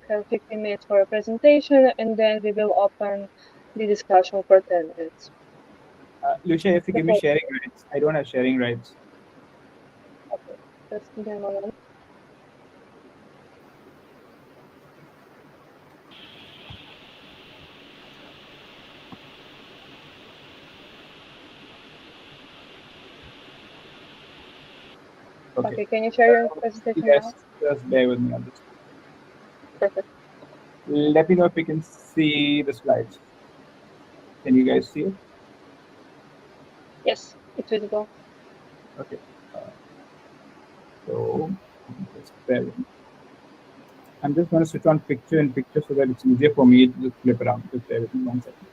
have 15 minutes for a presentation, and then we will open the discussion for 10 minutes. Lucia, if you give me sharing rights, I don't have sharing rights. Okay, just give me a moment. Okay, can you share your presentation now? Yes, just bear with me on this. Perfect. Let me know if you can see the slides. Can you guys see it? Yes, it's visible. Okay. So just bear with me. I'm just going to switch on picture in picture so that it's easier for me to just flip around. Just bear with me 1 second.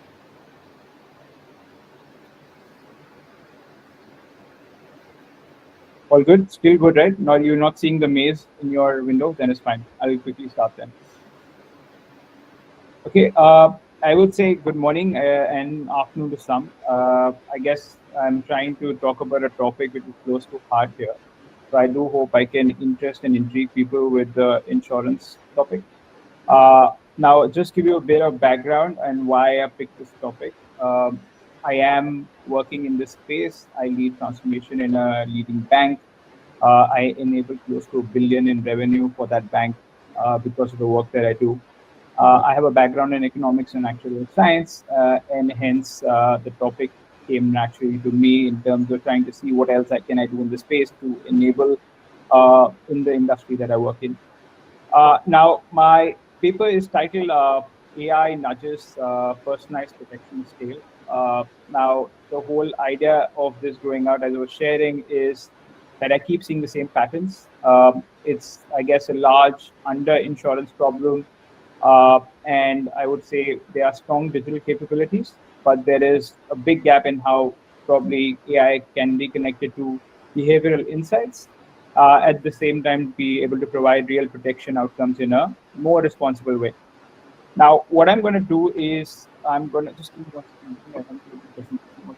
All good? Still good, right? Now you're not seeing the maze in your window, then it's fine. I'll quickly start then. Okay, I would say good morning and afternoon to some. I guess I'm trying to talk about a topic which is close to heart here. So I do hope I can interest and intrigue people with the insurance topic. Now, just give you a bit of background and why I picked this topic. I am working in this space. I lead transformation in a leading bank. I enable close to $1 billion in revenue for that bank because of the work that I do. I have a background in economics and actuarial science, and hence the topic came naturally to me in terms of trying to see what else I do in the space to enable in the industry that I work in. Now, my paper is titled AI Nudges Personalized Protection Scale. Now, the whole idea of this growing out, as I was sharing, is that I keep seeing the same patterns. It's, I guess, a large under insurance problem. And I would say there are strong digital capabilities, but there is a big gap in how probably AI can be connected to behavioral insights at the same time be able to provide real protection outcomes in a more responsible way. Now, what I'm going to do is I'm going to just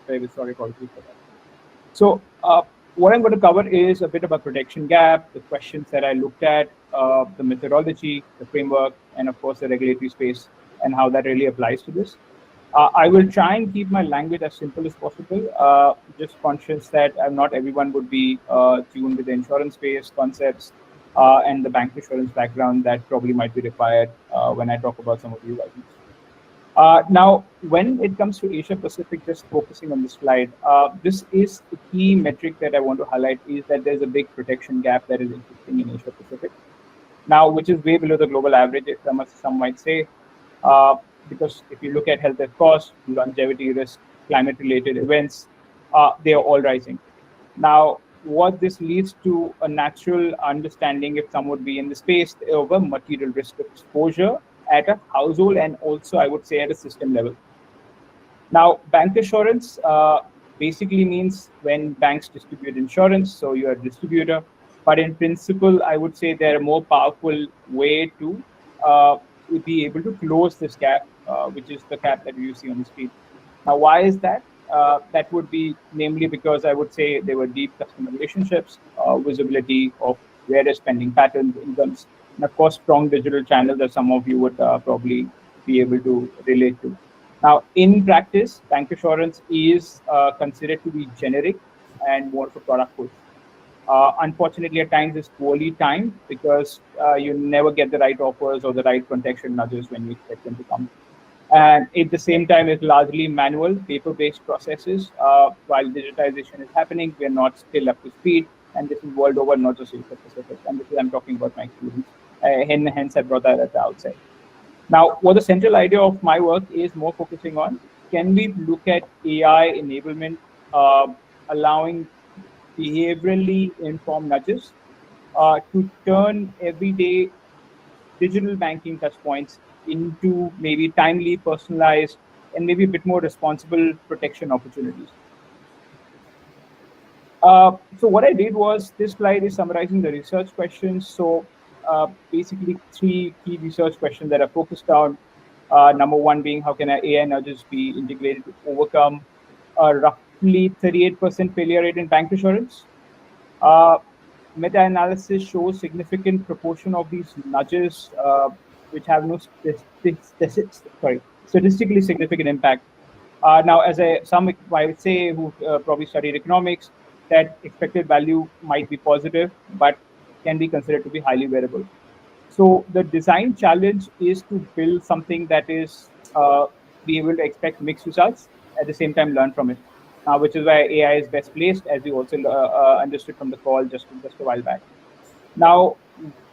very sorry, apologies for that. So, what I'm going to cover is a bit about protection gap, the questions that I looked at, the methodology, the framework, and of course the regulatory space and how that really applies to this. I will try and keep my language as simple as possible, just conscious that not everyone would be tuned with the insurance space concepts and the bank insurance background that probably might be required when I talk about some of these items. Now, when it comes to Asia Pacific, just focusing on the slide, this is the key metric that I want to highlight is that there's a big protection gap that is existing in Asia Pacific. Now, which is way below the global average, some might say, because if you look at health costs, longevity risk, climate-related events, they are all rising. Now, what this leads to a natural understanding, if some would be in the space, of a material risk exposure at a household and also, I would say, at a system level. Now, bank assurance basically means when banks distribute insurance, so you're a distributor. But in principle, I would say they're a more powerful way to be able to close this gap, which is the gap that you see on the screen. Now, why is that? That would be namely because I would say there were deep customer relationships, visibility of various spending patterns, incomes, and of course, strong digital channels that some of you would probably be able to relate to. Now, in practice, bank assurance is considered to be generic and more of a product push. Unfortunately, at times it's poorly timed because you never get the right offers or the right contextual nudges when you expect them to come. And at the same time, it's largely manual, paper-based processes. While digitization is happening, we're not still up to speed. And this is world over, not just Asia Pacific. And this is I'm talking about my experience. Hence, I brought that at the outset. Now, what the central idea of my work is more focusing on, can we look at AI enablement, allowing behaviorally informed nudges to turn everyday digital banking touchpoints into maybe timely, personalized, and maybe a bit more responsible protection opportunities. So what I did was, this slide is summarizing the research questions. So basically 3 key research questions that are focused on. Number 1 being, how can AI nudges be integrated to overcome a roughly 38% failure rate in bank assurance? Meta-analysis shows significant proportion of these nudges which have no statistically significant impact. Now, some might say who probably studied economics, that expected value might be positive, but can be considered to be highly variable. So the design challenge is to build something that is be able to expect mixed results at the same time learn from it. Which is why AI is best placed, as we also understood from the call just a while back. Now,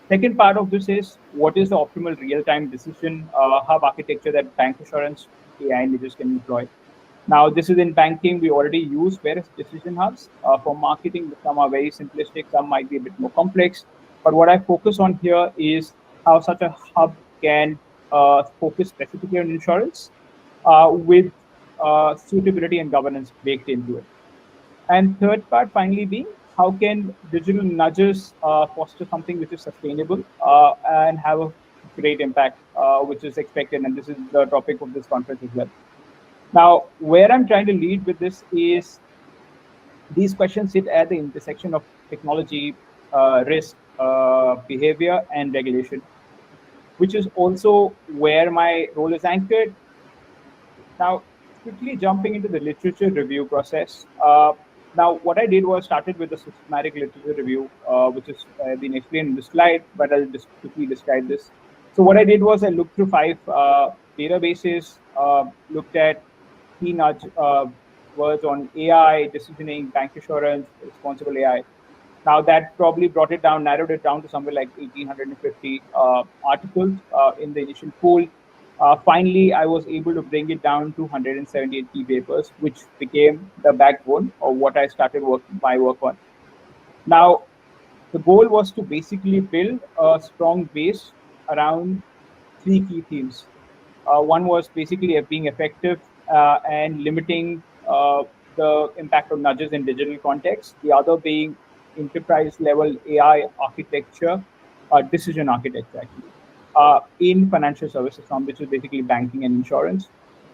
second part of this is what is the optimal real-time decision hub architecture that bank assurance AI images can employ. Now, this is in banking. We already use various decision hubs. For marketing, some are very simplistic, some might be a bit more complex. But what I focus on here is how such a hub can focus specifically on insurance with suitability and governance baked into it. And third part, finally, being how can digital nudges foster something which is sustainable and have a great impact, which is expected. And this is the topic of this conference as well. Now, where I'm trying to lead with this is these questions sit at the intersection of technology, risk, behavior, and regulation, which is also where my role is anchored. Now, quickly jumping into the literature review process. Now, what I did was started with a systematic literature review, which has been explained in the slide, but I'll just quickly describe this. So what I did was I looked through 5 databases, looked at key nudge words on AI, decisioning, bank assurance, responsible AI. Now that probably brought it down, narrowed it down to somewhere like 1,850 articles in the initial pool. Finally, I was able to bring it down to 178 key papers, which became the backbone of what I started my work on. Now, the goal was to basically build a strong base around 3 key themes. One was basically being effective and limiting the impact of nudges in digital context. The other being enterprise level AI architecture, decision architecture actually, in financial services firm, which is basically banking and insurance.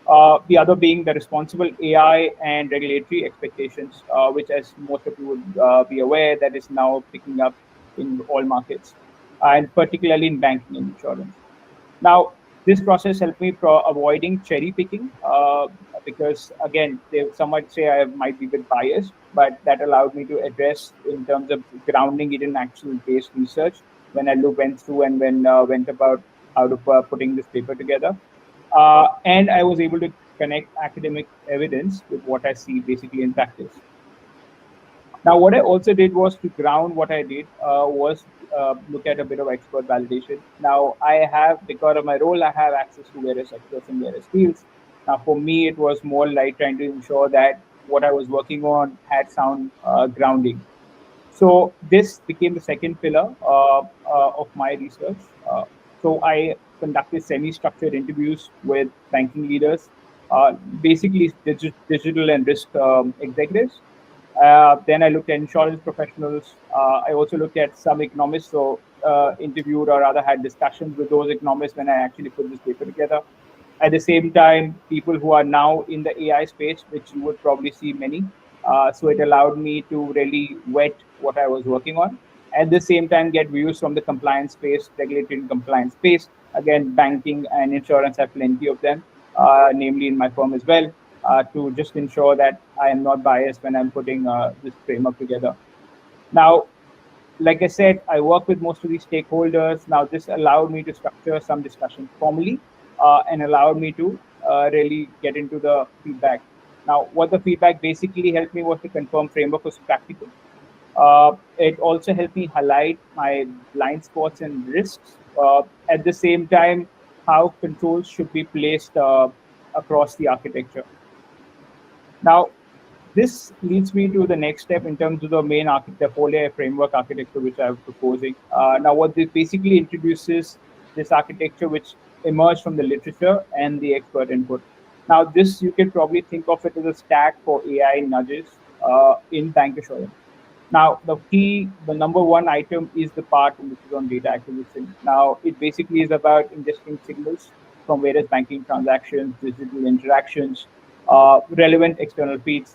The other being the responsible AI and regulatory expectations, which, as most of you would be aware, that is now picking up in all markets, and particularly in banking and insurance. Now, this process helped me avoiding cherry picking because, again, some might say I might be a bit biased, but that allowed me to address in terms of grounding it in actual based research when I went through and went about how to putting this paper together. And I was able to connect academic evidence with what I see basically in practice. Now, what I also did was to ground what I did was look at a bit of expert validation. Now, because of my role, I have access to various experts in various fields. Now, for me, it was more like trying to ensure that what I was working on had sound grounding. So this became the second pillar of my research. So I conducted semi-structured interviews with banking leaders, basically digital and risk executives. Then I looked at insurance professionals. I also looked at some economists, so interviewed or rather had discussions with those economists when I actually put this paper together. At the same time, people who are now in the AI space, which you would probably see many. So it allowed me to really vet what I was working on. At the same time, get views from the compliance space, regulatory and compliance space. Again, banking and insurance have plenty of them, namely in my firm as well, to just ensure that I am not biased when I'm putting this framework together. Now, like I said, I work with most of these stakeholders. Now, this allowed me to structure some discussions formally and allowed me to really get into the feedback. Now, what the feedback basically helped me was to confirm framework was practical. It also helped me highlight my blind spots and risks. At the same time, how controls should be placed across the architecture. Now, this leads me to the next step in terms of the main the whole AI framework architecture which I'm proposing. Now, what this basically introduces this architecture which emerged from the literature and the expert input. Now, this you can probably think of it as a stack for AI nudges in bank assurance. Now, the number one item is the part which is on data acquisition. Now, it basically is about ingesting signals from various banking transactions, digital interactions, relevant external feeds,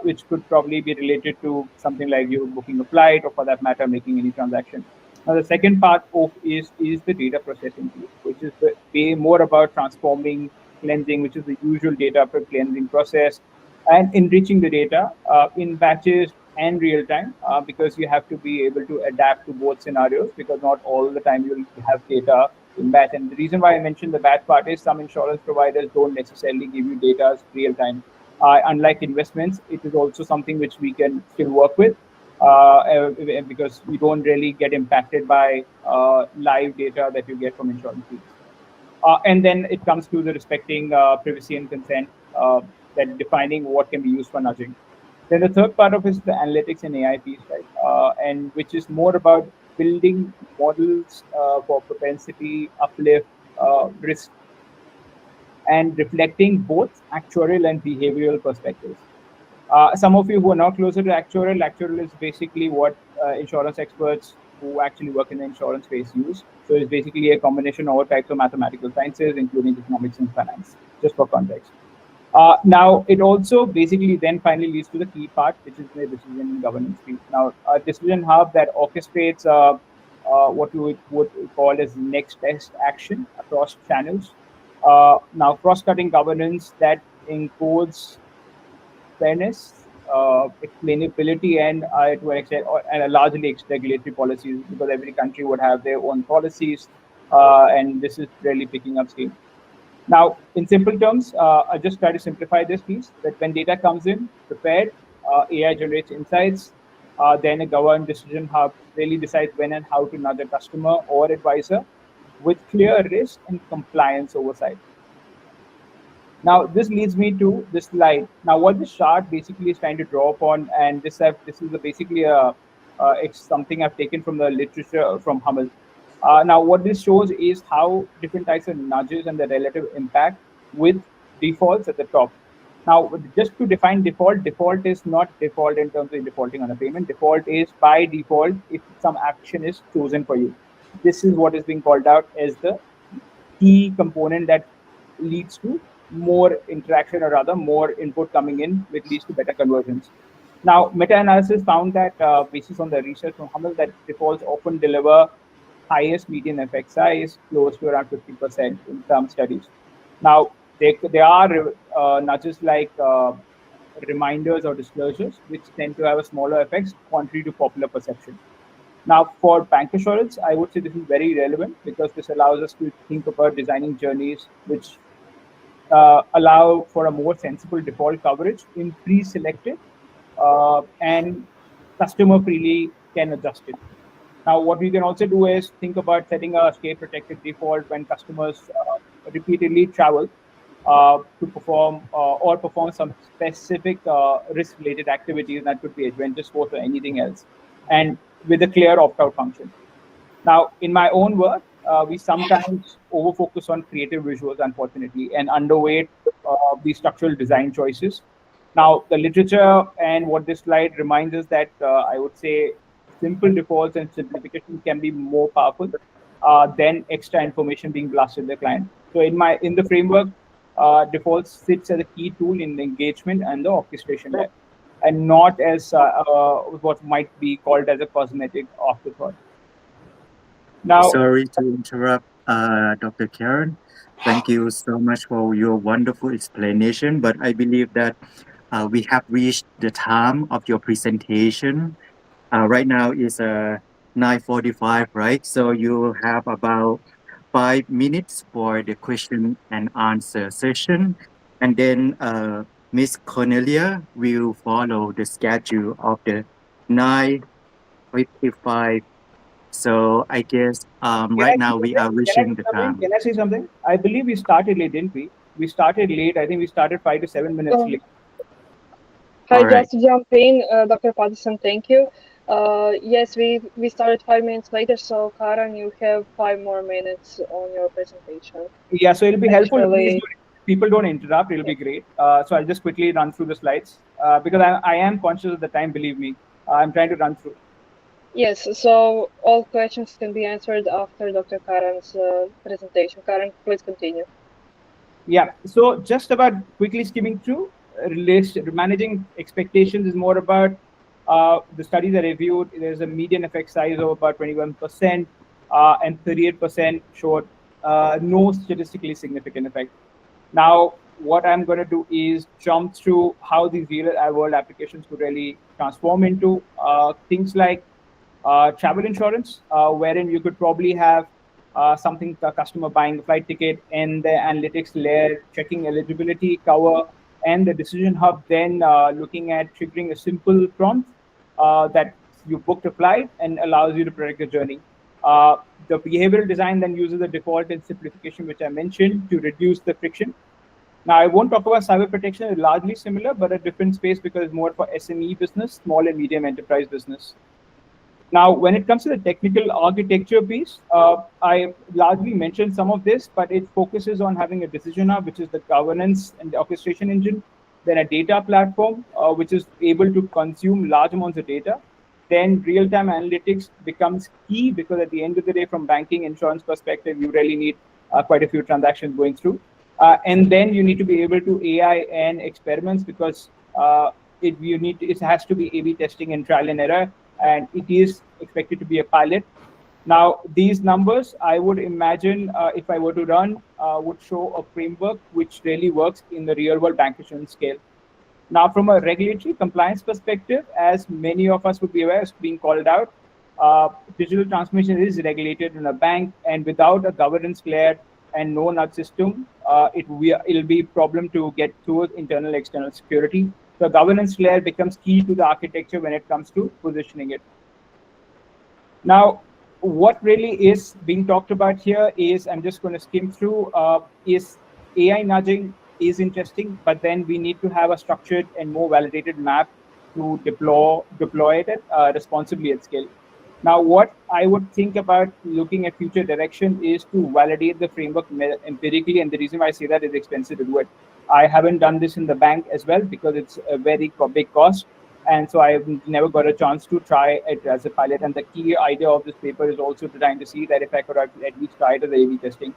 which could probably be related to something like you booking a flight or for that matter, making any transaction. Now, the second part of is the data processing piece, which is way more about transforming, cleansing, which is the usual data for cleansing process, and enriching the data in batches and real time, because you have to be able to adapt to both scenarios, because not all the time you'll have data in batch. And the reason why I mentioned the batch part is some insurance providers don't necessarily give you data as real time. Unlike investments, it is also something which we can still work with, because you don't really get impacted by live data that you get from insurance feeds. And then it comes to the respecting privacy and consent, that defining what can be used for nudging. Then the third part of it is the analytics and AI piece, right? And which is more about building models for propensity, uplift, risk, and reflecting both actuarial and behavioral perspectives. Some of you who are now closer to actuarial is basically what insurance experts who actually work in the insurance space use. So it's basically a combination of all types of mathematical sciences, including economics and finance, just for context. Now, it also basically then finally leads to the key part, which is the decision and governance piece. Now, a decision hub that orchestrates what you would call as next best action across channels. Now, cross-cutting governance that encodes fairness, explainability, and to an extent, and largely regulatory policies, because every country would have their own policies, and this is really picking up steam. Now, in simple terms, I just try to simplify this piece that when data comes in prepared, AI generates insights, then a governed decision hub really decides when and how to nudge a customer or advisor with clear risk and compliance oversight. Now, this leads me to this slide. Now, what this chart basically is trying to draw upon, and this is basically it's something I've taken from the literature from Hummel. Now, what this shows is how different types of nudges and the relative impact with defaults at the top. Now, just to define default, default is not default in terms of defaulting on a payment. Default is by default if some action is chosen for you. This is what is being called out as the key component that leads to more interaction, or rather more input coming in, which leads to better conversions. Now, meta-analysis found that, basis on the research from Hummel, that defaults often deliver highest median effect size, close to around 50% in some studies. Now, there are nudges like reminders or disclosures, which tend to have a smaller effects, contrary to popular perception. Now, for bank assurance, I would say this is very relevant because this allows us to think about designing journeys which allow for a more sensible default coverage in pre-selected, and customer freely can adjust it. Now, what we can also do is think about setting a state protected default when customers repeatedly travel to perform or perform some specific risk related activities, that could be adventure sports or anything else, and with a clear opt out function. Now, in my own work, we sometimes over focus on creative visuals, unfortunately, and underweight the structural design choices. Now, the literature and what this slide reminds us that, I would say simple defaults and simplification can be more powerful than extra information being blasted the client. So, in the framework, defaults sits as a key tool in the engagement and the orchestration layer, and not as what might be called as a cosmetic afterthought. Now, Sorry to interrupt, Dr. Karen. Thank you so much for your wonderful explanation, but I believe that we have reached the time of your presentation. Right now is 9:45, right? So you have about 5 minutes for the question and answer session. And then Miss Cornelia will follow the schedule of the 9:55. So I guess can right I say now we something? are Can I reaching say the something? time. Can I say something? I believe we started late, didn't we? We started late. I think we started 5 to 7 minutes Um, late. Hi, All right. just to jump in, Dr. Patterson, thank you. Yes, we started 5 minutes later, so Karen, you have 5 more minutes on your presentation. Yeah, so it'll be helpful. Please, Actually, people don't interrupt. It'll be yes. great. So I'll just quickly run through the slides because I am conscious of the time. Believe me, I'm trying to run through. Yes, so all questions can be answered after Dr. Karen's presentation. Karen, please continue. Yeah. So just about quickly skimming through, managing expectations is more about The studies I reviewed, there's a median effect size of about 21%, and 38% showed no statistically significant effect. Now, what I'm going to do is jump through how these real world applications could really transform into things like travel insurance, wherein you could probably have something, a customer buying a flight ticket, and the analytics layer checking eligibility, cover, and the decision hub then looking at triggering a simple prompt that you booked a flight and allows you to predict the journey. The behavioral design then uses the default and simplification, which I mentioned, to reduce the friction. Now, I won't talk about cyber protection. It's largely similar, but a different space because it's more for SME business, small and medium enterprise business. Now, when it comes to the technical architecture piece, I largely mentioned some of this, but it focuses on having a decision hub, which is the governance and the orchestration engine, then a data platform, which is able to consume large amounts of data. Then real-time analytics becomes key because at the end of the day, from banking insurance perspective, you really need quite a few transactions going through. And then you need to be able to AI and experiments because it has to be A/B testing and trial and error, and it is expected to be a pilot. Now, these numbers, I would imagine, if I were to run, would show a framework which really works in the real world bank insurance scale. Now, from a regulatory compliance perspective, as many of us would be aware, it's being called out, digital transformation is regulated in a bank, and without a governance layer and no nudge system, it'll be a problem to get through internal external security. The governance layer becomes key to the architecture when it comes to positioning it. Now, what really is being talked about here is, I'm just going to skim through, is AI nudging is interesting, but then we need to have a structured and more validated map to deploy it responsibly at scale. Now, what I would think about looking at future direction is to validate the framework empirically, and the reason why I say that is expensive to do it. I haven't done this in the bank as well because it's a very big cost, and so I've never got a chance to try it as a pilot. And the key idea of this paper is also trying to see that if I could at least try it as A/B testing.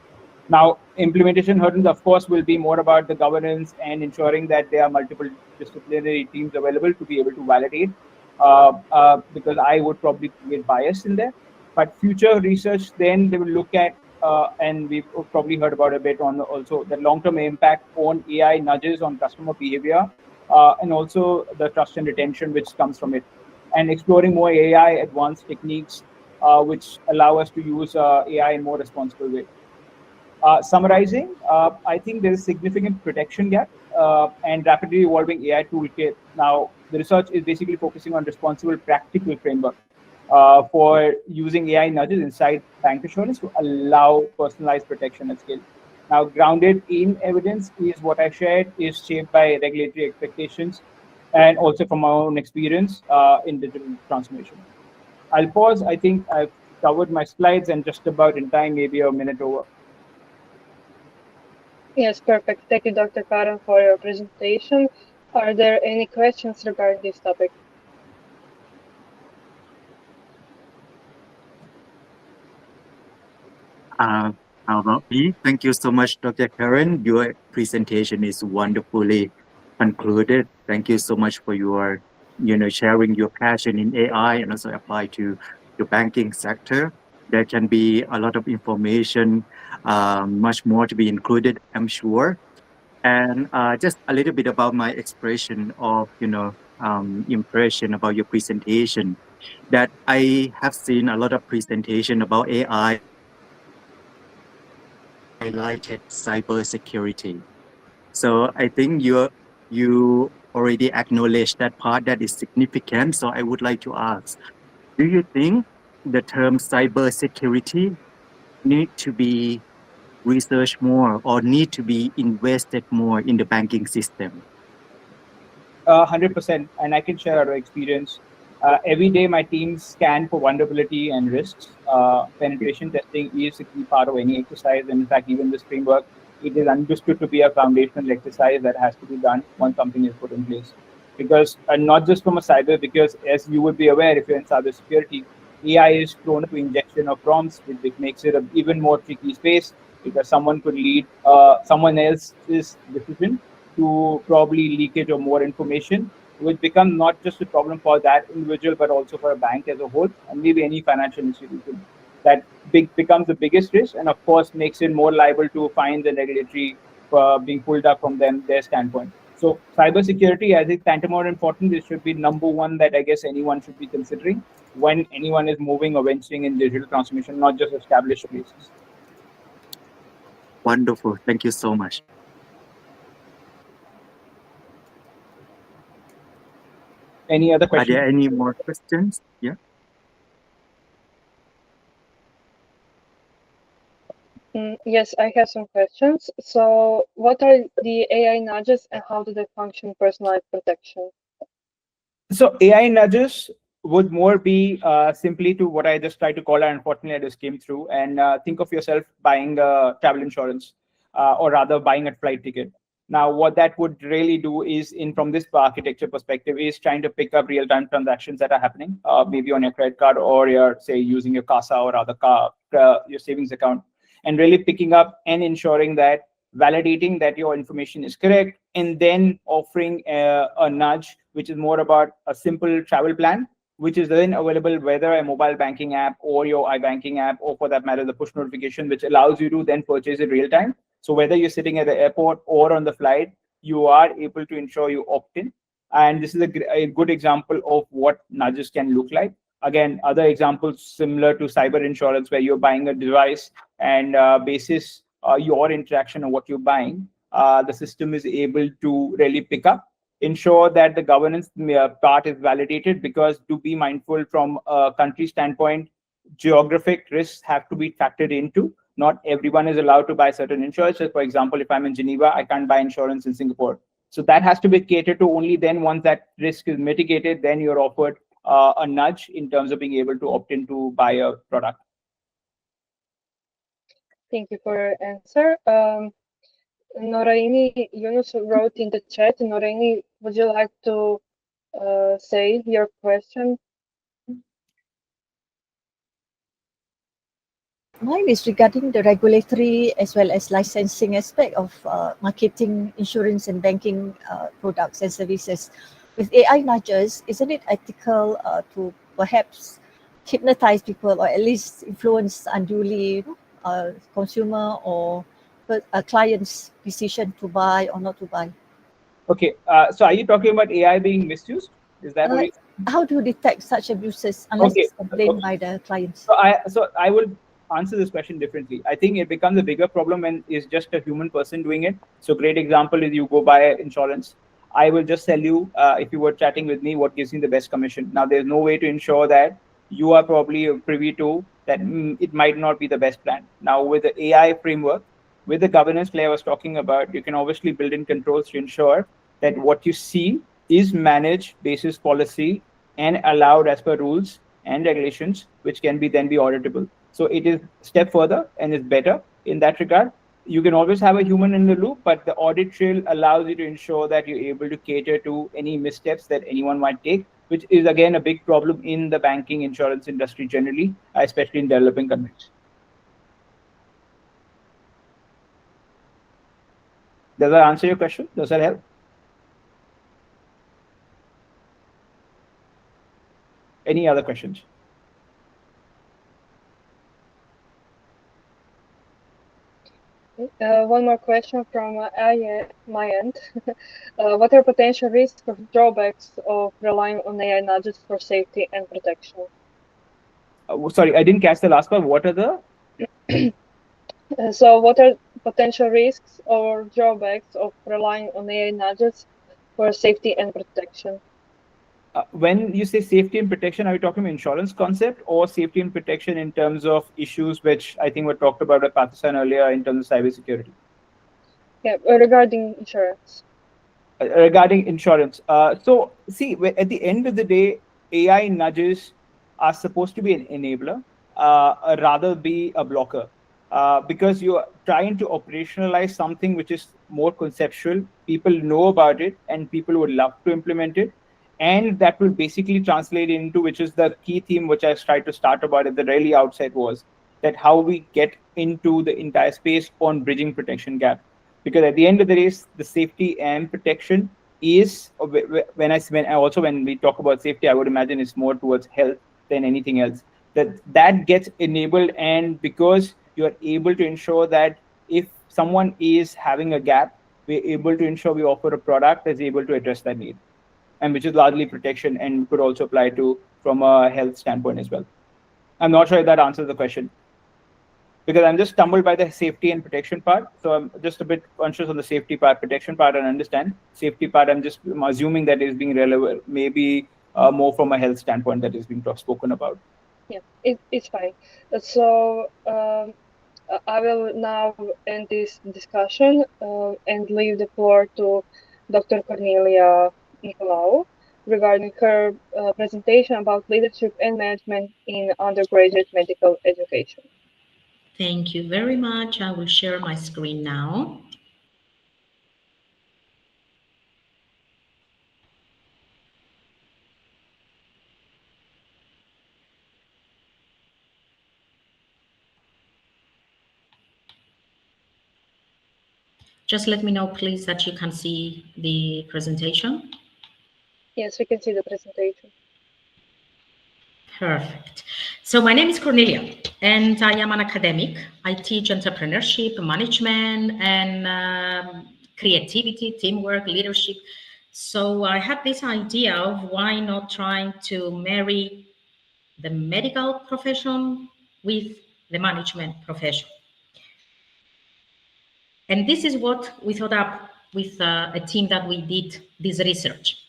Now, implementation hurdles, of course, will be more about the governance and ensuring that there are multiple disciplinary teams available to be able to validate, because I would probably get biased in there. But future research, then they will look at, and we've probably heard about a bit on also the long-term impact on AI nudges on customer behavior, and also the trust and retention which comes from it, and exploring more AI advanced techniques which allow us to use AI in more responsible way. Summarizing, I think there is a significant protection gap and rapidly evolving AI toolkit. Now, the research is basically focusing on responsible, practical framework for using AI nudges inside bank assurance to allow personalized protection at scale. Now, grounded in evidence is what I shared, is shaped by regulatory expectations and also from my own experience in digital transformation. I'll pause. I think I've covered my slides and just about in time, maybe a minute over. Yes, perfect. Thank you, Dr. Karan, for your presentation. Are there any questions regarding this topic? How about me? Thank you so much, Dr. Karen. Your presentation is wonderfully concluded. Thank you so much for your, sharing your passion in AI and also apply to the banking sector. There can be a lot of information, much more to be included, I'm sure. And just a little bit about my expression of, impression about your presentation. That I have seen a lot of presentation about AI, highlighted cybersecurity. So I think you already acknowledged that part that is significant. So I would like to ask, do you think the term cybersecurity need to be researched more or need to be invested more in the banking system? 100%, and I can share our experience. Every day, my teams scan for vulnerability and risks. Penetration testing is a key part of any exercise, and in fact, even this framework, it is understood to be a foundational exercise that has to be done once something is put in place. Because not just from a cyber, because as you would be aware, if you're in cybersecurity, AI is prone to injection of prompts, which makes it an even more tricky space because someone could lead someone else's decision to probably leakage of more information. which become not just a problem for that individual, but also for a bank as a whole, and maybe any financial institution. That becomes the biggest risk, and of course makes it more liable to fines and regulatory being pulled up from their standpoint. So cybersecurity, as it's tantamount important, this should be number one that I guess anyone should be considering when anyone is moving or venturing in digital transformation, not just established places. Wonderful. Thank you so much. Any other Are questions? there any more questions? Yeah. Yes, I have some questions. So, what are the AI nudges and how do they function personalized protection? So AI nudges would more be simply to what I just tried to call out. Unfortunately, I just came through. And think of yourself buying travel insurance, or rather buying a flight ticket. Now, what that would really do is, in from this architecture perspective, is trying to pick up real-time transactions that are happening, maybe on your credit card or your, say, using your CASA or other your savings account, and really picking up and ensuring that validating that your information is correct, and then offering a nudge, which is more about a simple travel plan, which is then available whether a mobile banking app or your iBanking app, or for that matter, the push notification, which allows you to then purchase it real time. So whether you're sitting at the airport or on the flight, you are able to ensure you opt in. And this is a good example of what nudges can look like. Again, other examples similar to cyber insurance, where you're buying a device and basis your interaction of what you're buying, the system is able to really pick up, ensure that the governance part is validated, because to be mindful from a country standpoint, geographic risks have to be factored into. Not everyone is allowed to buy certain insurance. So for example, if I'm in Geneva, I can't buy insurance in Singapore. So that has to be catered to. Only then, once that risk is mitigated, then you're offered a nudge in terms of being able to opt in to buy a product. Thank you for your answer. Noraini Yunus wrote in the chat. Noraini, would you like to say your question? Mine is regarding the regulatory as well as licensing aspect of marketing insurance and banking products and services. With AI nudges, isn't it ethical to perhaps hypnotize people, or at least influence unduly consumer or a client's decision to buy or not to buy? Okay, so are you talking about AI being misused? Is that what how do you detect such abuses unless Okay, it's complained okay. by the clients? So I will answer this question differently. I think it becomes a bigger problem when it's just a human person doing it. So great example is you go buy insurance. I will just tell you, if you were chatting with me, what gives me the best commission. Now, there's no way to ensure that you are probably privy to that. It might not be the best plan. Now, with the AI framework, with the governance layer I was talking about, you can obviously build in controls to ensure that what you see is managed basis policy and allowed as per rules and regulations, which can be then be auditable. So it is a step further and is better in that regard. You can always have a human in the loop, but the audit trail allows you to ensure that you're able to cater to any missteps that anyone might take, which is again a big problem in the banking insurance industry generally, especially in developing countries. Does that answer your question? Does that help? Any other questions? One more question from my end. What are potential risks or drawbacks of relying on AI nudges for safety and protection? Sorry, I didn't catch the last part. What are the? So, what are potential risks or drawbacks of relying on AI nudges for safety and protection? When you say safety and protection, are you talking about insurance concept or safety and protection in terms of issues which I think were talked about by Pakistan earlier in terms of cybersecurity? Yeah, regarding insurance. Regarding insurance. So see, at the end of the day, AI nudges are supposed to be an enabler, rather be a blocker. Because you're trying to operationalize something which is more conceptual. People know about it and people would love to implement it. And that will basically translate into, which is the key theme which I tried to start about at the really outset, was that how we get into the entire space on bridging protection gap. Because at the end of the day, the safety and protection is, when we talk about safety, I would imagine it's more towards health than anything else. That gets enabled, and because you are able to ensure that if someone is having a gap, we're able to ensure we offer a product that's able to address that need, and which is largely protection and could also apply to from a health standpoint as well. I'm not sure if that answers the question, because I'm just stumbled by the safety and protection part. So I'm just a bit conscious on the safety part, protection part, and understand safety part. I'm assuming that is being relevant, maybe more from a health standpoint that is being spoken about. Yeah, it's fine. So I will now end this discussion and leave the floor to Dr. Cornelia Nicolaou regarding her presentation about leadership and management in undergraduate medical education. Thank you very much. I will share my screen now. Just let me know, please, that you can see the presentation. Yes, we can see the presentation. Perfect. So my name is Cornelia, and I am an academic. I teach entrepreneurship, management, and creativity, teamwork, leadership. So I had this idea of why not trying to marry the medical profession with the management profession. And this is what we thought up with a team that we did this research.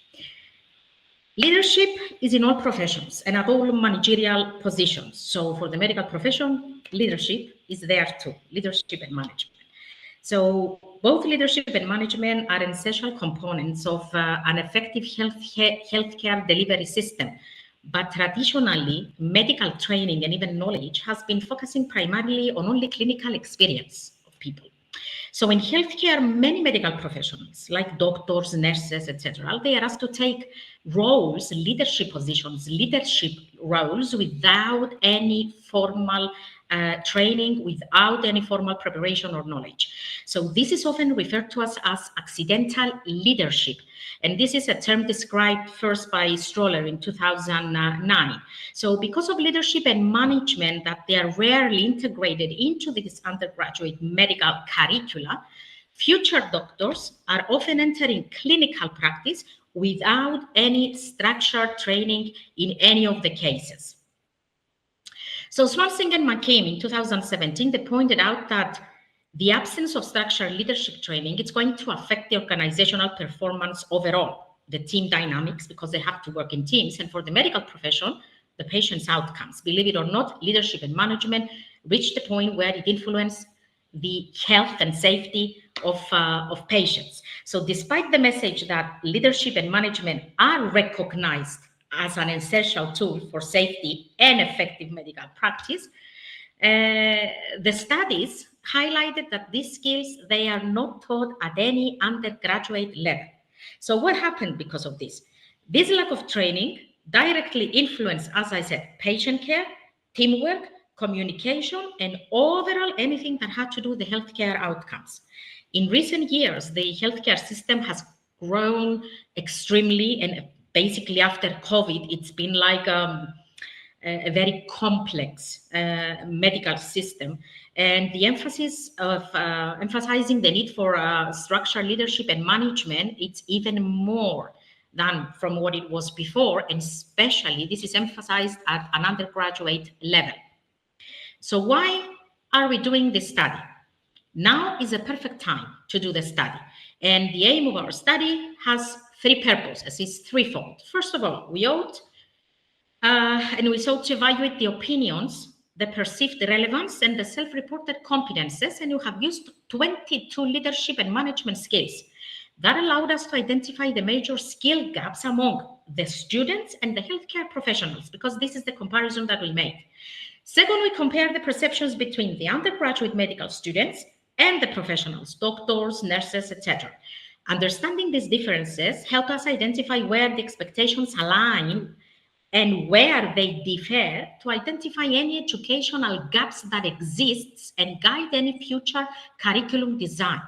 Leadership is in all professions and at all managerial positions. So for the medical profession, leadership is there too, leadership and management. So both leadership and management are essential components of an effective healthcare delivery system. But traditionally, medical training and even knowledge has been focusing primarily on only clinical experience of people. So in healthcare, many medical professionals like doctors, nurses, etc., they are asked to take roles, leadership positions, leadership roles without any formal training, without any formal preparation or knowledge. So this is often referred to as accidental leadership. And this is a term described first by Stroller in 2009. So because of leadership and management that they are rarely integrated into this undergraduate medical curricula, future doctors are often entering clinical practice without any structured training in any of the cases. So Swansing and McCain in 2017, they pointed out that the absence of structured leadership training is going to affect the organizational performance overall, the team dynamics, because they have to work in teams. And for the medical profession, the patient's outcomes. Believe it or not, leadership and management reached the point where it influenced the health and safety of patients. So despite the message that leadership and management are recognized as an essential tool for safety and effective medical practice, the studies highlighted that these skills, they are not taught at any undergraduate level. So what happened because of this? This lack of training directly influenced, as I said, patient care, teamwork, communication, and overall anything that had to do with the healthcare outcomes. In recent years, the healthcare system has grown extremely, and basically after COVID, it's been like a very complex medical system. And the emphasis of emphasizing the need for structured leadership and management, it's even more than from what it was before, and especially this is emphasized at an undergraduate level. So why are we doing this study? Now is a perfect time to do the study. And the aim of our study has three purposes. It's threefold. First of all, we sought to evaluate the opinions, the perceived relevance, and the self-reported competences. And we have used 22 leadership and management skills that allowed us to identify the major skill gaps among the students and the healthcare professionals, because this is the comparison that we made. Second, we compare the perceptions between the undergraduate medical students and the professionals, doctors, nurses, etc. Understanding these differences help us identify where the expectations align and where they differ, to identify any educational gaps that exist and guide any future curriculum design.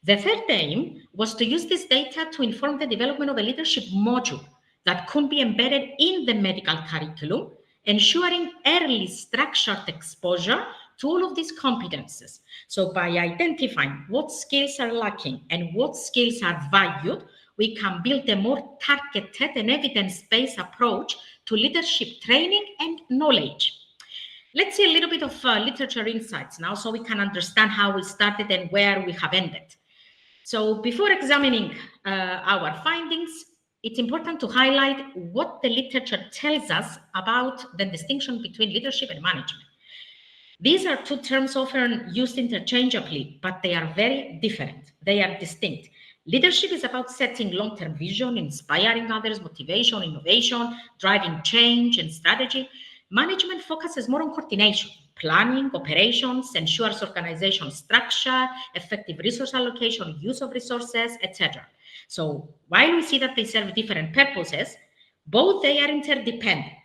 The third aim was to use this data to inform the development of a leadership module that could be embedded in the medical curriculum, ensuring early structured exposure to all of these competences. So by identifying what skills are lacking and what skills are valued, we can build a more targeted and evidence-based approach to leadership training and knowledge. Let's see a little bit of literature insights now so we can understand how we started and where we have ended. So before examining our findings, it's important to highlight what the literature tells us about the distinction between leadership and management. These are two terms often used interchangeably, but they are very different. They are distinct. Leadership is about setting long-term vision, inspiring others, motivation, innovation, driving change and strategy. Management focuses more on coordination, planning, operations, ensures organization structure, effective resource allocation, use of resources, etc. So while we see that they serve different purposes, both they are interdependent.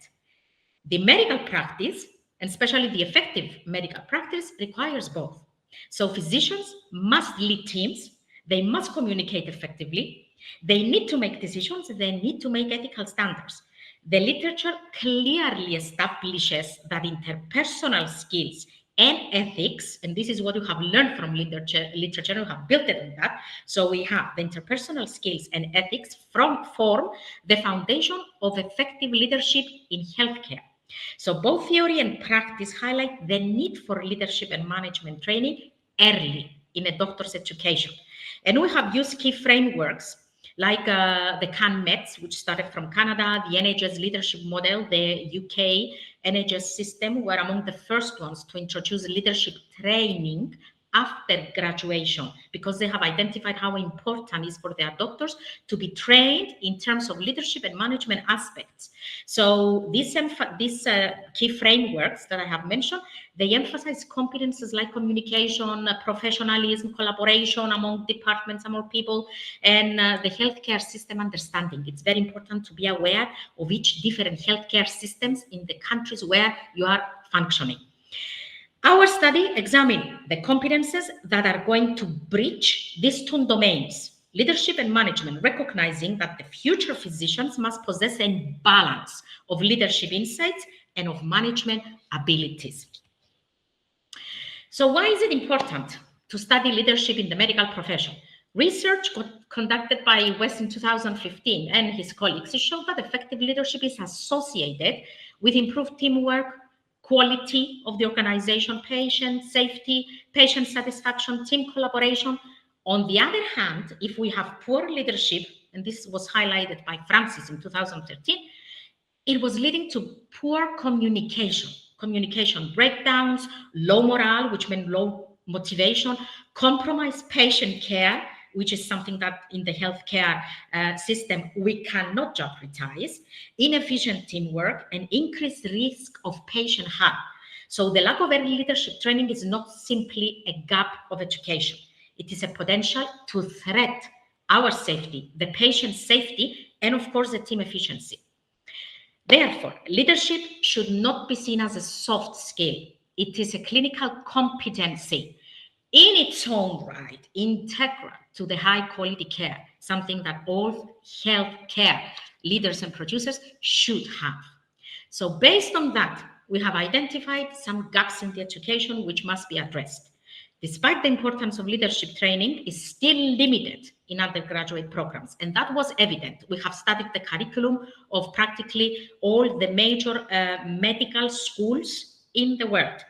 The medical practice, and especially the effective medical practice, requires both. So physicians must lead teams, they must communicate effectively, they need to make decisions, they need to make ethical standards. The literature clearly establishes that interpersonal skills and ethics, and this is what you have learned from literature, you have built it on that. So we have the interpersonal skills and ethics form the foundation of effective leadership in healthcare. So both theory and practice highlight the need for leadership and management training early in a doctor's education. And we have used key frameworks like the CAN-METS, which started from Canada, the NHS leadership model, the UK NHS system were among the first ones to introduce leadership training after graduation, because they have identified how important it is for their doctors to be trained in terms of leadership and management aspects. So these key frameworks that I have mentioned, they emphasize competences like communication, professionalism, collaboration among departments, among people, and the healthcare system understanding. It's very important to be aware of each different healthcare systems in the countries where you are functioning. Our study examined the competences that are going to bridge these two domains, leadership and management, recognizing that the future physicians must possess a balance of leadership insights and of management abilities. So why is it important to study leadership in the medical profession? Research conducted by West in 2015 and his colleagues showed that effective leadership is associated with improved teamwork, quality of the organization, patient safety, patient satisfaction, team collaboration. On the other hand, if we have poor leadership, and this was highlighted by Francis in 2013, it was leading to poor communication breakdowns, low morale, which meant low motivation, compromised patient care, which is something that in the healthcare system we cannot jeopardize, inefficient teamwork, and increased risk of patient harm. So the lack of early leadership training is not simply a gap of education. It is a potential to threat our safety, the patient's safety, and of course the team efficiency. Therefore, leadership should not be seen as a soft skill. It is a clinical competency in its own right, integral to the high quality care, something that all healthcare leaders and producers should have. So based on that, we have identified some gaps in the education which must be addressed. Despite the importance of leadership training, is still limited in undergraduate programs, and that was evident. We have studied the curriculum of practically all the major medical schools in the world.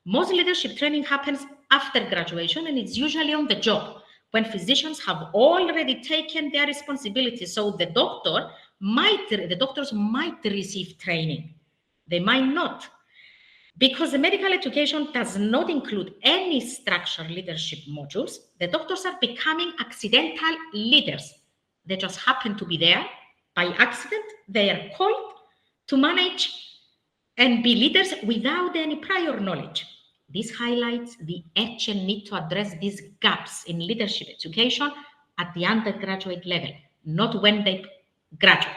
Most leadership training happens after graduation, and it's usually on the job when physicians have already taken their responsibility. So the doctors might receive training. They might not. Because the medical education does not include any structured leadership modules, the doctors are becoming accidental leaders. They just happen to be there by accident. They are called to manage and be leaders without any prior knowledge. This highlights the urgent need to address these gaps in leadership education at the undergraduate level, not when they graduate.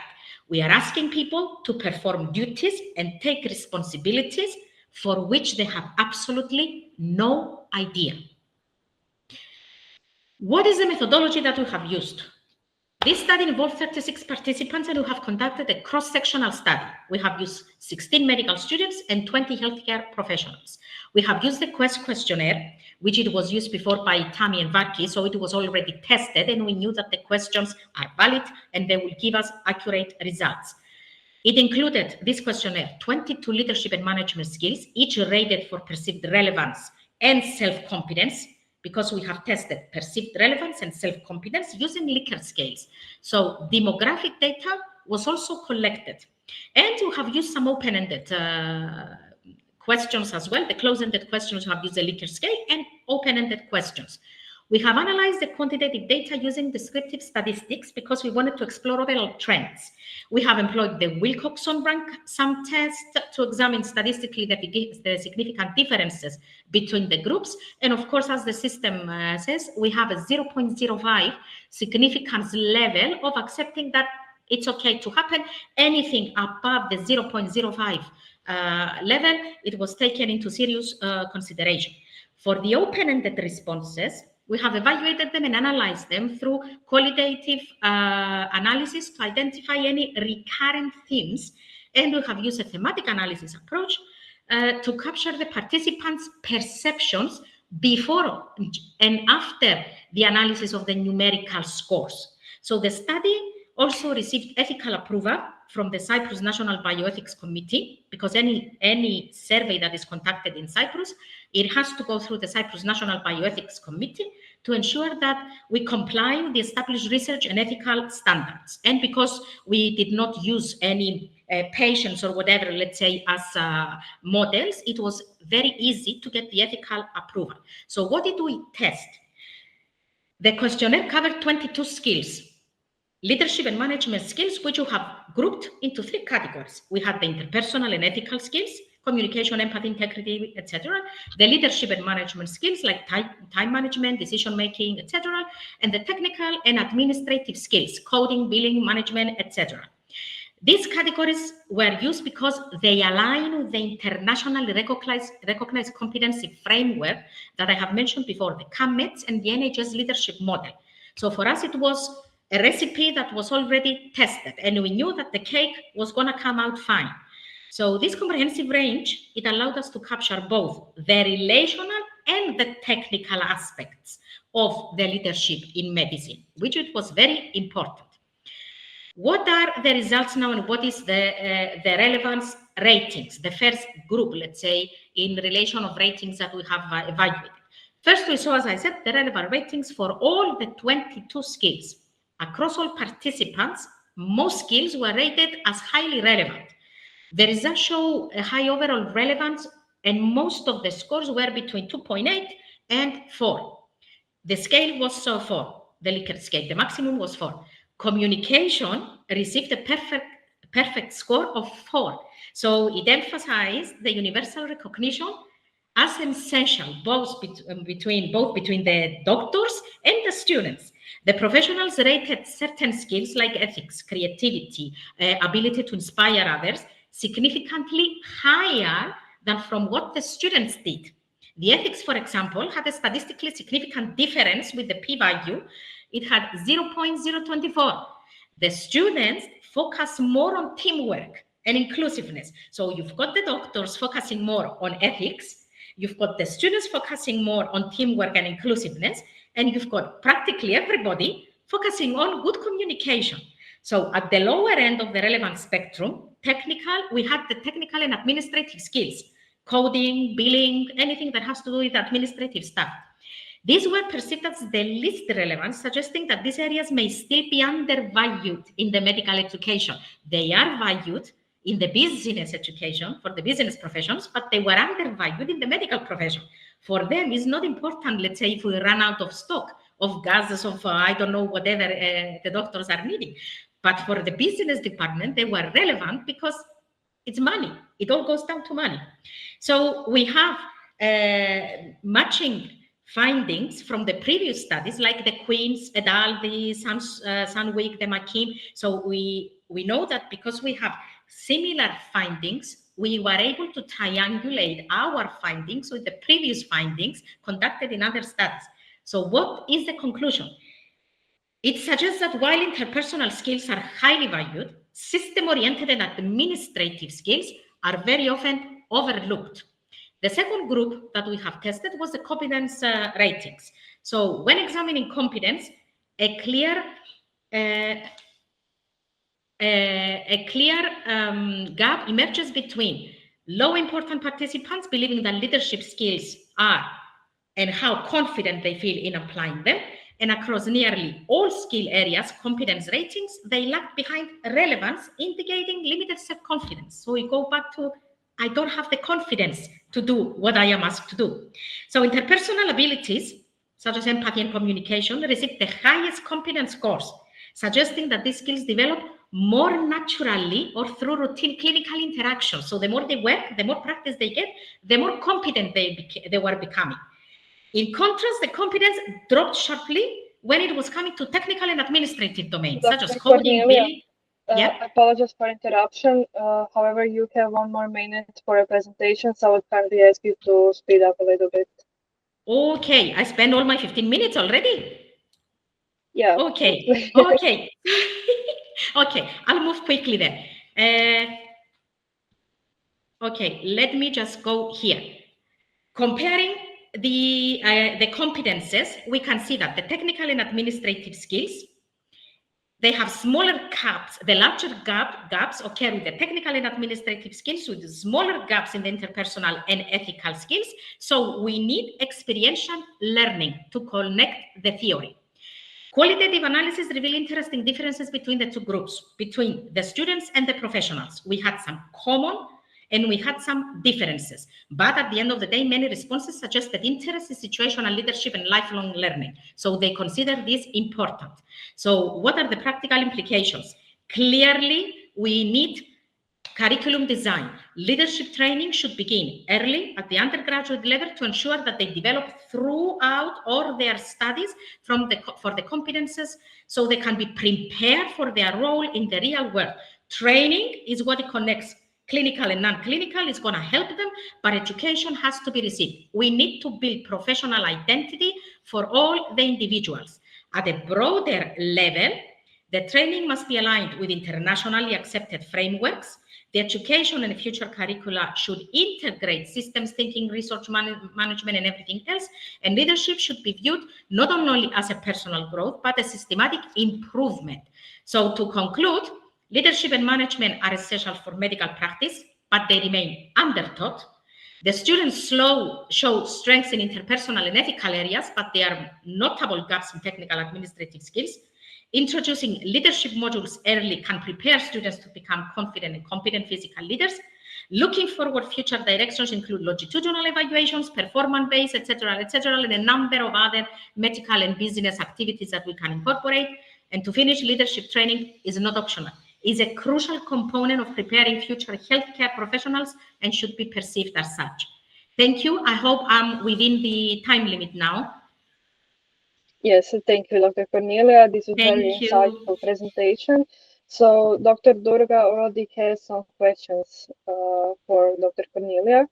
We are asking people to perform duties and take responsibilities for which they have absolutely no idea. What is the methodology that we have used? This study involved 36 participants, and we have conducted a cross-sectional study. We have used 16 medical students and 20 healthcare professionals. We have used the Quest questionnaire, which it was used before by Tammy and Vaki, so it was already tested, and we knew that the questions are valid and they will give us accurate results. It included, this questionnaire, 22 leadership and management skills, each rated for perceived relevance and self-competence, because we have tested perceived relevance and self-competence using Likert scales. So demographic data was also collected. And we have used some open-ended questions as well. The closed-ended questions have used the Likert scale and open-ended questions. We have analyzed the quantitative data using descriptive statistics because we wanted to explore overall trends. We have employed the Wilcoxon rank sum test to examine statistically the significant differences between the groups. And of course, as the system says, we have a 0.05 significance level of accepting that it's okay to happen. Anything above the 0.05 level, it was taken into serious consideration. For the open-ended responses, we have evaluated them and analyzed them through qualitative analysis to identify any recurrent themes. And we have used a thematic analysis approach to capture the participants' perceptions before and after the analysis of the numerical scores. So the study also received ethical approval from the Cyprus National Bioethics Committee, because any survey that is conducted in Cyprus, it has to go through the Cyprus National Bioethics Committee to ensure that we comply with the established research and ethical standards. And because we did not use any patients or whatever, let's say, as models, it was very easy to get the ethical approval. So what did we test? The questionnaire covered 22 skills. Leadership and management skills, which we have grouped into 3 categories. We had the interpersonal and ethical skills, communication, empathy, integrity, etc. The leadership and management skills like time management, decision-making, etc. And the technical and administrative skills, coding, billing, management, etc. These categories were used because they align with the internationally recognized competency framework that I have mentioned before, the CAMETS and the NHS leadership model. So for us, it was a recipe that was already tested, and we knew that the cake was going to come out fine. So this comprehensive range, it allowed us to capture both the relational and the technical aspects of the leadership in medicine, which it was very important. What are the results now, and what is the relevance ratings, the first group, let's say, in relation of ratings that we have evaluated? First, we saw, as I said, the relevant ratings for all the 22 skills. Across all participants, most skills were rated as highly relevant. The results show a high overall relevance, and most of the scores were between 2.8 and 4. The scale was 4, the Likert scale, the maximum was 4. Communication received a perfect score of 4. So it emphasized the universal recognition as essential, both between the doctors and the students. The professionals rated certain skills like ethics, creativity, ability to inspire others significantly higher than from what the students did. The ethics, for example, had a statistically significant difference with the p-value. It had 0.024. The students focus more on teamwork and inclusiveness. So you've got the doctors focusing more on ethics, you've got the students focusing more on teamwork and inclusiveness, and you've got practically everybody focusing on good communication. So at the lower end of the relevant spectrum, we had the technical and administrative skills, coding, billing, anything that has to do with administrative stuff. These were perceived as the least relevant, suggesting that these areas may still be undervalued in the medical education. They are valued in the business education for the business professions, but they were undervalued in the medical profession. For them, it's not important, let's say, if we run out of stock of gases, of I don't know, whatever the doctors are needing. But for the business department, they were relevant because it's money. It all goes down to money. So we have matching findings from the previous studies, like the Queens et al., the Sunwick, the McKim. So we know that because we have similar findings, we were able to triangulate our findings with the previous findings conducted in other studies. So what is the conclusion? It suggests that while interpersonal skills are highly valued, system-oriented and administrative skills are very often overlooked. The second group that we have tested was the competence ratings. So when examining competence, a clear gap emerges between low important participants believing that leadership skills are and how confident they feel in applying them, and across nearly all skill areas, competence ratings, they lag behind relevance, indicating limited self-confidence. So we go back to, I don't have the confidence to do what I am asked to do. So interpersonal abilities, such as empathy and communication, receive the highest competence scores, suggesting that these skills develop more naturally or through routine clinical interaction. So the more they work, the more practice they get, the more competent they were becoming. In contrast, the competence dropped sharply when it was coming to technical and administrative domains, such as coding, billing. I apologize for interruption. However, you have 1 more minute for a presentation, so I would kindly ask you to speed up a little bit. Okay, I spent all my 15 minutes already. Yeah. Okay, okay. Okay, I'll move quickly then. Okay, let me just go here. Comparing the competences, we can see that the technical and administrative skills, they have smaller gaps. The larger gaps occur with the technical and administrative skills, with the smaller gaps in the interpersonal and ethical skills. So we need experiential learning to connect the theory. Qualitative analysis reveal interesting differences between the two groups, between the students and the professionals. We had some common and we had some differences. But at the end of the day, many responses suggested interest in situational leadership and lifelong learning. So they consider this important. So what are the practical implications? Clearly, we need curriculum design. Leadership training should begin early at the undergraduate level to ensure that they develop throughout all their studies for the competences so they can be prepared for their role in the real world. Training is what it connects clinical and non-clinical. Is going to help them, but education has to be received. We need to build professional identity for all the individuals. At a broader level, the training must be aligned with internationally accepted frameworks. The education and future curricula should integrate systems thinking, research management, and everything else. And leadership should be viewed not only as a personal growth, but a systematic improvement. So to conclude, leadership and management are essential for medical practice, but they remain undertaught. The students show strengths in interpersonal and ethical areas, but there are notable gaps in technical administrative skills. Introducing leadership modules early can prepare students to become confident and competent physical leaders. Looking forward, future directions include longitudinal evaluations, performance-based, etc., and a number of other medical and business activities that we can incorporate. And to finish, leadership training is not optional. It's a crucial component of preparing future healthcare professionals and should be perceived as such. Thank you. I hope I'm within the time limit now. Yes, thank you, Dr. Cornelia. This is a very insightful presentation. So Dr. Durga already has some questions for Dr. Cornelia.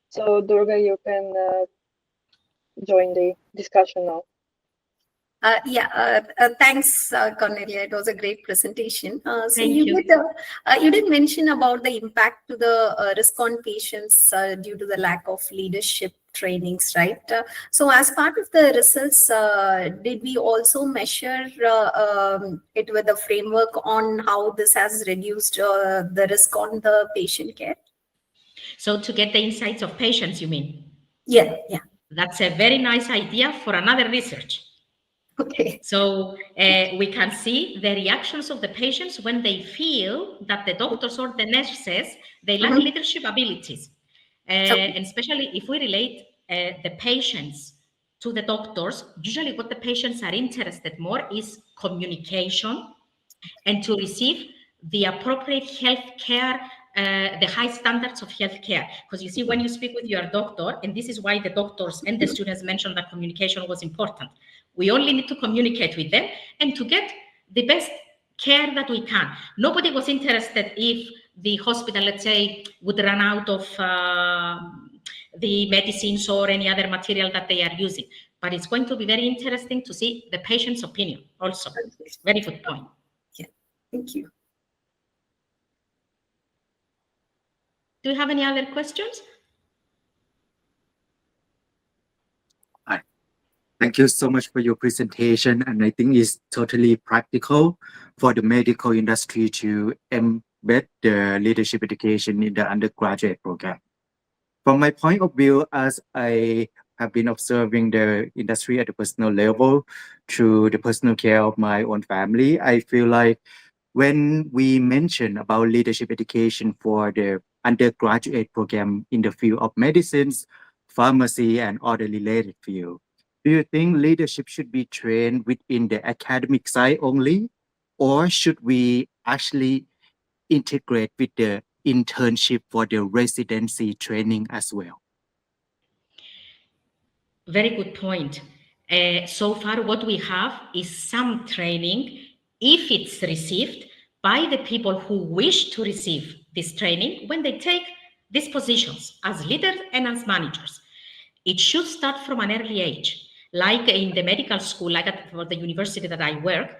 So Durga, you can join the discussion now. Thanks, Cornelia. It was a great presentation. So you did mention about the impact to the risk-on patients due to the lack of leadership trainings, right? So as part of the results, did we also measure it with the framework on how this has reduced the risk on the patient care? So to get the insights of patients, you mean? Yeah. That's a very nice idea for another research. Okay. So we can see the reactions of the patients when they feel that the doctors or the nurses, they lack leadership abilities. And especially if we relate the patients to the doctors, usually what the patients are interested more is communication and to receive the appropriate health care, the high standards of healthcare. Because you see, when you speak with your doctor, and this is why the doctors and the students mentioned that communication was important. We only need to communicate with them and to get the best care that we can. Nobody was interested if the hospital, let's say, would run out of the medicines or any other material that they are using. but it's going to be very interesting to see the patient's opinion also. Very good point. Yeah, thank you. Do you have any other questions? Thank you so much for your presentation. And I think it's totally practical for the medical industry to embed the leadership education in the undergraduate program. From my point of view, as I have been observing the industry at the personal level through the personal care of my own family, I feel like when we mention about leadership education for the undergraduate program in the field of medicines, pharmacy, and other related fields, do you think leadership should be trained within the academic side only, or should we actually integrate with the internship for the residency training as well? Very good point. So far, what we have is some training, if it's received by the people who wish to receive this training when they take these positions as leaders and as managers. It should start from an early age. Like in the medical school, like at the university that I work,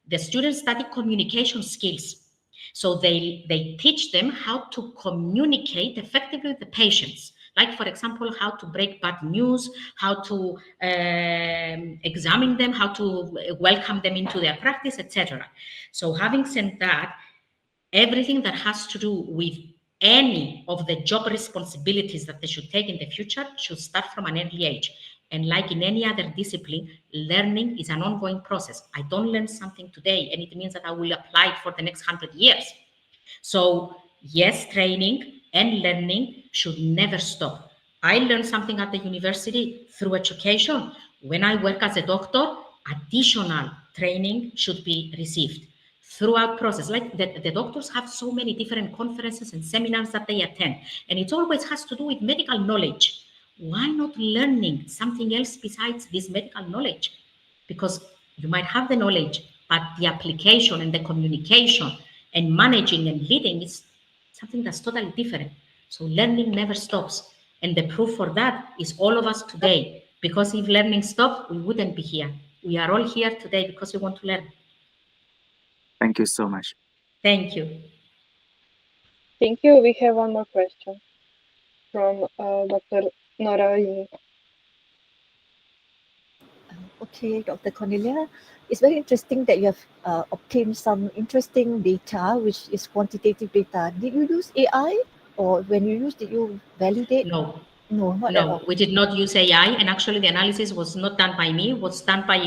the students study communication skills. So they teach them how to communicate effectively with the patients. Like, for example, how to break bad news, how to examine them, how to welcome them into their practice, etc. So having said that, everything that has to do with any of the job responsibilities that they should take in the future should start from an early age. And like in any other discipline, learning is an ongoing process. I don't learn something today, and it means that I will apply it for the next 100 years. So yes, training and learning should never stop. I learned something at the university through education. When I work as a doctor, additional training should be received throughout process. Like the doctors have so many different conferences and seminars that they attend, and it always has to do with medical knowledge. Why not learning something else besides this medical knowledge? Because you might have the knowledge, but the application and the communication and managing and leading is something that's totally different. So learning never stops. And the proof for that is all of us today. Because if learning stopped, we wouldn't be here. We are all here today because we want to learn. Thank you so much. Thank you. Thank you. We have one more question from Dr. Nora Ying. Okay, Dr. Cornelia, it's very interesting that you have obtained some interesting data, which is quantitative data. Did you use AI, or when you used, did you validate? No. No, not at all. No, we did not use AI, and actually the analysis was not done by me, was done by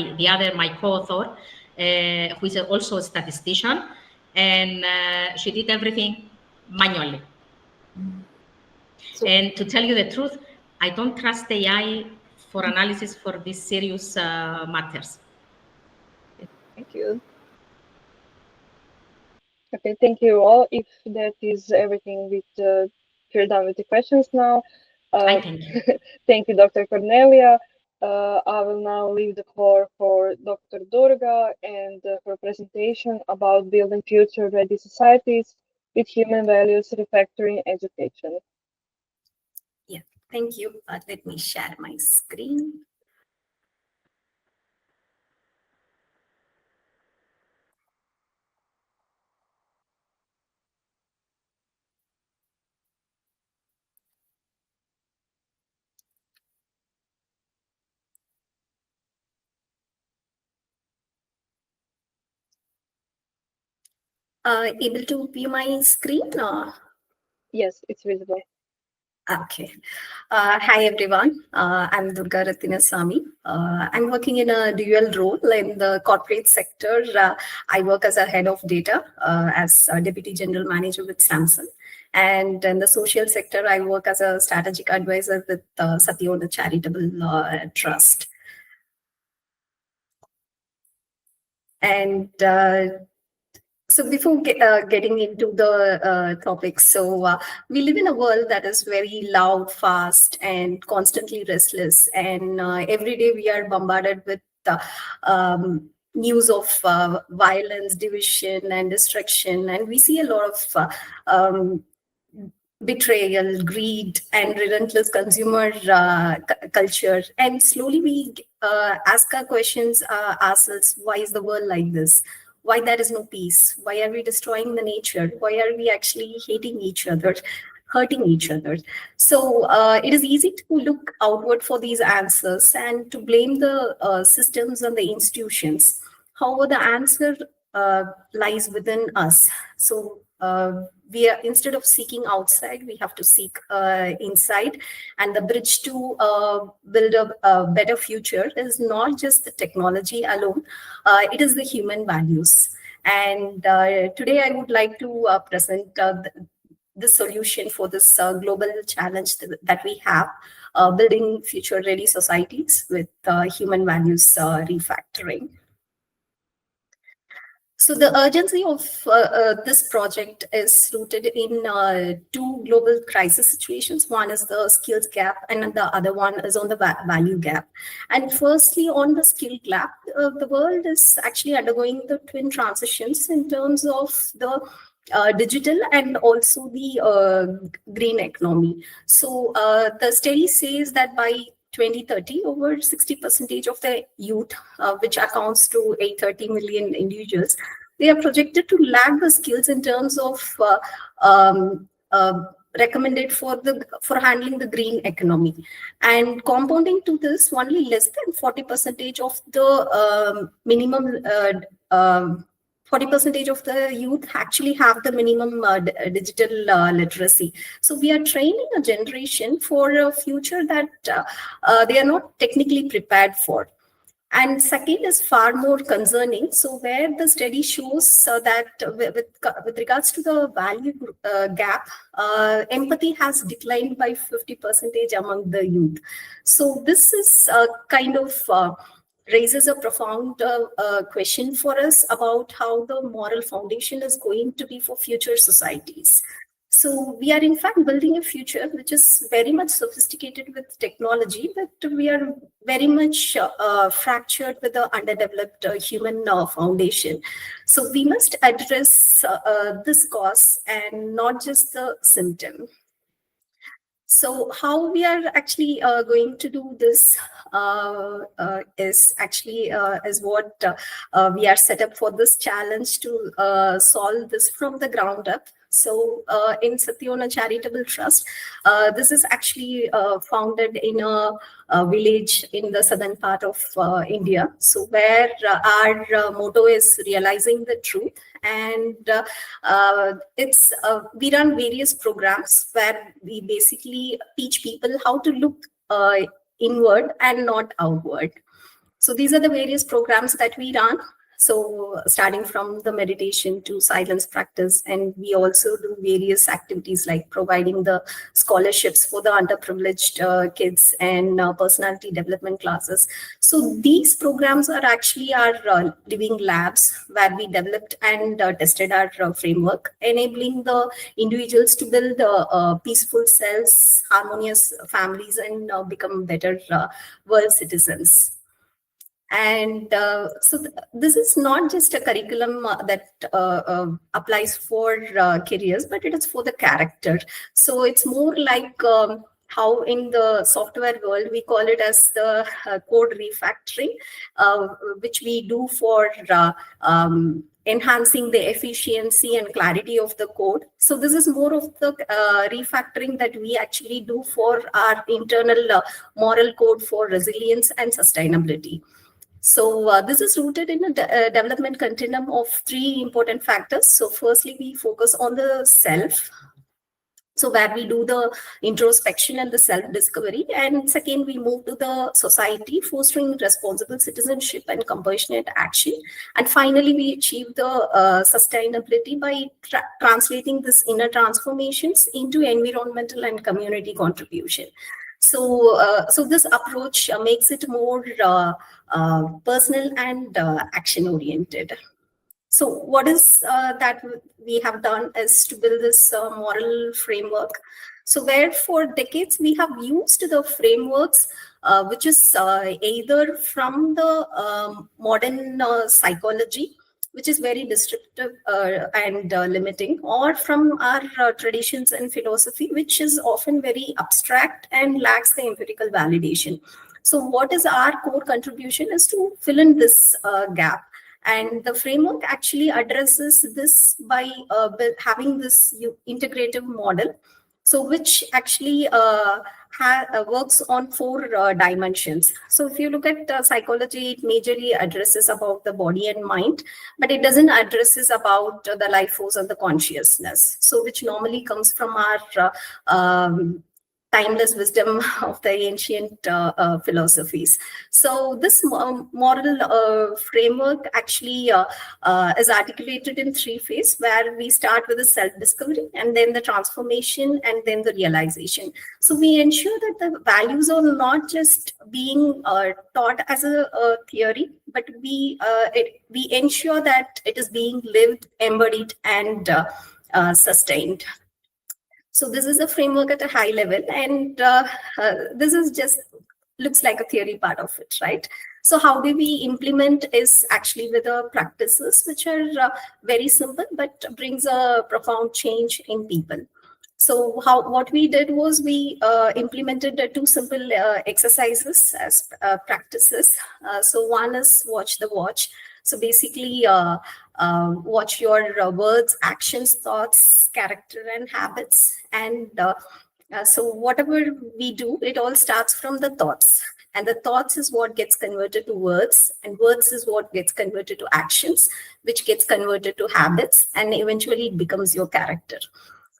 my co-author, who is also a statistician, and she did everything manually. So, And to tell you the truth, I don't trust AI for analysis for these serious matters. thank you. Okay, thank you all. If that is everything, we're done with the questions now. I thank you. Thank you, Dr. Cornelia. I will now leave the floor for Dr. Durga and her presentation about building future-ready societies with human values refactoring education. Yeah, thank you. Let me share my screen. Able to view my screen? Yes, it's visible. Okay. Hi, everyone. I'm Durga Rathinasamy. I'm working in a dual role in the corporate sector. I work as a head of data, as a deputy general manager with Samsung. And in the social sector, I work as a strategic advisor with Satyoda Charitable Trust. And so before getting into the topics, so we live in a world that is very loud, fast, and constantly restless. And every day we are bombarded with news of violence, division, and destruction. And we see a lot of betrayal, greed, and relentless consumer culture. And slowly we ask our questions ourselves, why is the world like this? Why there is no peace? Why are we destroying the nature? Why are we actually hating each other, hurting each other? So it is easy to look outward for these answers and to blame the systems and the institutions. However, the answer lies within us. So we are, instead of seeking outside, we have to seek inside. And the bridge to build a better future is not just the technology alone, it is the human values. And today I would like to present the solution for this global challenge that we have, building future ready societies with human values refactoring. So the urgency of this project is rooted in two global crisis situations. One is the skills gap, and the other one is on the value gap. And firstly, on the skill gap, the world is actually undergoing the twin transitions in terms of the digital and also the green economy. So the study says that by 2030, over 60% of the youth, which accounts to 830 million individuals, they are projected to lack the skills in terms of recommended for handling the green economy. And compounding to this, only less than 40% of the minimum 40% of the youth actually have the minimum digital literacy. So we are training a generation for a future that they are not technically prepared for. And second is far more concerning. So where the study shows that with regards to the value gap, empathy has declined by 50% among the youth. So this is kind of raises a profound question for us about how the moral foundation is going to be for future societies. So we are in fact building a future which is very much sophisticated with technology, but we are very much fractured with the underdeveloped human foundation. So we must address this cause and not just the symptom. So how we are actually going to do this is what we are set up for this challenge to solve this from the ground up. So in Satyona Charitable Trust, this is actually founded in a village in the southern part of India. So where our motto is realizing the truth. And we run various programs where we basically teach people how to look inward and not outward. So these are the various programs that we run. So starting from the meditation to silence practice, and we also do various activities like providing the scholarships for the underprivileged kids and personality development classes. So these programs are actually our living labs where we developed and tested our framework, enabling the individuals to build peaceful selves, harmonious families, and become better world citizens. And this is not just a curriculum that applies for careers, but it is for the character. So it's more like how in the software world, we call it as the code refactoring, which we do for enhancing the efficiency and clarity of the code. So this is more of the refactoring that we actually do for our internal moral code for resilience and sustainability. So this is rooted in a development continuum of three important factors. So firstly, we focus on the self. So where we do the introspection and the self-discovery. And second, we move to the society, fostering responsible citizenship and compassionate action. And finally, we achieve the sustainability by translating this inner transformations into environmental and community contribution. So this approach makes it more personal and action-oriented. So what is that we have done is to build this moral framework. So where for decades we have used the frameworks which is either from the modern psychology which is very descriptive and limiting, or from our traditions and philosophy, which is often very abstract and lacks the empirical validation. So what is our core contribution is to fill in this gap. And the framework actually addresses this by having this integrative model, so which actually works on 4 dimensions. So if you look at psychology, it majorly addresses about the body and mind, but it doesn't addresses about the life force and the consciousness, so which normally comes from our timeless wisdom of the ancient philosophies. So this moral framework actually is articulated in 3 phases, where we start with the self-discovery, and then the transformation, and then the realization. So we ensure that the values are not just being taught as a theory, but we ensure that it is being lived, embodied, and sustained. So this is a framework at a high level, and this is just looks like a theory part of it, right? So how do we implement is actually with the practices, which are very simple, but brings a profound change in people. So what we did was we implemented 2 simple exercises as practices. So one is watch the watch. So basically, watch your words, actions, thoughts, character, and habits. And so whatever we do, it all starts from the thoughts. And the thoughts is what gets converted to words, and words is what gets converted to actions, which gets converted to habits, and eventually it becomes your character.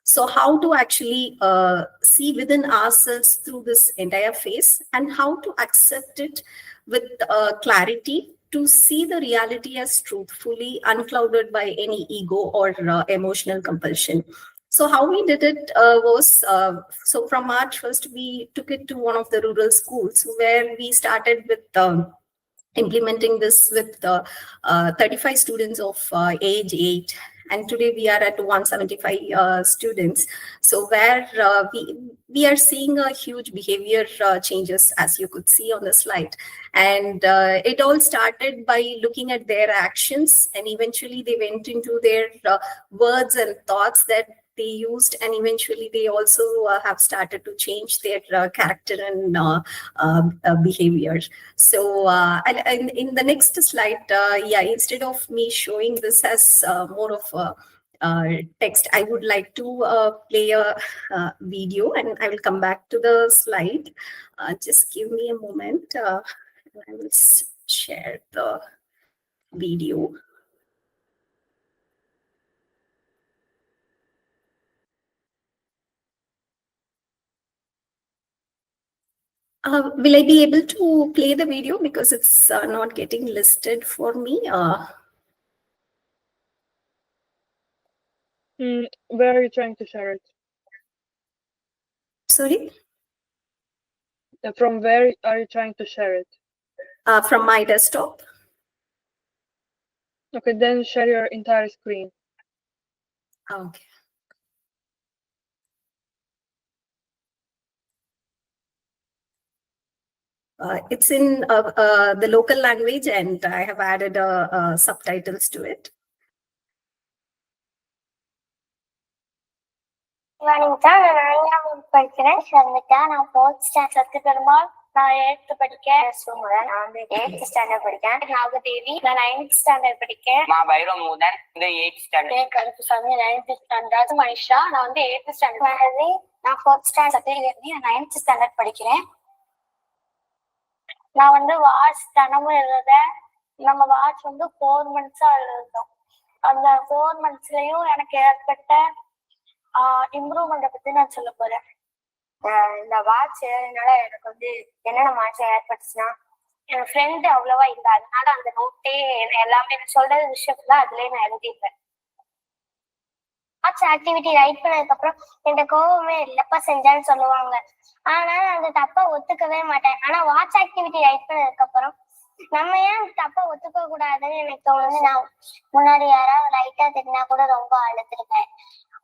So how to actually see within ourselves through this entire phase, and how to accept it with clarity, to see the reality as truthfully, unclouded by any ego or emotional compulsion. So how we did it was, so from March 1st, we took it to one of the rural schools, where we started with implementing this with 35 students of age 8. And today we are at 175 students. So where we are seeing a huge behavior changes, as you could see on the slide. And it all started by looking at their actions, and eventually they went into their words and thoughts that they used, and eventually they also have started to change their character and behavior. So in the next slide, instead of me showing this as more of a text, I would like to play a video, and I will come back to the slide. Just give me a moment. I will share the video. Will I be able to play the video, because it's not getting listed for me? Where are you trying to share it? Sorry? From where are you trying to share it? From my desktop. Okay, then share your entire screen. Okay. It's in the local language, and I have added subtitles to it. நான் 9ஆம் படிக்கிறேன். நான் 4th standard சத்து பெருமாள். நான் 8th படிக்கேன். சுமுதன். நான் வந்து 8th standard படிக்கேன். Nagadevi. நான் 9th standard படிக்கேன். மா பைரமுதன். இந்த 8th standard. Karuppusamy 9th standard. Manisha. நான் வந்து 8th ஸ்டாண்டர்ட். மகதி. நான் 4th ஸ்டாண்டர்ட் சத்தியகிரி. நான் 9th ஸ்டாண்டர்ட் படிக்கிறேன். நான் வந்து வாட்ச் தினமும் எழுதுறேன். நம்ம வாட்ச் வந்து 4 months எழுதுறோம். அந்த 4 monthsலயும் எனக்கு ஏற்பட்ட இம்ப்ரூவ்மெண்ட்டை பத்தி நான் சொல்ல போறேன். இந்த வாட்ச்னால எனக்கு வந்து என்னென்ன மாற்றம் ஏற்பட்டுச்சுன்னா, என் ஃப்ரெண்டு அவ்வளவா இல்லை, அதனால அந்த நோட்டே எல்லாமே சொல்ற விஷயத்துல அதுலயே நான் எழுதிப்பேன். வாட்ச் ஆக்டிவிட்டி ரைட் பண்ணதுக்கு அப்புறம் என்கிட்ட கோவமே இல்லப்பா செஞ்சான்னு சொல்லுவாங்க. ஆனா அந்த தப்பா ஒத்துக்கவே மாட்டேன். ஆனா வாட்ச் ஆக்டிவிட்டி ரைட் பண்ணதுக்கு அப்புறம் நம்ம ஏன் தப்பா ஒத்துக்க கூடாதுன்னு எனக்கு தோணுது. நான் முன்னாடி யாராவது லைட்டா திட்டினா கூட ரொம்ப அழுத்திருக்கேன்.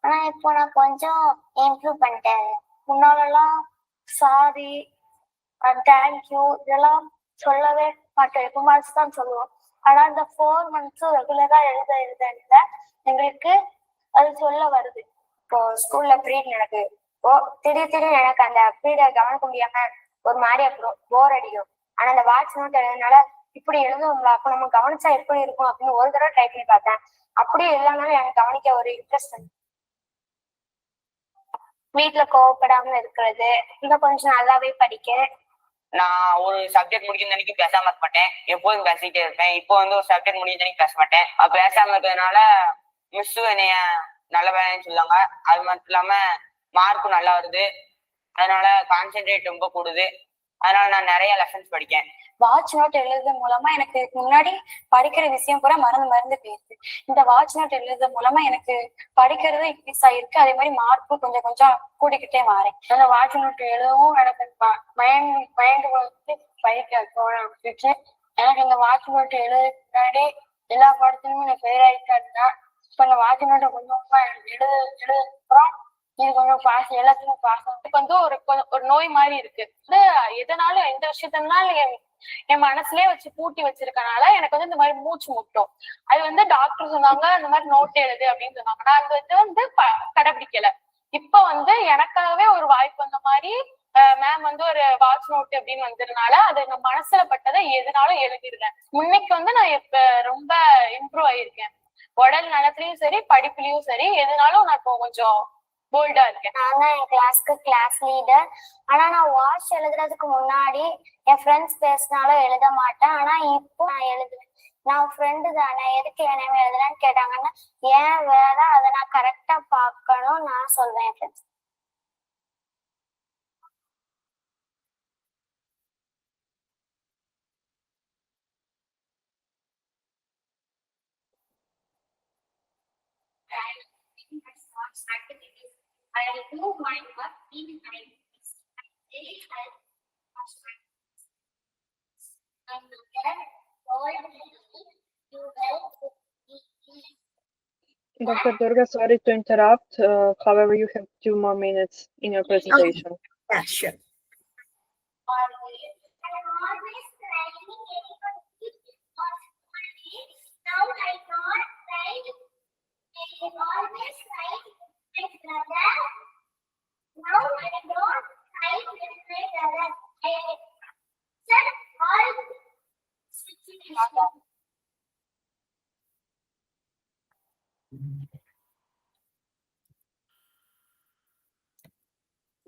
ஆனா இப்போ நான் கொஞ்சம் இம்ப்ரூவ் பண்ணிட்டேன். முன்னாலெல்லாம் சாரி, தேங்க்யூ இதெல்லாம் சொல்லவே மாட்டோம், எப்பமாச்சும் தான் சொல்லுவோம். ஆனா அந்த 4 months ரெகுலரா எழுத எங்களுக்கு அது சொல்ல வருது. இப்போ ஸ்கூல்ல பீரியட் நடக்குது, இப்போ திடீர்னு எனக்கு அந்த பீரியட் கவனிக்க முடியாம ஒரு மாதிரியா போர் அடிக்கும். ஆனா அந்த வாட்ச் நோட் எழுதுனால இப்படி எழுதுவோம்ல, அப்ப நம்ம கவனிச்சா எப்படி இருக்கும் அப்படின்னு ஒரு தடவை ட்ரை பண்ணி பார்த்தேன். அப்படியே எல்லாமே எனக்கு கவனிக்க ஒரு இன்ட்ரெஸ்ட். வீட்டுல கோவப்படாம இருக்கிறது, இன்னும் கொஞ்சம் நல்லாவே படிக்க. நான் ஒரு சப்ஜெக்ட் முடிக்கிற அன்னைக்கு பேசாம இருக்க மாட்டேன், எப்போதும் பேசிட்டே இருப்பேன். இப்போ வந்து ஒரு சப்ஜெக்ட் முடிஞ்ச அன்னைக்கு பேச மாட்டேன். பேசாம இருக்கிறதுனால மிஸ் என்னைய நல்ல வேலைன்னு சொல்லுவாங்க. அது மட்டும் இல்லாம மார்க்கும் நல்லா வருது, அதனால கான்சென்ட்ரேட் ரொம்ப கூடுது. அதனால நான் நிறைய லெசன்ஸ் படிக்கேன். வாட்ச் நோட் எழுதுறது மூலமா எனக்கு முன்னாடி படிக்கிற விஷயம் கூட மறந்து போயிருக்கு. இந்த வாட்ச் நோட் எழுதுறது மூலமா எனக்கு படிக்கிறது இன்க்ரீஸ் ஆயிருக்கு. அதே மாதிரி மார்க்கும் கொஞ்சம் கொஞ்சம் கூடிக்கிட்டே மாறேன். அந்த வாட்ச் நோட் எழுதவும் எனக்கு மைண்ட் வந்து படிக்க ஆரம்பிச்சிச்சு. எனக்கு இந்த வாட்ச் நோட் எழுத முன்னாடி எல்லா பாடத்திலுமே நான் ஃபெயில் ஆயிட்டேன்னா, இப்ப இந்த வாட்ச் நோட்டை கொஞ்சம் எழுதுறோம். இது கொஞ்சம் பாஸ், எல்லாத்துக்கும் பாஸ். இப்போ வந்து ஒரு நோய் மாதிரி இருக்கு. எதனாலும் எந்த விஷயத்தினாலும் என் மனசுலயே வச்சு பூட்டி வச்சிருக்கனால எனக்கு வந்து இந்த மாதிரி மூச்சு முட்டும். அது வந்து டாக்டர் சொன்னாங்க இந்த மாதிரி நோட் எழுது அப்படின்னு சொன்னாங்க. நான் அது வந்து கடைபிடிக்கல. இப்ப வந்து எனக்காகவே ஒரு வாய்ப்பு வந்த மாதிரி மேம் வந்து ஒரு வாட்ச் நோட் அப்படின்னு வந்ததுனால அது நம்ம மனசுல பட்டதை எதுனாலும் எழுதிடுறேன். முன்னைக்கு வந்து நான் இப்ப ரொம்ப இம்ப்ரூவ் ஆயிருக்கேன். உடல் நலத்திலயும் சரி, படிப்புலயும் சரி, எதுனாலும் நான் இப்போ கொஞ்சம் போல்டா இருக்கேன். நான் தான் என் கிளாஸ்க்கு கிளாஸ் லீடர். ஆனா நான் வாட்ச் எழுதுறதுக்கு முன்னாடி என் ஃப்ரெண்ட்ஸ் பேசினாலும் எழுத மாட்டேன். ஆனா இப்போ நான் எழுதுவேன். நான் ஃப்ரெண்டு தானே, எதுக்கு என்னையுமே எழுதுறேன்னு கேட்டாங்கன்னா ஏன் வேலை, அதை நான் கரெக்டா பார்க்கணும் நான் சொல்வேன் என் friends. I do my work in IBIS. I help and get all to help. Dr. Durga, sorry to interrupt. However, you have 2 more minutes in your presentation. Yeah, sure.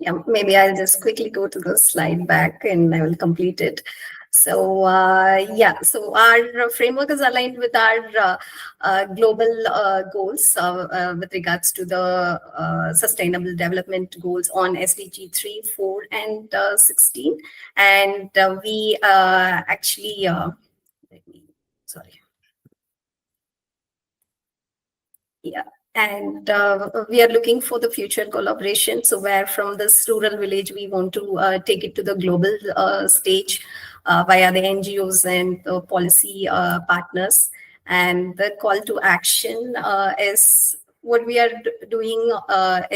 Yeah, maybe I'll just quickly go to the slide back and I will complete it. So so our framework is aligned with our global goals with regards to the sustainable development goals on SDG 3, 4, and 16. And we actually, sorry. Yeah. And we are looking for the future collaboration. So where from this rural village, we want to take it to the global stage via the NGOs and the policy partners. And the call to action is what we are doing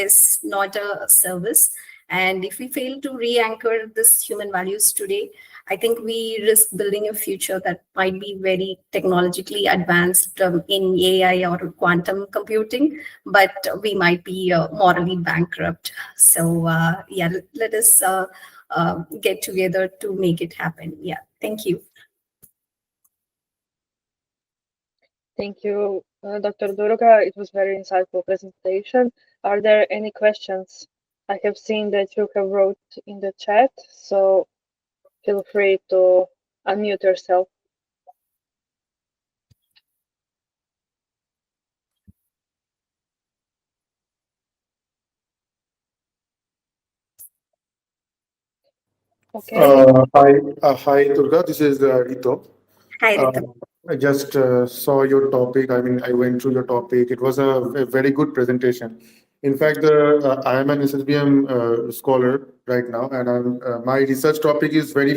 is not a service. And if we fail to re-anchor this human values today, I think we risk building a future that might be very technologically advanced in AI or quantum computing, but we might be morally bankrupt. So yeah, let us get together to make it happen. Yeah, thank you. Thank you, Dr. Durga. It was very insightful presentation. Are there any questions? I have seen that you have wrote in the chat, so feel free to unmute yourself. Okay. Hi, Durga. This is Rito. Hi, Rito. I just saw your topic. I mean, I went through your topic. It was a very good presentation. In fact, I am an SSBM scholar right now, and my research topic is very,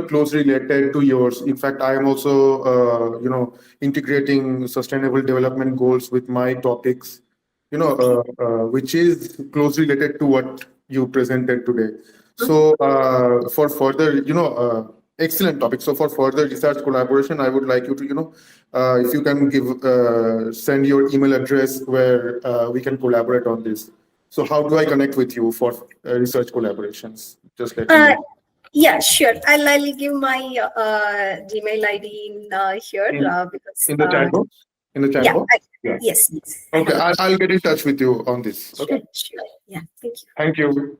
closely related to yours. In fact, I am also, integrating sustainable development goals with my topics, which is closely related to what you presented today. So for further, Excellent topic. So for further research collaboration, I would like you to, if you can send your email address where we can collaborate on this. So how do I connect with you for research collaborations? Just let me know. Yeah, sure. I'll give my Gmail ID in here because in the chat box. In the chat yeah, box. Yes. Okay, I'll get in touch with you on this. Okay. Sure. Yeah. Thank you. Thank you.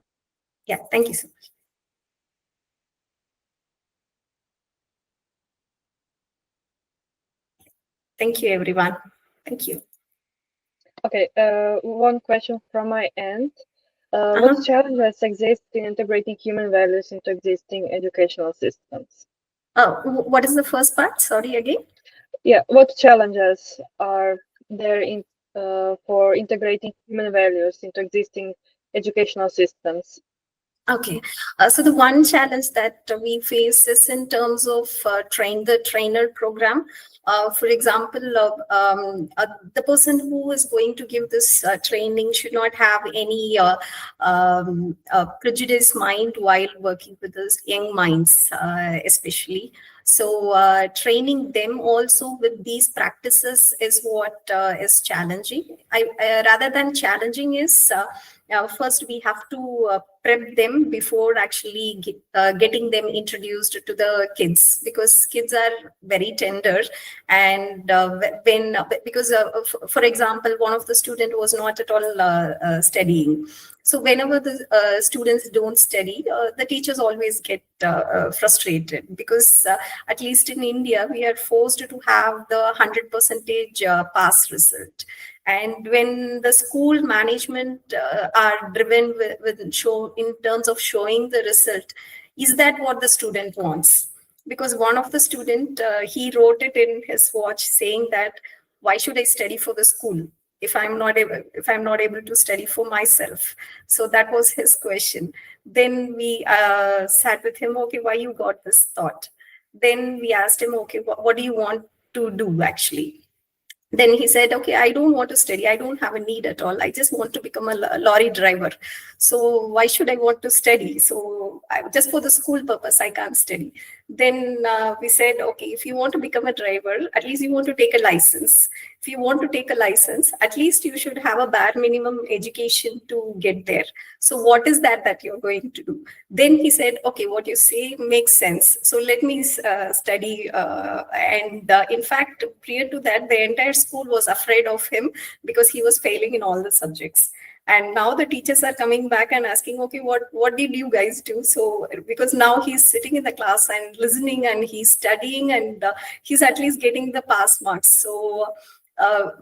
Yeah. Thank you so much. Thank you, everyone. Thank you. Okay, one question from my end. What challenges exist in integrating human values into existing educational systems? Oh, what is the first part? Sorry, again. Yeah, what challenges are there for integrating human values into existing educational systems? Okay, so the one challenge that we face is in terms of the trainer program. For example, the person who is going to give this training should not have any prejudiced mind while working with those young minds, especially. So training them also with these practices is what is challenging. Rather than challenging is first we have to prep them before actually getting them introduced to the kids, because kids are very tender. And because for example, one of the student was not at all studying. So whenever the students don't study, the teachers always get frustrated, because at least in India, we are forced to have the 100% pass result. And when the school management are driven with show in terms of showing the result, is that what the student wants? Because one of the student, he wrote it in his watch saying that, why should I study for the school if I'm not able to study for myself? So that was his question. Then we sat with him, okay, why you got this thought? Then we asked him, okay, what do you want to do actually? Then he said, okay, I don't want to study. I don't have a need at all. I just want to become a lorry driver. So why should I want to study? So just for the school purpose, I can't study. Then we said, okay, if you want to become a driver, at least you want to take a license. If you want to take a license, at least you should have a bare minimum education to get there. So what is that you're going to do? Then he said, okay, what you say makes sense. So let me study. And in fact, prior to that, the entire school was afraid of him because he was failing in all the subjects. And now the teachers are coming back and asking, okay, what did you guys do? So because now he's sitting in the class and listening and he's studying, and he's at least getting the pass marks. So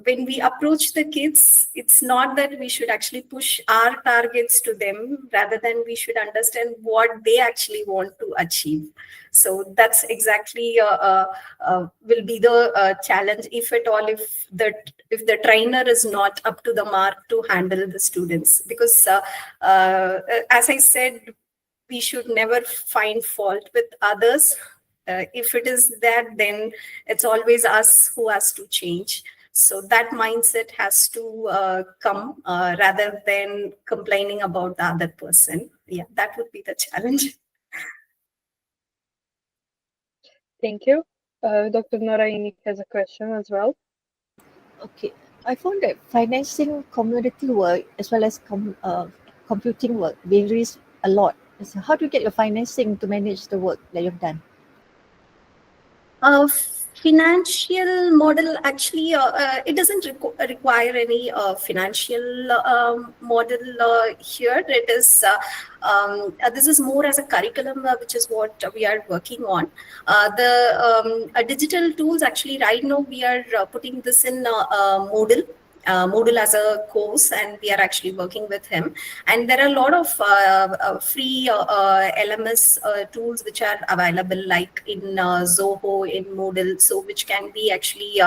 when we approach the kids, it's not that we should actually push our targets to them, rather than we should understand what they actually want to achieve. So that's exactly will be the challenge, if at all, if the trainer is not up to the mark to handle the students. Because as I said, we should never find fault with others. If it is that, then it's always us who has to change. So that mindset has to come rather than complaining about the other person. Yeah, that would be the challenge. Thank you. Dr. Noraini has a question as well. Okay, I found that financing community work as well as computing work varies a lot. So how do you get your financing to manage the work that you've done? Financial model, actually, it doesn't require any financial model here. It is this is more as a curriculum, which is what we are working on. The digital tools, actually, right now we are putting this in Moodle. Moodle as a course, and we are actually working with him. And there are a lot of free LMS tools which are available, like in Zoho, in Moodle, so which can be actually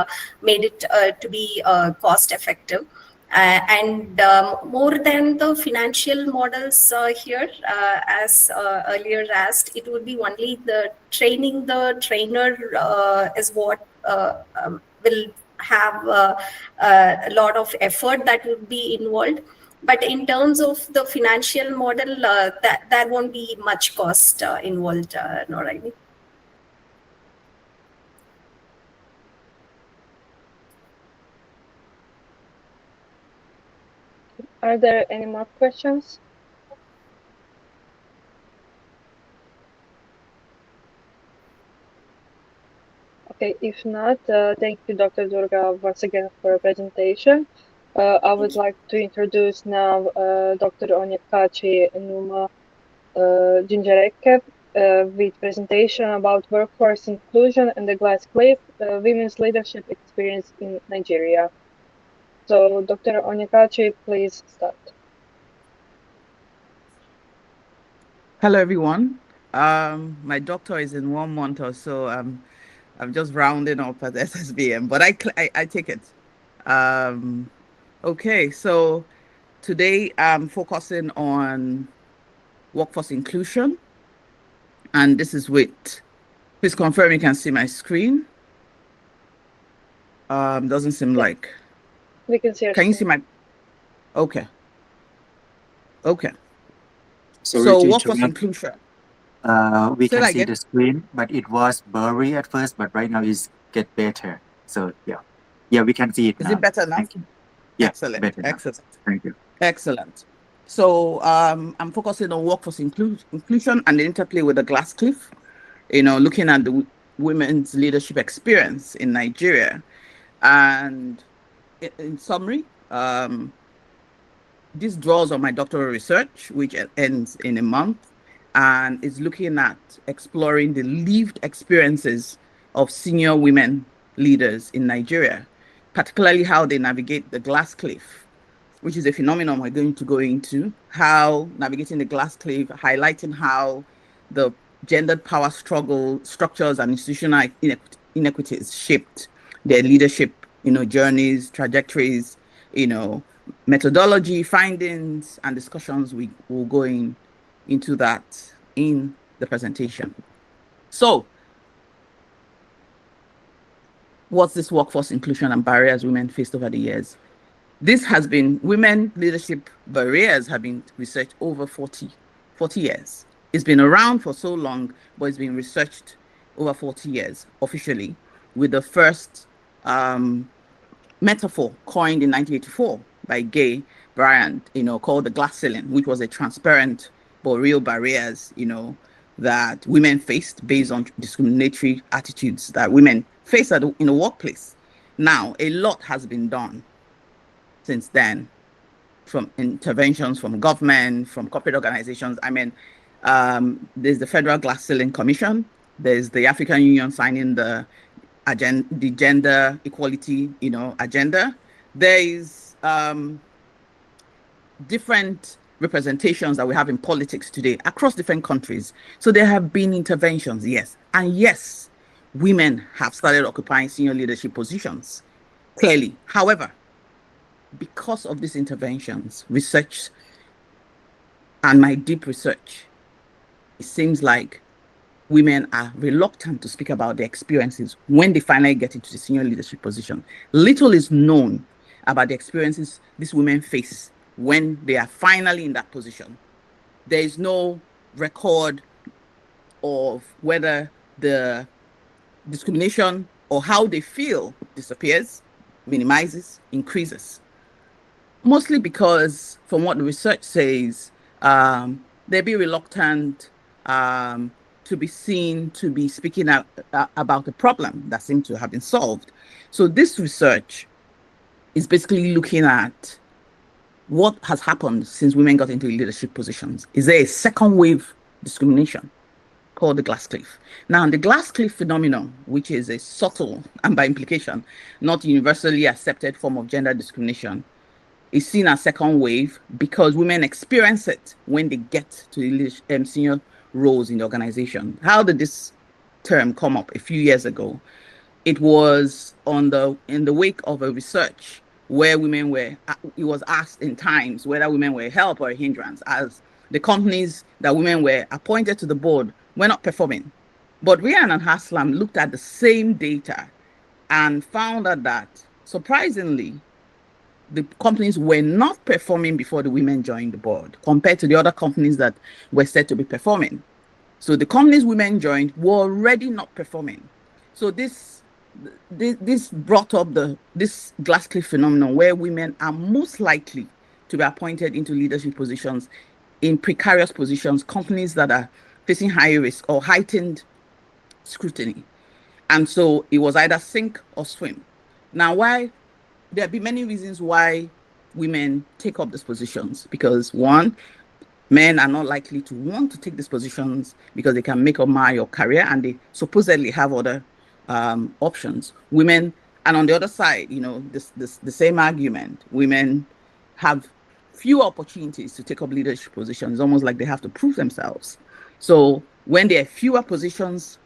made it to be cost effective. And more than the financial models here, as earlier asked, it would be only the training. The trainer is what will have a lot of effort that would be involved. But in terms of the financial model, that won't be much cost involved, Noraini. Are there any more questions? Okay, if not, thank you, Dr. Durga, once again for a presentation. I would like to introduce now Dr. Onyekachi Numa Gingereke with presentation about workforce inclusion and the glass cliff, women's leadership experience in Nigeria. So, Dr. Onyekachi, please start. Hello, everyone. My doctor is in 1 month or so. I'm just rounding up at SSBM, but I take it. Okay, so today I'm focusing on workforce inclusion, and this is with. Please confirm you can see my screen. Doesn't seem like. We can see your Can you see screen. my? Okay. Okay. Sorry So to workforce interrupt. inclusion. We Say can that see again. the screen, but it was blurry at first, but right now it's get better. So yeah, we can see it Is now. it better now? Thank you. Yeah, Excellent. better now. Excellent. Thank you. Excellent. So I'm focusing on workforce inclusion and the interplay with the glass cliff, looking at the women's leadership experience in Nigeria. And in summary, this draws on my doctoral research, which ends in a month, and is looking at exploring the lived experiences of senior women leaders in Nigeria, particularly how they navigate the glass cliff, which is a phenomenon we're going to go into, how navigating the glass cliff, highlighting how the gendered power struggle, structures, and institutional inequities shaped their leadership, journeys, trajectories, methodology, findings, and discussions. We will go into that in the presentation. So, what's this workforce inclusion and barriers women faced over the years? This has been, women leadership barriers have been researched over 40 years. It's been around for so long, but it's been researched over 40 years officially, with the first metaphor coined in 1984 by Gay Bryant, called the glass ceiling, which was a transparent but real barriers, that women faced based on discriminatory attitudes that women face in the workplace. Now, a lot has been done since then, from interventions from government, from corporate organizations. I mean, there's the Federal Glass Ceiling Commission. There's the African Union signing the gender equality, agenda. There is different representations that we have in politics today across different countries. So there have been interventions, yes. And yes, women have started occupying senior leadership positions, clearly. However, because of these interventions, research, and my deep research, it seems like women are reluctant to speak about their experiences when they finally get into the senior leadership position. Little is known about the experiences these women face when they are finally in that position. There is no record of whether the discrimination or how they feel disappears, minimizes, increases. Mostly because, from what the research says, they'd be reluctant to be seen to be speaking out about a problem that seems to have been solved. So this research is basically looking at what has happened since women got into leadership positions. Is there a second wave discrimination called the glass cliff? Now, the glass cliff phenomenon, which is a subtle and by implication not universally accepted form of gender discrimination, is seen as second wave because women experience it when they get to the senior roles in the organization. How did this term come up a few years ago? It was in the wake of a research where it was asked in times whether women were a help or a hindrance, as the companies that women were appointed to the board were not performing. But Ryan and Haslam looked at the same data and found out that, surprisingly, the companies were not performing before the women joined the board compared to the other companies that were said to be performing. So the companies women joined were already not performing. So this brought up this glass cliff phenomenon where women are most likely to be appointed into leadership positions in precarious positions, companies that are facing high risk or heightened scrutiny. And so it was either sink or swim. Now, why? There'll be many reasons why women take up these positions, because one, men are not likely to want to take these positions because they can make or mar your career, and they supposedly have other options. Women, and on the other side, you know, the same argument, women have fewer opportunities to take up leadership positions, almost like they have to prove themselves. So when there are fewer positions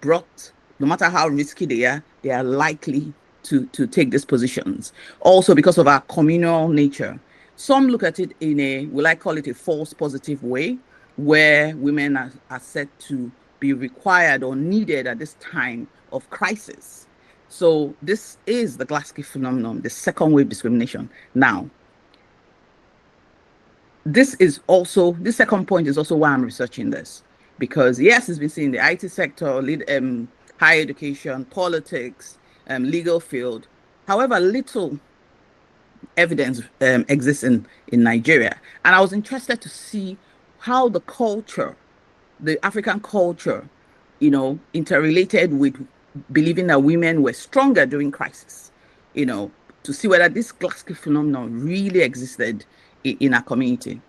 brought, no matter how risky they are likely to take these positions. Also because of our communal nature. Some look at it in a, will I call it a false positive way, where women are said to be required or needed at this time of crisis. So this is the Glassky phenomenon, the second wave discrimination. Now, this second point is also why I'm researching this, because yes, it's been seen in the IT sector, higher education, politics, legal field. However, little evidence exists in Nigeria. And I was interested to see how the culture, the African culture, you know, interrelated with believing that women were stronger during crisis, you know, to see whether this Glassky phenomenon really existed in our community.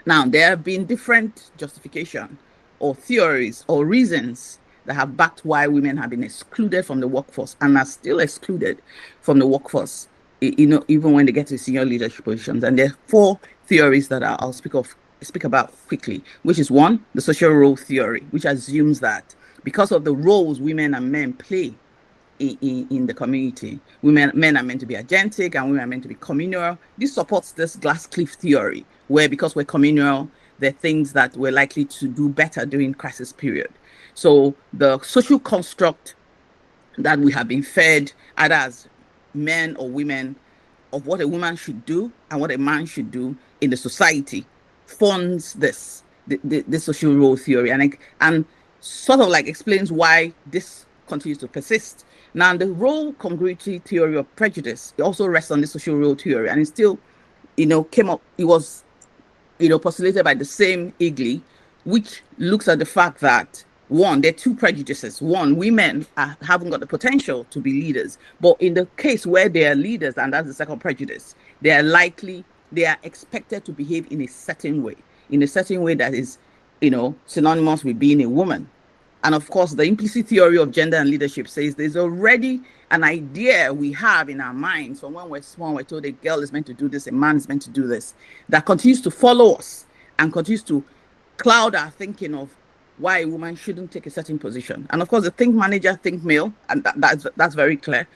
Now, there have been different justification or theories or reasons that have backed why women have been excluded from the workforce and are still excluded from the workforce, you know, even when they get to senior leadership positions. And there are 4 theories that I'll speak about quickly, which is one, the social role theory, which assumes that because of the roles women and men play in the community, men are meant to be agentic and women are meant to be communal. This supports this glass cliff theory, where because we're communal, there are things that we're likely to do better during crisis period. So the social construct that we have been fed, either as men or women, of what a woman should do and what a man should do in the society funds this social role theory, and sort of like explains why this continues to persist. Now, the role congruity theory of prejudice, it also rests on the social role theory, and it still, you know, came up, it was, you know, postulated by the same Igley, which looks at the fact that, one, there are 2 prejudices. One, women haven't got the potential to be leaders, but in the case where they are leaders, and that's the second prejudice, they are expected to behave in a certain way that is, you know, synonymous with being a woman. And of course, the implicit theory of gender and leadership says there's already an idea we have in our minds from when we're small, we're told a girl is meant to do this, a man is meant to do this, that continues to follow us and continues to cloud our thinking of why a woman shouldn't take a certain position. And of course, the think manager, think male, and that's very clear.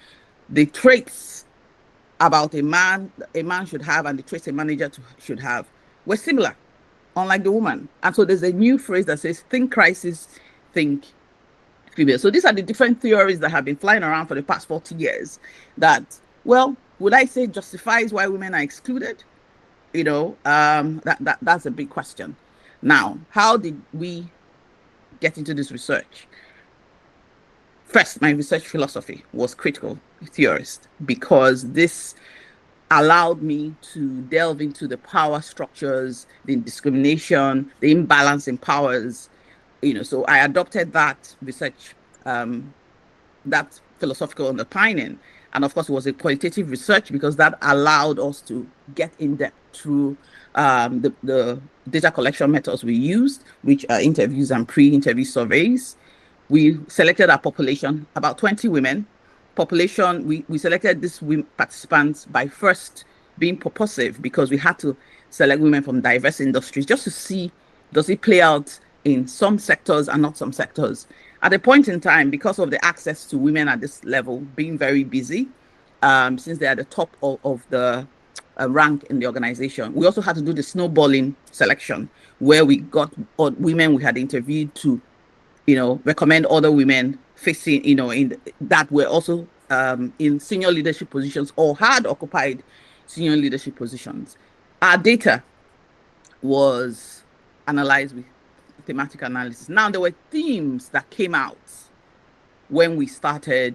The traits about a man should have and the traits a manager should have were similar, unlike the woman. And so there's a new phrase that says think crisis, think female. So these are the different theories that have been flying around for the past 40 years that, well, would I say justifies why women are excluded? You know, that's a big question. Now, how did we get into this research? First, my research philosophy was critical theorist, because this allowed me to delve into the power structures, the discrimination, the imbalance in powers, you know. So I adopted that research, that philosophical underpinning. And of course, it was a qualitative research because that allowed us to get in depth through the data collection methods we used, which are interviews and pre-interview surveys. We selected our population, about 20 women. Population, we selected these participants by first being purposive, because we had to select women from diverse industries just to see, does it play out in some sectors and not some sectors. At a point in time, because of the access to women at this level being very busy, since they're at the top of the rank in the organization, we also had to do the snowballing selection, where we got women we had interviewed to, you know, recommend other women facing, you know, that were also in senior leadership positions or had occupied senior leadership positions. Our data was analyzed with thematic analysis. Now, there were themes that came out when we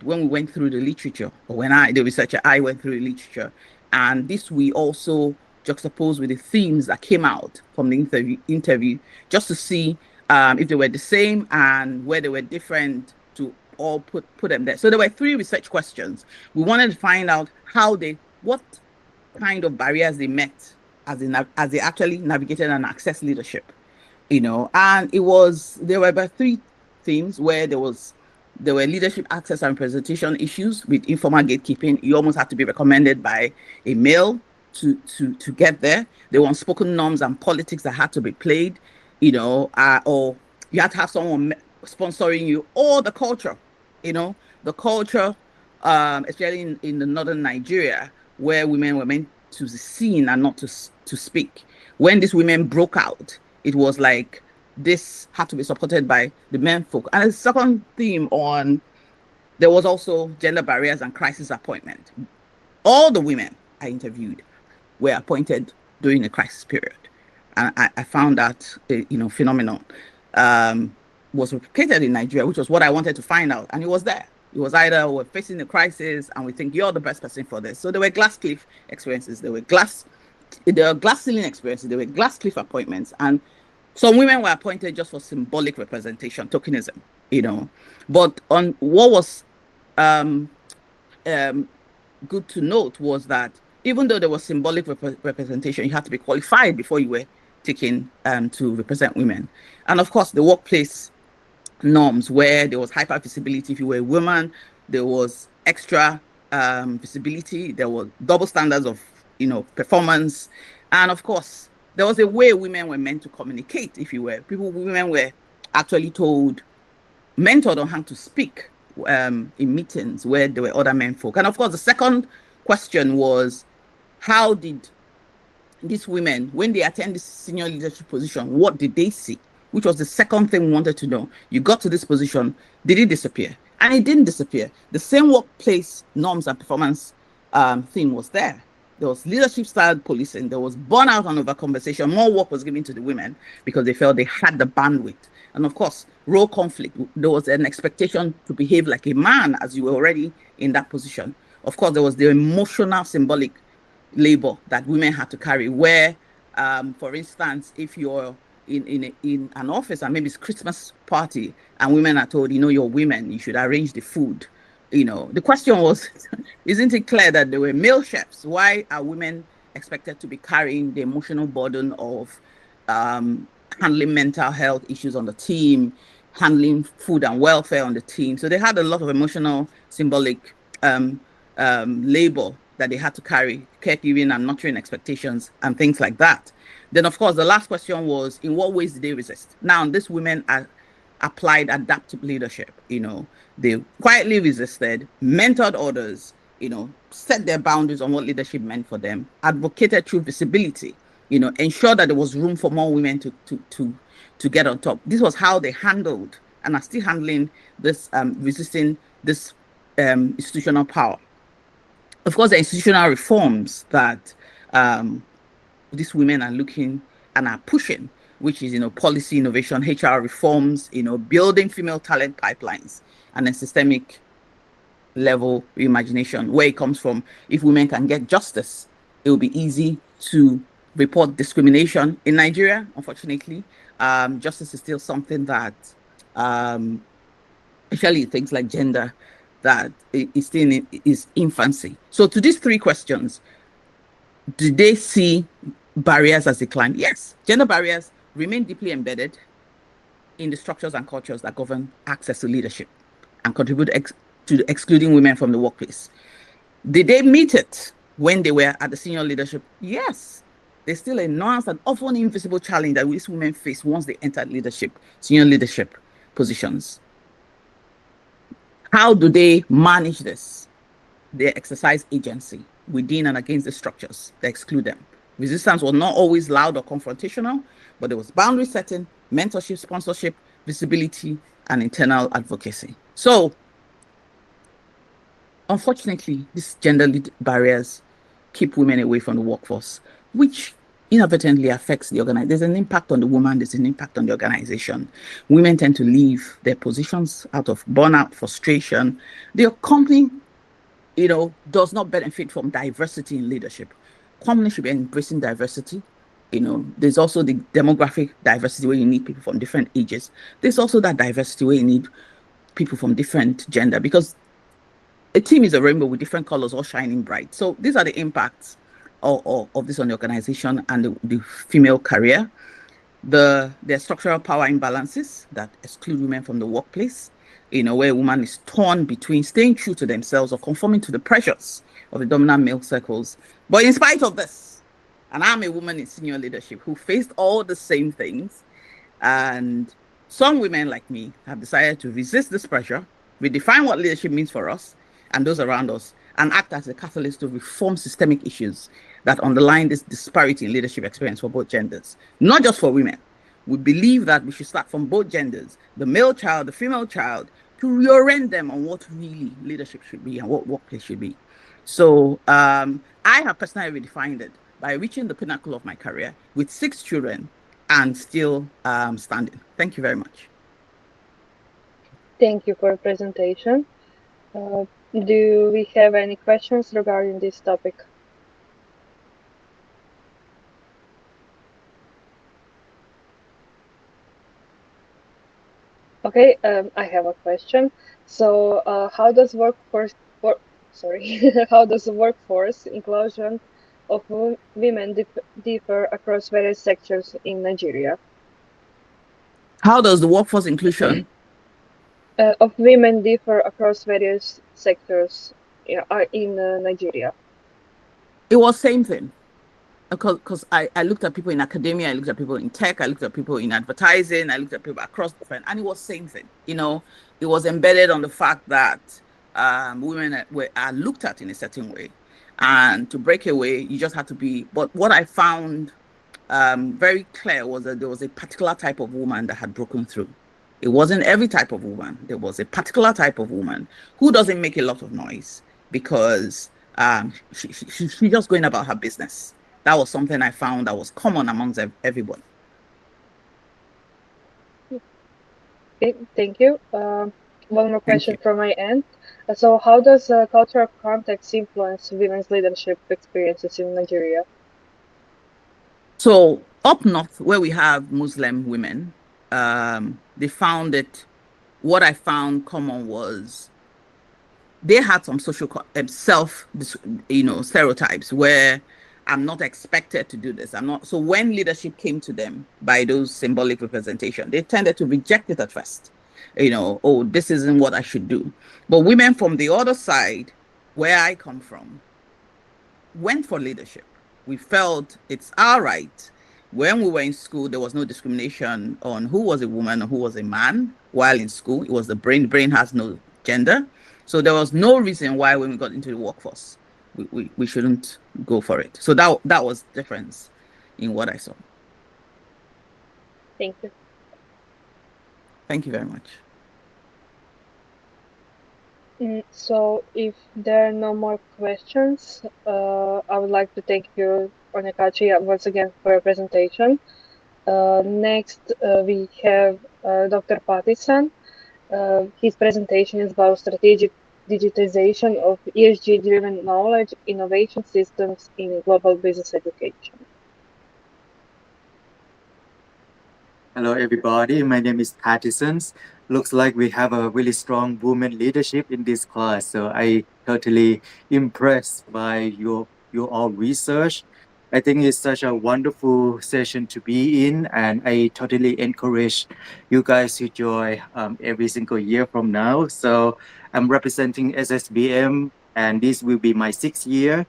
went through the literature, or when the researcher, I went through the literature. And this we also juxtaposed with the themes that came out from the interview, just to see if they were the same and where they were different, to all put them there. So there were 3 research questions. We wanted to find out what kind of barriers they met as they actually navigated and accessed leadership, and there were about 3 themes where there were leadership access and presentation issues with informal gatekeeping. You almost had to be recommended by a male to get there. There were unspoken norms and politics that had to be played, or you had to have someone sponsoring you, or the culture, especially in the northern Nigeria, where women were meant to be seen and not to speak. When these women broke out, it was like this had to be supported by the men folk. And the second theme there was also gender barriers and crisis appointment. All the women I interviewed were appointed during the crisis period. And I found that, phenomenon was replicated in Nigeria, which was what I wanted to find out. And it was there. It was either we're facing a crisis and we think you're the best person for this. So there were glass cliff experiences. There were glass ceiling experiences. There were glass cliff appointments. And some women were appointed just for symbolic representation, tokenism, But on what was good to note was that even though there was symbolic representation, you had to be qualified before you were taken to represent women. And of course, the workplace norms where there was hyper visibility if you were a woman, there was extra visibility, there were double standards of performance, and of course there was a way women were meant to communicate. If you were women were actually mentored on how to speak in meetings where there were other men folk. And of course the second question was, how did these women, when they attend this senior leadership position, what did they see? Which was the second thing we wanted to know. You got to this position, did it disappear? And it didn't disappear. The same workplace norms and performance thing was there. There was leadership style policing. There was burnout and over conversation. More work was given to the women because they felt they had the bandwidth. And of course, role conflict. There was an expectation to behave like a man as you were already in that position. Of course, there was the emotional symbolic labor that women had to carry, where, for instance, if you're in an office and maybe it's Christmas party and women are told, you're women, you should arrange the food. The question was, isn't it clear that there were male chefs? Why are women expected to be carrying the emotional burden of handling mental health issues on the team, handling food and welfare on the team? So they had a lot of emotional, symbolic labor that they had to carry, caregiving and nurturing expectations and things like that. Then, of course, the last question was, in what ways did they resist? Now, these women applied adaptive leadership. They quietly resisted, mentored others, set their boundaries on what leadership meant for them, advocated through visibility, ensured that there was room for more women to get on top. This was how they handled and are still handling this, resisting this institutional power. Of course, the institutional reforms that these women are looking and are pushing, which is, policy innovation, HR reforms, building female talent pipelines, and then systemic level reimagination, where it comes from. If women can get justice, it will be easy to report discrimination in Nigeria. Unfortunately, justice is still something that, especially things like gender, that is still in its infancy. So to these 3 questions, did they see barriers as decline? Yes, gender barriers remain deeply embedded in the structures and cultures that govern access to leadership and contribute to excluding women from the workplace. Did they meet it when they were at the senior leadership? Yes. There's still a nuanced and often invisible challenge that these women face once they enter senior leadership positions. How do they manage this? They exercise agency within and against the structures that exclude them. Resistance was not always loud or confrontational, but there was boundary setting, mentorship, sponsorship, visibility, and internal advocacy. So, unfortunately, these gender barriers keep women away from the workforce, which inadvertently affects the organization. There's an impact on the woman, there's an impact on the organization. Women tend to leave their positions out of burnout, frustration. The company, does not benefit from diversity in leadership. companies should be embracing diversity. You know, there's also the demographic diversity where you need people from different ages. There's also that diversity where you need people from different gender, because a team is a rainbow with different colors all shining bright. So these are the impacts of this on the organization and the female career. There are structural power imbalances that exclude women from the workplace, you know, where a woman is torn between staying true to themselves or conforming to the pressures of the dominant male circles. But in spite of this, and I'm a woman in senior leadership who faced all the same things, and some women like me have decided to resist this pressure, redefine what leadership means for us and those around us, and act as a catalyst to reform systemic issues that underline this disparity in leadership experience for both genders, not just for women. We believe that we should start from both genders, the male child, the female child, to reorient them on what really leadership should be and what workplace should be. So I have personally redefined it by reaching the pinnacle of my career with 6 children and still standing. Thank you very much. Thank you for your presentation. Do we have any questions regarding this topic? Okay, I have a question. So, how does how does the workforce inclusion of women differ across various sectors in Nigeria? How does the workforce inclusion of women differ across various sectors in Nigeria? It was same thing. Because I looked at people in academia, I looked at people in tech, I looked at people in advertising, I looked at people across different, and it was same thing. You know, it was embedded on the fact that women are looked at in a certain way, and to break away, you just had to be. But what I found very clear was that there was a particular type of woman that had broken through. It wasn't every type of woman. There was a particular type of woman who doesn't make a lot of noise because she's just going about her business. That was something I found that was common amongst everybody. Okay, thank you. One more question from my end. So, how does cultural context influence women's leadership experiences in Nigeria? So, up north, where we have Muslim women, they found it. What I found common was they had some social stereotypes where I'm not expected to do this. I'm not. So when leadership came to them by those symbolic representation, they tended to reject it at first. You know, oh, this isn't what I should do. But women from the other side, where I come from, went for leadership. We felt it's our right. When we were in school, there was no discrimination on who was a woman or who was a man. While in school, it was the brain. Brain has no gender. So there was no reason why when we got into the workforce, we shouldn't go for it. So that was the difference in what I saw. Thank you. Thank you very much. So if there are no more questions, I would like to thank you, Onyekachi, once again for your presentation. Next, we have Dr. Patison. His presentation is about strategic digitization of ESG-driven knowledge innovation systems in global business education. Hello, everybody. My name is Patison. Looks like we have a really strong women leadership in this class. So I totally impressed by your all research. I think it's such a wonderful session to be in, and I totally encourage you guys to join every single year from now. So I'm representing SSBM, and this will be my 6th year.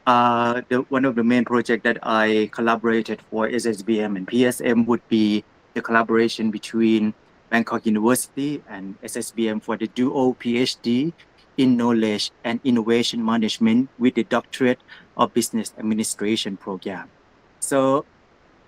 One of the main projects that I collaborated for SSBM and PSM would be the collaboration between Bangkok University and SSBM for the dual PhD in Knowledge and Innovation Management with the Doctorate of Business Administration program. So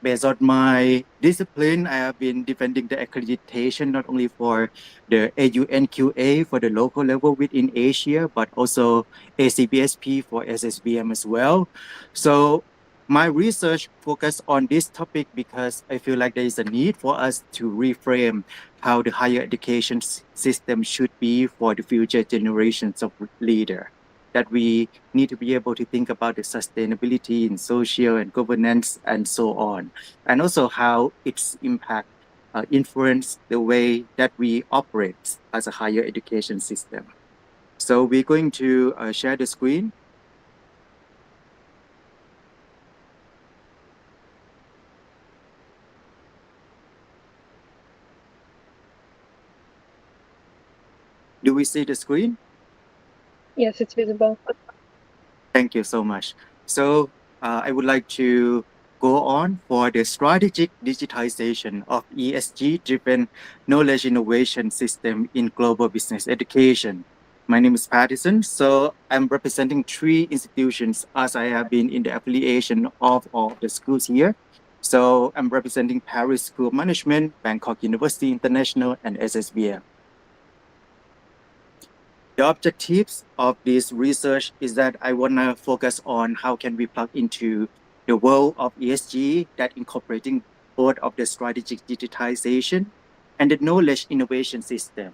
based on my discipline, I have been defending the accreditation not only for the AUNQA for the local level within Asia, but also ACBSP for SSBM as well. So my research focused on this topic because I feel like there is a need for us to reframe how the higher education system should be for the future generations of leaders. that we need to be able to think about the sustainability in social and governance and so on, and also how its impact influence the way that we operate as a higher education system. So we're going to share the screen. Do we see the screen? Yes, it's visible. Thank you so much. So I would like to go on for the strategic digitization of ESG-driven knowledge innovation system in global business education. My name is Pattison. So I'm representing 3 institutions as I have been in the affiliation of all the schools here. So I'm representing Paris School of Management, Bangkok University International, and SSBM. The objectives of this research is that I want to focus on how can we plug into the world of ESG that incorporating both of the strategic digitization and the knowledge innovation system.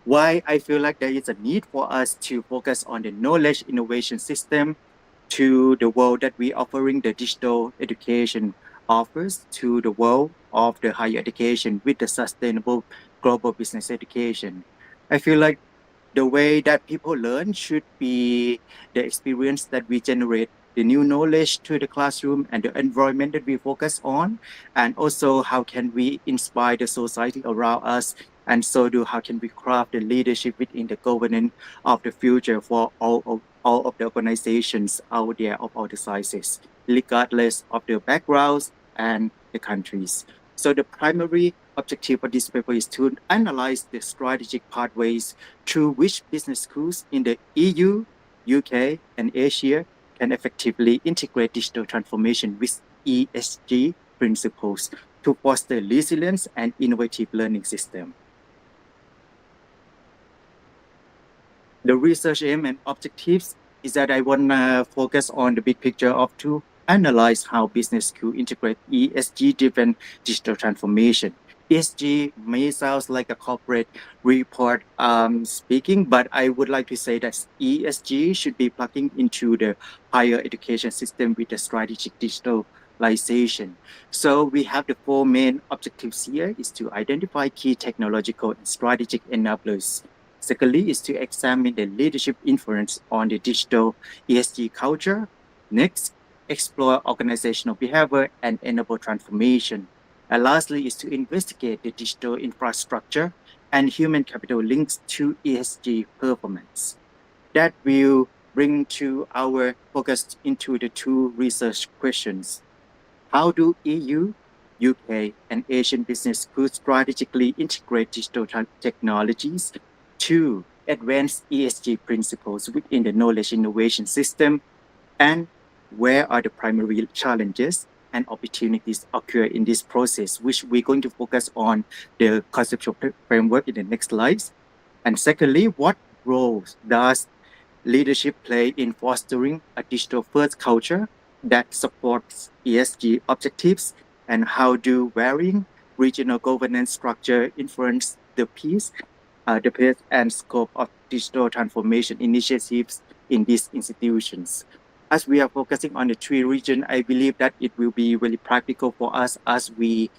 Why I feel like there is a need for us to focus on the knowledge innovation system to the world that we offering the digital education offers to the world of the higher education with the sustainable global business education. I feel like the way that people learn should be the experience that we generate the new knowledge to the classroom and the environment that we focus on, and also how can we inspire the society around us, and so do how can we craft the leadership within the governance of the future for all of the organizations out there of all the sizes, regardless of their backgrounds and the countries. So the primary objective of this paper is to analyze the strategic pathways through which business schools in the EU, UK, and Asia can effectively integrate digital transformation with ESG principles to foster resilience and innovative learning system. The research aim and objectives is that I want to focus on the big picture of to analyze how business schools integrate ESG-driven digital transformation. ESG may sound like a corporate report speaking, but I would like to say that ESG should be plugging into the higher education system with the strategic digitalization. So we have the 4 main objectives here is to identify key technological and strategic enablers. Secondly, is to examine the leadership influence on the digital ESG culture. Next, explore organizational behavior and enable transformation. And lastly, is to investigate the digital infrastructure and human capital links to ESG performance. That will bring to our focus into the 2 research questions. How do EU, UK, and Asian business schools strategically integrate digital technologies to advance ESG principles within the knowledge innovation system? And where are the primary challenges and opportunities occur in this process, which we're going to focus on the conceptual framework in the next slides. And secondly, what roles does leadership play in fostering a digital-first culture that supports ESG objectives, and how do varying regional governance structure influence the pace and scope of digital transformation initiatives in these institutions? As we are focusing on the 3 regions, I believe that it will be really practical for us as we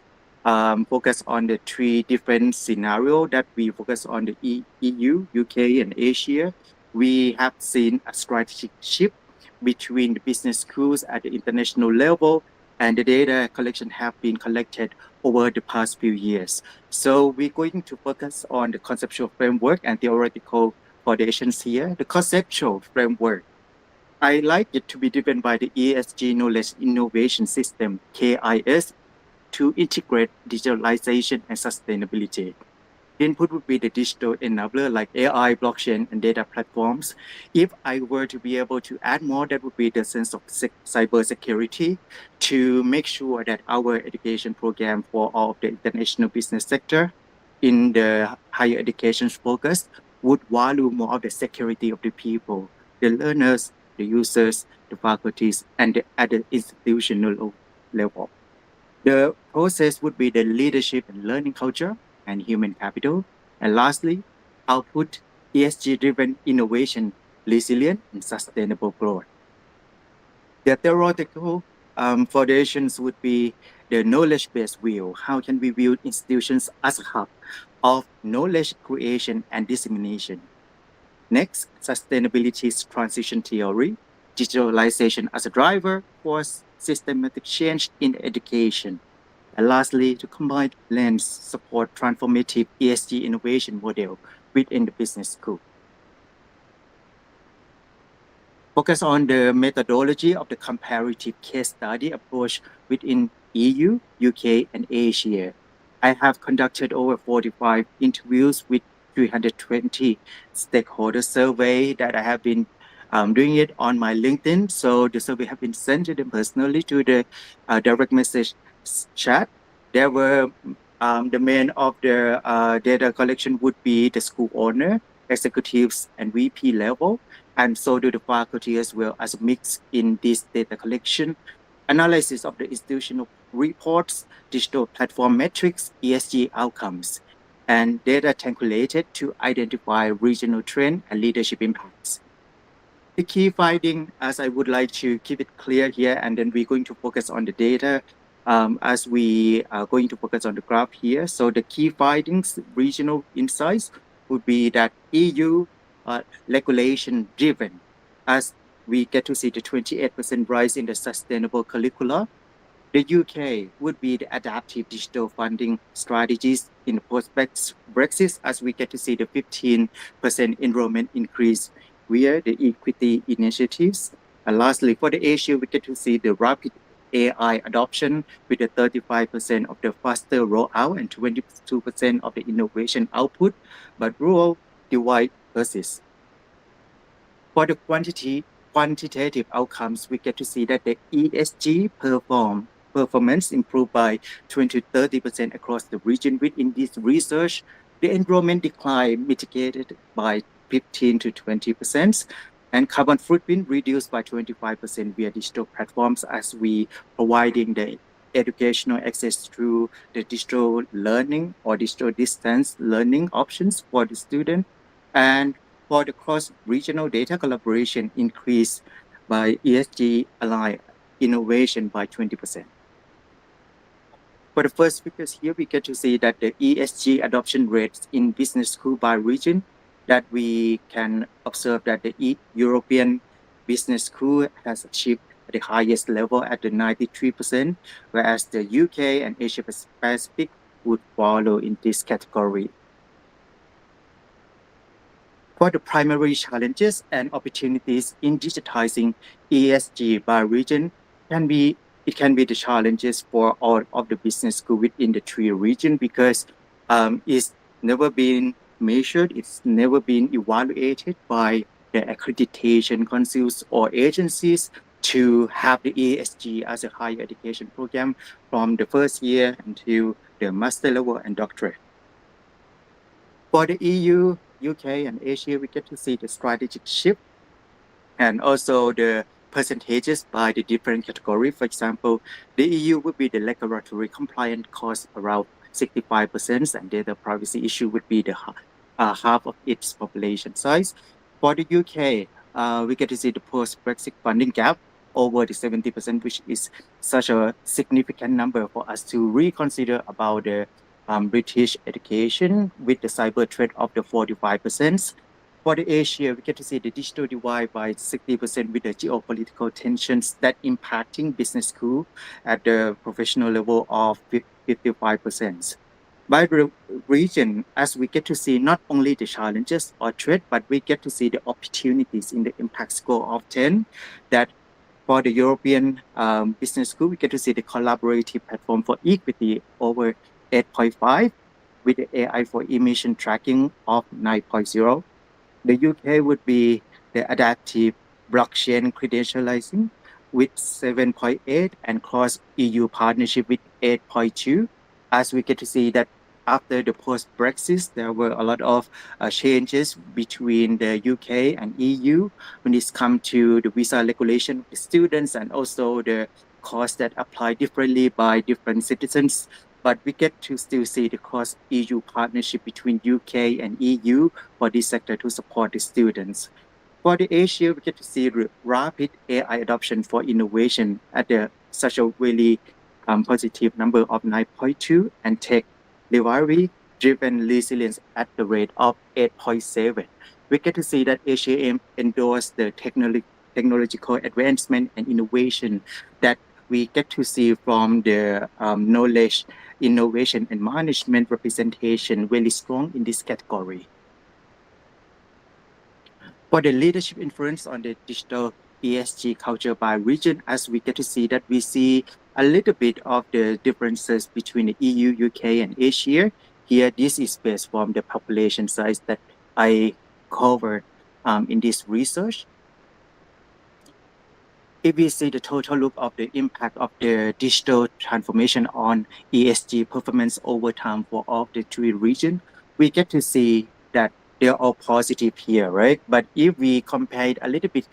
focus on the 3 different scenarios that we focus on the EU, UK, and Asia. We have seen a strategic shift between the business schools at the international level, and the data collection have been collected over the past few years. So we're going to focus on the conceptual framework and theoretical foundations here. The conceptual framework, I like it to be driven by the ESG Knowledge Innovation System, KIS, to integrate digitalization and sustainability. Input would be the digital enabler like AI, blockchain, and data platforms. If I were to be able to add more, that would be the sense of cybersecurity to make sure that our education program for all of the international business sector in the higher education focus would value more of the security of the people, the learners, the users, the faculties, and at the institutional level. The process would be the leadership and learning culture and human capital. And lastly, output ESG-driven innovation resilient, and sustainable growth. The theoretical foundations would be the knowledge-based view. How can we view institutions as a hub of knowledge creation and dissemination? Next, sustainability transition theory, digitalization as a driver for systematic change in education. And lastly, to combine lens support transformative ESG innovation model within the business school. Focus on the methodology of the comparative case study approach within EU, UK, and Asia. I have conducted over 45 interviews with 320 stakeholder survey that I have been doing it on my LinkedIn. So the survey have been sent to them personally to the direct message chat. There were the main of the data collection would be the school owner, executives, and VP level, and so do the faculty as well as a mix in this data collection, analysis of the institutional reports, digital platform metrics, ESG outcomes, and data triangulated to identify regional trend and leadership impacts. The key finding, as I would like to keep it clear here, and then we're going to focus on the data as we are going to focus on the graph here. So the key findings, regional insights would be that EU regulation driven, as we get to see the 28% rise in the sustainable curricula. The UK would be the adaptive digital funding strategies in the post-Brexit, as we get to see the 15% enrollment increase via the equity initiatives. And lastly, for the Asia, we get to see the rapid AI adoption with the 35% of the faster rollout and 22% of the innovation output, but rural divide persists. For the quantitative outcomes, we get to see that the ESG performance improved by 20-30% across the region. Within this research, the enrollment decline mitigated by 15-20%, and carbon footprint reduced by 25% via digital platforms as we providing the educational access through the digital learning or digital distance learning options for the student. And for the cross-regional data collaboration increased by ESG-aligned innovation by 20%. For the first figures here, we get to see that the ESG adoption rates in business school by region, that we can observe that the European business school has achieved the highest level at the 93%, whereas the UK and Asia Pacific would follow in this category. For the primary challenges and opportunities in digitizing ESG by region, it can be the challenges for all of the business school within the three regions, because it's never been measured, it's never been evaluated by the accreditation councils or agencies to have the ESG as a higher education program from the first year until the master level and doctorate. For the EU, UK, and Asia, we get to see the strategic shift and also the percentages by the different category. For example, the EU would be the regulatory compliant cost around 65%, and data privacy issue would be the half of its population size. For the UK, we get to see the post-Brexit funding gap over the 70%, which is such a significant number for us to reconsider about the British education with the cyber threat of the 45%. For the Asia, we get to see the digital divide by 60% with the geopolitical tensions that impacting business school at the professional level of 55%. By the region, as we get to see not only the challenges or threat, but we get to see the opportunities in the impact score of 10, that for the European business school, we get to see the collaborative platform for equity over 8.5 with the AI for emission tracking of 9.0. The UK would be the adaptive blockchain credentializing with 7.8 and cross EU partnership with 8.2. As we get to see that after the post-Brexit, there were a lot of changes between the UK and EU when it's come to the visa regulation of the students and also the costs that apply differently by different citizens. But we get to still see the cross-EU partnership between UK and EU for this sector to support the students. For the Asia, we get to see rapid AI adoption for innovation at such a really positive number of 9.2 and tech delivery-driven resilience at the rate of 8.7. We get to see that Asia endorsed the technological advancement and innovation that we get to see from the knowledge, innovation, and management representation really strong in this category. For the leadership influence on the digital ESG culture by region, as we get to see that we see a little bit of the differences between the EU, UK, and Asia. Here, this is based from the population size that I covered in this research. If we see the total look of the impact of the digital transformation on ESG performance over time for all the three regions, we get to see that they're all positive here, right? But if we compare it a little bit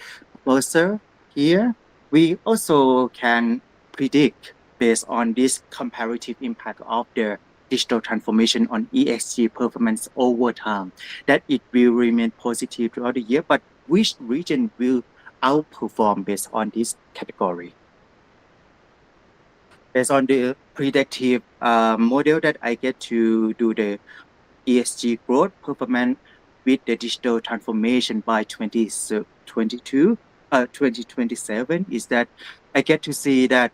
closer here, we also can predict based on this comparative impact of the digital transformation on ESG performance over time, that it will remain positive throughout the year, but which region will outperform based on this category. Based on the predictive model that I get to do the ESG growth performance with the digital transformation by 2027 is that I get to see that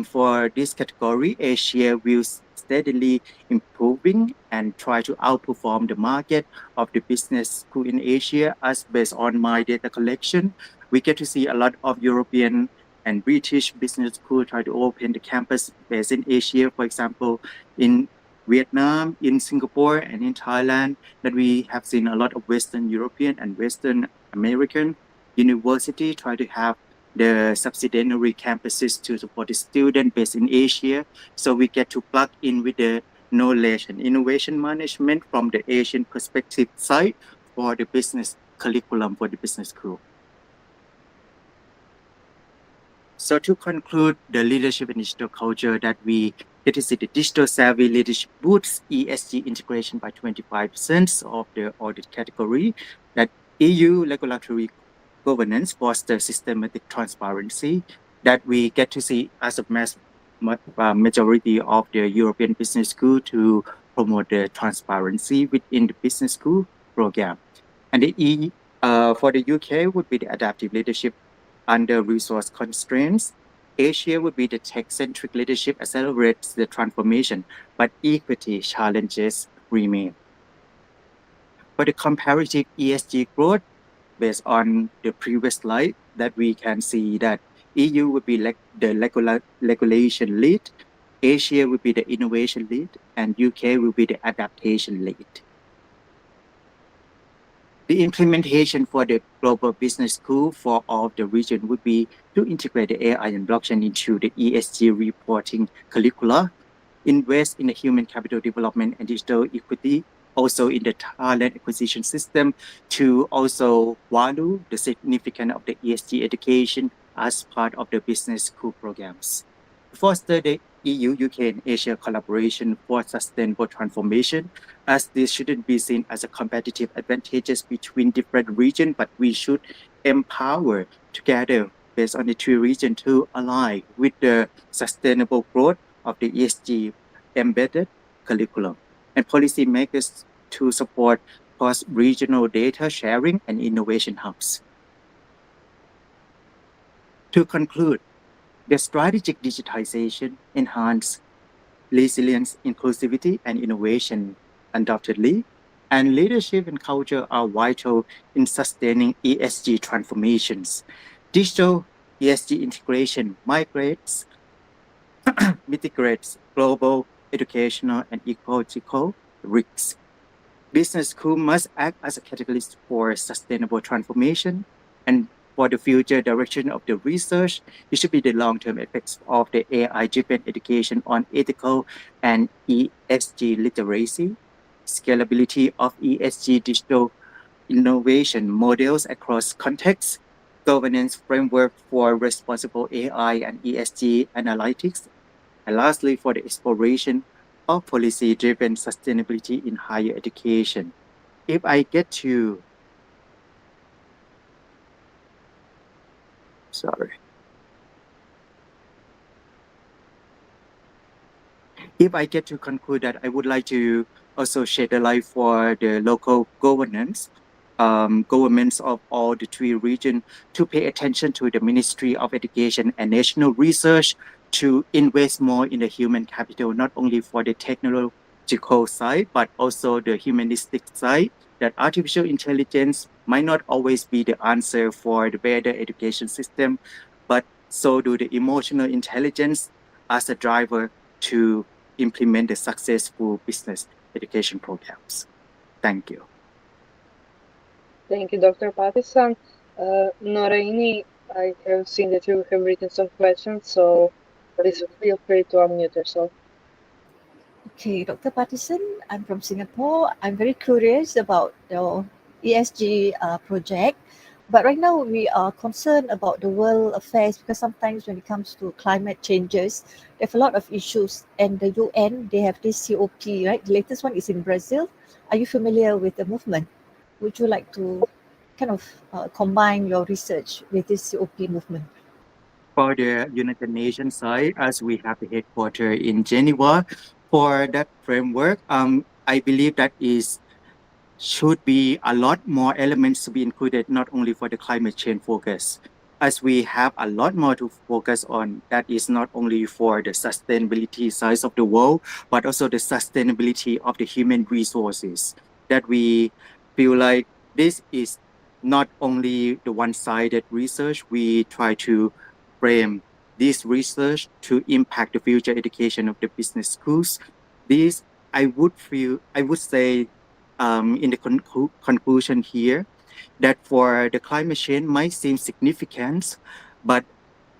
for this category, Asia will steadily improving and try to outperform the market of the business school in Asia. As based on my data collection, we get to see a lot of European and British business school try to open the campus based in Asia, for example, in Vietnam, in Singapore, and in Thailand, that we have seen a lot of Western European and Western American university try to have the subsidiary campuses to support the student based in Asia. So we get to plug in with the knowledge and innovation management from the Asian perspective side for the business curriculum for the business school. So to conclude the leadership and digital culture that we get to see the digital savvy leadership boosts ESG integration by 25% of the audit category, that EU regulatory governance fosters systematic transparency, that we get to see as a majority of the European business school to promote the transparency within the business school program. And the for the UK would be the adaptive leadership under resource constraints. Asia would be the tech-centric leadership accelerates the transformation, but equity challenges remain. For the comparative ESG growth, based on the previous slide, that we can see that EU would be like the regulation lead, Asia would be the innovation lead, and UK will be the adaptation lead. The implementation for the global business school for all of the region would be to integrate the AI and blockchain into the ESG reporting curricula, invest in the human capital development and digital equity, also in the talent acquisition system, to also value the significance of the ESG education as part of the business school programs. Foster the EU, UK, and Asia collaboration for sustainable transformation, as this shouldn't be seen as a competitive advantages between different regions, but we should empower together based on the two regions to align with the sustainable growth of the ESG embedded curriculum, and policymakers to support cross-regional data sharing and innovation hubs. To conclude, the strategic digitization enhance resilience, inclusivity, and innovation undoubtedly, and leadership and culture are vital in sustaining ESG transformations. Digital ESG integration mitigates global educational and ecological risks. Business school must act as a catalyst for sustainable transformation, and for the future direction of the research, it should be the long-term effects of the AI-driven education on ethical and ESG literacy, scalability of ESG digital innovation models across contexts, governance framework for responsible AI and ESG analytics, and lastly, for the exploration of policy-driven sustainability in higher education. If I get to Sorry. If I get to conclude that, I would like to also shed a light for the local governance, governments of all the three regions to pay attention to the Ministry of Education and National Research to invest more in the human capital, not only for the technological side, but also the humanistic side, that artificial intelligence might not always be the answer for the better education system, but so do the emotional intelligence as a driver to implement the successful business education programs. Thank you. Thank you, Dr. Pattison. Noraini, I have seen that you have written some questions, so please feel free to unmute yourself. Okay, Dr. Pattison, I'm from Singapore. I'm very curious about your ESG project. But right now we are concerned about the world affairs because sometimes when it comes to climate changes, there's a lot of issues. And the UN, they have this COP, right? The latest one is in Brazil. Are you familiar with the movement? Would you like to kind of combine your research with this COP movement? For the United Nations side, as we have the headquarters in Geneva, for that framework, I believe that is should be a lot more elements to be included, not only for the climate change focus, as we have a lot more to focus on. That is not only for the sustainability side of the world, but also the sustainability of the human resources, that we feel like this is not only the one-sided research. We try to frame this research to impact the future education of the business schools. This, I would say, in the conclusion here, that for the climate change might seem significant, but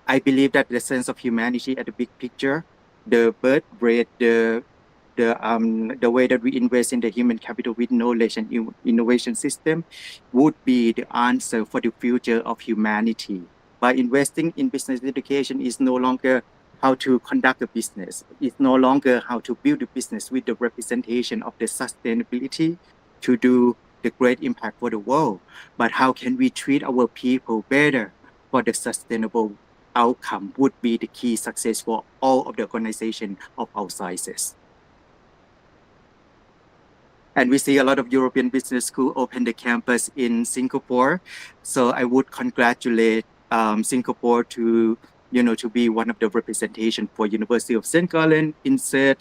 I believe that the sense of humanity at the big picture, the birth rate, the way that we invest in the human capital with knowledge and innovation system would be the answer for the future of humanity. By investing in business education is no longer how to conduct a business. It's no longer how to build a business with the representation of the sustainability to do the great impact for the world, but how can we treat our people better for the sustainable outcome would be the key success for all of the organization of all sizes. And we see a lot of European business school open the campus in Singapore. So I would congratulate Singapore to be one of the representation for University of St. Gallen, INSET,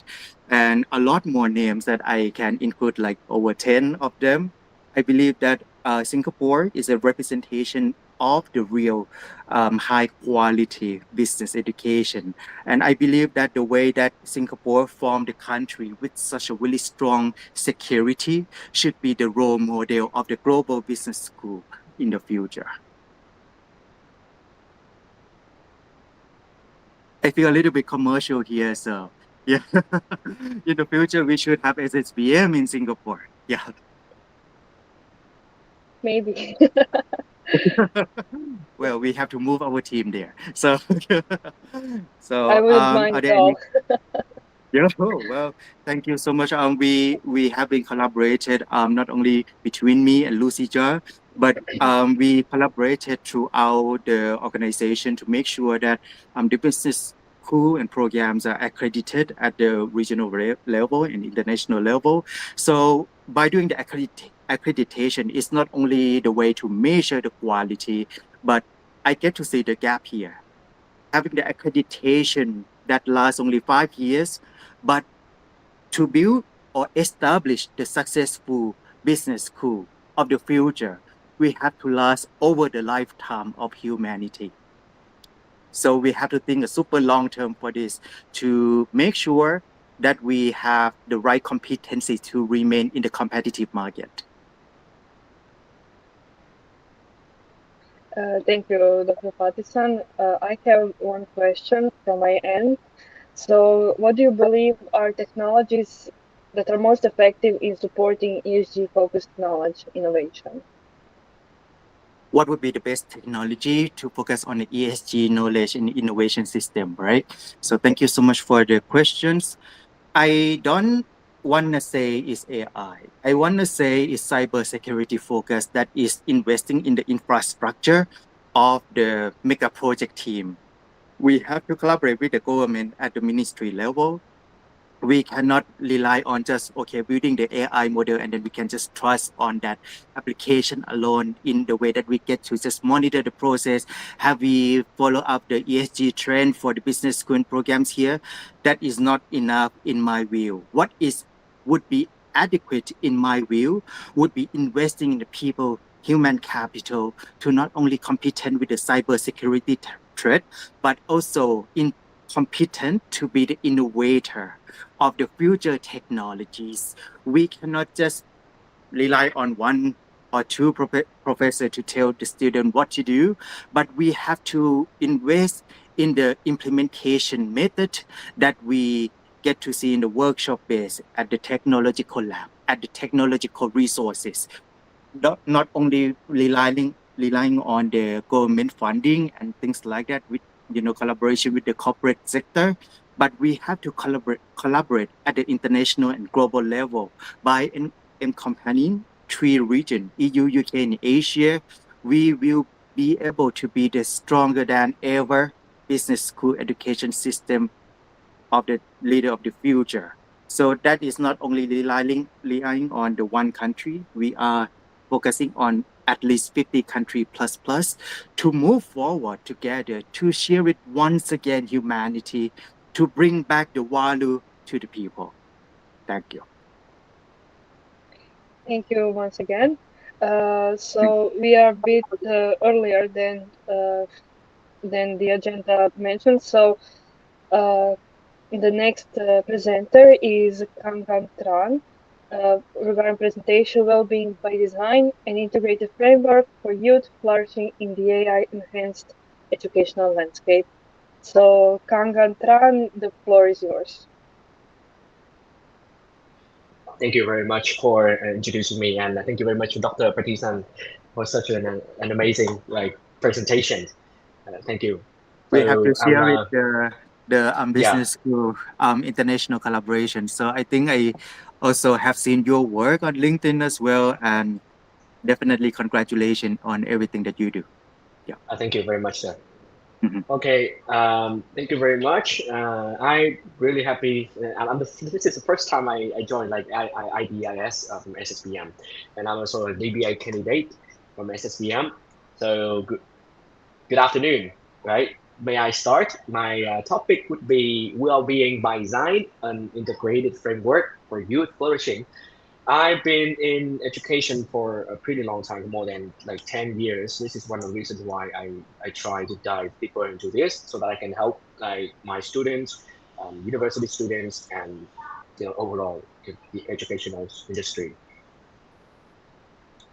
and a lot more names that I can include, like over 10 of them. I believe that Singapore is a representation of the real high quality business education. And I believe that the way that Singapore formed the country with such a really strong security should be the role model of the global business school in the future. I feel a little bit commercial here, so yeah. In the future, we should have SSBM in Singapore. Yeah. Maybe. Well, we have to move our team there. So, I wouldn't mind are at there all. Yeah, oh, well, thank you so much. We have been collaborated not only between me and Lucy Jar, but we collaborated throughout the organization to make sure that the business school and programs are accredited at the regional level and international level. So by doing the accreditation, it's not only the way to measure the quality, but I get to see the gap here. Having the accreditation that lasts only 5 years, but to build or establish the successful business school of the future, we have to last over the lifetime of humanity. So we have to think a super long term for this to make sure that we have the right competency to remain in the competitive market. Thank you, Dr. Pattison. I have one question from my end. So what do you believe are technologies that are most effective in supporting ESG-focused knowledge innovation? What would be the best technology to focus on the ESG knowledge and innovation system, right? So thank you so much for the questions. I don't want to say it's AI. I want to say it's cybersecurity focus that is investing in the infrastructure of the mega project team. We have to collaborate with the government at the ministry level. We cannot rely on just, okay, building the AI model and then we can just trust on that application alone in the way that we get to just monitor the process. Have we follow up the ESG trend for the business school programs here? That is not enough in my view. What would be adequate in my view would be investing in the people, human capital to not only competent with the cybersecurity threat, but also competent to be the innovator of the future technologies. We cannot just rely on one or two professors to tell the student what to do, but we have to invest in the implementation method that we get to see in the workshop base at the technological lab, at the technological resources. Not only relying on the government funding and things like that with collaboration with the corporate sector, but we have to collaborate at the international and global level by encompassing 3 regions, EU, UK, and Asia. We will be able to be the stronger than ever business school education system of the leader of the future. So that is not only relying on the one country. We are focusing on at least 50 country plus to move forward together, to share it once again humanity, to bring back the value to the people. Thank you. Thank you once again. So we are a bit earlier than the agenda mentioned. So the next presenter is Kangan Tran. Regarding presentation, well-being by design, an integrated framework for youth flourishing in the AI-enhanced educational landscape. So Kangan Tran, the floor is yours. Thank you very much for introducing me, and thank you very much, Dr. Patisan, for such an amazing presentation. Thank you. We have to share I'm, the business school international collaboration. So I think I also have seen your work on LinkedIn as well, and definitely congratulations on everything that you do. Yeah. Thank you very much, sir. Okay, thank you very much. I'm really happy. This is the first time I joined IBIS from SSBM, and I'm also a DBA candidate from SSBM. So good afternoon, right? May I start? My topic would be well-being by design, an integrated framework for youth flourishing. I've been in education for a pretty long time, more than 10 years. This is one of the reasons why I try to dive deeper into this so that I can help my students, university students, and overall the educational industry.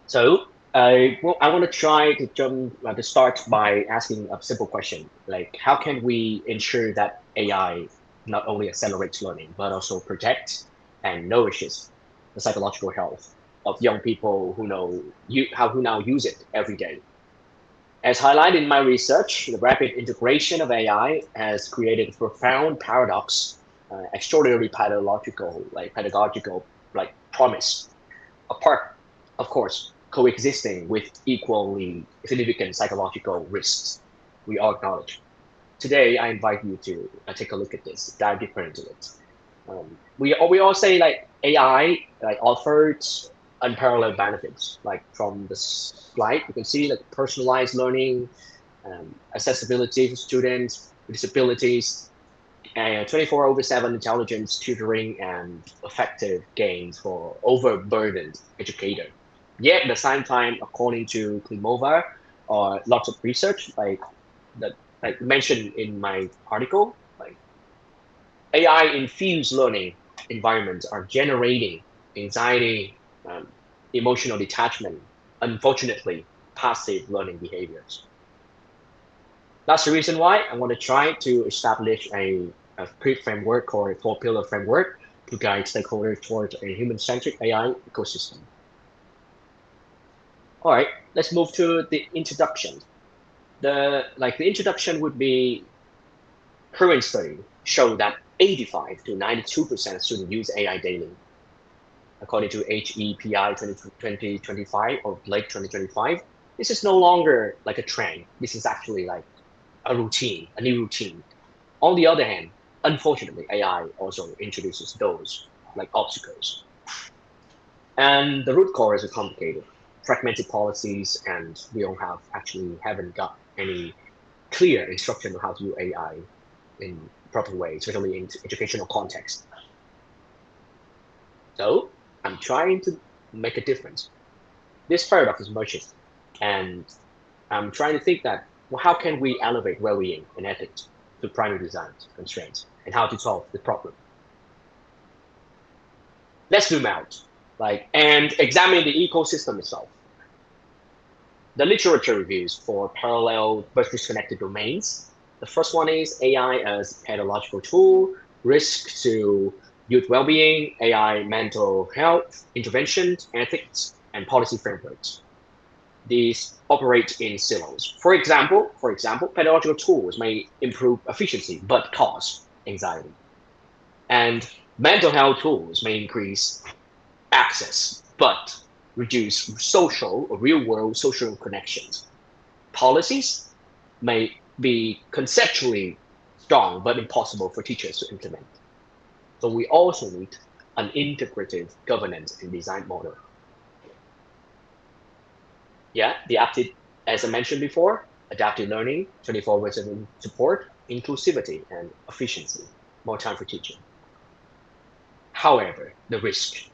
So I want to try to to start by asking a simple question, like how can we ensure that AI not only accelerates learning, but also protects and nourishes the psychological health of young people who now use it every day. As highlighted in my research, the rapid integration of AI has created a profound paradox, extraordinary pedagogical promise, apart, of course, coexisting with equally significant psychological risks we all acknowledge. Today, I invite you to take a look at this, dive deeper into it. We all say AI offers unparalleled benefits. From the slide, you can see personalized learning, accessibility for students with disabilities, and 24/7 intelligence tutoring and effective gains for overburdened educator. Yet at the same time, according to Klimova, or lots of research like mentioned in my article, AI infused learning environments are generating anxiety, emotional detachment, unfortunately, passive learning behaviors. That's the reason why I want to try to establish a framework or a 4-pillar framework to guide stakeholders towards a human-centric AI ecosystem. All right, let's move to the introduction. The introduction would be current study show that 85 to 92% of students use AI daily. According to HEPI 2025 or Blake 2025, This is no longer like a trend. This is actually like a routine, a new routine. On the other hand, unfortunately, AI also introduces those like obstacles. And the root cause is complicated, fragmented policies, and we don't haven't got any clear instruction on how to use AI in proper way, especially in educational context. So I'm trying to make a difference. This paradox is emerging, and I'm trying to think that, well, how can we elevate well-being and ethics to primary design constraints, and how to solve the problem? Let's zoom out, and examine the ecosystem itself. The literature reviews for parallel but disconnected domains. The first one is AI as pedagogical tool, risk to youth well-being, AI mental health, interventions, ethics, and policy frameworks. These operate in silos. For example, pedagogical tools may improve efficiency but cause anxiety. And mental health tools may increase access but reduce social or real-world social connections. Policies may be conceptually strong but impossible for teachers to implement. So we also need an integrative governance and design model. Yeah, as I mentioned before, adaptive learning, 24/7 support, inclusivity, and efficiency, more time for teaching. However, the risk,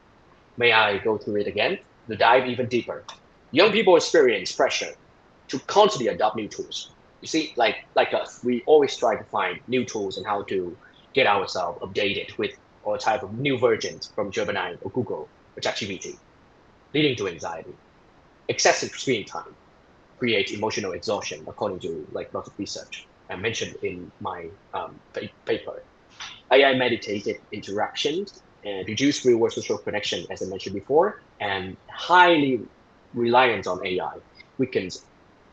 may I go through it again? To dive even deeper, young people experience pressure to constantly adopt new tools. You see, like us, we always try to find new tools and how to get ourselves updated with all type of new versions from Gemini or Google or ChatGPT, leading to anxiety. Excessive screen time creates emotional exhaustion, according to lots of research I mentioned in my paper. AI meditated interactions and reduced real-world social connection, as I mentioned before, and highly reliance on AI weakens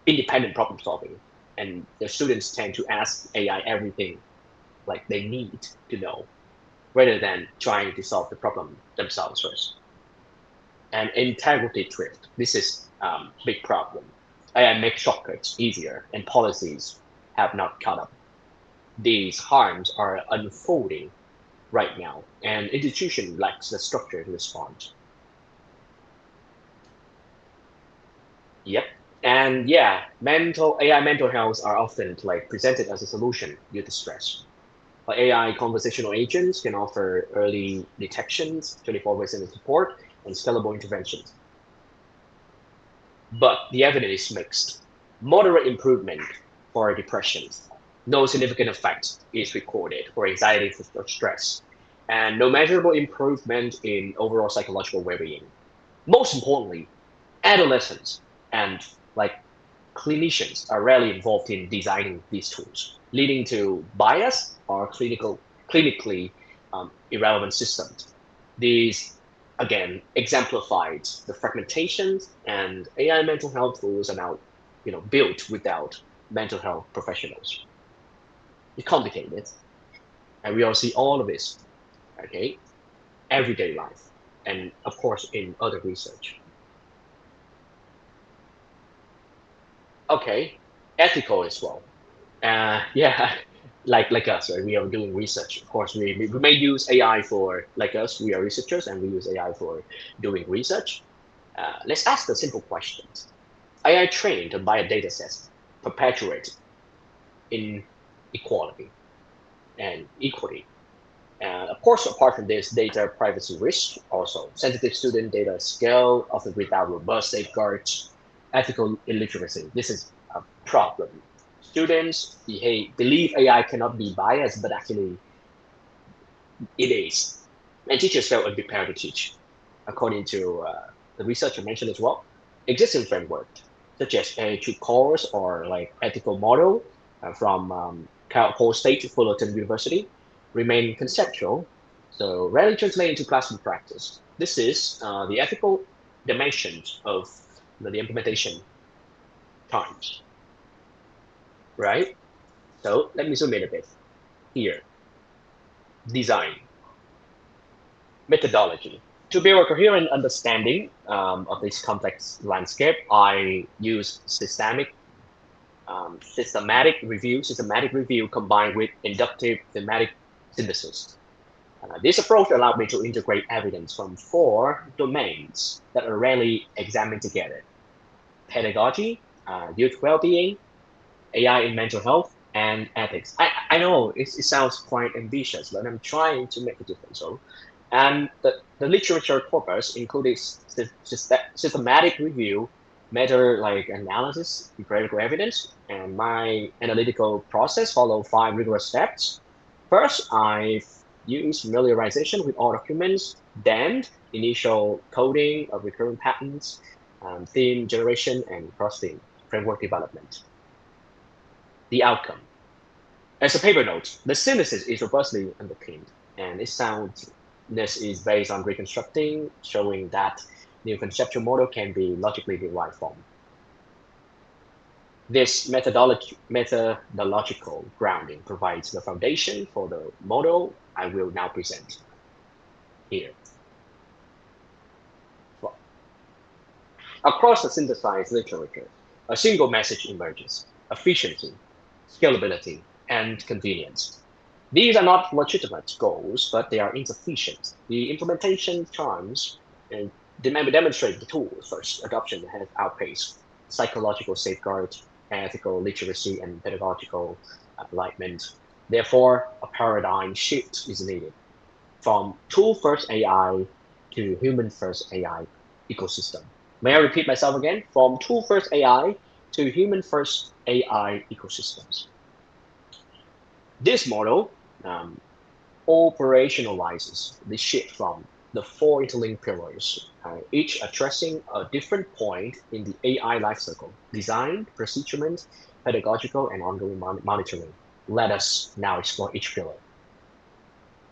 independent problem solving. And the students tend to ask AI everything like they need to know, rather than trying to solve the problem themselves first. And integrity drift. This is big problem. AI makes shortcuts easier, and policies have not caught up. These harms are unfolding right now, and institution lacks the structure to respond. Yep. And yeah, AI mental health are often presented as a solution due to stress. AI conversational agents can offer early detections, 24/7 support, and scalable interventions. But the evidence is mixed. Moderate improvement for depression, no significant effect is recorded for anxiety or stress, and no measurable improvement in overall psychological well-being. Most importantly, adolescents and clinicians are rarely involved in designing these tools, leading to bias or clinically irrelevant systems. These again exemplified the fragmentations, and AI mental health tools are now built without mental health professionals. It's complicated, and we all see all of this, okay, everyday life, and of course in other research. Okay, ethical as well. Yeah, like us, right? We are doing research. Of course, we may use AI for like us. We are researchers, and we use AI for doing research. Let's ask the simple questions. AI trained by a data set perpetuate inequality and equity. And of course, apart from this, data privacy risk also. Sensitive student data scale, often without robust safeguards, ethical illiteracy. This is a problem. Students believe AI cannot be biased, but actually it is. And teachers feel unprepared to teach. According to the research I mentioned as well, existing frameworks such as AI2 course or ethical model from Cal State Fullerton University remain conceptual, so rarely translate into classroom practice. This is the ethical dimensions of the implementation times, right? So let me zoom in a bit here. Design, methodology. To build a coherent understanding of this complex landscape, I use systematic review combined with inductive thematic synthesis. This approach allowed me to integrate evidence from 4 domains that are rarely examined together: pedagogy, youth well-being, AI in mental health, and ethics. I know it sounds quite ambitious, but I'm trying to make a difference. So, and the literature corpus included systematic review, meta-analysis, empirical evidence, and my analytical process follow 5 rigorous steps. First, I've used familiarization with all documents, then initial coding of recurrent patterns, theme generation, and cross-theme framework development. The outcome. As a paper note, the synthesis is robustly underpinned, and its soundness is based on reconstructing, showing that new conceptual model can be logically derived from. This methodological grounding provides the foundation for the model I will now present here. Well, across the synthesized literature, a single message emerges: efficiency, scalability, and convenience. These are not legitimate goals, but they are insufficient. The implementation terms demonstrate the tools first. Adoption has outpaced psychological safeguards, ethical literacy, and pedagogical alignment. Therefore, a paradigm shift is needed from tool-first AI to human-first AI ecosystem. May I repeat myself again? From tool-first AI to human-first AI ecosystems. This model operationalizes the shift from the 4 interlinked pillars, each addressing a different point in the AI lifecycle: design, procurement, pedagogical, and ongoing monitoring. Let us now explore each pillar.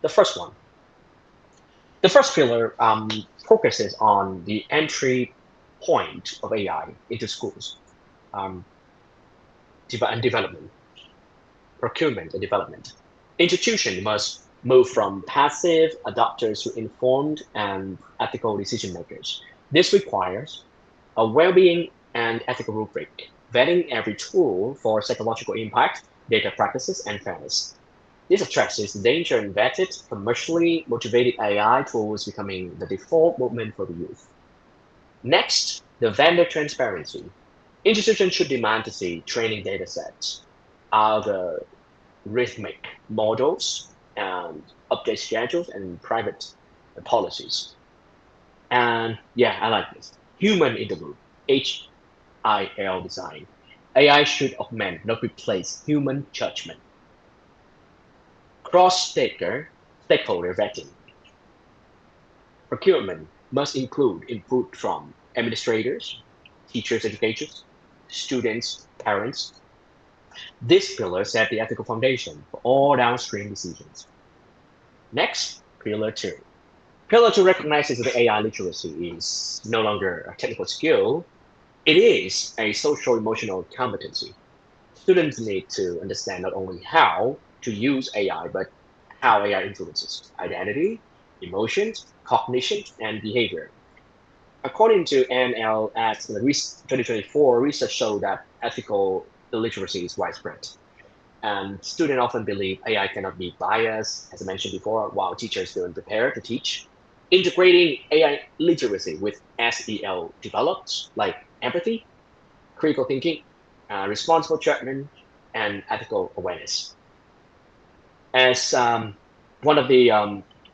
The first one. The first pillar focuses on the entry point of AI into schools, and development, procurement and development. Institutions must move from passive adopters to informed and ethical decision makers. This requires a well-being and ethical rubric, vetting every tool for psychological impact, data practices, and fairness. This addresses the danger in vetted, commercially motivated AI tools becoming the default movement for the youth. Next, the vendor transparency. Institutions should demand to see training data sets, algorithmic models, and update schedules and private policies. And yeah, I like this. Human in the loop, HIL design. AI should augment, not replace, human judgment. Cross-stakeholder vetting. Procurement must include input from administrators, teachers, educators, students, parents. This pillar set the ethical foundation for all downstream decisions. Next, pillar 2. Pillar 2 recognizes that AI literacy is no longer a technical skill. It is a social-emotional competency. Students need to understand not only how to use AI, but how AI influences identity, emotions, cognition, and behavior. According to NLX 2024, research showed that ethical illiteracy is widespread. And students often believe AI cannot be biased, as I mentioned before, while teachers feel unprepared to teach. Integrating AI literacy with SEL develops, like empathy, critical thinking, responsible judgment, and ethical awareness. As one of the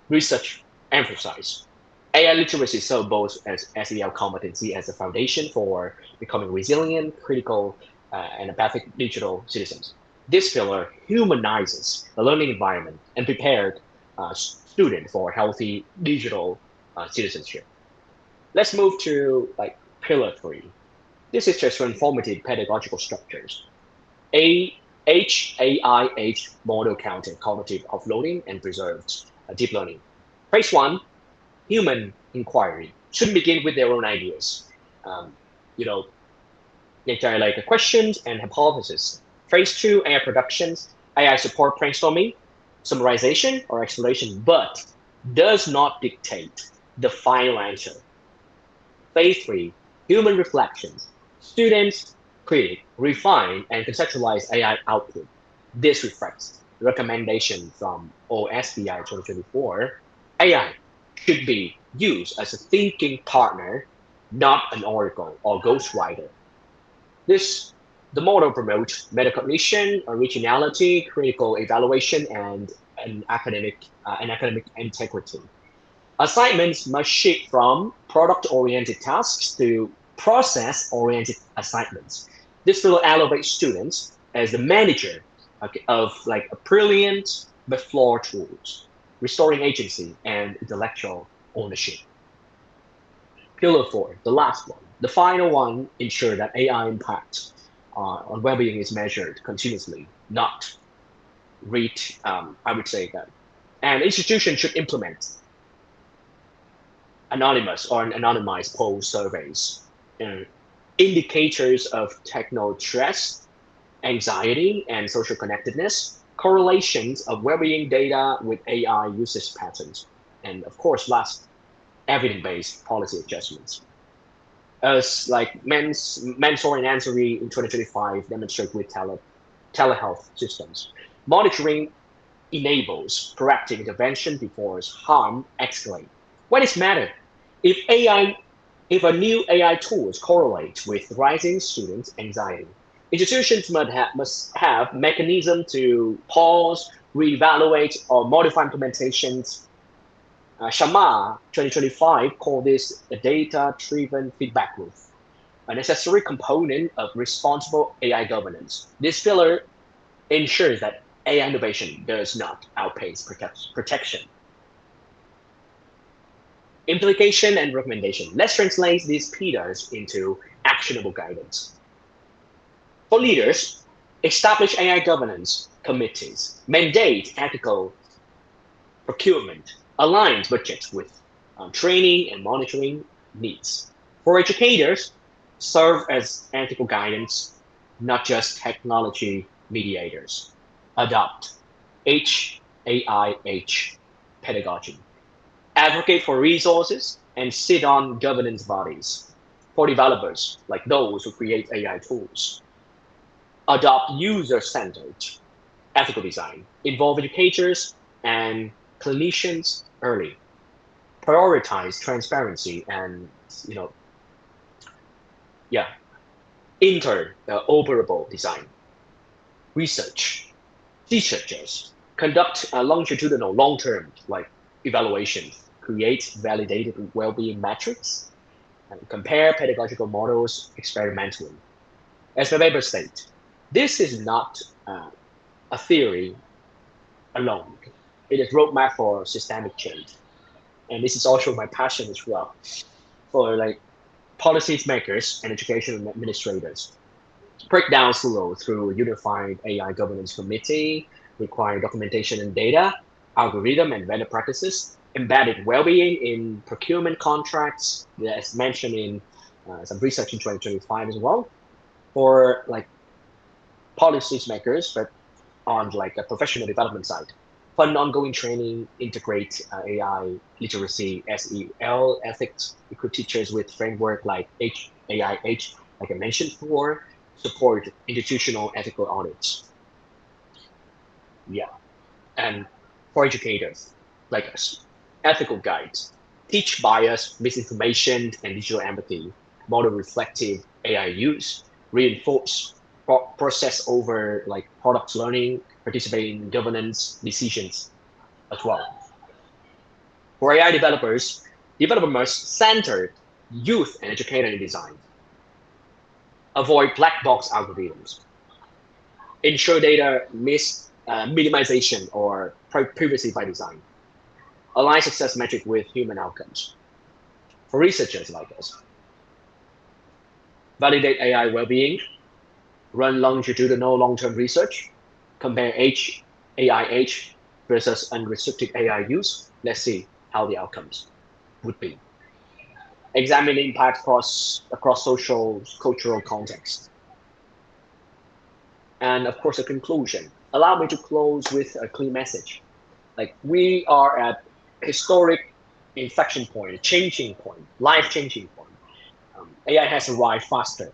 research emphasized, AI literacy serves both as SEL competency as a foundation for becoming resilient, critical, and empathic digital citizens. This pillar humanizes the learning environment and prepared students for healthy digital citizenship. Let's move to pillar 3. This is just transformative pedagogical structures. HAIH model counted cognitive offloading and preserved deep learning. Phase 1, human inquiry, should begin with their own ideas. Like questions and hypotheses. Phase 2, AI productions, AI support brainstorming, summarization or explanation, but does not dictate the final answer. Phase 3, human reflections. Students critique, refine, and conceptualize AI output. This reflects the recommendation from OSBI 2024. AI should be used as a thinking partner, not an oracle or ghostwriter. The model promotes metacognition, originality, critical evaluation, and academic integrity. Assignments must shift from product-oriented tasks to process-oriented assignments. This will elevate students as the manager of like a brilliant but flawed tools, restoring agency and intellectual ownership. Pillar 4, the last one, the final one, ensure that AI impact on well-being is measured continuously, not I would say that an institution should implement anonymous or anonymized poll surveys, indicators of techno stress, anxiety, and social connectedness, correlations of well-being data with AI usage patterns, and of course, last, evidence-based policy adjustments. As like Mentor and Answery in 2025 demonstrate with telehealth systems, monitoring enables proactive intervention before harm escalates. What is matter? If a new AI tools correlate with rising student anxiety, institutions must have mechanism to pause, reevaluate, or modify implementations. Shama 2025 called this a data-driven feedback loop, a necessary component of responsible AI governance. This pillar ensures that AI innovation does not outpace protection. Implication and recommendation. Let's translate these pillars into actionable guidance. For leaders, establish AI governance committees, mandate ethical procurement, align budgets with training and monitoring needs. For educators, serve as ethical guidance, not just technology mediators. Adopt HAIH pedagogy. Advocate for resources and sit on governance bodies. For developers, like those who create AI tools. Adopt user-centered ethical design. Involve educators and clinicians early. Prioritize transparency and interoperable design. Research. Researchers conduct longitudinal long-term evaluations, create validated well-being metrics, and compare pedagogical models experimentally. As the paper states, this is not a theory alone. It is roadmap for systemic change. And this is also my passion as well for policy makers and education administrators. Breakdown through unified AI governance committee, requiring documentation and data, algorithm and vendor practices, embedded well-being in procurement contracts, as mentioned in some research in 2025 as well, for policy makers, but on a professional development side. Fund ongoing training, integrate AI literacy, SEL, ethics, equip teachers with framework like HAIH, like I mentioned before, support institutional ethical audits. Yeah, and for educators, ethical guides, teach bias, misinformation, and digital empathy, model reflective AI use, reinforce process over product learning, participate in governance decisions as well. For AI developers, developer must center youth and educator in design. Avoid black box algorithms. Ensure data minimization or privacy by design. Align success metric with human outcomes. For researchers like us, validate AI well-being, run longitudinal long-term research, compare HAIH versus unrestricted AI use. Let's see how the outcomes would be. Examine the impact across social, cultural context. And of course, a conclusion. Allow me to close with a clear message. We are at historic inflection point, a changing point, life-changing point. AI has arrived faster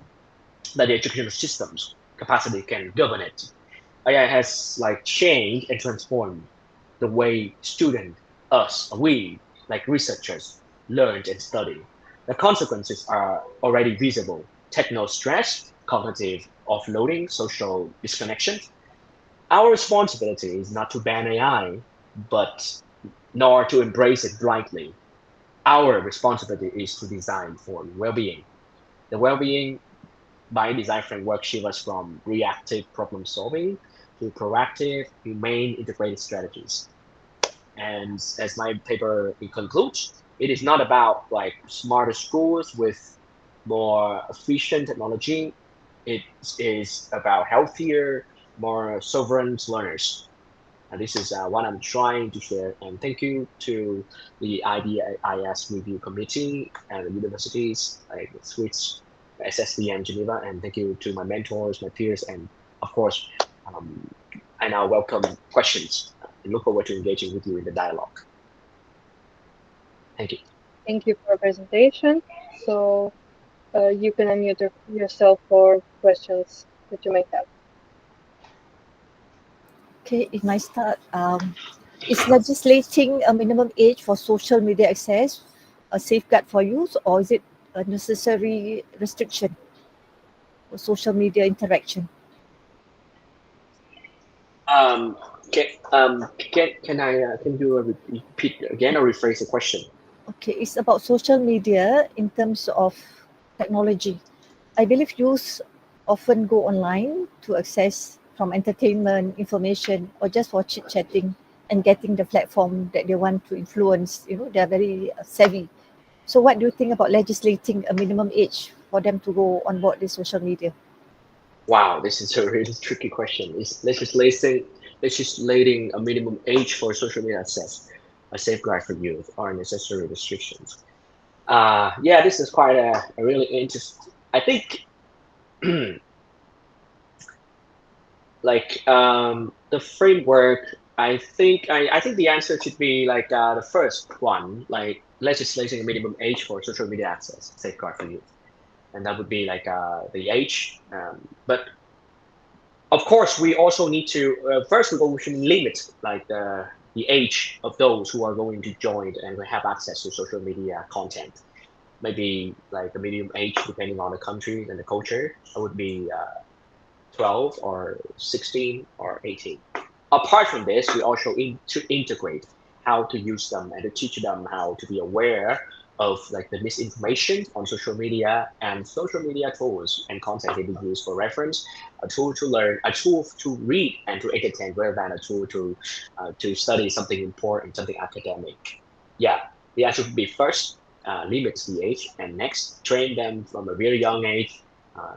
than the educational systems capacity can govern it. AI has like changed and transformed the way students, we, like researchers, learn and study. The consequences are already visible. Techno stress, cognitive offloading, social disconnection. Our responsibility is not to ban AI, but nor to embrace it blindly. Our responsibility is to design for well-being. The well-being by design framework shifts us from reactive problem solving to proactive, humane, integrated strategies. And as my paper concludes, it is not about like smarter schools with more efficient technology. It is about healthier, more sovereign learners. And this is what I'm trying to share. And thank you to the IBIS Review Committee and the universities like Swiss, SSDM Geneva, and thank you to my mentors, my peers, and of course, I now welcome questions. I look forward to engaging with you in the dialogue. Thank you. Thank you for your presentation. So you can unmute yourself for questions that you may have. Okay, if I start, is legislating a minimum age for social media access a safeguard for youth, or is it a necessary restriction for social media interaction? Can you repeat again or rephrase the question? Okay, it's about social media in terms of technology. I believe youth often go online to access from entertainment, information, or just for chit-chatting and getting the platform that they want to influence. You know, they're very savvy. So what do you think about legislating a minimum age for them to go on board this social media? Wow, this is a really tricky question. Is legislating a minimum age for social media access a safeguard for youth or necessary restrictions? Yeah, this is quite a really interesting. I think like the framework. I think the answer should be like the first one, like legislating a minimum age for social media access safeguard for youth, and that would be like the age. But of course, we also need to first we should limit like the age of those who are going to join and have access to social media content. Maybe like the medium age, depending on the country and the culture, would be 12 or 16 or 18. Apart from this, we also to integrate how to use them and to teach them how to be aware of like the misinformation on social media and social media tools and content they be used for reference, a tool to learn, a tool to read and to entertain, rather than a tool to study something important, something academic. Yeah, the answer would be first, limits the age, and next, train them from a very young age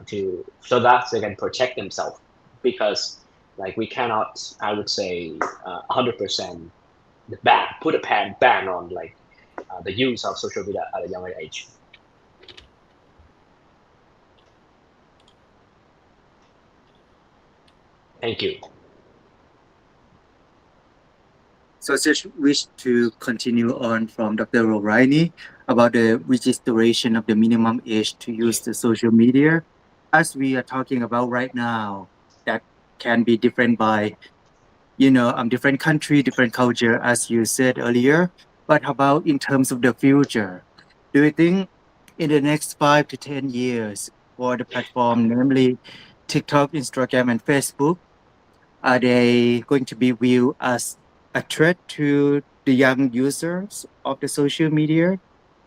to so that they can protect themselves, because like we cannot, I would say, 100% put a ban on like the use of social media at a younger age. Thank you. So I just wish to continue on from Dr. O'Reilly about the registration of the minimum age to use the social media. As we are talking about right now, that can be different by, different country, different culture, as you said earlier. But how about in terms of the future? Do you think in the next 5 to 10 years for the platform, namely TikTok, Instagram, and Facebook, are they going to be viewed as a threat to the young users of the social media?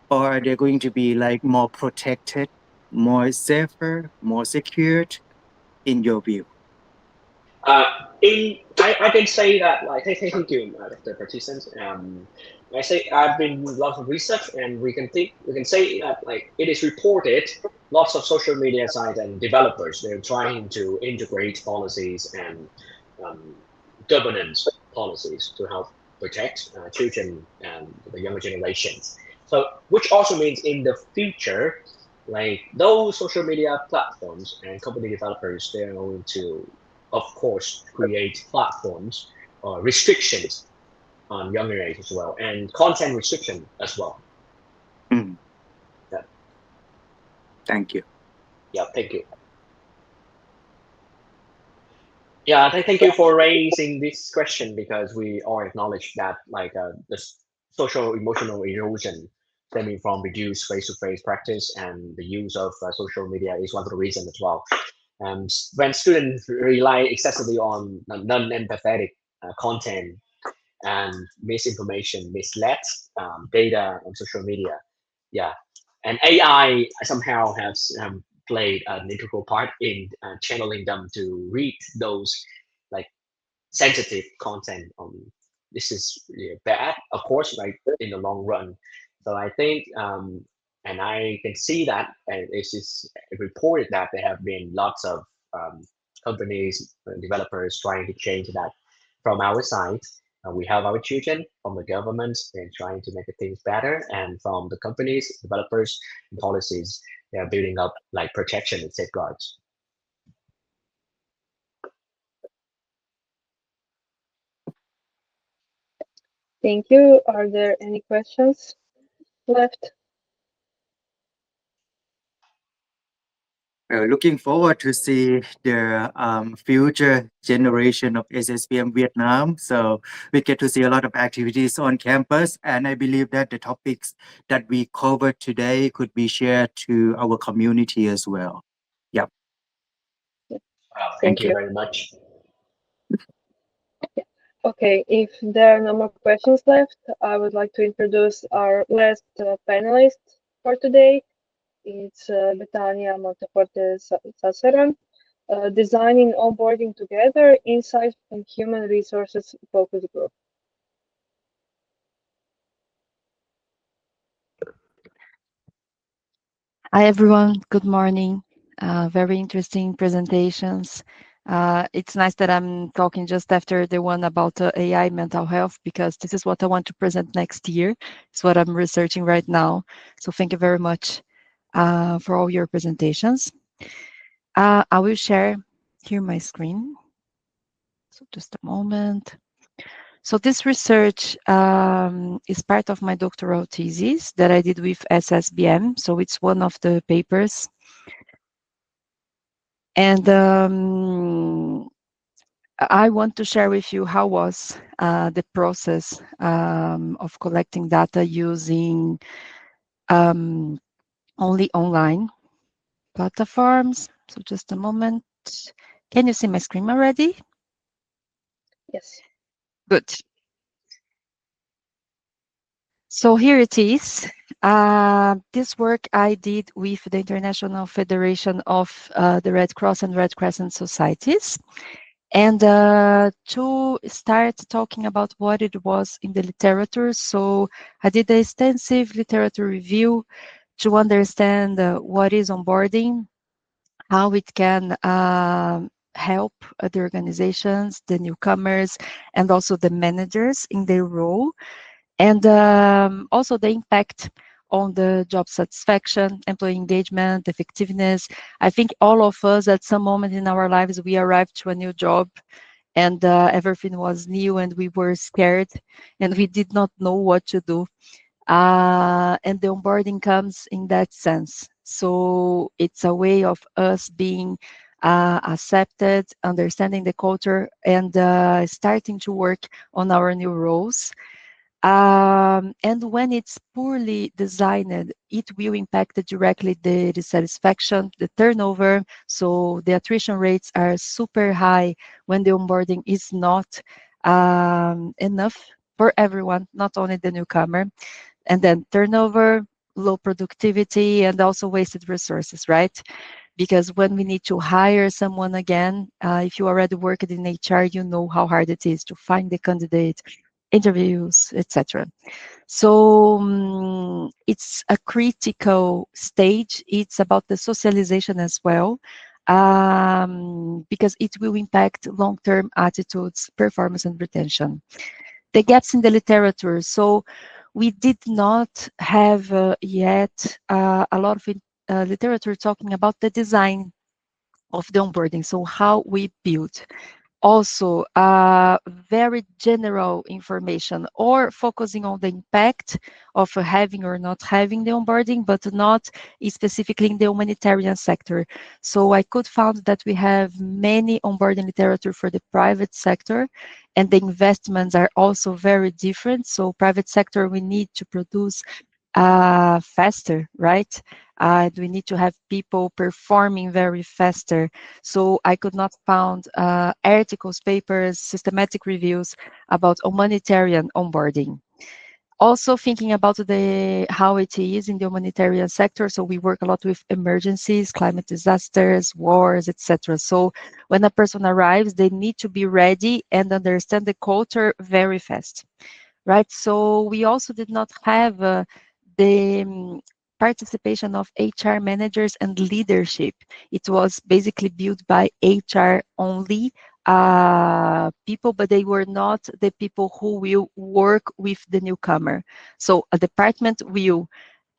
Or are they going to be like more protected, more safer, more secured in your view? I can say that like thank you, Dr. Participants. I say I've been lots of research, and we can say that like it is reported lots of social media sites and developers, they're trying to integrate policies and governance policies to help protect children and the younger generations. So which also means in the future, like those social media platforms and company developers, they're going to, of course, create platforms or restrictions on younger age as well, and content restriction as well. Mm. Yeah. Thank you. Yeah, thank you. Yeah, thank you for raising this question, because we all acknowledge that like the social emotional erosion stemming from reduced face-to-face practice and the use of social media is one of the reasons as well. When students rely excessively on non-empathetic content and misinformation, misled data on social media, yeah, and AI somehow has played an integral part in channeling them to read those like sensitive content. This is bad, of course, right, in the long run. So I think, and I can see that, and it is reported that there have been lots of companies, developers trying to change that from our side. We have our children from the government and trying to make things better, and from the companies, developers, and policies, they are building up like protection and safeguards. Thank you. Are there any questions left? Looking forward to see the future generation of SSBM Vietnam. So we get to see a lot of activities on campus, and I believe that the topics that we covered today could be shared to our community as well. Yep. Thank you very much. Okay, if there are no more questions left, I would like to introduce our last panelist for today. It's Betania Monteforte Saceran, Designing Onboarding Together, Insights from Human Resources Focus Group. Hi, everyone. Good morning. Very interesting presentations. It's nice that I'm talking just after the one about AI mental health, because this is what I want to present next year. It's what I'm researching right now. So thank you very much for all your presentations. I will share here my screen. So just a moment. So this research is part of my doctoral thesis that I did with SSBM. So it's one of the papers. And I want to share with you how was the process of collecting data using only online platforms. So just a moment. Can you see my screen already? Yes. Good. So here it is. This work I did with the International Federation of the Red Cross and Red Crescent Societies. And to start talking about what it was in the literature, so I did an extensive literature review to understand what is onboarding, how it can help the organizations, the newcomers, and also the managers in their role, and also the impact on the job satisfaction, employee engagement, effectiveness. I think all of us at some moment in our lives, we arrived to a new job and everything was new and we were scared and we did not know what to do. And the onboarding comes in that sense. So it's a way of us being accepted, understanding the culture, and starting to work on our new roles. And when it's poorly designed, it will impact directly the dissatisfaction, the turnover. So the attrition rates are super high when the onboarding is not enough for everyone, not only the newcomer. And then turnover, low productivity, and also wasted resources, right? Because when we need to hire someone again, if you already worked in HR, you know how hard it is to find the candidate, interviews, etc. So it's a critical stage. It's about the socialization as well, because it will impact long-term attitudes, performance, and retention. The gaps in the literature. So we did not have yet a lot of literature talking about the design of the onboarding. So how we build. Also, very general information or focusing on the impact of having or not having the onboarding, but not specifically in the humanitarian sector. So I could find that we have many onboarding literature for the private sector, and the investments are also very different. So private sector, we need to produce faster, right? We need to have people performing very faster. So I could not find articles, papers, systematic reviews about humanitarian onboarding. Also thinking about how it is in the humanitarian sector. So we work a lot with emergencies, climate disasters, wars, etc. So when a person arrives, they need to be ready and understand the culture very fast, right? So we also did not have the participation of HR managers and leadership. It was basically built by HR only people, but they were not the people who will work with the newcomer. So a department will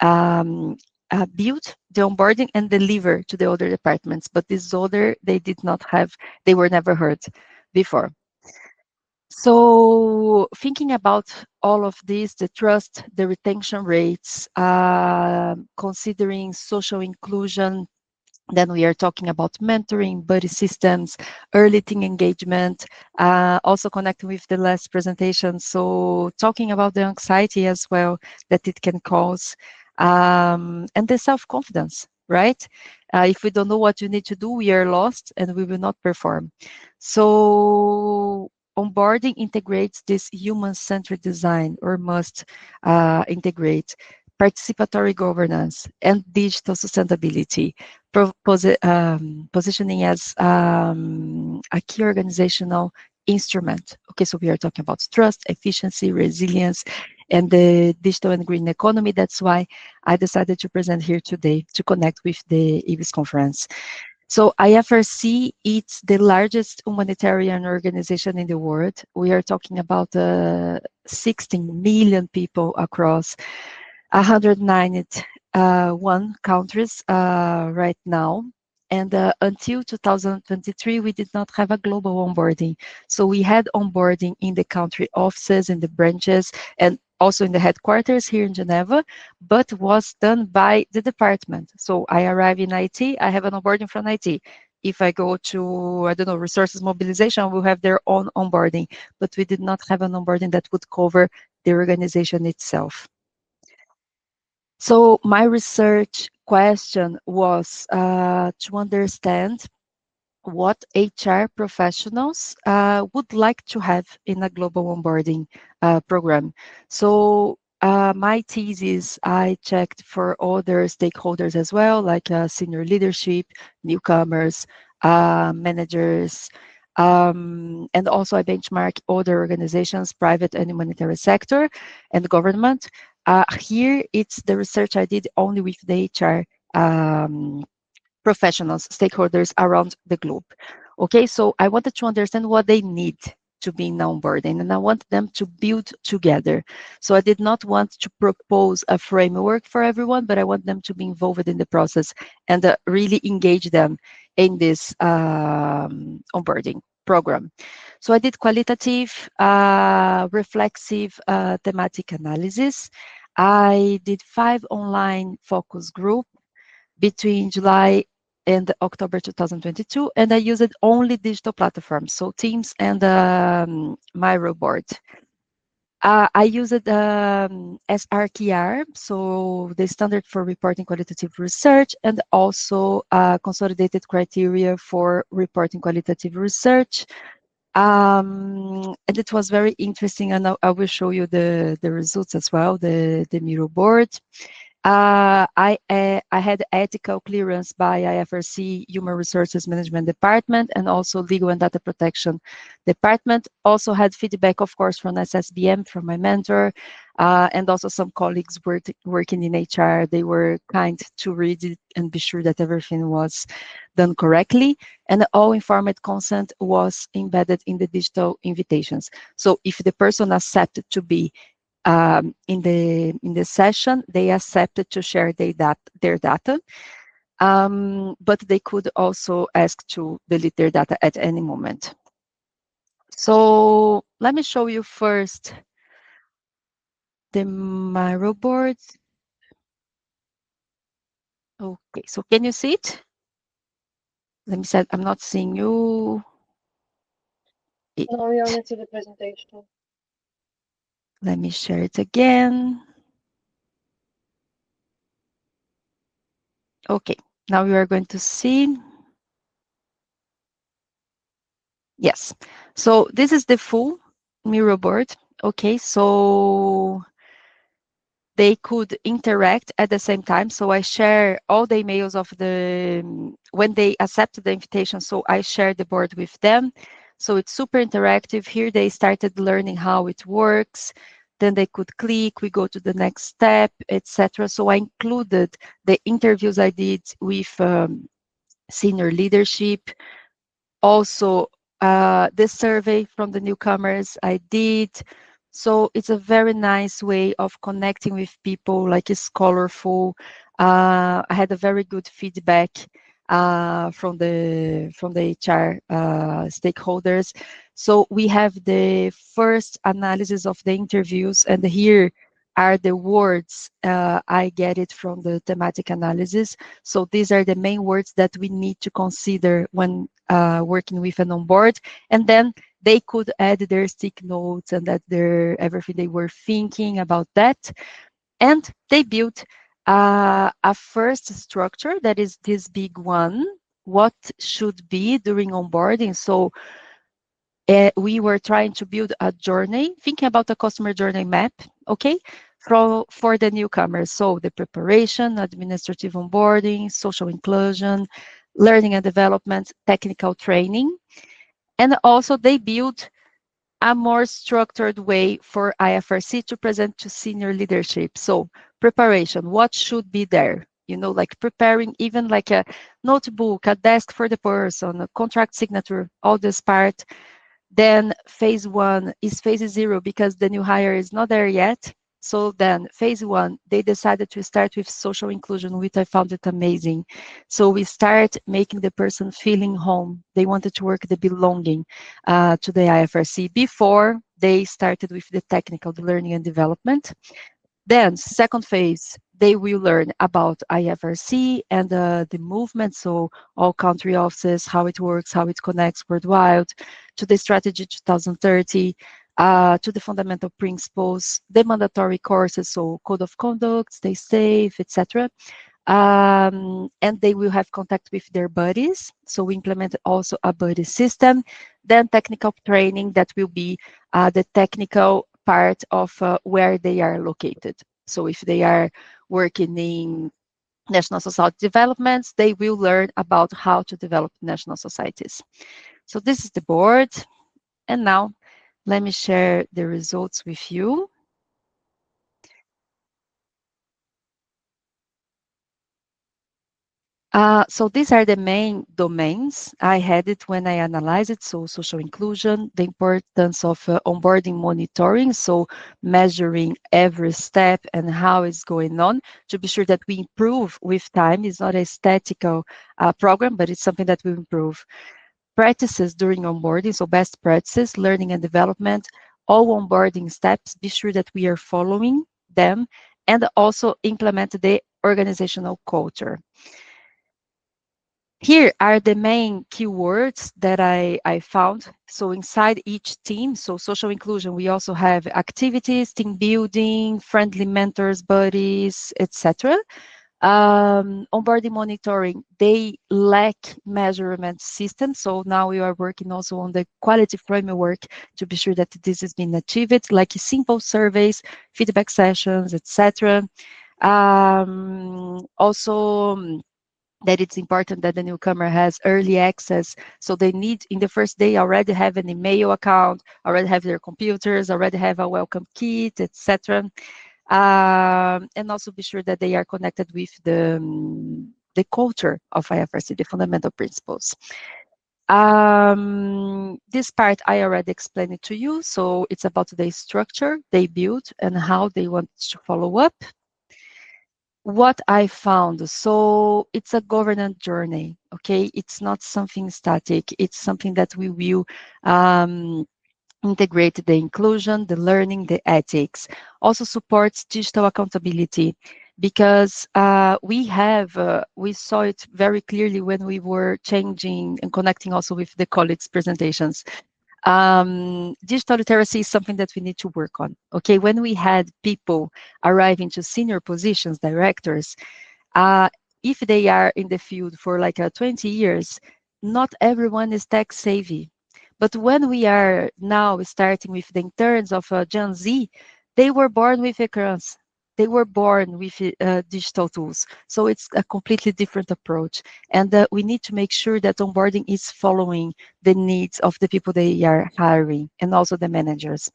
build the onboarding and deliver to the other departments, but this other, they did not have, they were never heard before. So thinking about all of this, the trust, the retention rates, considering social inclusion, then we are talking about mentoring, buddy systems, early teen engagement, also connecting with the last presentation. So talking about the anxiety as well that it can cause, and the self-confidence, right? If we don't know what you need to do, we are lost and we will not perform. So onboarding integrates this human-centered design, or must integrate participatory governance and digital sustainability, positioning as a key organizational instrument. Okay, so we are talking about trust, efficiency, resilience, and the digital and green economy. That's why I decided to present here today to connect with the IBIS conference. So IFRC, it's the largest humanitarian organization in the world. We are talking about 16 million people across 191 countries right now. And until 2023, we did not have a global onboarding. So we had onboarding in the country offices, in the branches, and also in the headquarters here in Geneva, but was done by the department. So I arrive in IT, I have an onboarding from IT. If I go to, I don't know, resources mobilization, we'll have their own onboarding, but we did not have an onboarding that would cover the organization itself. So my research question was to understand what HR professionals would like to have in a global onboarding program. So my thesis, I checked for other stakeholders as well, like senior leadership, newcomers, managers, and also I benchmark other organizations, private and humanitarian sector, and government. Here, it's the research I did only with the HR professionals, stakeholders around the globe. Okay, so I wanted to understand what they need to be in onboarding, and I want them to build together. So I did not want to propose a framework for everyone, but I want them to be involved in the process and really engage them in this onboarding program. So I did qualitative, reflexive thematic analysis. I did 5 online focus groups between July and October 2022, and I used only digital platforms, so Teams and Miro board. I used SRKR, so the standard for reporting qualitative research, and also consolidated criteria for reporting qualitative research. And it was very interesting, and I will show you the results as well, the Miro board. I had ethical clearance by IFRC Human Resources Management Department and also Legal and Data Protection Department. Also had feedback, of course, from SSBM, from my mentor, and also some colleagues working in HR. They were kind to read it and be sure that everything was done correctly. And all informed consent was embedded in the digital invitations. So if the person accepted to be in the session, they accepted to share their data, but they could also ask to delete their data at any moment. So let me show you first the Miro board. Okay, so can you see it? Let me say, I'm not seeing you. No, we only see the presentation. Let me share it again. Okay, now we are going to see. Yes, so this is the full Miro board. Okay, so they could interact at the same time. So I share all the emails of when they accept the invitation. So I share the board with them. So it's super interactive. Here they started learning how it works. Then they could click, we go to the next step, etc. So I included the interviews I did with senior leadership. Also, the survey from the newcomers I did. So it's a very nice way of connecting with people, like it's colorful. I had a very good feedback from the HR stakeholders. So we have the first analysis of the interviews, and here are the words. I get it from the thematic analysis. So these are the main words that we need to consider when working with an onboard, and then they could add their stick notes and that their everything they were thinking about that. And they built a first structure that is this big one, what should be during onboarding. So we were trying to build a journey, thinking about a customer journey map, okay, for the newcomers. So the preparation, administrative onboarding, social inclusion, learning and development, technical training. And also they built a more structured way for IFRC to present to senior leadership. So preparation, what should be there? You know, like preparing even like a notebook, a desk for the person, a contract signature, all this part. Then phase one is phase zero because the new hire is not there yet. So then phase one, they decided to start with social inclusion, which I found it amazing. So we start making the person feeling home. They wanted to work the belonging to the IFRC before they started with the technical, the learning and development. Then second phase, they will learn about IFRC and the movement, so all country offices, how it works, how it connects worldwide, to the strategy 2030, to the fundamental principles, the mandatory courses, so code of conduct, stay safe, etc. And they will have contact with their buddies. So we implemented also a buddy system. Then technical training, that will be the technical part of where they are located. So if they are working in national society developments, they will learn about how to develop national societies. So this is the board. And now let me share the results with you. So these are the main domains. I had it when I analyzed it. So social inclusion, the importance of onboarding monitoring. So measuring every step and how it's going on to be sure that we improve with time. It's not a statical program, but it's something that will improve. Practices during onboarding. So best practices, learning and development, all onboarding steps, be sure that we are following them, and also implement the organizational culture. Here are the main keywords that I found. So inside each team, so social inclusion, we also have activities, team building, friendly mentors, buddies, etc. Onboarding monitoring, they lack measurement systems. So now we are working also on the quality framework to be sure that this has been achieved, like simple surveys, feedback sessions, etc. Also, that it's important that the newcomer has early access. So they need, in the first day, already have an email account, already have their computers, already have a welcome kit, etc. And also be sure that they are connected with the culture of IFRC, the fundamental principles. This part I already explained it to you. So it's about the structure they built and how they want to follow up. What I found, so it's a governance journey, okay? It's not something static. It's something that we will integrate the inclusion, the learning, the ethics. Also supports digital accountability because we saw it very clearly when we were changing and connecting also with the colleagues' presentations. Digital literacy is something that we need to work on. Okay, when we had people arriving to senior positions, directors, if they are in the field for like 20 years, not everyone is tech savvy. But when we are now starting with the interns of Gen Z, they were born with ecrans. They were born with digital tools. So it's a completely different approach. And we need to make sure that onboarding is following the needs of the people they are hiring and also the managers.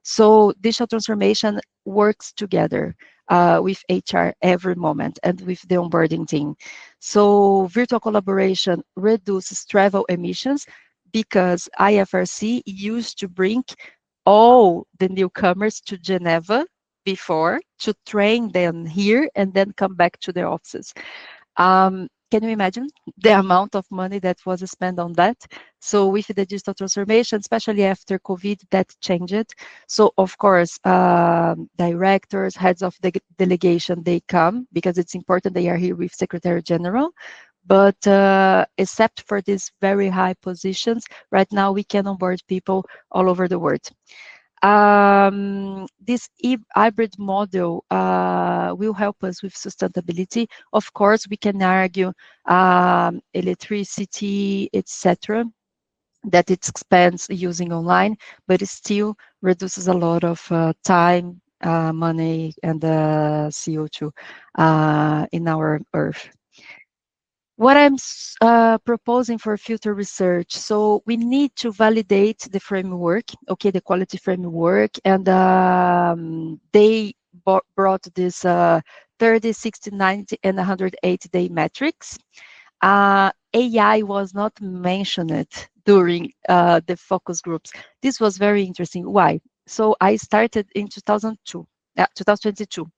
So digital transformation works together with HR every moment and with the onboarding team. So virtual collaboration reduces travel emissions because IFRC used to bring all the newcomers to Geneva before to train them here and then come back to their offices. Can you imagine the amount of money that was spent on that? So with the digital transformation, especially after COVID, that changed. So of course, directors, heads of the delegation, they come because it's important they are here with Secretary General. But except for these very high positions, right now we can onboard people all over the world. This hybrid model will help us with sustainability. Of course, we can argue electricity, etc., that it expands using online, but it still reduces a lot of time, money, and CO2 in our Earth. What I'm proposing for future research, so we need to validate the framework, okay, the quality framework, and they brought this 30, 60, 90, and 180-day metrics. AI was not mentioned during the focus groups. This was very interesting. Why? So I started in 2022,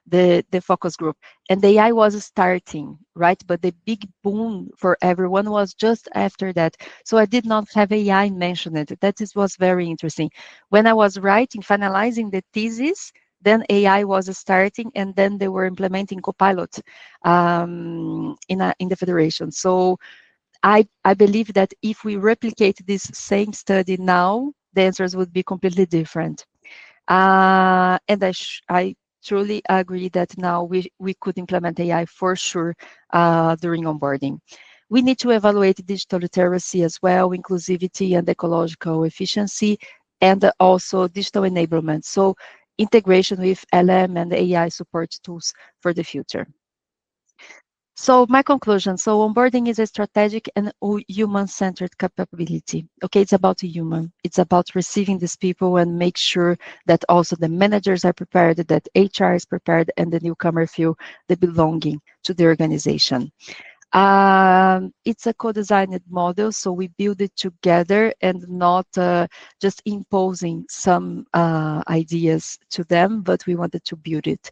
the focus group, and the AI was starting, right? But the big boom for everyone was just after that. So I did not have AI mentioned. That was very interesting. When I was writing, finalizing the thesis, then AI was starting, and then they were implementing Copilot in the federation. So I believe that if we replicate this same study now, the answers would be completely different. And I truly agree that now we could implement AI for sure during onboarding. We need to evaluate digital literacy as well, inclusivity and ecological efficiency, and also digital enablement. So integration with LM and AI support tools for the future. So my conclusion, so onboarding is a strategic and human-centered capability. Okay, it's about a human. It's about receiving these people and make sure that also the managers are prepared, that HR is prepared, and the newcomer feel the belonging to the organization. It's a co-designed model, so we build it together and not just imposing some ideas to them, but we wanted to build it.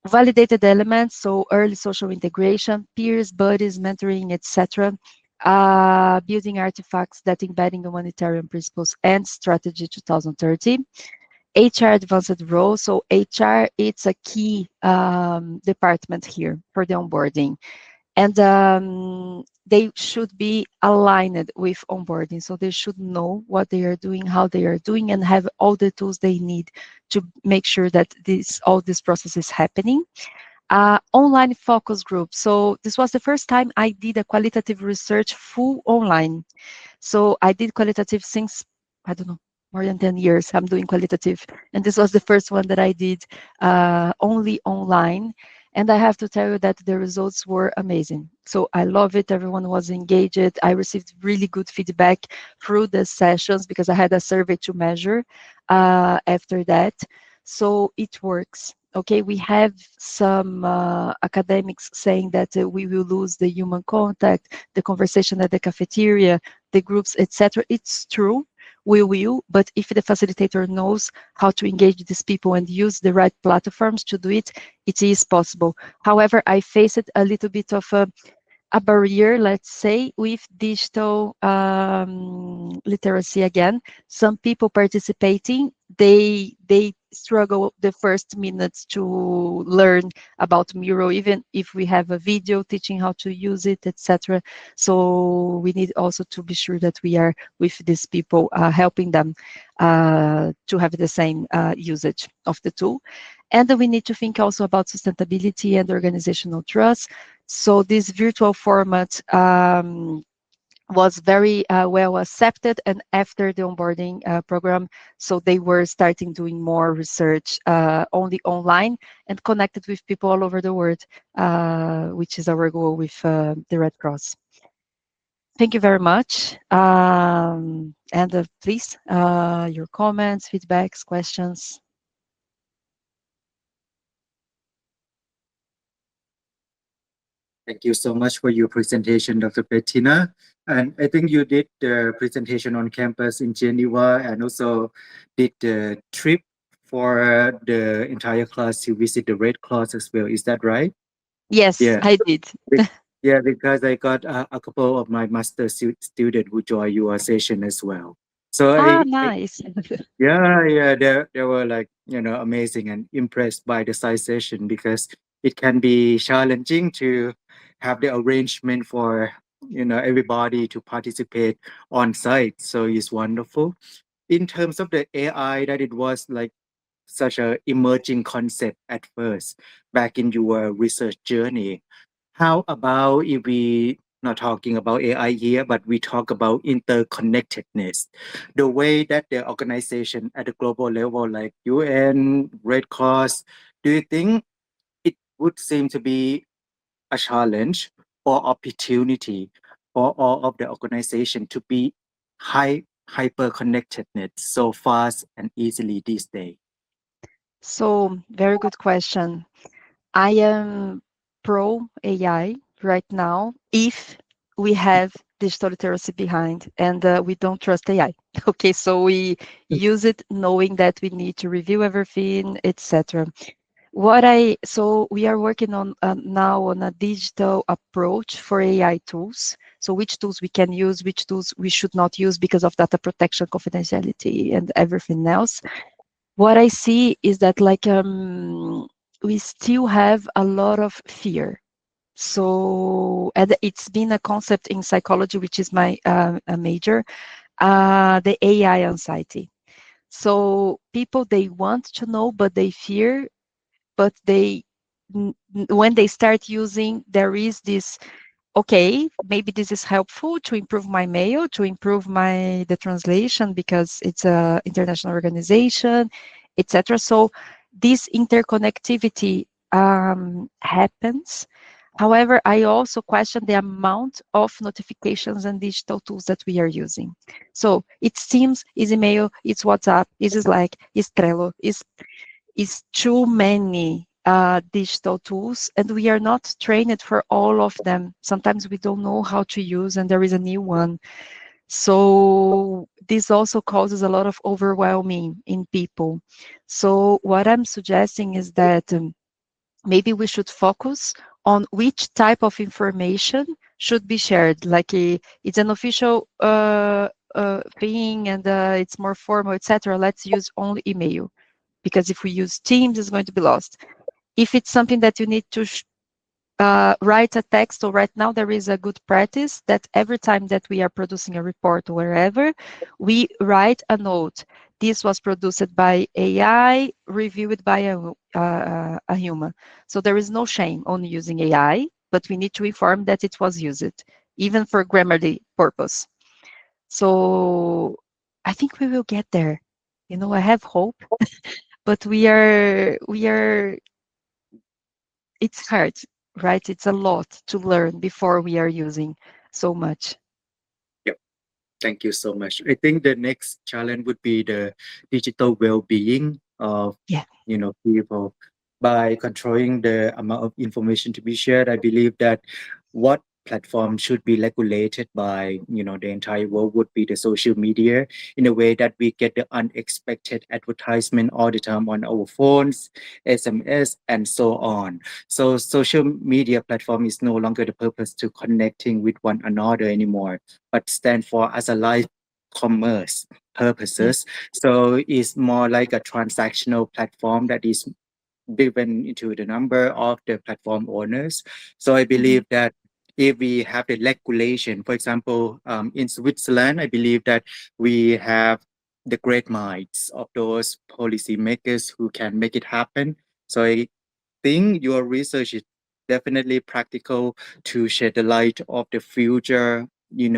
Validated elements, so early social integration, peers, buddies, mentoring, etc. Building artifacts that embedding humanitarian principles and strategy 2030. HR advanced role, so HR, it's a key department here for the onboarding. And they should be aligned with onboarding. So they should know what they are doing, how they are doing, and have all the tools they need to make sure that all this process is happening. Online focus group. So this was the first time I did a qualitative research full online. So I did qualitative since, I don't know, more than 10 years I'm doing qualitative. And this was the first one that I did only online. And I have to tell you that the results were amazing. So I love it. Everyone was engaged. I received really good feedback through the sessions because I had a survey to measure after that. So it works. Okay, we have some academics saying that we will lose the human contact, the conversation at the cafeteria, the groups, etc. It's true. We will, but if the facilitator knows how to engage these people and use the right platforms to do it, it is possible. However, I faced a little bit of a barrier, let's say, with digital literacy again. Some people participating, they struggle the first minutes to learn about Miro, even if we have a video teaching how to use it, etc. So we need also to be sure that we are with these people, helping them to have the same usage of the tool. And we need to think also about sustainability and organizational trust. So this virtual format was very well accepted, and after the onboarding program, so they were starting doing more research only online and connected with people all over the world, which is our goal with the Red Cross. Thank you very much. And please, your comments, feedbacks, questions. Thank you so much for your presentation, Dr. Bettina. And I think you did the presentation on campus in Geneva and also did the trip for the entire class to visit the Red Cross as well. Is that right? Yes, Yeah. I did. Yeah, because I got a couple of my master student who joined your session as well. So Nice. yeah, they were like, amazing and impressed by the side session because it can be challenging to have the arrangement for, everybody to participate on site. So it's wonderful. In terms of the AI, that it was like such a emerging concept at first back in your research journey. How about if we not talking about AI here, but we talk about interconnectedness, the way that the organization at the global level, like UN, Red Cross, do you think it would seem to be a challenge or opportunity for all of the organization to be hyper connectedness so fast and easily these days? So very good question. I am pro AI right now if we have digital literacy behind and we don't trust AI. Okay, so we use it knowing that we need to review everything, etc. So we are working on now on a digital approach for AI tools. So which tools we can use, which tools we should not use because of data protection, confidentiality, and everything else. What I see is that we still have a lot of fear. So, and it's been a concept in psychology, which is my a major, the AI anxiety. So people, they want to know, but they fear, but when they start using, there is this, okay, maybe this is helpful to improve my mail, to improve the translation because it's a international organization, etc. So this interconnectivity happens. However, I also question the amount of notifications and digital tools that we are using. So it's Teams, it's email, it's WhatsApp, it's Slack, it's Trello, is too many digital tools, and we are not trained for all of them. Sometimes we don't know how to use, and there is a new one. So this also causes a lot of overwhelming in people. So what I'm suggesting is that maybe we should focus on which type of information should be shared. Like it's an official thing, and it's more formal, etc. Let's use only email, because if we use Teams, it's going to be lost. If it's something that you need to write a text, so right now there is a good practice that every time that we are producing a report or wherever, we write a note. This was produced by AI, reviewed by a human. So there is no shame on using AI, but we need to inform that it was used, even for grammarly purpose. So I think we will get there. I have hope, but we are it's hard, right? It's a lot to learn before we are using so much. Yep. Thank you so much. I think the next challenge would be the digital well-being of people. By controlling the amount of information to be shared, I believe that what platform should be regulated by, the entire world would be the social media, in a way that we get the unexpected advertisement all the time on our phones, SMS, and so on. So social media platform is no longer the purpose to connecting with one another anymore, but stand for as a live commerce purposes. So it's more like a transactional platform that is driven into the number of the platform owners. So I believe that if we have the regulation, for example, in Switzerland, I believe that we have the great minds of those policymakers who can make it happen. So I think your research is definitely practical to shed the light of the future,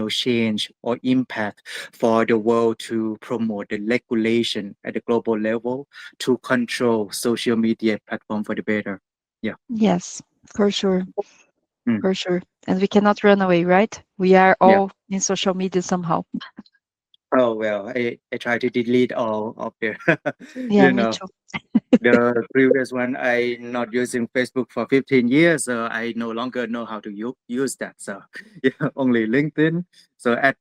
change or impact for the world to promote the regulation at the global level to control social media platform for the better. Yeah. Yes, for sure. Mm. For sure. And we cannot run away, right? We are Yeah. all in social media somehow. Oh, well, I try to delete all of the, Yeah, me too. the previous one. I not using Facebook for 15 years, so I no longer know how to use that. So yeah, only LinkedIn. So at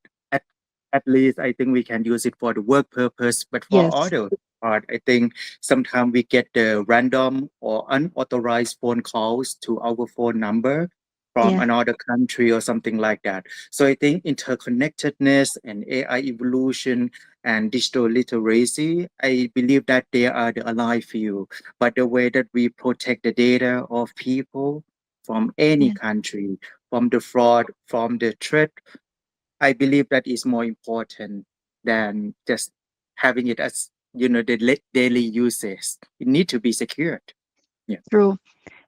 least I think we can use it for the work purpose, but for Yes. other part, I think sometimes we get the random or unauthorized phone calls to our phone number from Yeah. another country or something like that. So I think interconnectedness and AI evolution and digital literacy, I believe that they are the alive field. But the way that we protect the data of people from any Yeah. country, from the fraud, from the threat, I believe that is more important than just having it as, the daily uses. It need to be secured. Yeah. True.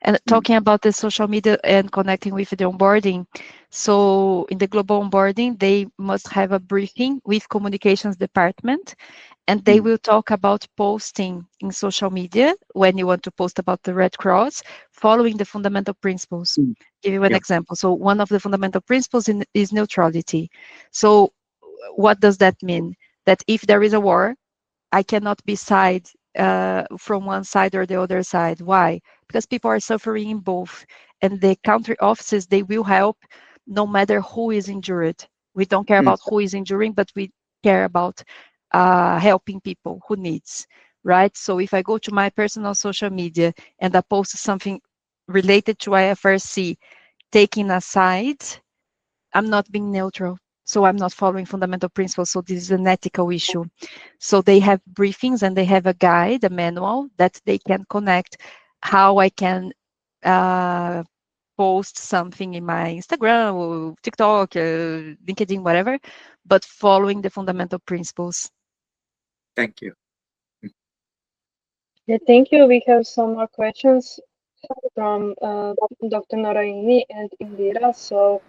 And talking about the social media and connecting with the onboarding. So in the global onboarding, they must have a briefing with communications department, and they will talk about posting in social media when you want to post about the Red Cross, following the fundamental principles. Give you an Yeah. example. So one of the fundamental principles is neutrality. So what does that mean? That if there is a war, I cannot be from one side or the other side. Why? Because people are suffering in both, and the country offices, they will help no matter who is injured. We don't care about who is injuring, but we care about helping people who needs, right? So if I go to my personal social media and I post something related to IFRC, taking a side, I'm not being neutral. So I'm not following fundamental principles. So this is an ethical issue. So they have briefings and they have a guide, a manual that they can connect how I can post something in my Instagram or TikTok, LinkedIn, whatever, but following the fundamental principles. Thank you. Yeah, thank you. We have some more questions from Dr. Naraini and Indira. So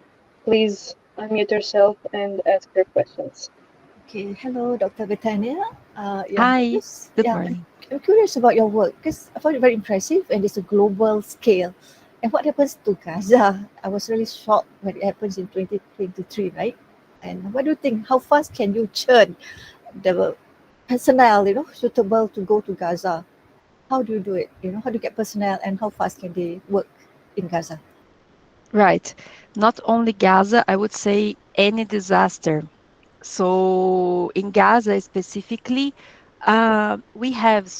please unmute yourself and ask your questions. Okay, hello, Dr. Betania. Hi, good morning. I'm curious about your work because I found it very impressive and it's a global scale. And what happens to Gaza? I was really shocked when it happens in 2023, right? And what do you think? How fast can you churn the personnel, suitable to go to Gaza? How do you do it? How do you get personnel and how fast can they work in Gaza? Right. Not only Gaza, I would say any disaster. So in Gaza specifically, we have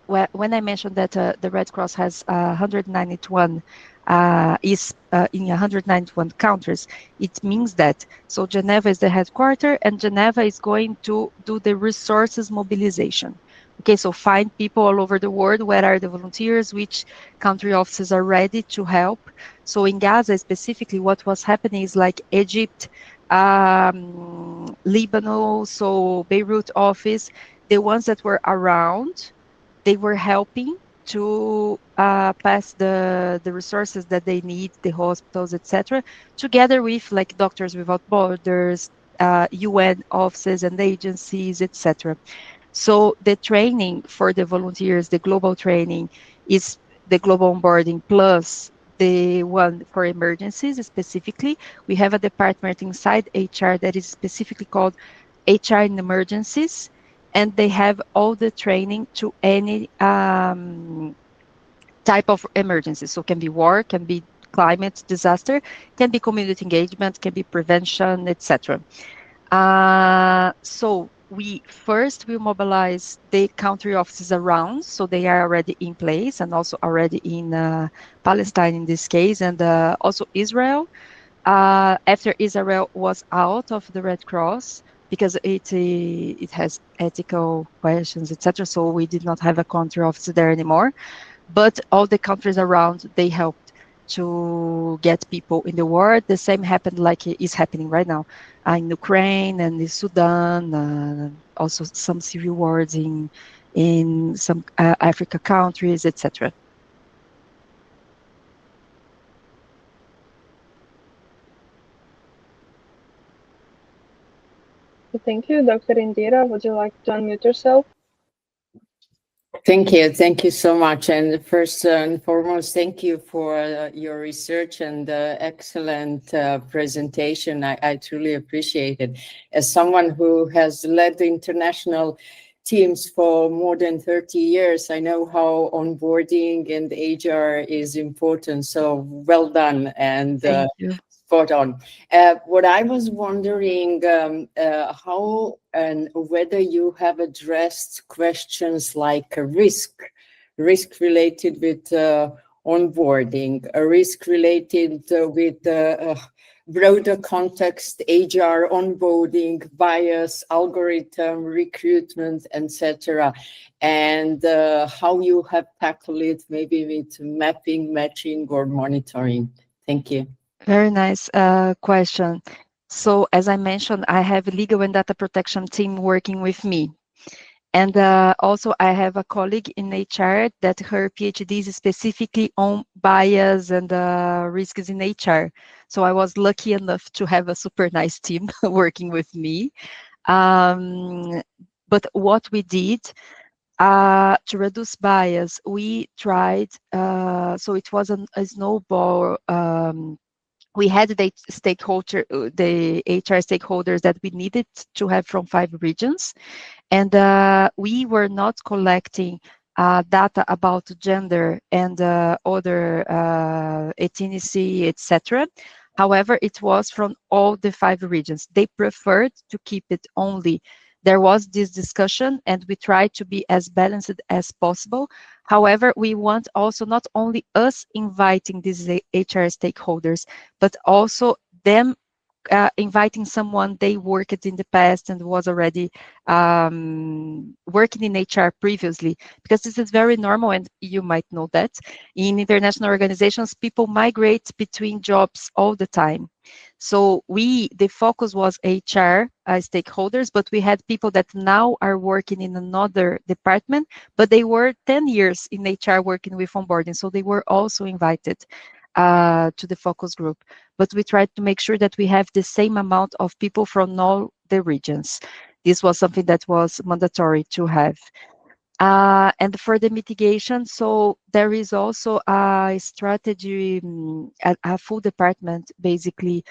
when I mentioned that the Red Cross has 191 is in 191 countries, it means that Geneva is the headquarter, and Geneva is going to do the resources mobilization. Okay, so find people all over the world. Where are the volunteers? Which country offices are ready to help? So in Gaza specifically, what was happening is like Egypt, Lebanon, so Beirut office, the ones that were around, they were helping to pass the resources that they need, the hospitals, etc., together with like Doctors Without Borders, UN offices and agencies, etc. So the training for the volunteers, the global training, is the global onboarding plus the one for emergencies specifically. We have a department inside HR that is specifically called HR in emergencies, and they have all the training to any type of emergency. So can be war, can be climate disaster, can be community engagement, can be prevention, etc. So we first will mobilize the country offices around, so they are already in place and also already in Palestine in this case, and also Israel. After Israel was out of the Red Cross because it has ethical questions, etc. So we did not have a country office there anymore. But all the countries around, they helped to get people in the war. The same happened like it is happening right now in Ukraine and in Sudan, also some civil wars in some Africa countries, etc. Thank you. Dr. Indira, would you like to unmute yourself? Thank you. Thank you so much. And first and foremost, thank you for your research and excellent presentation. I truly appreciate it. As someone who has led the international teams for more than 30 years, I know how onboarding and HR is important. So well done and spot on. What I was wondering, how and whether you have addressed questions like a risk related with onboarding, a risk related with broader context, HR, onboarding, bias, algorithm, recruitment, etc., and how you have tackled it, maybe with mapping, matching, or monitoring. Thank you. Very nice question. So as I mentioned, I have a legal and data protection team working with me. And also I have a colleague in HR that her PhD is specifically on bias and risks in HR. So I was lucky enough to have a super nice team working with me. But what we did to reduce bias, we tried, so it was a snowball. We had the HR stakeholders that we needed to have from 5 regions, and we were not collecting data about gender and other ethnicity, etc. However, it was from all the 5 regions. They preferred to keep it only. There was this discussion, and we tried to be as balanced as possible. However, we want also not only us inviting these HR stakeholders, but also them inviting someone they worked in the past and was already working in HR previously, because this is very normal, and you might know that in international organizations, people migrate between jobs all the time. So the focus was HR stakeholders, but we had people that now are working in another department, but they were 10 years in HR working with onboarding, so they were also invited to the focus group. But we tried to make sure that we have the same amount of people from all the regions. This was something that was mandatory to have. And for the mitigation, so there is also a strategy, a full department basically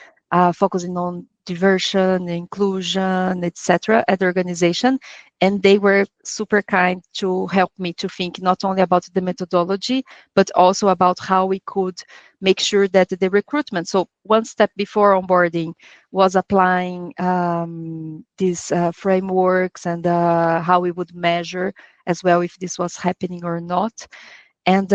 focusing on diversion, inclusion, etc. at the organization. And they were super kind to help me to think not only about the methodology, but also about how we could make sure that the recruitment, so one step before onboarding was applying these frameworks and how we would measure as well if this was happening or not. And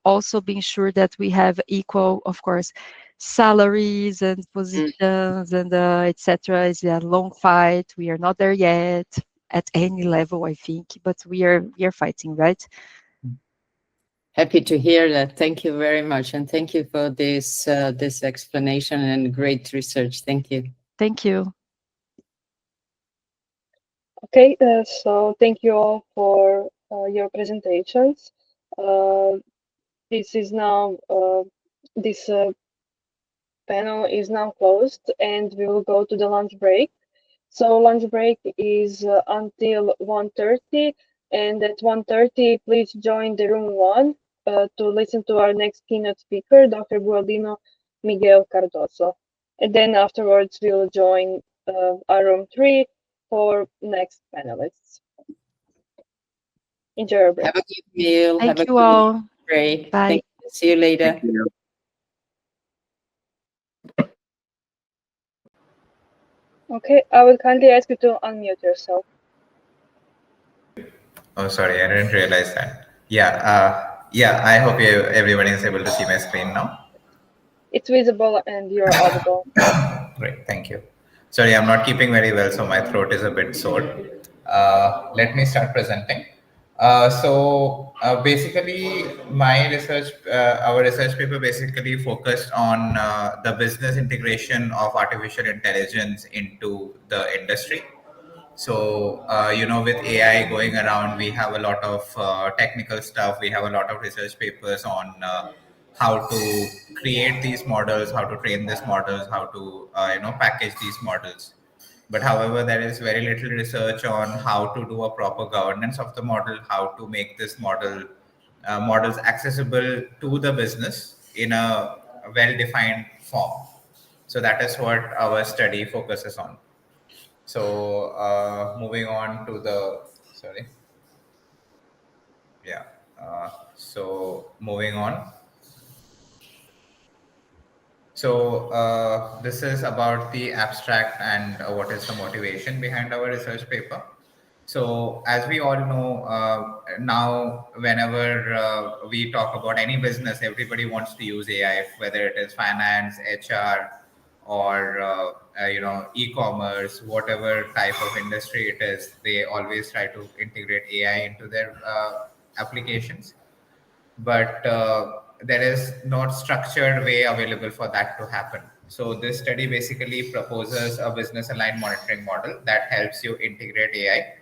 also being sure that we have equal, of course, salaries and positions and etc. It's a long fight. We are not there yet at any level, I think, but we are fighting, right? Happy to hear that. Thank you very much, and thank you for this this explanation and great research. Thank you. Thank you. Okay, so thank you all for your presentations. This is now this panel is now closed, and we will go to the lunch break. So lunch break is until 1:30, and at 1:30, please join the room 1 to listen to our next keynote speaker, Dr. Gualdino Miguel Cardoso. And then afterwards, we'll join our room 3 for next panelists. Enjoy your break. Have a good meal. Thank Have you a all. good break. Bye. Thank you. See you later. Thank you. Okay, I would kindly ask you to unmute yourself. Oh, sorry, I didn't realize that. Yeah, I hope everyone is able to see my screen now. It's visible and you're audible. Great, thank you. Sorry, I'm not keeping very well, so my throat is a bit sore. Let me start presenting. Basically, our research paper basically focused on the business integration of artificial intelligence into the industry. So, with AI going around, we have a lot of technical stuff. We have a lot of research papers on how to create these models, how to train these models, how to, package these models. But however, there is very little research on how to do a proper governance of the model, how to make this models accessible to the business in a well-defined form. So that is what our study focuses on. So moving on to sorry. Yeah. So moving on. So this is about the abstract and what is the motivation behind our research paper. So as we all know, now whenever we talk about any business, everybody wants to use AI, whether it is finance, HR, or e-commerce, whatever type of industry it is, they always try to integrate AI into their applications. But there is not structured way available for that to happen. So this study basically proposes a business aligned monitoring model that helps you integrate AI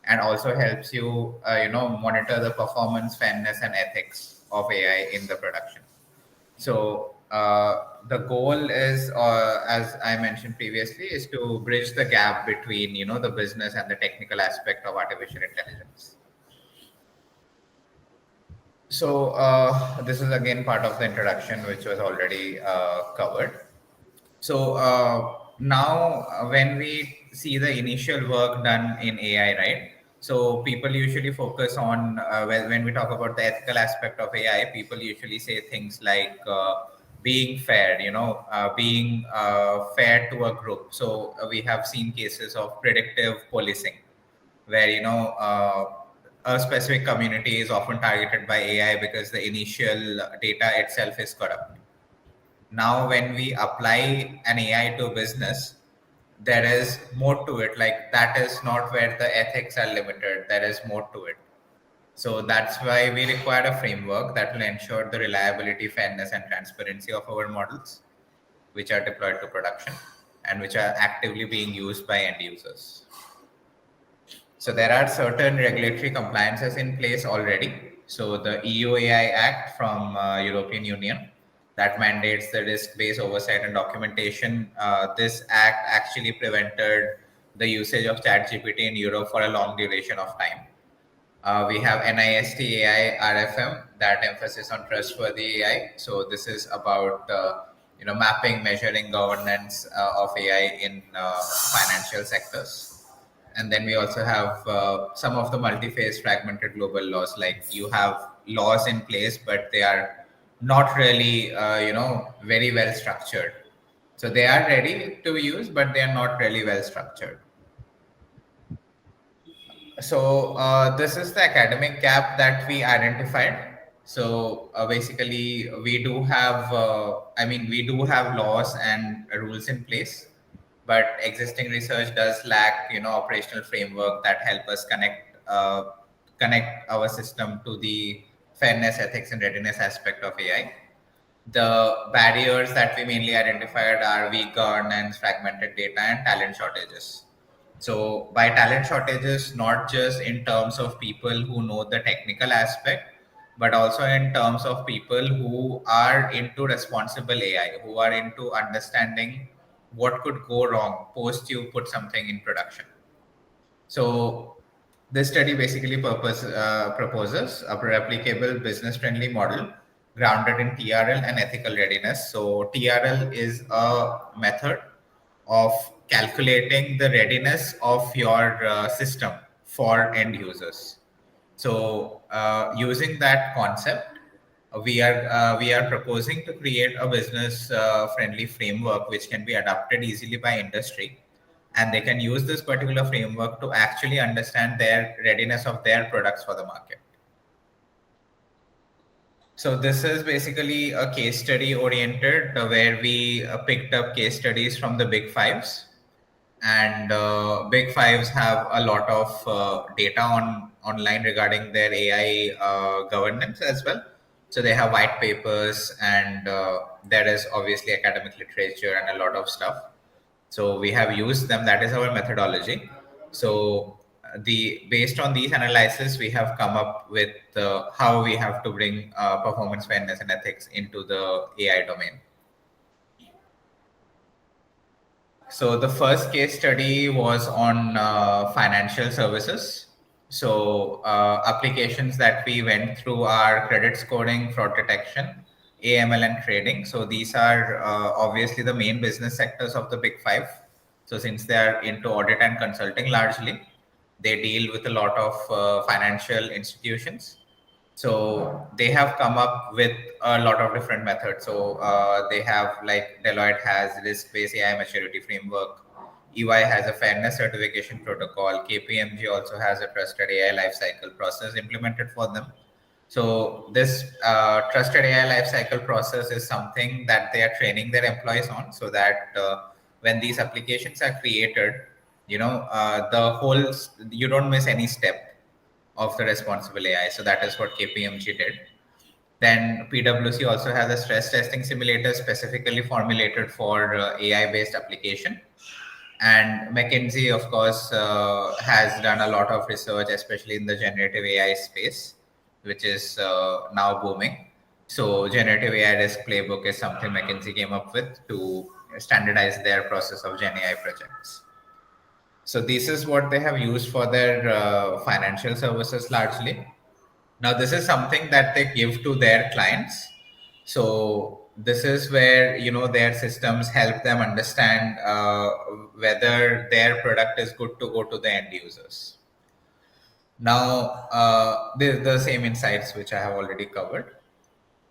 and also helps you, monitor the performance, fairness, and ethics of AI in the production. So the goal is, as I mentioned previously, is to bridge the gap between, the business and the technical aspect of artificial intelligence. So this is again part of the introduction, which was already covered. So now when we see the initial work done in AI, right? So people usually focus on, when we talk about the ethical aspect of AI, people usually say things like being fair, being fair to a group. So we have seen cases of predictive policing where, a specific community is often targeted by AI because the initial data itself is corrupt. Now, when we apply an AI to business, there is more to it. Like, that is not where the ethics are limited. There is more to it. So that's why we require a framework that will ensure the reliability, fairness, and transparency of our models, which are deployed to production and which are actively being used by end users. So there are certain regulatory compliances in place already. So the EU AI Act from European Union that mandates the risk-based oversight and documentation. This act actually prevented the usage of ChatGPT in Europe for a long duration of time. We have NIST AI RFM, that emphasis on trustworthy AI. So this is about mapping, measuring governance of AI in financial sectors. And then we also have some of the multi-phase fragmented global laws. Like, you have laws in place, but they are not really very well structured. So they are ready to use, but they are not really well structured. So this is the academic gap that we identified. So basically, we do have, we do have laws and rules in place, but existing research does lack, operational framework that help us connect our system to the fairness, ethics, and readiness aspect of AI. The barriers that we mainly identified are weak governance, fragmented data, and talent shortages. So by talent shortages, not just in terms of people who know the technical aspect, but also in terms of people who are into responsible AI, who are into understanding what could go wrong post you put something in production. So this study basically proposes a replicable business-friendly model grounded in TRL and ethical readiness. So TRL is a method of calculating the readiness of your system for end users. So using that concept, we are proposing to create a business friendly framework which can be adapted easily by industry and they can use this particular framework to actually understand their readiness of their products for the market. So this is basically a case study oriented where we picked up case studies from the big fives, and big fives have a lot of data online regarding their AI governance as well. So they have white papers, and there is obviously academic literature and a lot of stuff. So we have used them. That is our methodology. So based on these analysis, we have come up with how we have to bring performance fairness and ethics into the AI domain. So the first case study was on financial services. So applications that we went through are credit scoring, fraud detection, AML, and trading. So these are obviously the main business sectors of the big five. So since they are into audit and consulting largely, they deal with a lot of financial institutions. So they have come up with a lot of different methods. So they have, like, Deloitte has risk-based AI maturity framework. EY has a fairness certification protocol. KPMG also has a trusted AI lifecycle process implemented for them. So this trusted AI lifecycle process is something that they are training their employees on, so that when these applications are created, you don't miss any step of the responsible AI. So that is what KPMG did. Then PwC also has a stress testing simulator specifically formulated for AI-based application. And McKinsey, of course, has done a lot of research, especially in the generative AI space, which is now booming. So generative AI risk playbook is something McKinsey came up with to standardize their process of Gen AI projects. So this is what they have used for their financial services largely. Now, this is something that they give to their clients. So this is where, their systems help them understand whether their product is good to go to the end users. Now, the same insights which I have already covered.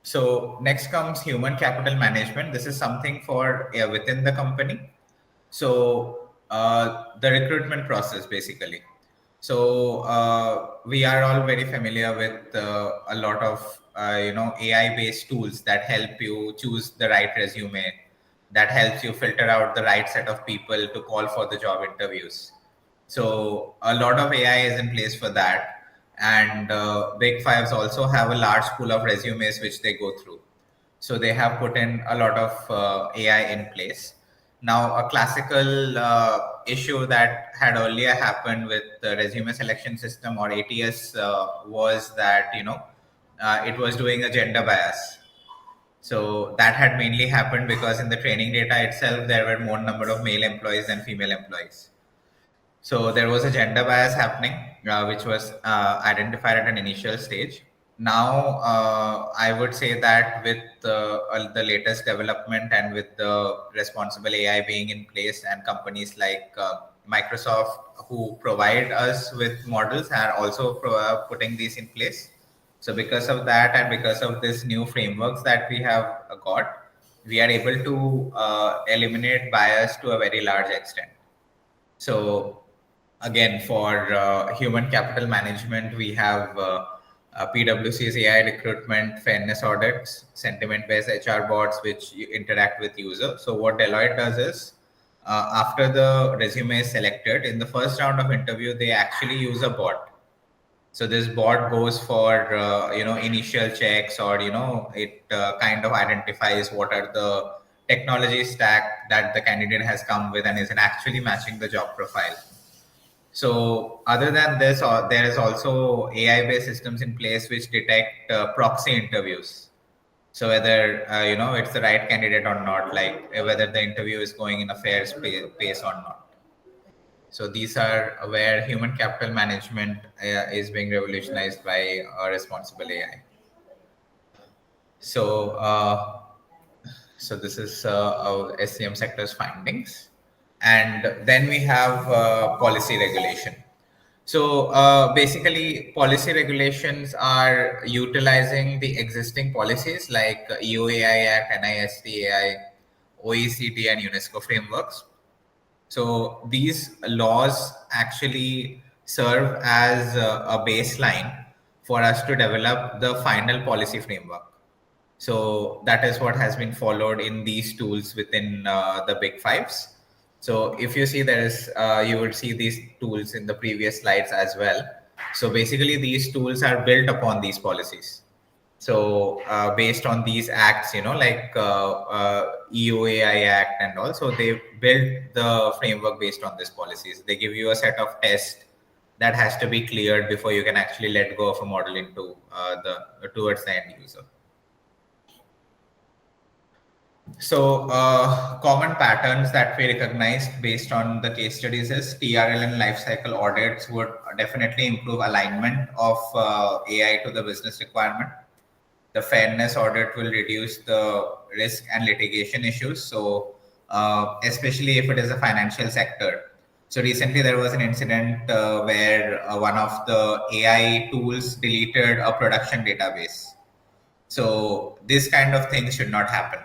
So next comes human capital management. This is something for within the company. So the recruitment process, basically. So we are all very familiar with a lot of AI-based tools that help you choose the right resume, that helps you filter out the right set of people to call for the job interviews. So a lot of AI is in place for that. And big fives also have a large pool of resumes which they go through. So they have put in a lot of AI in place. Now, a classical issue that had earlier happened with the resume selection system, or ATS, was that it was doing a gender bias. So that had mainly happened because in the training data itself, there were more number of male employees than female employees. So there was a gender bias happening, which was identified at an initial stage. Now, I would say that with the latest development and with the responsible AI being in place, and companies like Microsoft, who provide us with models, are also putting these in place. So because of that, and because of this new frameworks that we have got, we are able to eliminate bias to a very large extent. So again, for human capital management, we have PwC's AI recruitment fairness audits, sentiment-based HR bots, which interact with users. So what Deloitte does is, after the resume is selected, in the first round of interview, they actually use a bot. So this bot goes for initial checks, or it kind of identifies what are the technology stack that the candidate has come with and is actually matching the job profile. So other than this, there is also AI-based systems in place which detect proxy interviews. So whether it's the right candidate or not, like whether the interview is going in a fair pace or not. So these are where human capital management is being revolutionized by responsible AI. So so this is our SCM sector's findings. And then we have policy regulation. So basically, policy regulations are utilizing the existing policies like EUAI Act, NIST AI, OECD, and UNESCO frameworks. So these laws actually serve as a baseline for us to develop the final policy framework. So that is what has been followed in these tools within the big fives. So if you see you would see these tools in the previous slides as well. So basically these tools are built upon these policies. So based on these acts, like EUAI Act and all, so they build the framework based on these policies. They give you a set of tests that has to be cleared before you can actually let go of a model into towards the end user. So common patterns that we recognized based on the case studies is TRL and lifecycle audits would definitely improve alignment of AI to the business requirement. The fairness audit will reduce the risk and litigation issues. So especially if it is a financial sector. So recently there was an incident where one of the AI tools deleted a production database. So this kind of thing should not happen.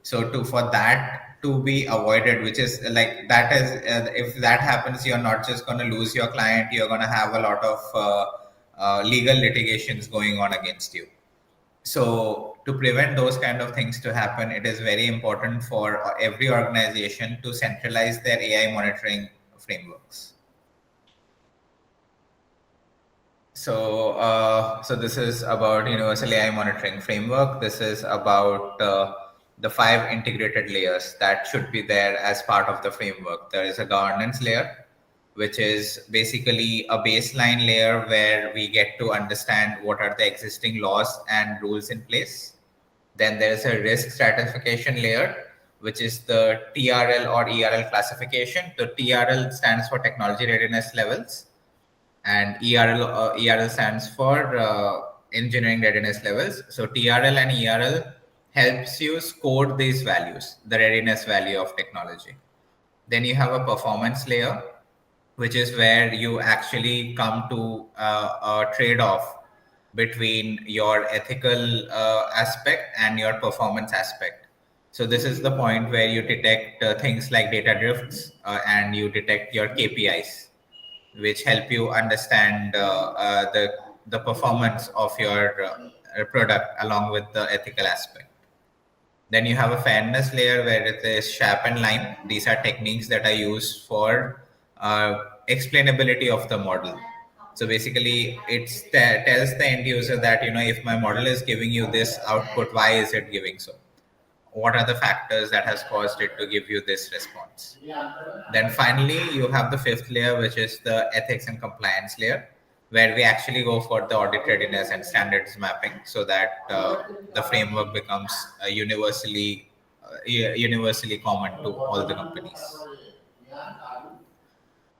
So for that to be avoided, which is like that is if that happens, you're not just going to lose your client, you're going to have a lot of legal litigations going on against you. So to prevent those kind of things to happen, it is very important for every organization to centralize their AI monitoring frameworks. So this is about universal AI monitoring framework. This is about the 5 integrated layers that should be there as part of the framework. There is a governance layer, which is basically a baseline layer where we get to understand what are the existing laws and rules in place. Then there is a risk stratification layer, which is the TRL or ERL classification. The TRL stands for technology readiness levels, and ERL stands for engineering readiness levels. So TRL and ERL helps you score these values, the readiness value of technology. Then you have a performance layer, which is where you actually come to a trade-off between your ethical aspect and your performance aspect. So this is the point where you detect things like data drifts and you detect your KPIs, which help you understand the performance of your product along with the ethical aspect. Then you have a fairness layer where it is sharpen line. These are techniques that are used for explainability of the model. So basically, it tells the end user that if my model is giving you this output, why is it giving so? What are the factors that has caused it to give you this response? Then finally, you have the 5th layer, which is the ethics and compliance layer, where we actually go for the audit readiness and standards mapping so that the framework becomes universally common to all the companies.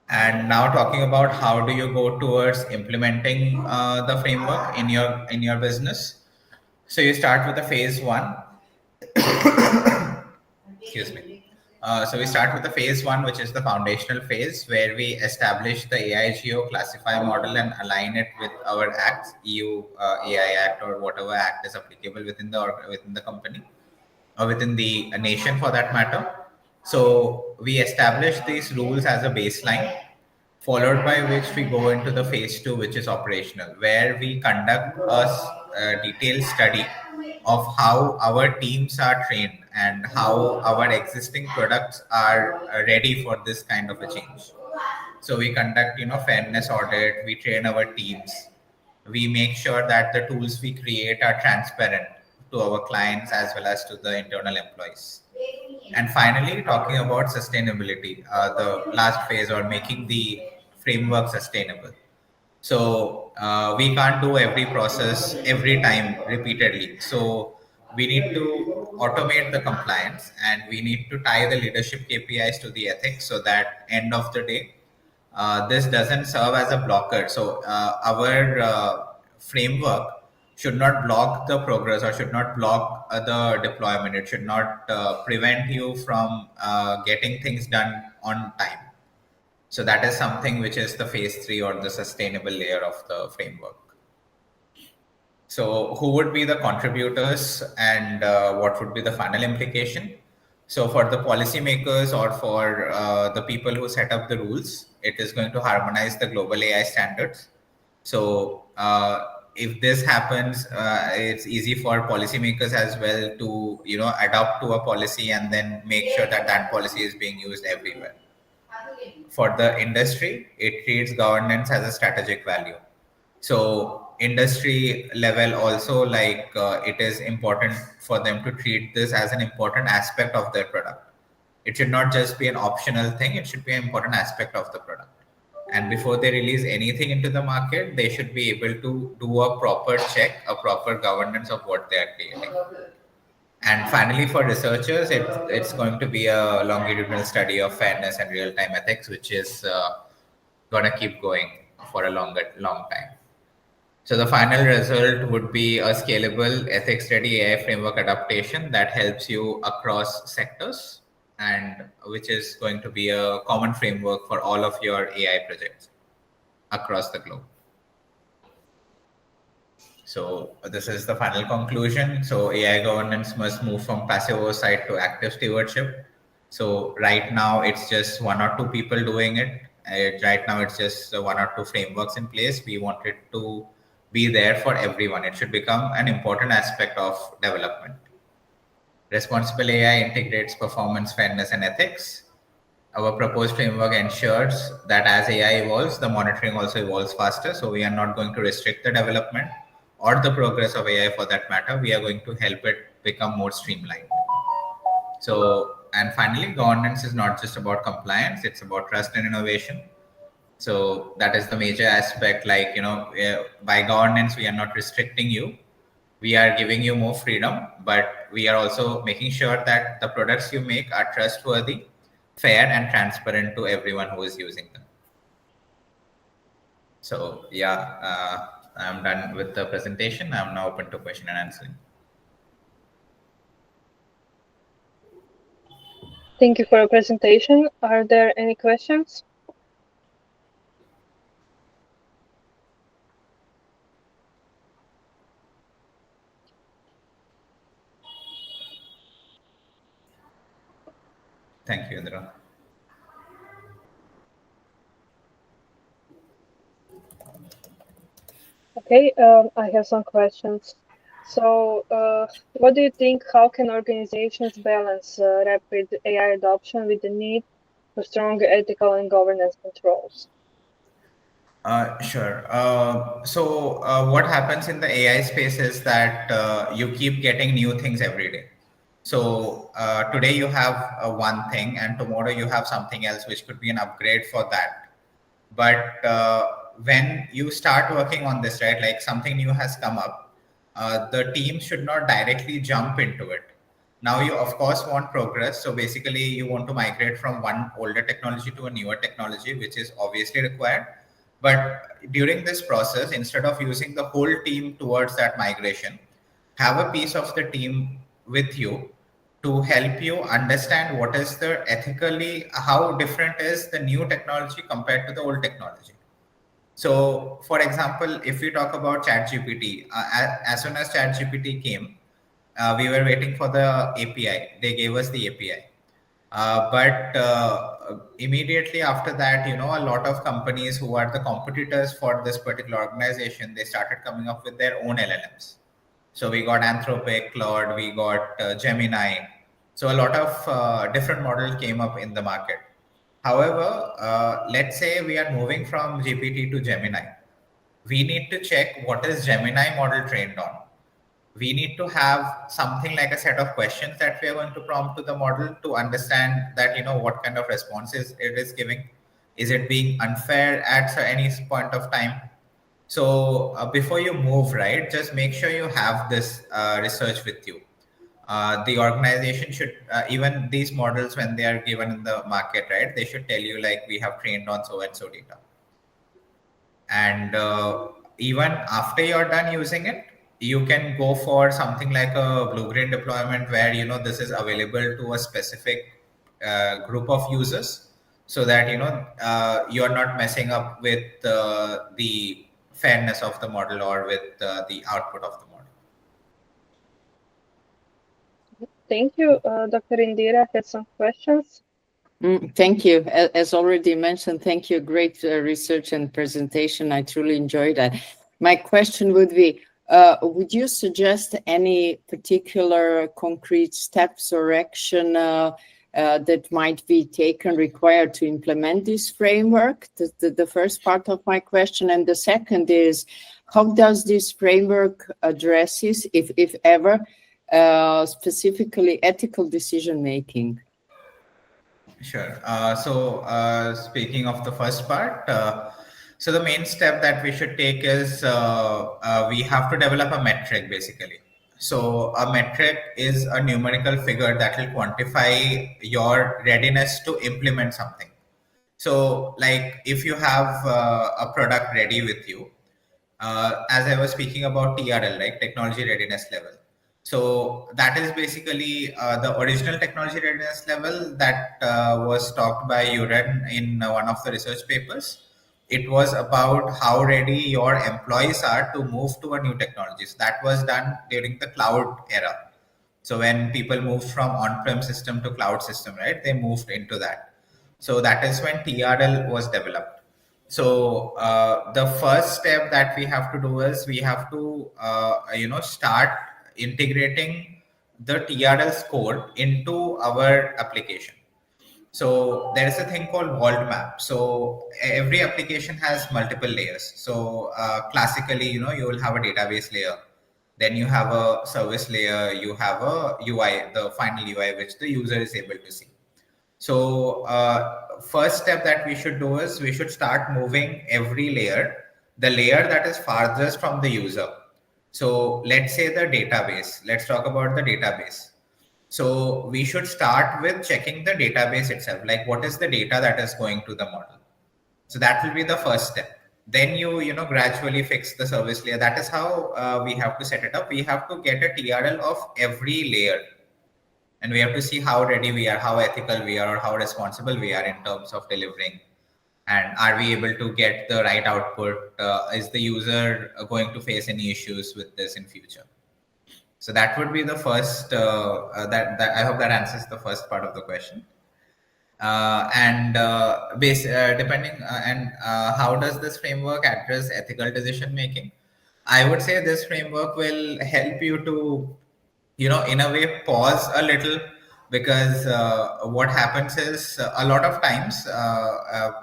And now talking about how do you go towards implementing the framework in your business. So you start with the phase 1. Excuse me. So we start with the phase 1, which is the foundational phase, where we establish the AIGO classify model and align it with our acts, EU AI Act or whatever act is applicable within the company or within the nation for that matter. So we establish these rules as a baseline, followed by which we go into the phase 2, which is operational, where we conduct a detailed study of how our teams are trained and how our existing products are ready for this kind of a change. So we conduct, fairness audit, we train our teams, we make sure that the tools we create are transparent to our clients as well as to the internal employees. And finally, talking about sustainability, the last phase, or making the framework sustainable. So we can't do every process every time repeatedly. So we need to automate the compliance and we need to tie the leadership KPIs to the ethics so that end of the day, this doesn't serve as a blocker. So our framework should not block the progress or should not block the deployment. It should not prevent you from getting things done on time. So that is something which is the phase 3 or the sustainable layer of the framework. So who would be the contributors and what would be the final implication? So for the policymakers or for the people who set up the rules, it is going to harmonize the global AI standards. So if this happens, it's easy for policymakers as well to adopt to a policy and then make sure that that policy is being used everywhere. For the industry, it treats governance as a strategic value. So industry level also, like it is important for them to treat this as an important aspect of their product. It should not just be an optional thing, it should be an important aspect of the product. And before they release anything into the market, they should be able to do a proper check, a proper governance of what they are creating. And finally, for researchers, it's going to be a longitudinal study of fairness and real-time ethics, which is going to keep going for a long time. So the final result would be a scalable, ethics-ready AI framework adaptation that helps you across sectors, and which is going to be a common framework for all of your AI projects across the globe. So this is the final conclusion. So AI governance must move from passive oversight to active stewardship. So right now it's just one or two people doing it. Right now it's just one or two frameworks in place. We want it to be there for everyone. It should become an important aspect of development. Responsible AI integrates performance, fairness, and ethics. Our proposed framework ensures that as AI evolves, the monitoring also evolves faster. So we are not going to restrict the development or the progress of AI for that matter. We are going to help it become more streamlined. So, and finally, governance is not just about compliance, it's about trust and innovation. So that is the major aspect. Like, by governance, we are not restricting you. We are giving you more freedom, but we are also making sure that the products you make are trustworthy, fair, and transparent to everyone who is using them. So yeah, I'm done with the presentation. I'm now open to question and answering. Thank you for your presentation. Are there any questions? Thank you, Indra. Okay, I have some questions. So, what do you think? How can organizations balance rapid AI adoption with the need for strong ethical and governance controls? Sure. So what happens in the AI space is that you keep getting new things every day. So today you have one thing, and tomorrow you have something else, which could be an upgrade for that. But when you start working on this, right, like something new has come up, the team should not directly jump into it. Now you of course want progress. So basically you want to migrate from one older technology to a newer technology, which is obviously required. But during this process, instead of using the whole team towards that migration, have a piece of the team with you to help you understand what is the ethically, how different is the new technology compared to the old technology. So for example, if we talk about ChatGPT, as soon as ChatGPT came, we were waiting for the API. They gave us the API. But immediately after that, a lot of companies who are the competitors for this particular organization, they started coming up with their own LLMs. So we got Anthropic, Claude, we got Gemini. So a lot of different models came up in the market. However, let's say we are moving from GPT to Gemini. We need to check what is Gemini model trained on. We need to have something like a set of questions that we are going to prompt to the model to understand that, what kind of responses it is giving. Is it being unfair at any point of time? So before you move, right, just make sure you have this research with you. The organization should, even these models, when they are given in the market, right, they should tell you like, we have trained on so and so data. And even after you're done using it, you can go for something like a blue-green deployment where, this is available to a specific group of users, so that, you're not messing up with the fairness of the model or with the output of the model. Thank you. Dr. Indira has some questions. Thank you. As already mentioned, thank you. Great research and presentation. I truly enjoyed that. My question would be, would you suggest any particular concrete steps or action that might be taken, required to implement this framework? The first part of my question. And the second is, how does this framework addresses, if ever, specifically ethical decision-making? Sure. Speaking of the first part, so the main step that we should take is we have to develop a metric basically. So a metric is a numerical figure that will quantify your readiness to implement something. So like if you have a product ready with you, as I was speaking about TRL, right, technology readiness level. So that is basically the original technology readiness level that was talked by Uren in one of the research papers. It was about how ready your employees are to move to a new technology. So that was done during the cloud era. So when people moved from on-prem system to cloud system, right, they moved into that. So that is when TRL was developed. So the first step that we have to do is we have to start integrating the TRL's code into our application. So there is a thing called vault map. So every application has multiple layers. So classically, you will have a database layer, then you have a service layer, you have a UI, the final UI which the user is able to see. So first step that we should do is we should start moving every layer, the layer that is farthest from the user. So let's say the database, let's talk about the database. So we should start with checking the database itself, like what is the data that is going to the model. So that will be the first step. Then you gradually fix the service layer. That is how we have to set it up. We have to get a TRL of every layer. And we have to see how ready we are, how ethical we are, or how responsible we are in terms of delivering. And are we able to get the right output? Is the user going to face any issues with this in future? So that would be the first, that I hope that answers the first part of the question. Depending how does this framework address ethical decision making? I would say this framework will help you to, in a way, pause a little, because what happens is a lot of times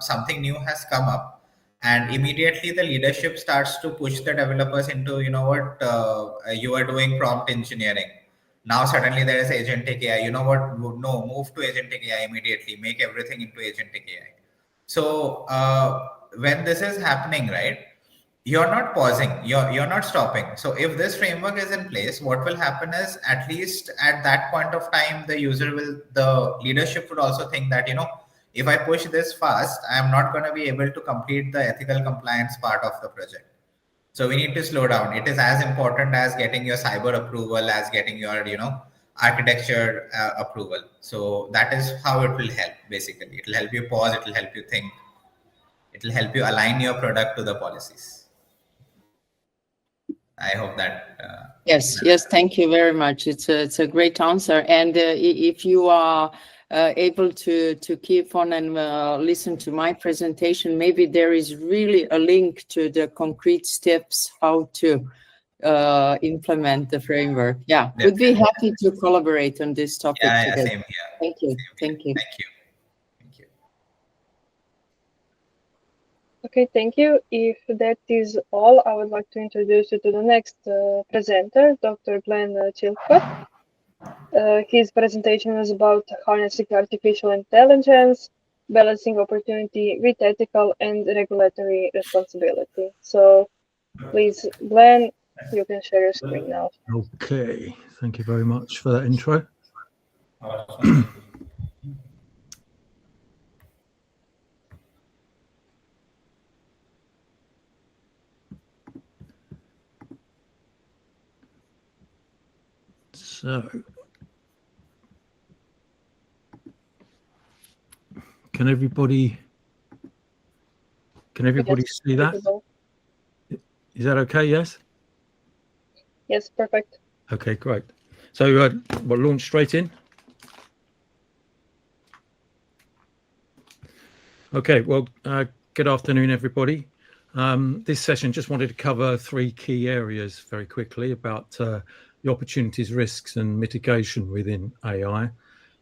something new has come up, and immediately the leadership starts to push the developers into, you are doing prompt engineering. Now suddenly there is agentic AI. You know what? No, move to agentic AI immediately. Make everything into agentic AI. So when this is happening, right, you're not pausing, you're not stopping. So if this framework is in place, what will happen is, at least at that point of time, the leadership would also think that, if I push this fast, I'm not going to be able to complete the ethical compliance part of the project. So we need to slow down. It is as important as getting your cyber approval, as getting your, architecture approval. So that is how it will help. Basically, it will help you pause. It will help you think. It will help you align your product to the policies. I hope that. Yes. Thank you very much. It's a great answer. And if you are able to keep on and listen to my presentation, maybe there is really a link to the concrete steps how to implement the framework. Yeah, we'd be happy to collaborate on this topic together. Same here. Thank you. Thank you. Okay, thank you. If that is all, I would like to introduce you to the next presenter, Dr. Glenn Chilcott. His presentation is about harnessing artificial intelligence, balancing opportunity with ethical and regulatory responsibility. So please, Glenn, you can share your screen now. Okay, thank you very much for that intro. So, can everybody see that? Is that okay? Yes? Yes, perfect. Okay, great. So we'll launch straight in. Okay, well, good afternoon, everybody. This session just wanted to cover 3 key areas very quickly about the opportunities, risks and mitigation within AI,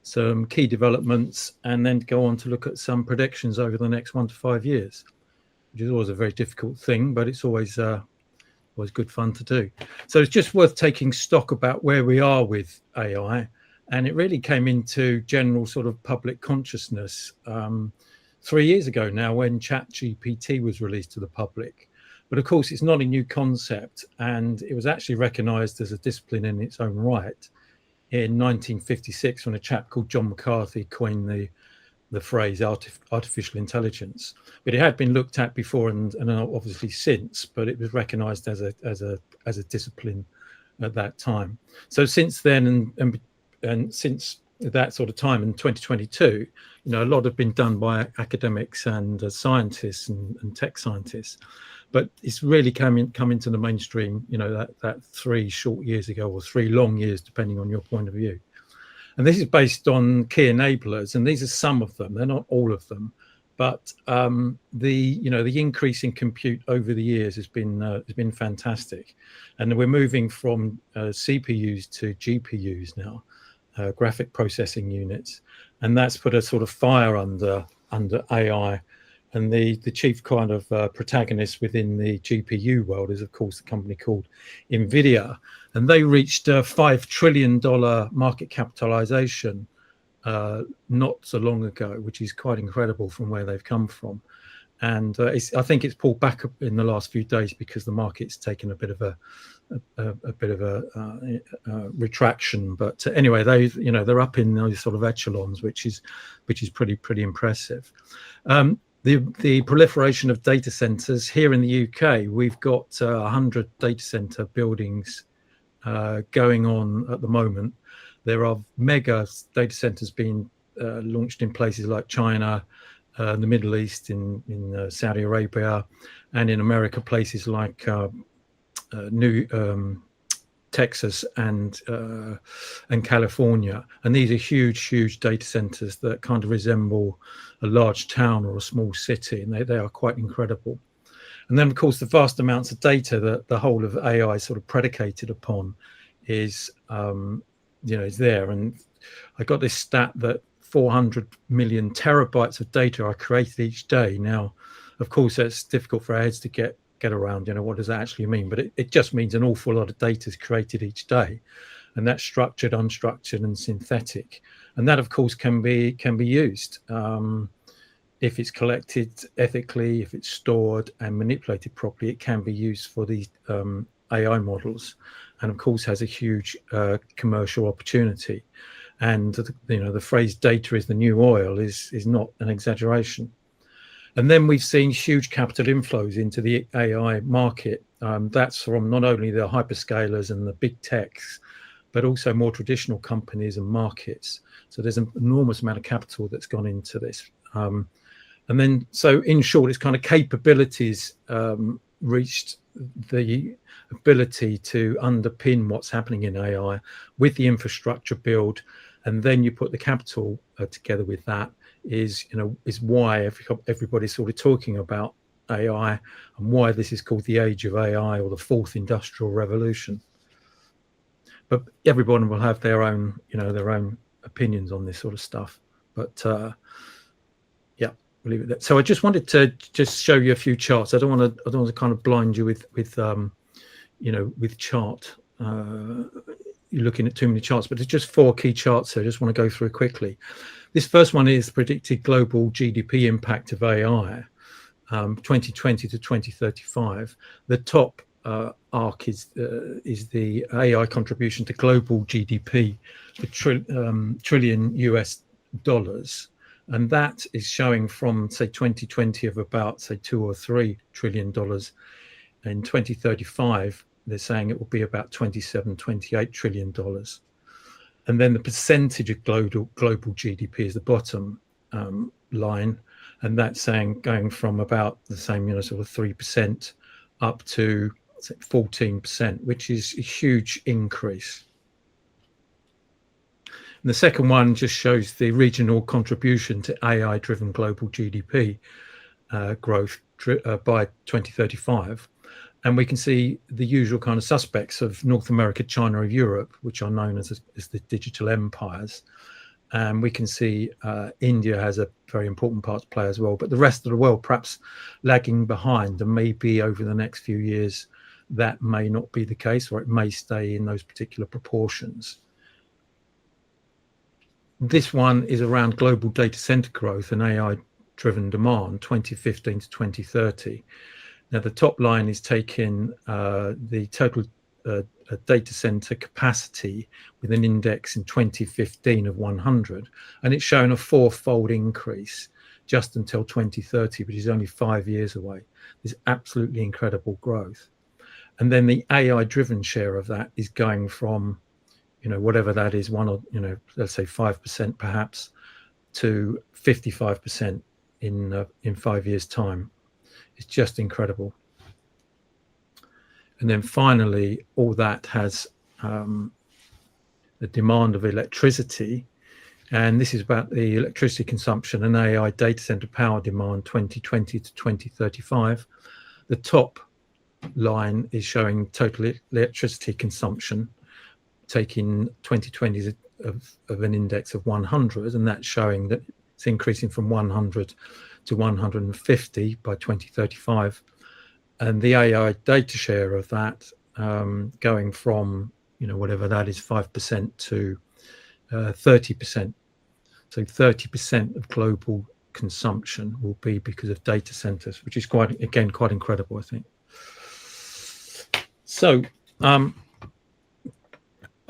some key developments, and then go on to look at some predictions over the next 1 to 5 years, which is always a very difficult thing, but it's always good fun to do. So it's just worth taking stock about where we are with AI, and it really came into general sort of public consciousness 3 years ago now, when ChatGPT was released to the public. But of course, it's not a new concept, and it was actually recognized as a discipline in its own right in 1956 when a chap called John McCarthy coined the phrase artificial intelligence. But it had been looked at before and obviously since, but it was recognized as a discipline at that time. So since then and since that sort of time in 2022, a lot have been done by academics and scientists and tech scientists, but it's really come into the mainstream, that 3 short years ago, or 3 long years, depending on your point of view. And this is based on key enablers, and these are some of them. They're not all of them, but the increase in compute over the years has been fantastic, and we're moving from CPUs to GPUs now. Graphic processing units, and that's put a sort of fire under AI. And the chief kind of protagonist within the GPU world is, of course, the company called NVIDIA, and they reached a $5 trillion market capitalization not so long ago, which is quite incredible from where they've come from. And I think it's pulled back up in the last few days because the market's taken a bit of a retraction. But anyway, they're up in those sort of echelons, which is pretty impressive. The proliferation of data centers here in the UK, we've got 100 data center buildings going on at the moment. There are mega data centers being launched in places like China, the Middle East, in Saudi Arabia, and in America, places like Texas and California. And these are huge data centers that kind of resemble a large town or a small city, and they are quite incredible. And then, of course, the vast amounts of data that the whole of AI is sort of predicated upon is there. And I got this stat that 400 million terabytes of data are created each day. Now, of course, that's difficult for our heads to get around, what does that actually mean? But it just means an awful lot of data is created each day, and that's structured, unstructured, and synthetic. And that, of course, can be used if it's collected ethically, if it's stored and manipulated properly. It can be used for these AI models, and of course has a huge commercial opportunity. And the phrase "data is the new oil" is not an exaggeration. And then we've seen huge capital inflows into the AI market. That's from not only the hyperscalers and the big techs, but also more traditional companies and markets. So there's an enormous amount of capital that's gone into this. And then, so in short, it's kind of capabilities reached the ability to underpin what's happening in AI with the infrastructure build, and then you put the capital together with that. Is why everybody's sort of talking about AI, and why this is called the age of AI, or the 4th industrial revolution. But everyone will have their own opinions on this sort of stuff. But yeah, we'll leave it there. So I just wanted to just show you a few charts. I don't want to kind of blind you with chart. You're looking at too many charts, but there's just 4 key charts here I just want to go through quickly. This first one is predicted global GDP impact of AI, 2020 to 2035. The top arc is the AI contribution to global GDP, the trillion US dollars, and that is showing from, say, 2020 of about, say, $2 or $3 trillion. In 2035, they're saying it will be about $27-28 trillion. And then the percentage of global GDP is the bottom line, and that's saying going from about the same, sort of 3% up to, say, 14%, which is a huge increase. And the second one just shows the regional contribution to AI-driven global GDP growth by 2035. And we can see the usual kind of suspects of North America, China, and Europe, which are known as the digital empires. And we can see India has a very important part to play as well, but the rest of the world perhaps lagging behind, and maybe over the next few years that may not be the case, or it may stay in those particular proportions. This one is around global data center growth and AI-driven demand, 2015 to 2030. Now, the top line is taking the total data center capacity with an index in 2015 of 100, and it's shown a fourfold increase just until 2030, which is only 5 years away. There's absolutely incredible growth. And then the AI-driven share of that is going from, whatever that is, let's say 5% perhaps, to 55% in 5 years' time. It's just incredible. And then finally, all that has the demand of electricity. And this is about the electricity consumption and AI data center power demand 2020 to 2035. The top line is showing total electricity consumption, taking 2020 of an index of 100, and that's showing that it's increasing from 100 to 150 by 2035. And the AI data share of that going from, whatever that is, 5% to 30%. So 30% of global consumption will be because of data centers, which is quite incredible, I think. So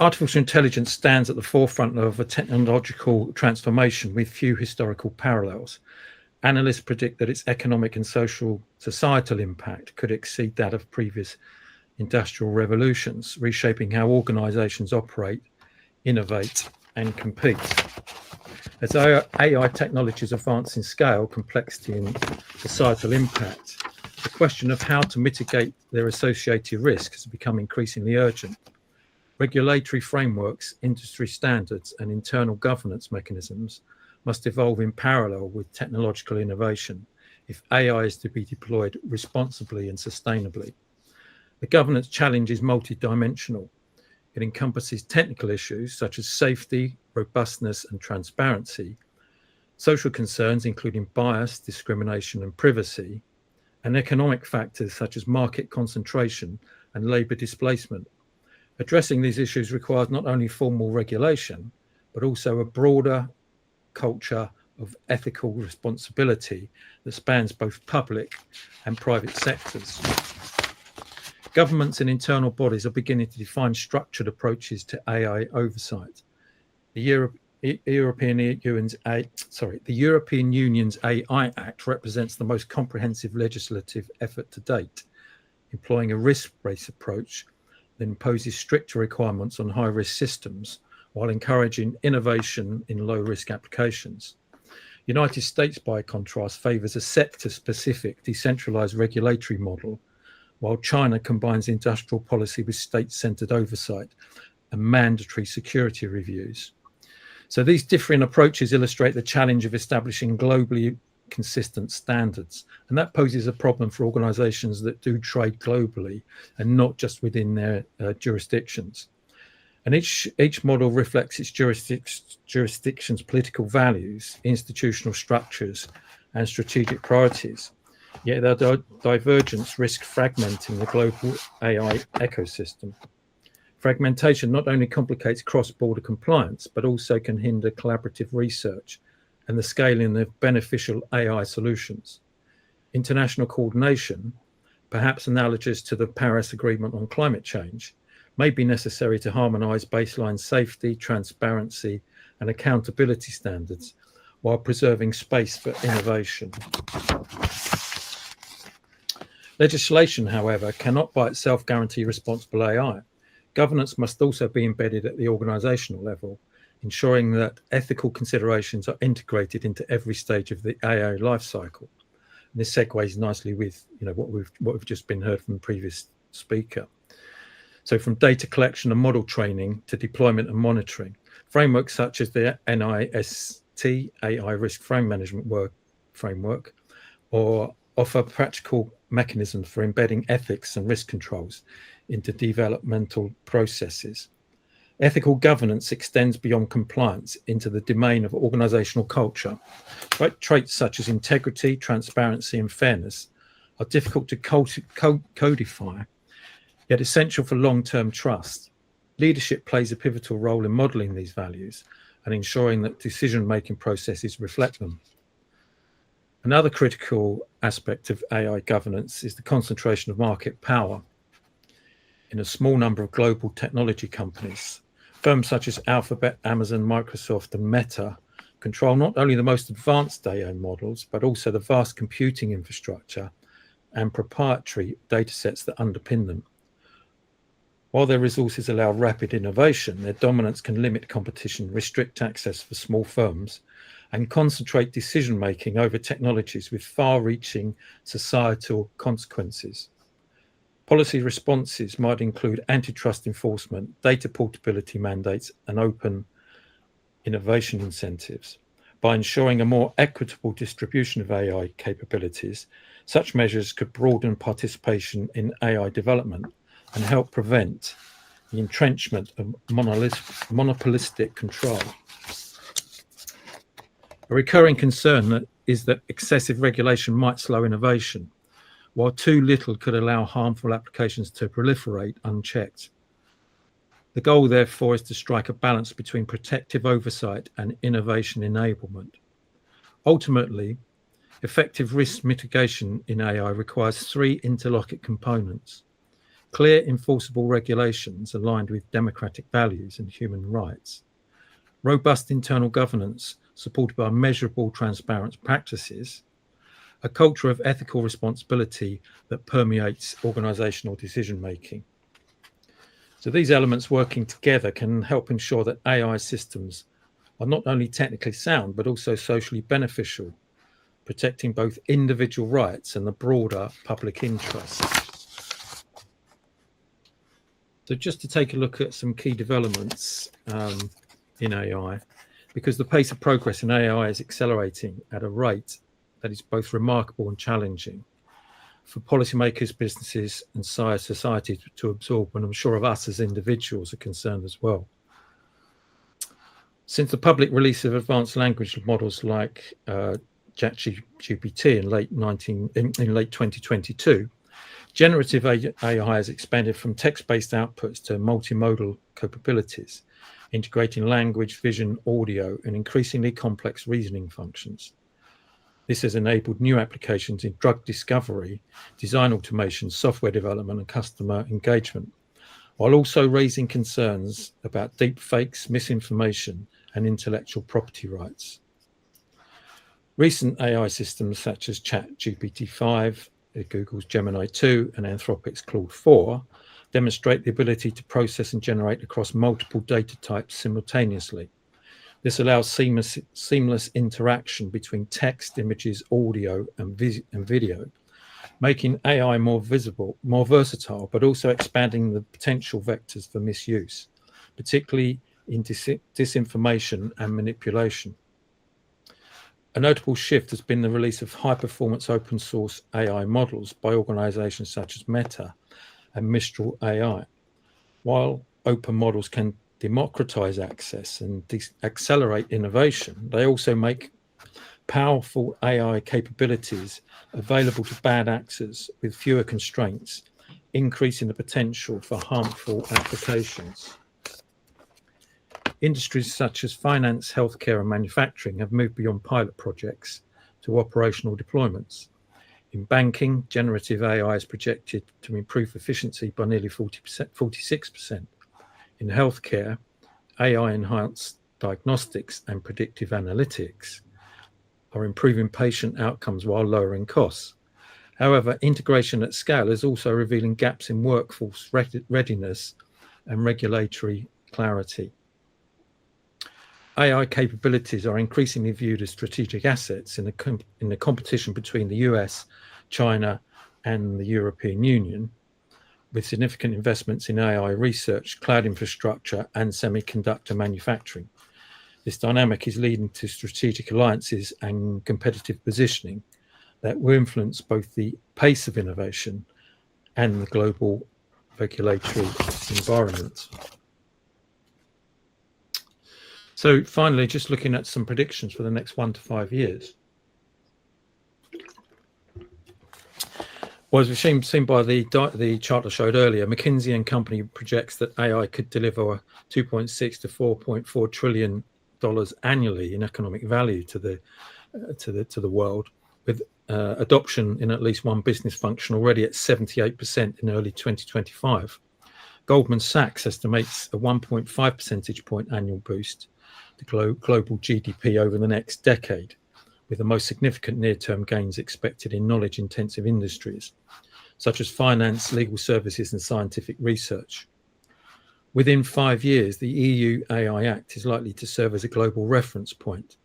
artificial intelligence stands at the forefront of a technological transformation with few historical parallels. Analysts predict that its economic and societal impact could exceed that of previous industrial revolutions, reshaping how organizations operate, innovate, and compete. As AI technologies advance in scale, complexity, and societal impact, the question of how to mitigate their associated risks has become increasingly urgent. Regulatory frameworks, industry standards, and internal governance mechanisms must evolve in parallel with technological innovation if AI is to be deployed responsibly and sustainably. The governance challenge is multidimensional. It encompasses technical issues such as safety, robustness, and transparency, social concerns including bias, discrimination, and privacy, and economic factors such as market concentration and labor displacement. Addressing these issues requires not only formal regulation, but also a broader culture of ethical responsibility that spans both public and private sectors. Governments and internal bodies are beginning to define structured approaches to AI oversight. The European Union's AI Act represents the most comprehensive legislative effort to date, employing a risk-based approach that imposes stricter requirements on high-risk systems while encouraging innovation in low-risk applications. United States, by contrast, favors a sector-specific decentralized regulatory model, while China combines industrial policy with state-centered oversight and mandatory security reviews. So these differing approaches illustrate the challenge of establishing globally consistent standards, and that poses a problem for organizations that do trade globally and not just within their jurisdictions. And each model reflects its jurisdiction's political values, institutional structures, and strategic priorities. Yet their divergence risks fragmenting the global AI ecosystem. Fragmentation not only complicates cross-border compliance, but also can hinder collaborative research and the scaling of beneficial AI solutions. International coordination, perhaps analogous to the Paris Agreement on climate change, may be necessary to harmonize baseline safety, transparency, and accountability standards while preserving space for innovation. Legislation, however, cannot by itself guarantee responsible AI. Governance must also be embedded at the organizational level, ensuring that ethical considerations are integrated into every stage of the AI lifecycle. And this segues nicely with what we've just been heard from the previous speaker. So from data collection and model training to deployment and monitoring, Frameworks such as the NIST AI Risk Frame Management Framework or offer practical mechanisms for embedding ethics and risk controls into developmental processes. Ethical governance extends beyond compliance into the domain of organizational culture. Traits such as integrity, transparency, and fairness are difficult to codify, yet essential for long-term trust. Leadership plays a pivotal role in modeling these values and ensuring that decision-making processes reflect them. Another critical aspect of AI governance is the concentration of market power in a small number of global technology companies. Firms such as Alphabet, Amazon, Microsoft, and Meta control not only the most advanced AI models, but also the vast computing infrastructure and proprietary data sets that underpin them. While their resources allow rapid innovation, their dominance can limit competition, restrict access for small firms, and concentrate decision-making over technologies with far-reaching societal consequences. Policy responses might include antitrust enforcement, data portability mandates, and open innovation incentives. By ensuring a more equitable distribution of AI capabilities, such measures could broaden participation in AI development and help prevent the entrenchment of monopolistic control. A recurring concern is that excessive regulation might slow innovation, while too little could allow harmful applications to proliferate unchecked. The goal, therefore, is to strike a balance between protective oversight and innovation enablement. Ultimately, effective risk mitigation in AI requires three interlocked components: clear, enforceable regulations aligned with democratic values and human rights, robust internal governance supported by measurable, transparent practices, a culture of ethical responsibility that permeates organizational decision-making. So these elements working together can help ensure that AI systems are not only technically sound, but also socially beneficial, protecting both individual rights and the broader public interest. So just to take a look at some key developments in AI, because the pace of progress in AI is accelerating at a rate that is both remarkable and challenging for policymakers, businesses, and society to absorb, and I'm sure of us as individuals are concerned as well. Since the public release of advanced language models like ChatGPT in late 2022, generative AI has expanded from text-based outputs to multimodal capabilities, integrating language, vision, audio, and increasingly complex reasoning functions. This has enabled new applications in drug discovery, design automation, software development, and customer engagement, while also raising concerns about deepfakes, misinformation, and intellectual property rights. Recent AI systems such as ChatGPT-5, Google's Gemini 2, and Anthropic's Claude 4 demonstrate the ability to process and generate across multiple data types simultaneously. This allows seamless interaction between text, images, audio, and video, making AI more versatile, but also expanding the potential vectors for misuse, particularly in disinformation and manipulation. A notable shift has been the release of high-performance open source AI models by organizations such as Meta and Mistral AI. While open models can democratize access and accelerate innovation, they also make powerful AI capabilities available to bad actors with fewer constraints, increasing the potential for harmful applications. Industries such as finance, healthcare, and manufacturing have moved beyond pilot projects to operational deployments. In banking, generative AI is projected to improve efficiency by nearly 46%. In healthcare, AI-enhanced diagnostics and predictive analytics are improving patient outcomes while lowering costs. However, integration at scale is also revealing gaps in workforce readiness and regulatory clarity. AI capabilities are increasingly viewed as strategic assets in the competition between the US, China, and the European Union, with significant investments in AI research, cloud infrastructure, and semiconductor manufacturing. This dynamic is leading to strategic alliances and competitive positioning that will influence both the pace of innovation and the global regulatory environment. So finally, just looking at some predictions for the next 1 to 5 years. Well, as we've seen by the chart I showed earlier, McKinsey and Company projects that AI could deliver $2.6 to $4.4 trillion annually in economic value to the world, with adoption in at least one business function already at 78% in early 2025. Goldman Sachs estimates a 1.5 percentage point annual boost to global GDP over the next decade, with the most significant near-term gains expected in knowledge-intensive industries, such as finance, legal services, and scientific research. Within 5 years, the EU AI Act is likely to serve as a global reference point,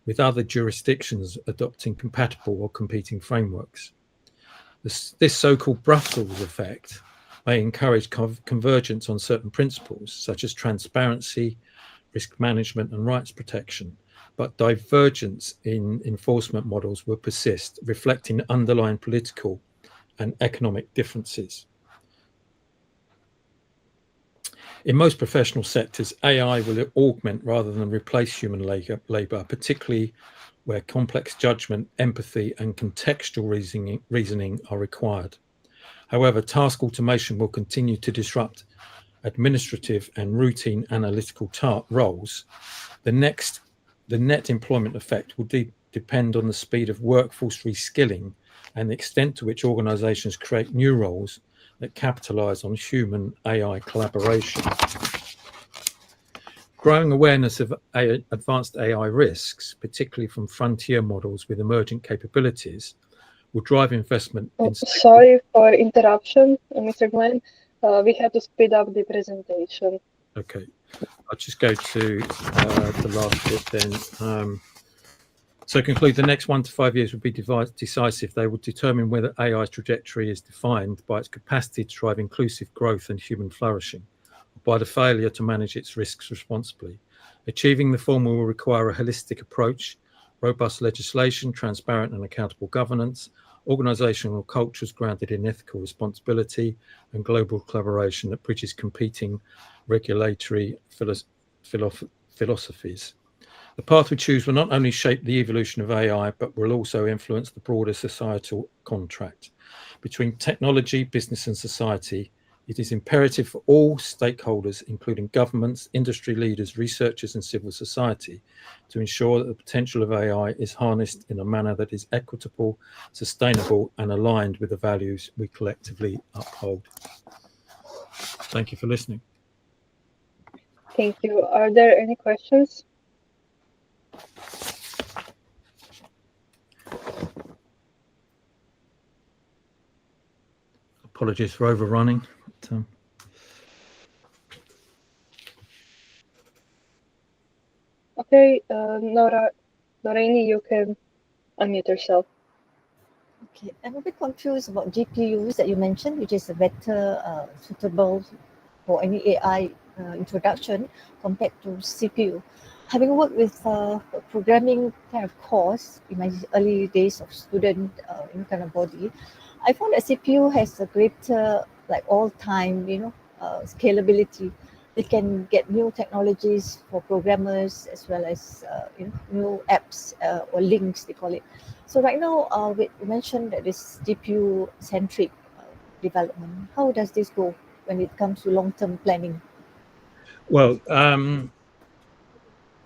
with other jurisdictions adopting compatible or competing frameworks. This so-called Brussels effect may encourage convergence on certain principles, such as transparency, risk management, and rights protection, but divergence in enforcement models will persist, reflecting underlying political and economic differences. In most professional sectors, AI will augment rather than replace human labor, particularly where complex judgment, empathy, and contextual reasoning are required. However, task automation will continue to disrupt administrative and routine analytical roles. The net employment effect will depend on the speed of workforce reskilling and the extent to which organizations create new roles that capitalize on human AI collaboration. Growing awareness of advanced AI risks, particularly from frontier models with emergent capabilities, will drive investment in... Sorry for interruption, Mr. Glenn. We have to speed up the presentation. Okay, I'll just go to the last bit then. So conclude, the next 1 to 5 years will be decisive. They will determine whether AI's trajectory is defined by its capacity to drive inclusive growth and human flourishing, or by the failure to manage its risks responsibly. Achieving the former will require a holistic approach, robust legislation, transparent and accountable governance, organizational cultures grounded in ethical responsibility, and global collaboration that bridges competing regulatory philosophies. The path we choose will not only shape the evolution of AI, but will also influence the broader societal contract. Between technology, business, and society, it is imperative for all stakeholders, including governments, industry leaders, researchers, and civil society, to ensure that the potential of AI is harnessed in a manner that is equitable, sustainable, and aligned with the values we collectively uphold. Thank you for listening. Thank you. Are there any questions? Apologies for overrunning. But, Okay, Noreen, you can unmute yourself. Okay, I'm a bit confused about GPUs that you mentioned, which is better suitable for any AI introduction compared to CPU. Having worked with a programming kind of course in my early days of student kind of body, I found that CPU has a greater, like all-time, scalability. They can get new technologies for programmers as well as new apps or links, they call it. So right now, we mentioned that this GPU-centric development. How does this go when it comes to long-term planning? Well, I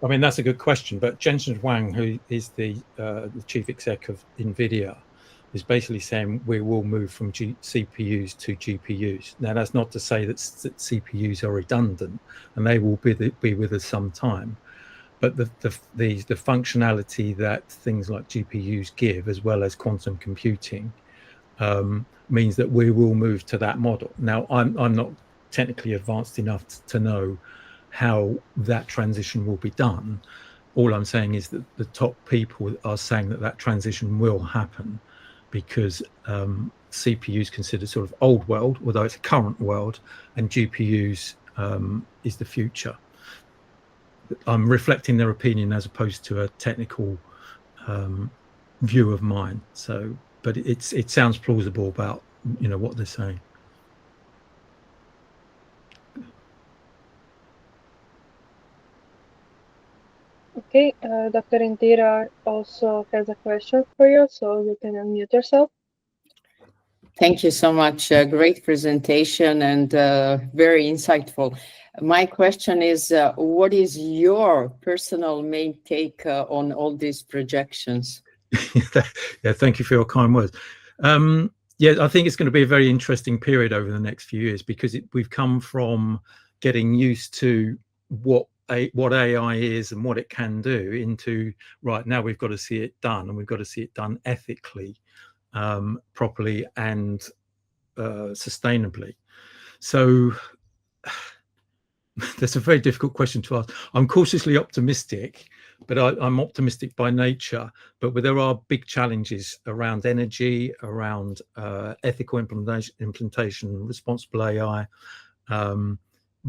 mean, that's a good question, but Jensen Huang, who is the chief exec of NVIDIA, is basically saying we will move from CPUs to GPUs. Now, that's not to say that CPUs are redundant, and they will be with us some time. But the functionality that things like GPUs give, as well as quantum computing, means that we will move to that model. Now, I'm not technically advanced enough to know how that transition will be done. All I'm saying is that the top people are saying that transition will happen, because CPUs considered sort of old world, although it's a current world, and GPUs is the future. I'm reflecting their opinion as opposed to a technical view of mine. So, but it sounds plausible about what they're saying. Okay, Dr. Indira also has a question for you, so you can unmute yourself. Thank you so much. Great presentation and very insightful. My question is, what is your personal main take on all these projections? Yeah, thank you for your kind words. Yeah, I think it's going to be a very interesting period over the next few years, because we've come from getting used to what AI is and what it can do into right now we've got to see it done, and we've got to see it done ethically, properly, and sustainably. So that's a very difficult question to ask. I'm cautiously optimistic, but I'm optimistic by nature. But there are big challenges around energy, around ethical implementation, responsible AI,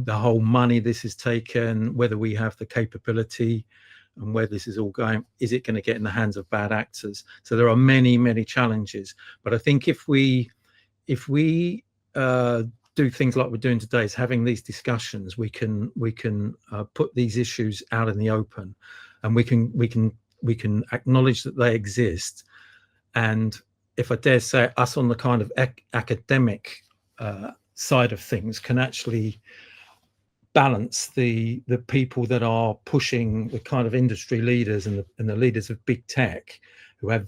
the whole money this has taken, whether we have the capability, and where this is all going. Is it going to get in the hands of bad actors? So there are many, many challenges. But I think if we do things like we're doing today, is having these discussions, we can put these issues out in the open, and we can acknowledge that they exist. And if I dare say, us on the kind of academic side of things can actually balance the people that are pushing, the kind of industry leaders and the leaders of big tech, who have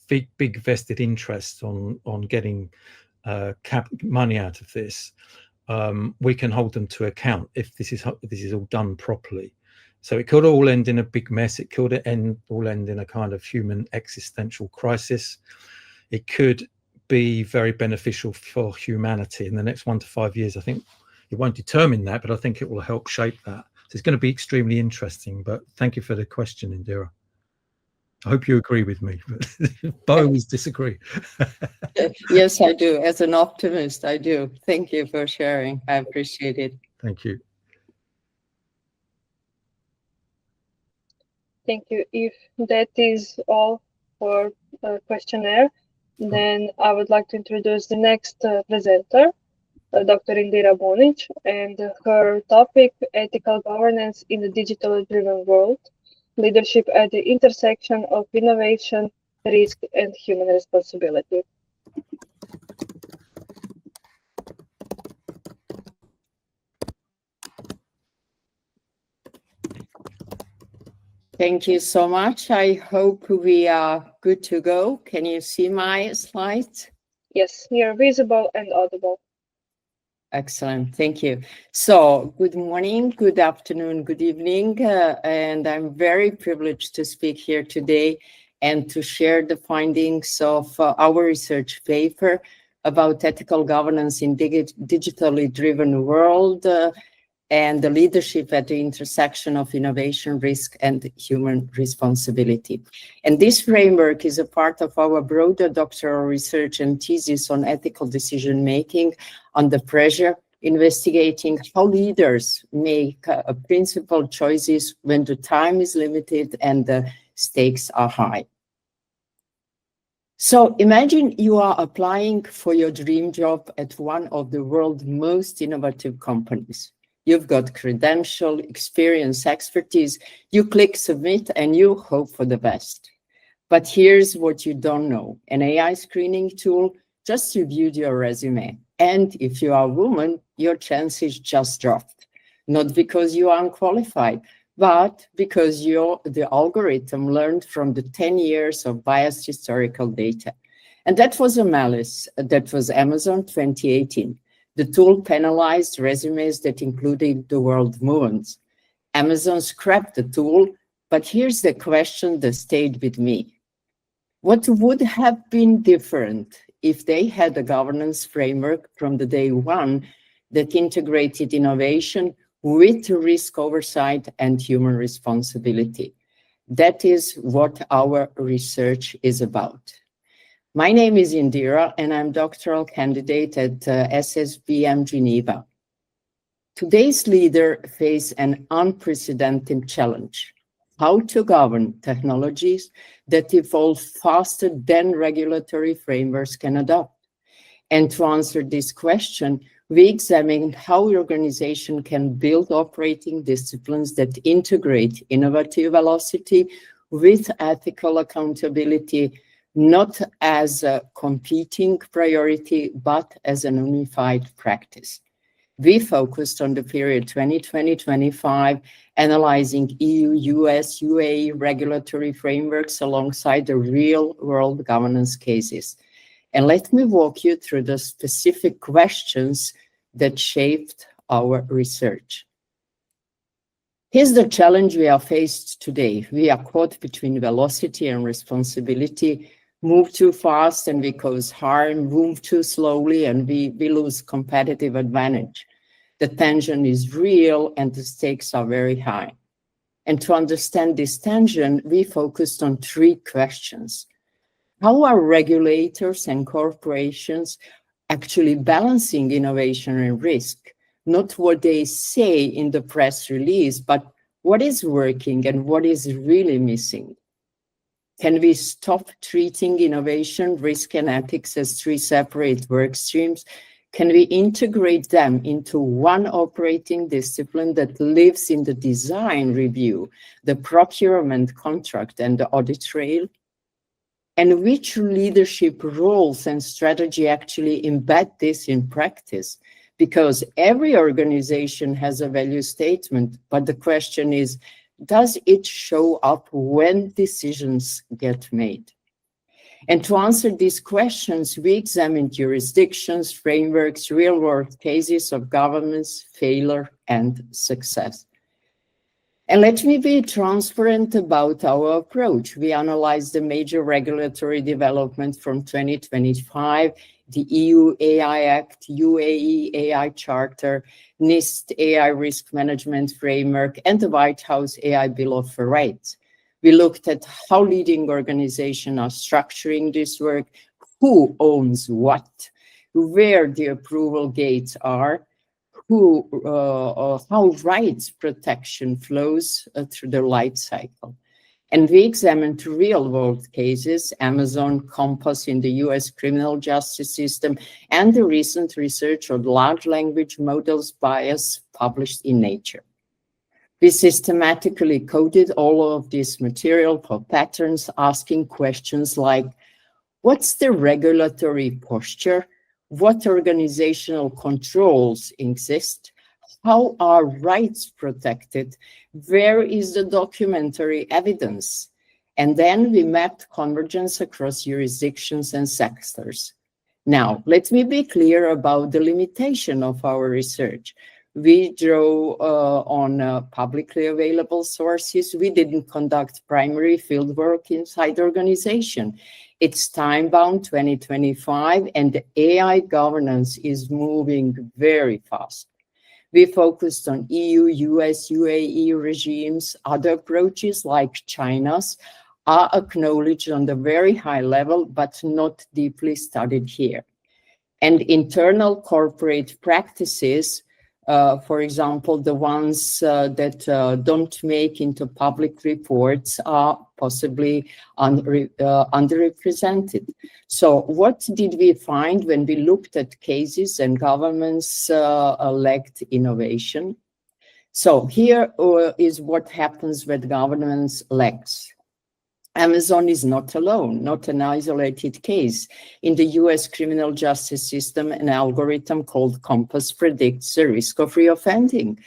big vested interests on getting money out of this. We can hold them to account if this is all done properly. So it could all end in a big mess. It could all end in a kind of human existential crisis. It could be very beneficial for humanity in the next 1 to 5 years. I think it won't determine that, but I think it will help shape that. So it's going to be extremely interesting. But thank you for the question, Indira. I hope you agree with me, but Bo always disagree. Yes, I do. As an optimist, I do. Thank you for sharing. I appreciate it. Thank you. Thank you. If that is all for the questionnaire, then I would like to introduce the next presenter, Dr. Indira Bonic, and her topic, ethical governance in the digitally driven world, leadership at the intersection of innovation, risk, and human responsibility. Thank you so much. I hope we are good to go. Can you see my slides? Yes, you're visible and audible. Excellent. Thank you. So good morning, good afternoon, good evening. And I'm very privileged to speak here today and to share the findings of our research paper about ethical governance in digitally driven world and the leadership at the intersection of innovation, risk, and human responsibility. And this framework is a part of our broader doctoral research and thesis on ethical decision-making under pressure, investigating how leaders make principled choices when the time is limited and the stakes are high. So imagine you are applying for your dream job at one of the world's most innovative companies. You've got credential, experience, expertise. You click submit and you hope for the best. But here's what you don't know. An AI screening tool just reviewed your resume. And if you are a woman, your chances just dropped. Not because you are unqualified, but because the algorithm learned from the 10 years of biased historical data. And that was a malice. That was Amazon 2018. The tool penalized resumes that included the word movements. Amazon scrapped the tool, but here's the question that stayed with me. What would have been different if they had a governance framework from the day one that integrated innovation with risk oversight and human responsibility? That is what our research is about. My name is Indira, and I'm doctoral candidate at SSBM Geneva. Today's leaders face an unprecedented challenge: how to govern technologies that evolve faster than regulatory frameworks can adopt. And to answer this question, we examined how organization can build operating disciplines that integrate innovative velocity with ethical accountability, not as a competing priority, but as an unified practice. We focused on the period 2020-25, analyzing EU, US, UAE regulatory frameworks alongside the real-world governance cases. And let me walk you through the specific questions that shaped our research. Here's the challenge we are faced today. We are caught between velocity and responsibility. Move too fast and we cause harm, move too slowly and we lose competitive advantage. The tension is real and the stakes are very high. And to understand this tension, we focused on three questions. How are regulators and corporations actually balancing innovation and risk? Not what they say in the press release, but what is working and what is really missing. Can we stop treating innovation, risk, and ethics as three separate work streams? Can we integrate them into one operating discipline that lives in the design review, the procurement contract, and the audit trail? And which leadership roles and strategy actually embed this in practice? Because every organization has a value statement, but the question is, does it show up when decisions get made? And to answer these questions, we examined jurisdictions, frameworks, real-world cases of governments, failure, and success. And let me be transparent about our approach. We analyzed the major regulatory developments from 2025, the EU AI Act, UAE AI Charter, NIST AI Risk Management Framework, and the White House AI Bill of Rights. We looked at how leading organizations are structuring this work, who owns what, where the approval gates are, how rights protection flows through the life cycle. And we examined real-world cases, Amazon, Compass in the US criminal justice system, and the recent research on large language models bias published in Nature. We systematically coded all of this material for patterns, asking questions like, what's the regulatory posture? What organizational controls exist? How are rights protected? Where is the documentary evidence? And then we mapped convergence across jurisdictions and sectors. Now, let me be clear about the limitation of our research. We draw on publicly available sources. We didn't conduct primary fieldwork inside the organization. It's time-bound 2025, and the AI governance is moving very fast. We focused on EU, US, UAE regimes. Other approaches like China's are acknowledged on the very high level, but not deeply studied here. And internal corporate practices, for example, the ones that don't make into public reports are possibly underrepresented. So what did we find when we looked at cases and governments lacked innovation? So here is what happens when governments lacks. Amazon is not alone, not an isolated case. In the US criminal justice system, an algorithm called Compass predicts the risk of reoffending.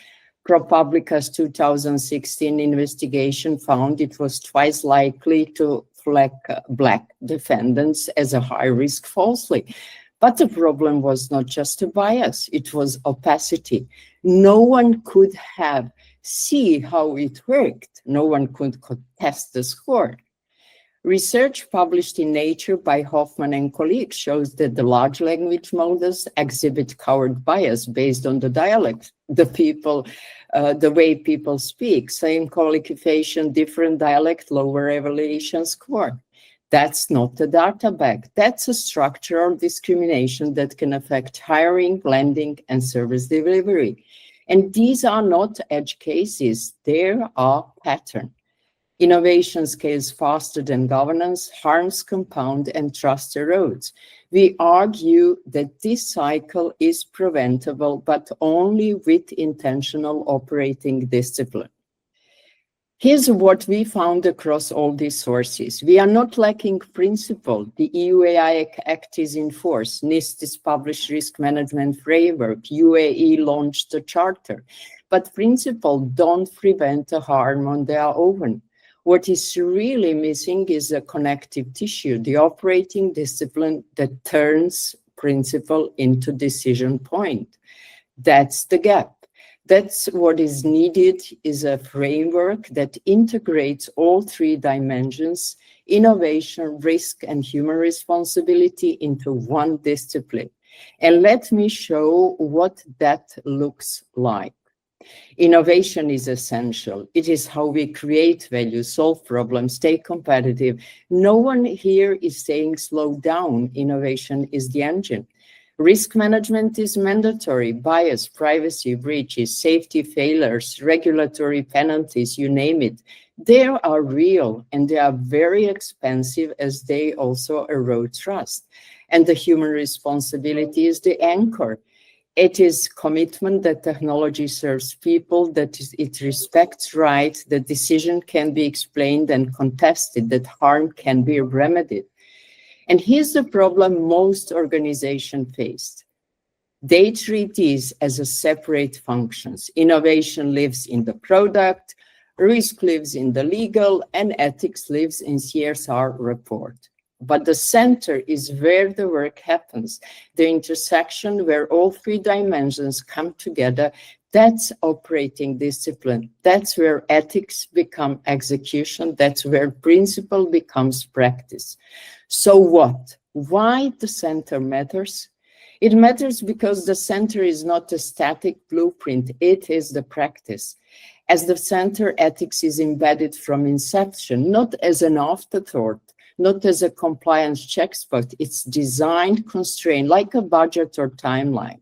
ProPublica's 2016 investigation found it was twice likely to flag Black defendants as a high risk falsely. But the problem was not just a bias, it was opacity. No one could have seen how it worked. No one could contest the score. Research published in Nature by Hoffman and colleagues shows that the large language models exhibit coward bias based on the dialect, the way people speak. Same qualification, different dialect, lower evaluation score. That's not a data bag. That's a structural discrimination that can affect hiring, lending, and service delivery. And these are not edge cases. There are patterns. Innovation scales faster than governance, harms compound, and trust erodes. We argue that this cycle is preventable, but only with intentional operating discipline. Here's what we found across all these sources. We are not lacking principle. The EU AI Act is in force. NIST is published risk management framework. UAE launched a charter. But principle don't prevent the harm on their own. What is really missing is a connective tissue, the operating discipline that turns principle into decision point. That's the gap. That's what is needed, is a framework that integrates all three dimensions, innovation, risk, and human responsibility into one discipline. And let me show what that looks like. Innovation is essential. It is how we create value, solve problems, stay competitive. No one here is saying slow down. Innovation is the engine. Risk management is mandatory. Bias, privacy breaches, safety failures, regulatory penalties, you name it. They are real and they are very expensive as they also erode trust. And the human responsibility is the anchor. It is commitment that technology serves people, that it respects rights, that decision can be explained and contested, that harm can be remedied. And here's the problem most organizations faced. They treat these as a separate functions. Innovation lives in the product, risk lives in the legal, and ethics lives in CSR report. But the center is where the work happens, the intersection where all three dimensions come together. That's operating discipline. That's where ethics become execution. That's where principle becomes practice. So what? Why the center matters? It matters because the center is not a static blueprint. It is the practice. As the center, ethics is embedded from inception, not as an afterthought, not as a compliance checkbox. It's designed, constrained, like a budget or timeline.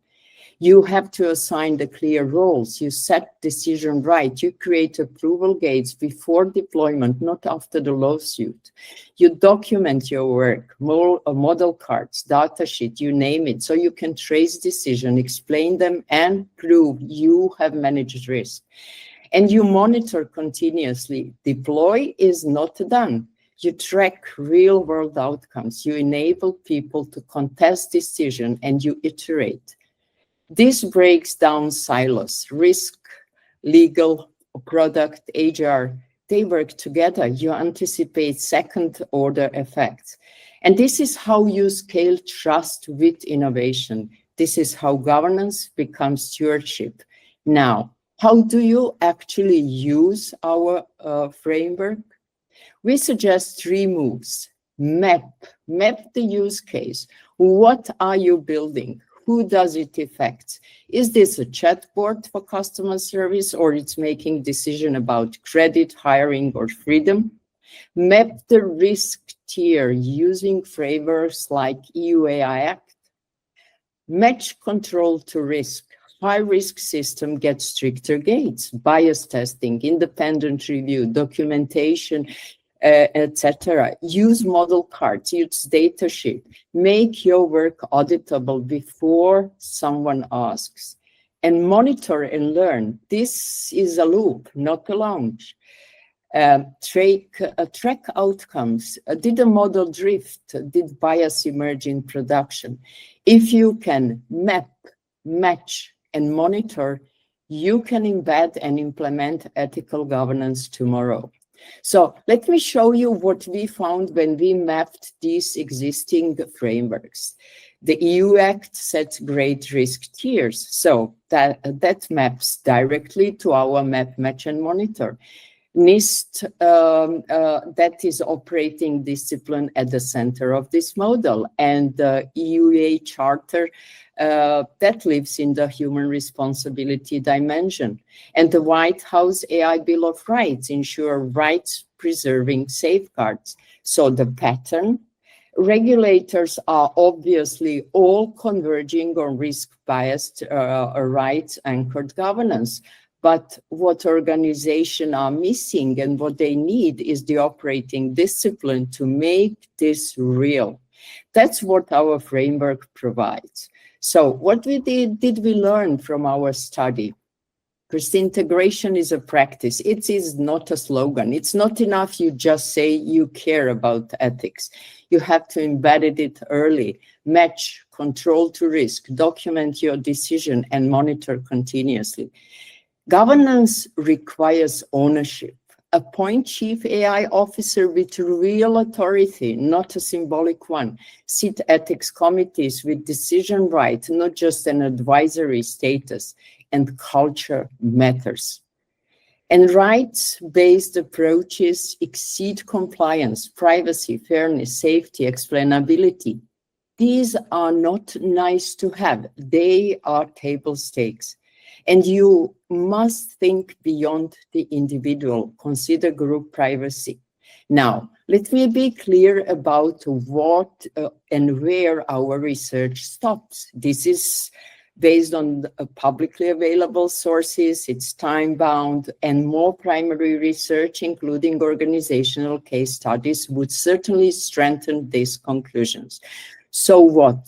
You have to assign the clear roles. You set decision right. You create approval gates before deployment, not after the lawsuit. You document your work, model cards, data sheet, you name it, so you can trace decision, explain them, and prove you have managed risk. And you monitor continuously. Deploy is not done. You track real-world outcomes. You enable people to contest decision and you iterate. This breaks down silos, risk, legal, product, HR. They work together. You anticipate second-order effects. And this is how you scale trust with innovation. This is how governance becomes stewardship. Now, how do you actually use our framework? We suggest 3 moves. Map the use case. What are you building? Who does it affect? Is this a chatbot for customer service, or it's making decision about credit, hiring, or freedom? Map the risk tier using frameworks like EU AI Act. Match control to risk. High-risk system gets stricter gates, bias testing, independent review, documentation, etc. Use model cards, use data sheet. Make your work auditable before someone asks. And monitor and learn. This is a loop, not a launch. Track outcomes. Did the model drift? Did bias emerge in production? If you can map, match, and monitor, you can embed and implement ethical governance tomorrow. So let me show you what we found when we mapped these existing frameworks. The EU Act sets great risk tiers, so that maps directly to our map, match, and monitor. NIST that is operating discipline at the center of this model, and the EUA Charter that lives in the human responsibility dimension. And the White House AI Bill of Rights ensure rights-preserving safeguards. So the pattern, regulators are obviously all converging on risk-biased rights-anchored governance. But what organizations are missing and what they need is the operating discipline to make this real. That's what our framework provides. So what did we learn from our study? First, integration is a practice. It is not a slogan. It's not enough you just say you care about ethics. You have to embed it early, match control to risk, document your decision, and monitor continuously. Governance requires ownership. Appoint chief AI officer with real authority, not a symbolic one. Sit ethics committees with decision right, not just an advisory status. And culture matters. And rights-based approaches exceed compliance, privacy, fairness, safety, explainability. These are not nice to have. They are table stakes. And you must think beyond the individual, consider group privacy. Now, let me be clear about what and where our research stops. This is based on publicly available sources, it's time-bound, and more primary research, including organizational case studies, would certainly strengthen these conclusions. So what?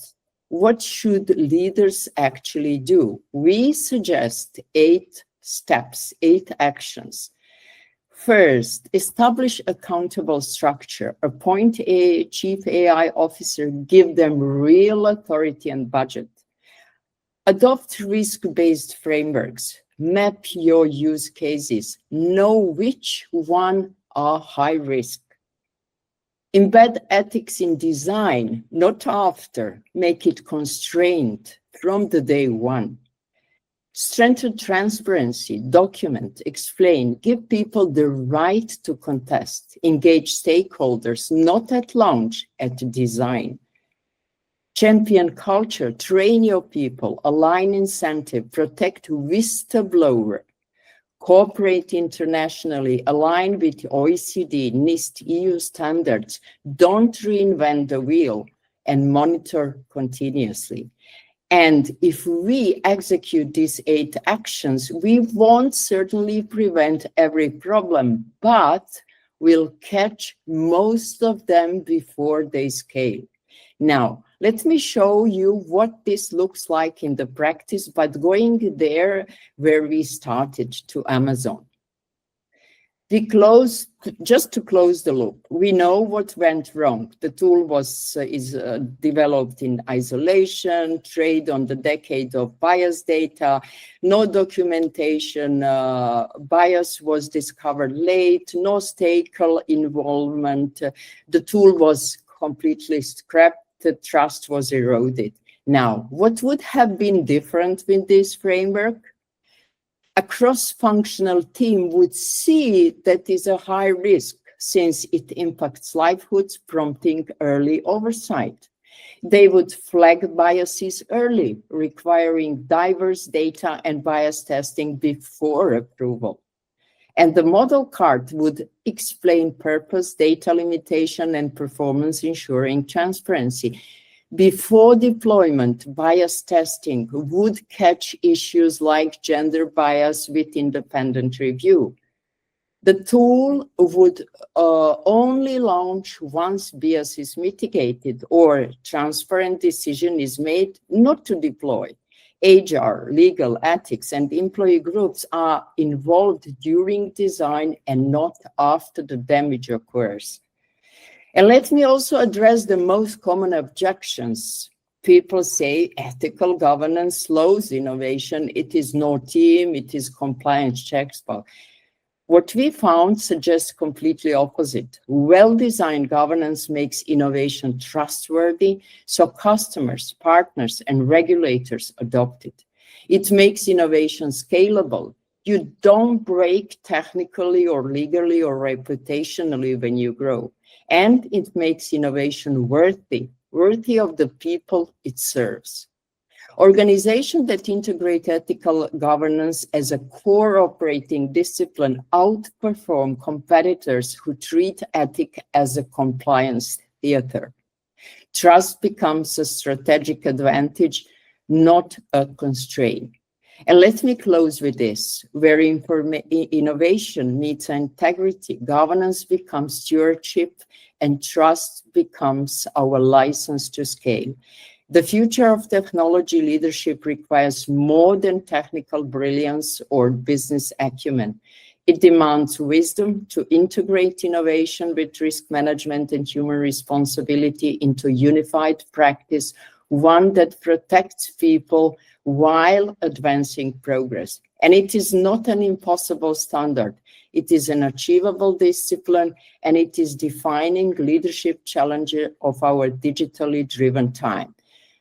What should leaders actually do? We suggest 8 steps, 8 actions. First, establish accountable structure. Appoint a chief AI officer, give them real authority and budget. Adopt risk-based frameworks. Map your use cases. Know which one are high risk. Embed ethics in design, not after. Make it constrained from the day one. Strengthen transparency, document, explain, give people the right to contest. Engage stakeholders, not at launch, at design. Champion culture, train your people, align incentive, protect whistleblower. Cooperate internationally, align with OECD, NIST, EU standards. Don't reinvent the wheel, and monitor continuously. And if we execute these 8 actions, we won't certainly prevent every problem, but we'll catch most of them before they scale. Now, let me show you what this looks like in the practice, but going there where we started, to Amazon. Just to close the loop, we know what went wrong. The tool is developed in isolation, trade on the decade of bias data, no documentation, bias was discovered late, no stakeholder involvement. The tool was completely scrapped. The trust was eroded. Now, what would have been different with this framework? A cross-functional team would see that is a high risk since it impacts livelihoods, prompting early oversight. They would flag biases early, requiring diverse data and bias testing before approval. And the model card would explain purpose, data limitation, and performance, ensuring transparency. Before deployment, bias testing would catch issues like gender bias with independent review. The tool would only launch once bias is mitigated or transparent decision is made not to deploy. HR, legal, ethics, and employee groups are involved during design and not after the damage occurs. And let me also address the most common objections. People say ethical governance slows innovation. It is no team, it is compliance checks. But what we found suggests completely opposite. Well-designed governance makes innovation trustworthy, so customers, partners, and regulators adopt it. It makes innovation scalable. You don't break technically or legally or reputationally when you grow. And it makes innovation worthy of the people it serves. Organizations that integrate ethical governance as a core operating discipline outperform competitors who treat ethics as a compliance theater. Trust becomes a strategic advantage, not a constraint. And let me close with this. Where innovation meets integrity, governance becomes stewardship, and trust becomes our license to scale. The future of technology leadership requires more than technical brilliance or business acumen. It demands wisdom to integrate innovation with risk management and human responsibility into unified practice, one that protects people while advancing progress. And it is not an impossible standard. It is an achievable discipline, and it is defining leadership challenges of our digitally driven time.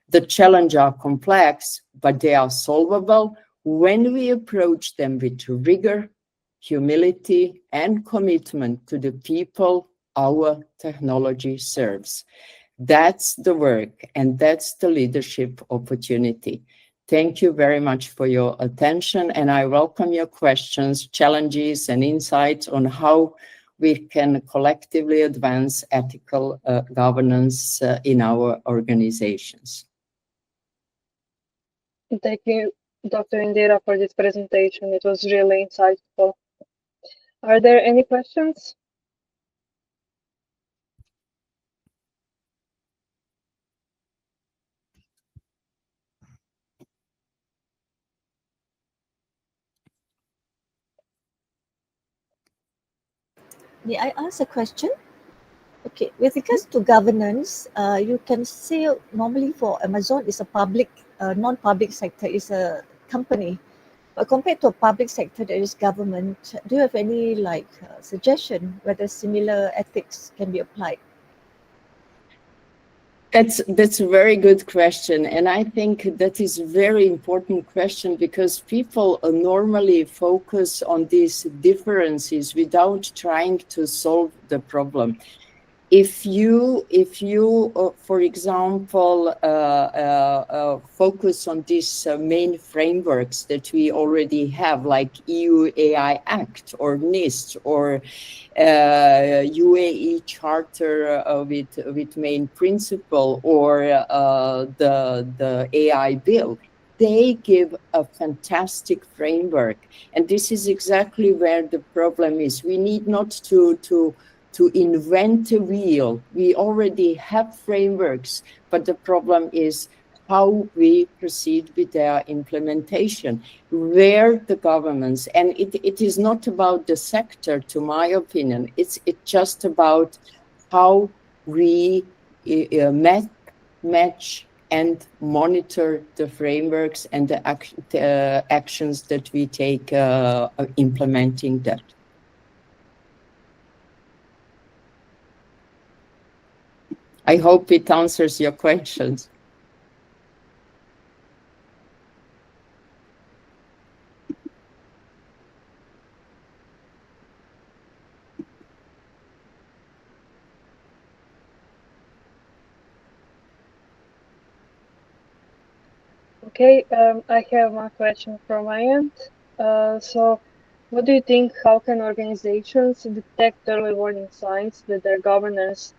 The challenges are complex, but they are solvable when we approach them with rigor, humility, and commitment to the people our technology serves. That's the work, and that's the leadership opportunity. Thank you very much for your attention, and I welcome your questions, challenges, and insights on how we can collectively advance ethical governance in our organizations. Thank you, Dr. Indira, for this presentation. It was really insightful. Are there any questions? May I ask a question? Okay, with regards to governance, you can say normally for Amazon is a public, non-public sector is a company. But compared to a public sector, there is government. Do you have any suggestion whether similar ethics can be applied? That's a very good question, and I think that is a very important question because people normally focus on these differences without trying to solve the problem. If you for example, focus on these main frameworks that we already have, like EU AI Act or NIST or UAE Charter with main principle or the AI bill, they give a fantastic framework. And this is exactly where the problem is. We need not to invent a wheel. We already have frameworks, but the problem is how we proceed with their implementation, where the governments, and it is not about the sector, to my opinion, it's just about how we match and monitor the frameworks and the actions that we take implementing that. I hope it answers your questions. Okay, I have one question from my end. So, what do you think? How can organizations detect early warning signs that their governance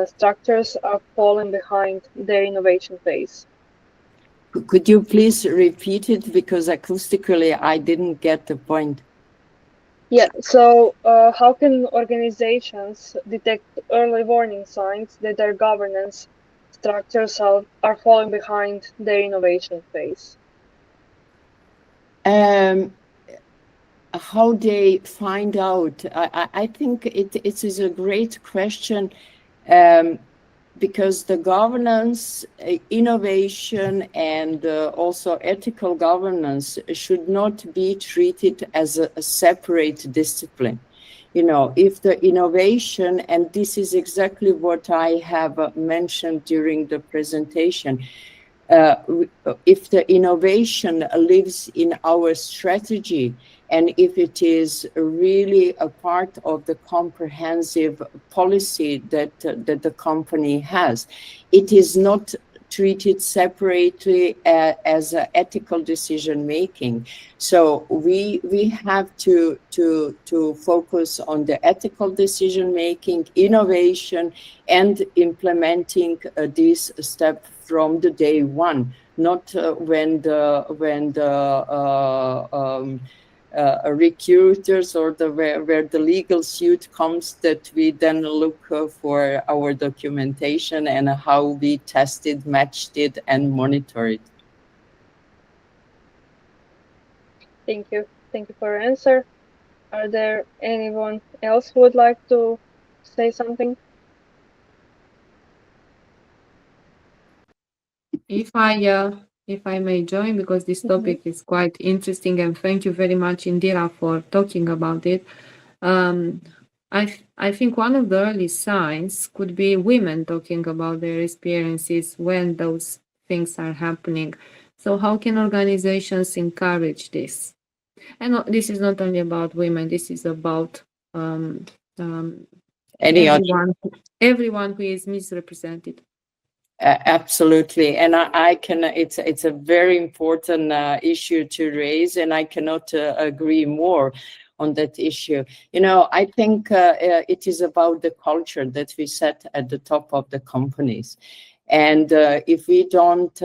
structures are falling behind their innovation phase? Could you please repeat it, because acoustically I didn't get the point? Yeah, so how can organizations detect early warning signs that their governance structures are falling behind their innovation phase? How they find out? I think it is a great question, because the governance, innovation, and also ethical governance should not be treated as a separate discipline. You know, if the innovation, and this is exactly what I have mentioned during the presentation, if the innovation lives in our strategy, and if it is really a part of the comprehensive policy that the company has, it is not treated separately as ethical decision making. So we have to focus on the ethical decision making, innovation, and implementing this step from the day one, not when the recruiters or where the legal suit comes, that we then look for our documentation and how we tested, matched it, and monitored it. Thank you. Thank you for your answer. Are there anyone else who would like to say something? If I may join, because this topic is quite interesting, and thank you very much, Indira, for talking about it. I think one of the early signs could be women talking about their experiences when those things are happening. So how can organizations encourage this? And this is not only about women, this is about everyone who is misrepresented. Absolutely, and I can. It's a very important issue to raise, and I cannot agree more on that issue. You know, I think it is about the culture that we set at the top of the companies, and if we don't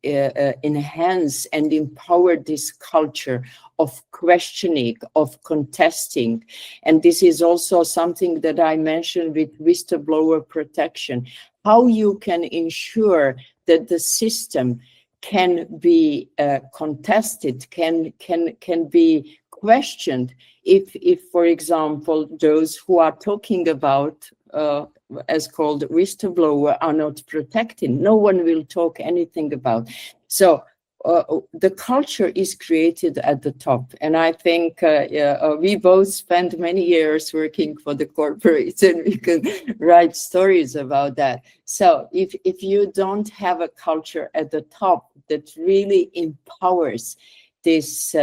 enhance and empower this culture of questioning, of contesting. And this is also something that I mentioned with whistleblower protection, how you can ensure that the system can be contested, can be questioned if, for example, those who are talking about as called whistleblower are not protected. No one will talk anything about. So the culture is created at the top. And I think we both spent many years working for the corporates, and we can write stories about that. So if you don't have a culture at the top that really empowers this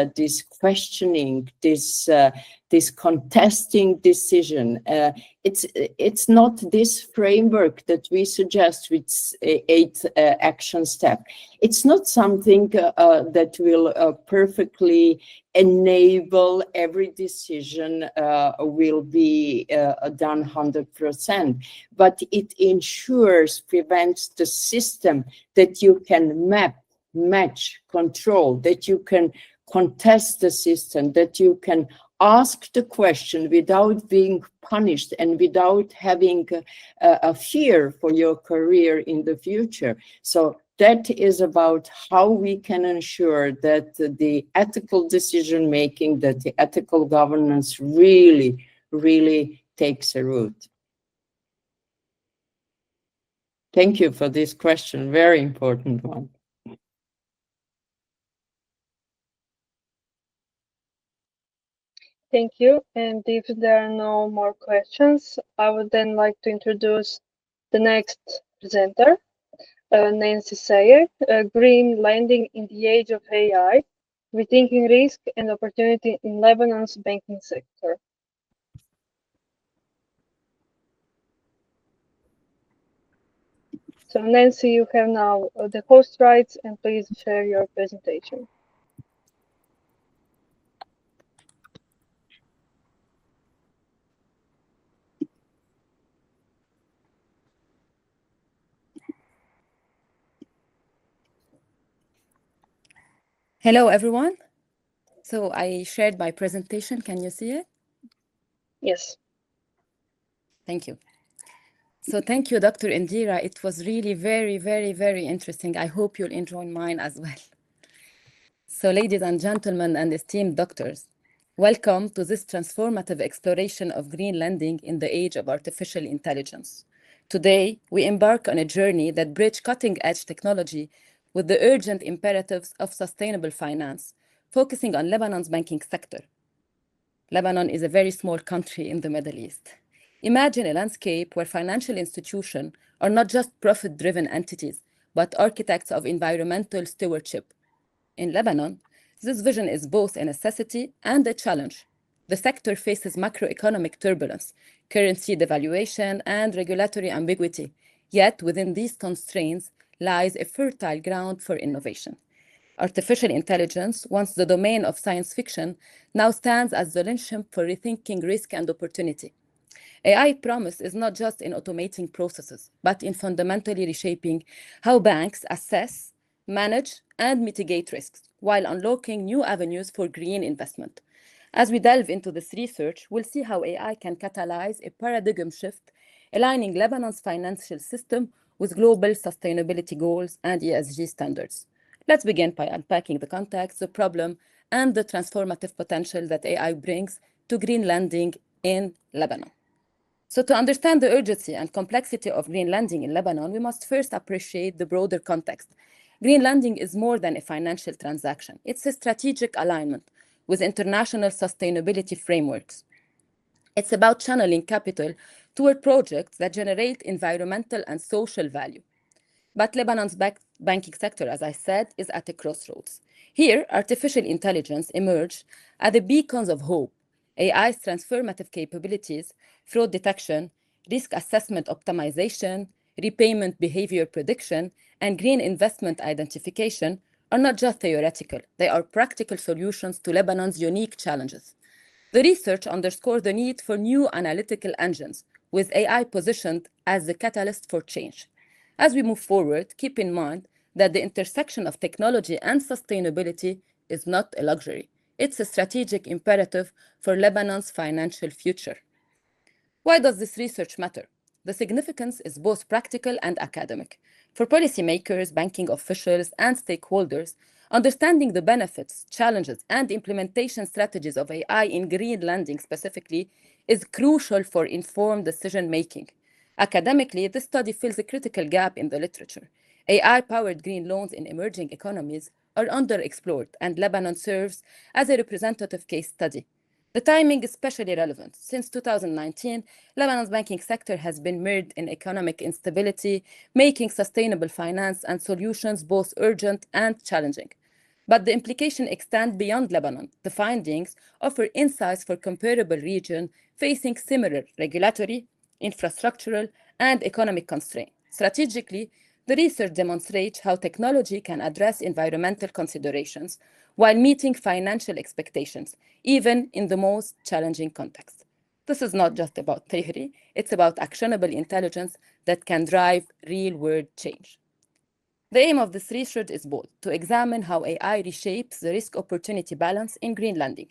questioning, this contesting decision. It's not this framework that we suggest with 8 action steps. It's not something that will perfectly enable every decision will be done 100%, but it ensures, prevents the system that you can map, match, control, that you can contest the system, that you can ask the question without being punished and without having a fear for your career in the future. So that is about how we can ensure that the ethical decision making, that the ethical governance really takes a root. Thank you for this question, very important one. Thank you. And if there are no more questions, I would then like to introduce the next presenter, Nancy Sayer, Green Lending in the Age of AI, Rethinking Risk and Opportunity in Lebanon's Banking Sector. So Nancy, you have now the host rights, and please share your presentation. Hello, everyone. So I shared my presentation. Can you see it? Yes. Thank you. So thank you, Dr. Indira. It was really very interesting. I hope you'll enjoy mine as well. So ladies and gentlemen and esteemed doctors, welcome to this transformative exploration of green lending in the age of artificial intelligence. Today, we embark on a journey that bridges cutting-edge technology with the urgent imperatives of sustainable finance, focusing on Lebanon's banking sector. Lebanon is a very small country in the Middle East. Imagine a landscape where financial institutions are not just profit-driven entities, but architects of environmental stewardship. In Lebanon, this vision is both a necessity and a challenge. The sector faces macroeconomic turbulence, currency devaluation, and regulatory ambiguity. Yet, within these constraints lies a fertile ground for innovation. Artificial intelligence, once the domain of science fiction, now stands as the linchpin for rethinking risk and opportunity. AI promise is not just in automating processes, but in fundamentally reshaping how banks assess, manage, and mitigate risks, while unlocking new avenues for green investment. As we delve into this research, we'll see how AI can catalyze a paradigm shift, aligning Lebanon's financial system with global sustainability goals and ESG standards. Let's begin by unpacking the context, the problem, and the transformative potential that AI brings to green lending in Lebanon. So to understand the urgency and complexity of green lending in Lebanon, we must first appreciate the broader context. Green lending is more than a financial transaction. It's a strategic alignment with international sustainability frameworks. It's about channeling capital toward projects that generate environmental and social value. But Lebanon's banking sector, as I said, is at a crossroads. Here, artificial intelligence emerged as the beacons of hope. AI's transformative capabilities, fraud detection, risk assessment optimization, repayment behavior prediction, and green investment identification are not just theoretical. They are practical solutions to Lebanon's unique challenges. The research underscores the need for new analytical engines, with AI positioned as the catalyst for change. As we move forward, keep in mind that the intersection of technology and sustainability is not a luxury. It's a strategic imperative for Lebanon's financial future. Why does this research matter? The significance is both practical and academic. For policymakers, banking officials, and stakeholders, understanding the benefits, challenges, and implementation strategies of AI in green lending specifically is crucial for informed decision-making. Academically, this study fills a critical gap in the literature. AI-powered green loans in emerging economies are underexplored, and Lebanon serves as a representative case study. The timing is especially relevant. Since 2019, Lebanon's banking sector has been mired in economic instability, making sustainable finance and solutions both urgent and challenging. But the implications extend beyond Lebanon. The findings offer insights for comparable regions facing similar regulatory, infrastructural, and economic constraints. Strategically, the research demonstrates how technology can address environmental considerations while meeting financial expectations, even in the most challenging context. This is not just about theory, it's about actionable intelligence that can drive real-world change. The aim of this research is bold: to examine how AI reshapes the risk-opportunity balance in green lending.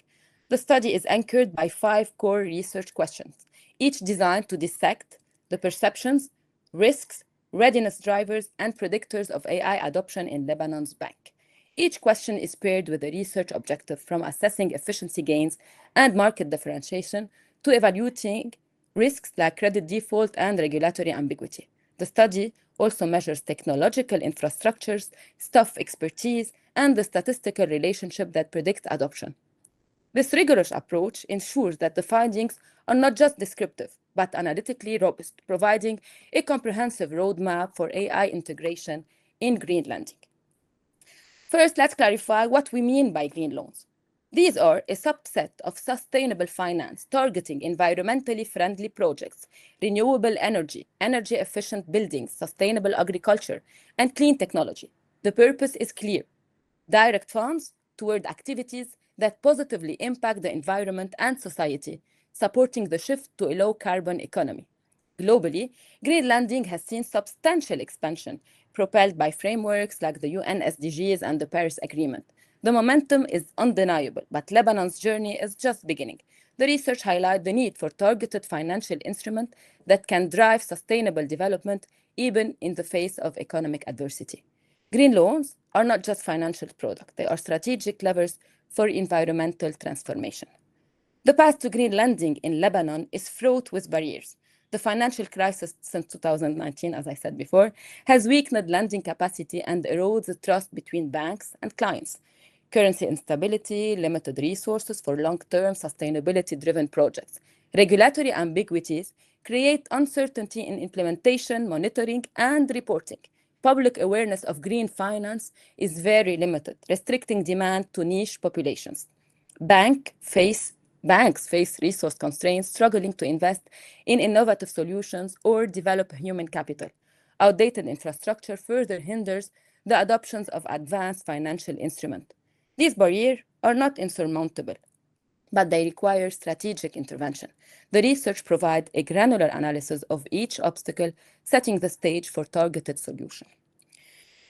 The study is anchored by 5 core research questions, each designed to dissect the perceptions, risks, readiness drivers, and predictors of AI adoption in Lebanon's bank. Each question is paired with a research objective, from assessing efficiency gains and market differentiation to evaluating risks like credit default and regulatory ambiguity. The study also measures technological infrastructures, staff expertise, and the statistical relationship that predict adoption. This rigorous approach ensures that the findings are not just descriptive, but analytically robust, providing a comprehensive roadmap for AI integration in green lending. First, let's clarify what we mean by green loans. These are a subset of sustainable finance targeting environmentally friendly projects, renewable energy, energy-efficient buildings, sustainable agriculture, and clean technology. The purpose is clear: direct funds toward activities that positively impact the environment and society, supporting the shift to a low-carbon economy. Globally, green lending has seen substantial expansion, propelled by frameworks like the UN SDGs and the Paris Agreement. The momentum is undeniable, but Lebanon's journey is just beginning. The research highlights the need for targeted financial instruments that can drive sustainable development even in the face of economic adversity. Green loans are not just financial products, they are strategic levers for environmental transformation. The path to green lending in Lebanon is fraught with barriers. The financial crisis since 2019, as I said before, has weakened lending capacity and erodes the trust between banks and clients. currency instability, limited resources for long-term sustainability-driven projects. Regulatory ambiguities create uncertainty in implementation, monitoring, and reporting. Public awareness of green finance is very limited, restricting demand to niche populations. Banks face resource constraints, struggling to invest in innovative solutions or develop human capital. Outdated infrastructure further hinders the adoption of advanced financial instruments. These barriers are not insurmountable, but they require strategic intervention. The research provides a granular analysis of each obstacle, setting the stage for targeted solutions.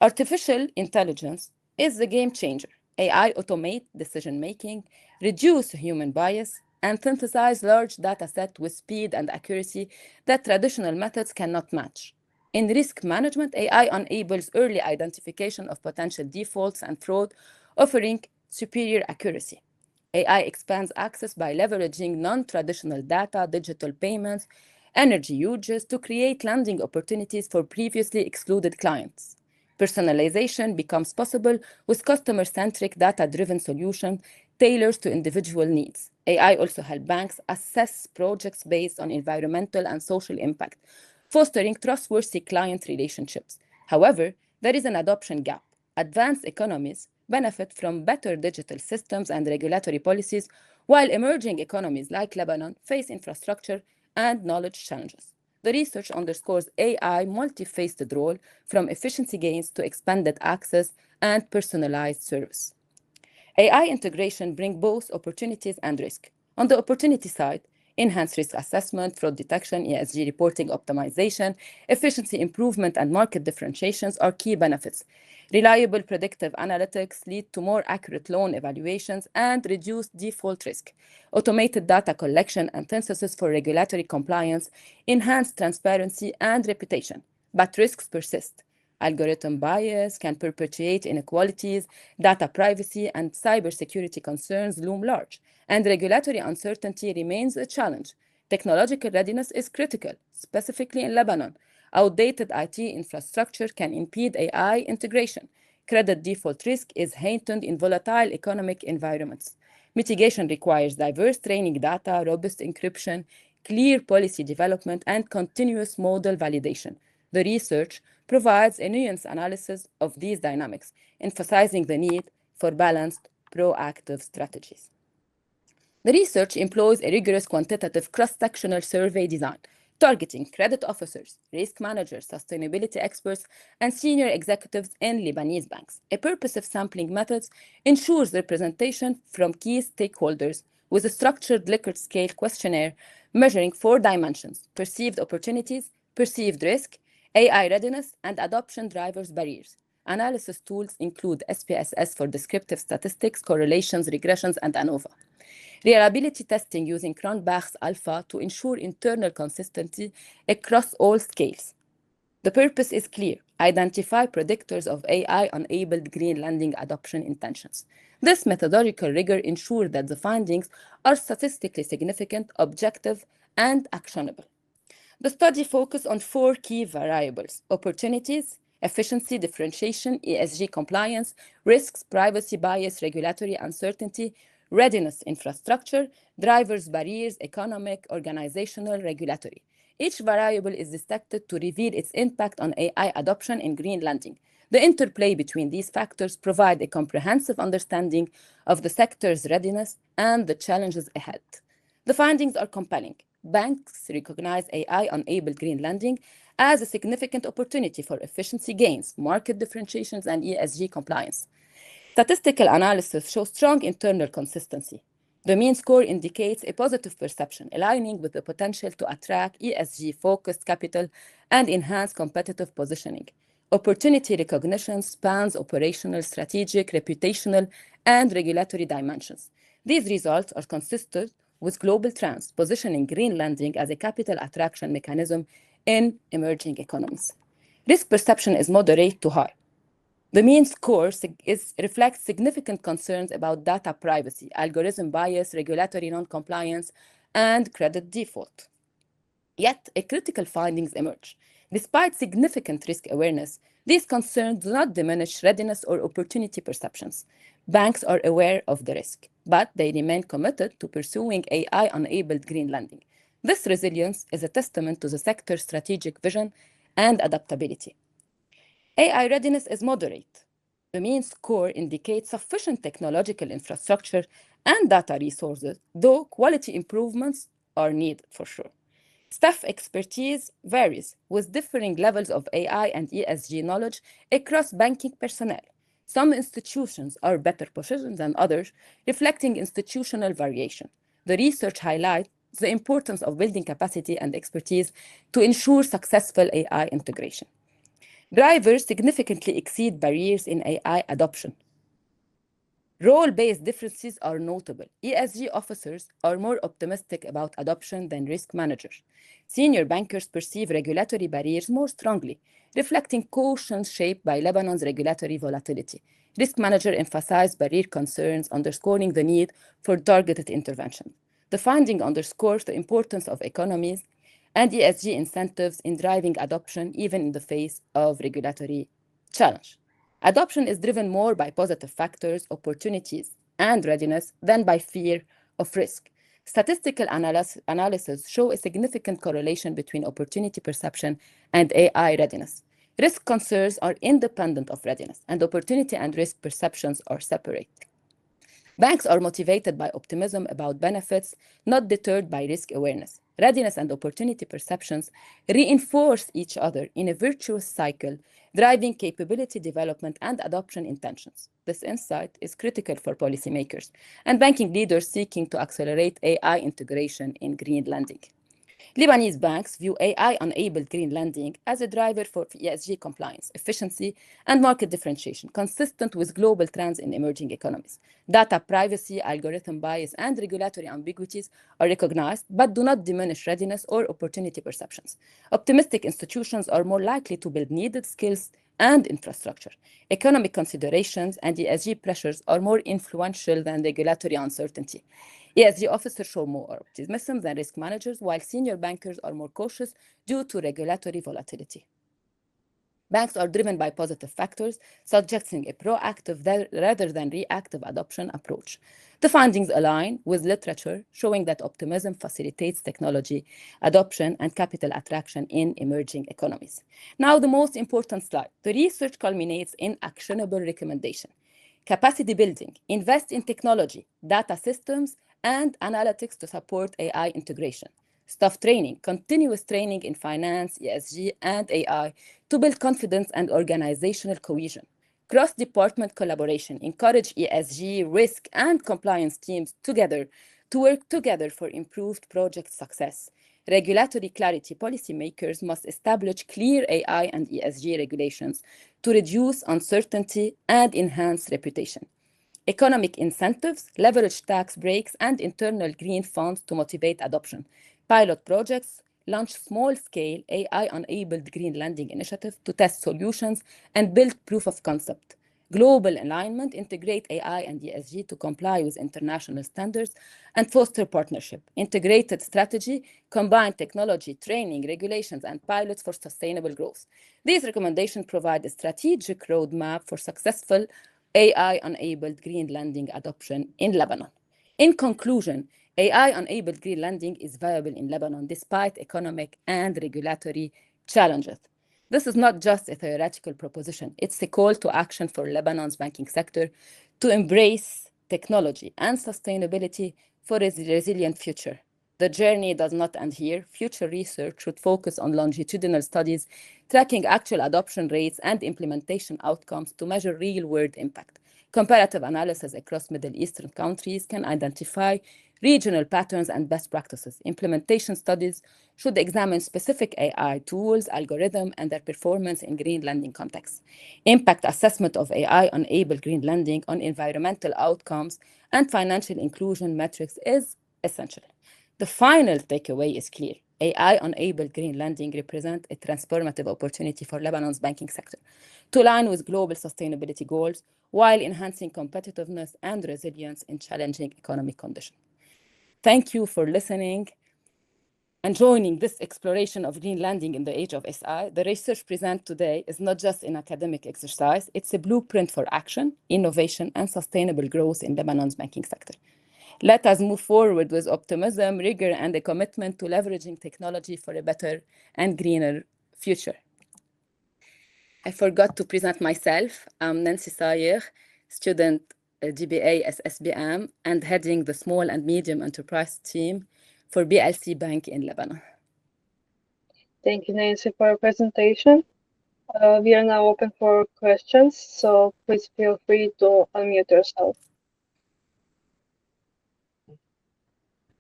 Artificial intelligence is the game changer. AI automate decision-making, reduce human bias, and synthesize large data sets with speed and accuracy that traditional methods cannot match. In risk management, AI enables early identification of potential defaults and fraud, offering superior accuracy. AI expands access by leveraging non-traditional data, digital payments, energy uses to create lending opportunities for previously excluded clients. Personalization becomes possible with customer-centric, data-driven solutions tailored to individual needs. AI also helps banks assess projects based on environmental and social impact, fostering trustworthy client relationships. However, there is an adoption gap. Advanced economies benefit from better digital systems and regulatory policies, while emerging economies like Lebanon face infrastructure and knowledge challenges. The research underscores AI multifaceted role, from efficiency gains to expanded access and personalized service. AI integration brings both opportunities and risk. On the opportunity side, enhanced risk assessment, fraud detection, ESG reporting optimization, efficiency improvement, and market differentiations are key benefits. Reliable predictive analytics lead to more accurate loan evaluations and reduced default risk. Automated data collection and synthesis for regulatory compliance enhance transparency and reputation, but risks persist. Algorithm bias can perpetuate inequalities, data privacy and cybersecurity concerns loom large, and regulatory uncertainty remains a challenge. Technological readiness is critical, specifically in Lebanon. Outdated IT infrastructure can impede AI integration. Credit default risk is heightened in volatile economic environments. Mitigation requires diverse training data, robust encryption, clear policy development, and continuous model validation. The research provides a nuanced analysis of these dynamics, emphasizing the need for balanced, proactive strategies. The research employs a rigorous quantitative cross-sectional survey design, targeting credit officers, risk managers, sustainability experts, and senior executives in Lebanese banks. A purposive sampling method ensures representation from key stakeholders with a structured Likert scale questionnaire measuring 4 dimensions: perceived opportunities, perceived risk, AI readiness, and adoption drivers barriers. Analysis tools include SPSS for descriptive statistics, correlations, regressions, and ANOVA. Reliability testing using Cronbach's alpha to ensure internal consistency across all scales. The purpose is clear: identify predictors of AI-enabled green lending adoption intentions. This methodological rigor ensures that the findings are statistically significant, objective, and actionable. The study focused on 4 key variables: opportunities, efficiency, differentiation, ESG compliance, risks, privacy bias, regulatory uncertainty, readiness, infrastructure, drivers, barriers, economic, organizational, regulatory. Each variable is dissected to reveal its impact on AI adoption in green lending. The interplay between these factors provides a comprehensive understanding of the sector's readiness and the challenges ahead. The findings are compelling. Banks recognize AI-enabled green lending as a significant opportunity for efficiency gains, market differentiations, and ESG compliance. Statistical analysis shows strong internal consistency. The mean score indicates a positive perception, aligning with the potential to attract ESG-focused capital and enhance competitive positioning. Opportunity recognition spans operational, strategic, reputational, and regulatory dimensions. These results are consistent with global trends, positioning green lending as a capital attraction mechanism in emerging economies. Risk perception is moderate to high. The mean score reflects significant concerns about data privacy, algorithm bias, regulatory non-compliance, and credit default. Yet, critical findings emerge. Despite significant risk awareness, these concerns do not diminish readiness or opportunity perceptions. Banks are aware of the risk, but they remain committed to pursuing AI-enabled green lending. This resilience is a testament to the sector's strategic vision and adaptability. AI readiness is moderate. The mean score indicates sufficient technological infrastructure and data resources, though quality improvements are needed for sure. Staff expertise varies with differing levels of AI and ESG knowledge across banking personnel. Some institutions are better positioned than others, reflecting institutional variation. The research highlights the importance of building capacity and expertise to ensure successful AI integration. Drivers significantly exceed barriers in AI adoption. Role-based differences are notable. ESG officers are more optimistic about adoption than risk managers. Senior bankers perceive regulatory barriers more strongly, reflecting caution shaped by Lebanon's regulatory volatility. Risk managers emphasize barrier concerns, underscoring the need for targeted intervention. The finding underscores the importance of economies and ESG incentives in driving adoption, even in the face of regulatory challenge. Adoption is driven more by positive factors, opportunities, and readiness than by fear of risk. Statistical analysis show a significant correlation between opportunity perception and AI readiness. Risk concerns are independent of readiness, and opportunity and risk perceptions are separate. Banks are motivated by optimism about benefits, not deterred by risk awareness. Readiness and opportunity perceptions reinforce each other in a virtuous cycle, driving capability development and adoption intentions. This insight is critical for policymakers and banking leaders seeking to accelerate AI integration in green lending. Lebanese banks view AI-enabled green lending as a driver for ESG compliance, efficiency, and market differentiation, consistent with global trends in emerging economies. Data privacy, algorithm bias, and regulatory ambiguities are recognized, but do not diminish readiness or opportunity perceptions. Optimistic institutions are more likely to build needed skills and infrastructure. Economic considerations and ESG pressures are more influential than regulatory uncertainty. ESG officers show more optimism than risk managers, while senior bankers are more cautious due to regulatory volatility. Banks are driven by positive factors, suggesting a proactive rather than reactive adoption approach. The findings align with literature showing that optimism facilitates technology adoption and capital attraction in emerging economies. Now, the most important slide. The research culminates in actionable recommendation. Capacity building, invest in technology, data systems, and analytics to support AI integration. Staff training, continuous training in finance, ESG, and AI to build confidence and organizational cohesion. Cross-department collaboration, encourage ESG, risk, and compliance teams together to work together for improved project success. Regulatory clarity, policymakers must establish clear AI and ESG regulations to reduce uncertainty and enhance reputation. Economic incentives, leverage tax breaks, and internal green funds to motivate adoption. Pilot projects launch small-scale AI-enabled green lending initiatives to test solutions and build proof of concept. Global alignment, integrate AI and ESG to comply with international standards and foster partnership. Integrated strategy, combine technology, training, regulations, and pilots for sustainable growth. These recommendations provide a strategic roadmap for successful AI-enabled green lending adoption in Lebanon. In conclusion, AI-enabled green lending is viable in Lebanon despite economic and regulatory challenges. This is not just a theoretical proposition. It's a call to action for Lebanon's banking sector to embrace technology and sustainability for a resilient future. The journey does not end here. Future research should focus on longitudinal studies, tracking actual adoption rates and implementation outcomes to measure real-world impact. Comparative analysis across Middle Eastern countries can identify regional patterns and best practices. Implementation studies should examine specific AI tools, algorithms, and their performance in green lending contexts. Impact assessment of AI-enabled green lending on environmental outcomes and financial inclusion metrics is essential. The final takeaway is clear. AI-enabled green lending represents a transformative opportunity for Lebanon's banking sector to align with global sustainability goals while enhancing competitiveness and resilience in challenging economic conditions. Thank you for listening. And joining this exploration of green lending in the age of SI, the research presented today is not just an academic exercise, it's a blueprint for action, innovation, and sustainable growth in Lebanon's banking sector. Let us move forward with optimism, rigor, and a commitment to leveraging technology for a better and greener future. I forgot to present myself. I'm Nancy Sayer, student GBA SSBM, and heading the small and medium enterprise team for BLC Bank in Lebanon. Thank you, Nancy, for your presentation. We are now open for questions, so please feel free to unmute yourself.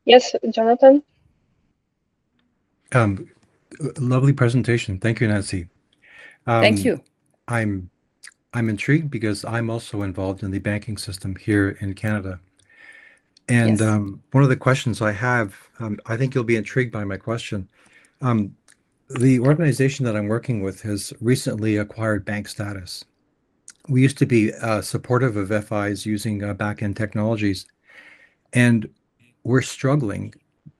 Yes, Jonathan? Lovely presentation. Thank you, Nancy. Thank you. I'm intrigued because I'm also involved in the banking system here in Canada. And Yes. one of the questions I have, I think you'll be intrigued by my question. The organization that I'm working with has recently acquired bank status. We used to be supportive of FIs using back-end technologies, and we're struggling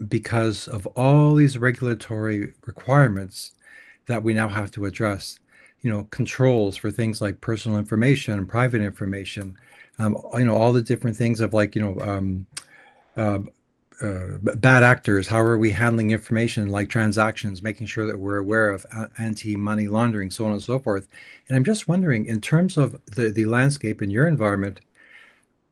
because of all these regulatory requirements that we now have to address. You know, controls for things like personal information and private information. You know, all the different things of like, you know, bad actors. How are we handling information like transactions, making sure that we're aware of anti-money laundering, so on and so forth. And I'm just wondering, in terms of the landscape in your environment,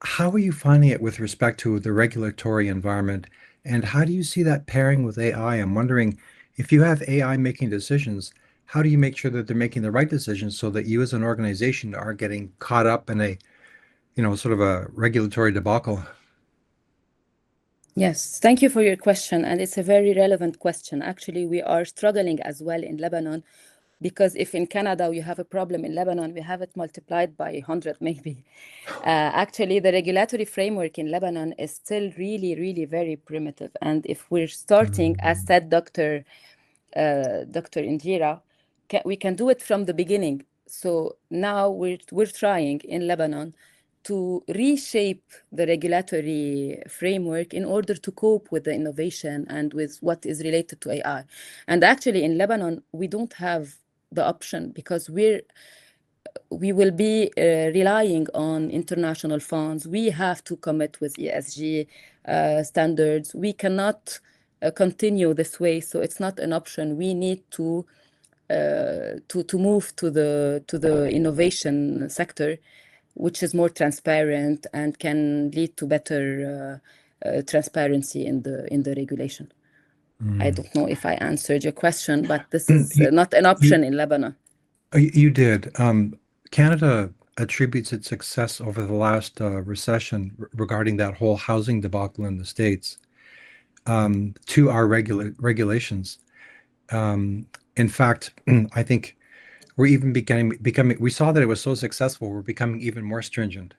how are you finding it with respect to the regulatory environment? And how do you see that pairing with AI? I'm wondering if you have AI making decisions, how do you make sure that they're making the right decisions so that you as an organization aren't getting caught up in a, you know, sort of a regulatory debacle? Yes, thank you for your question. And it's a very relevant question. Actually, we are struggling as well in Lebanon, because if in Canada you have a problem, in Lebanon we have it multiplied by 100 maybe. Actually, the regulatory framework in Lebanon is still really, really very primitive. And if we're starting, as said Dr. Indira, we can do it from the beginning. So now we're trying in Lebanon to reshape the regulatory framework in order to cope with the innovation and with what is related to AI. And actually in Lebanon, we don't have the option, because we will be relying on international funds. We have to commit with ESG standards. We cannot continue this way, so it's not an option. We need to move to the innovation sector, which is more transparent and can lead to better transparency in the regulation. I don't know if I answered your question, but this is not an option in Lebanon. You did. Canada attributes its success over the last recession regarding that whole housing debacle in the States to our regulations. In fact, I think we're even becoming, we saw that it was so successful, we're becoming even more stringent.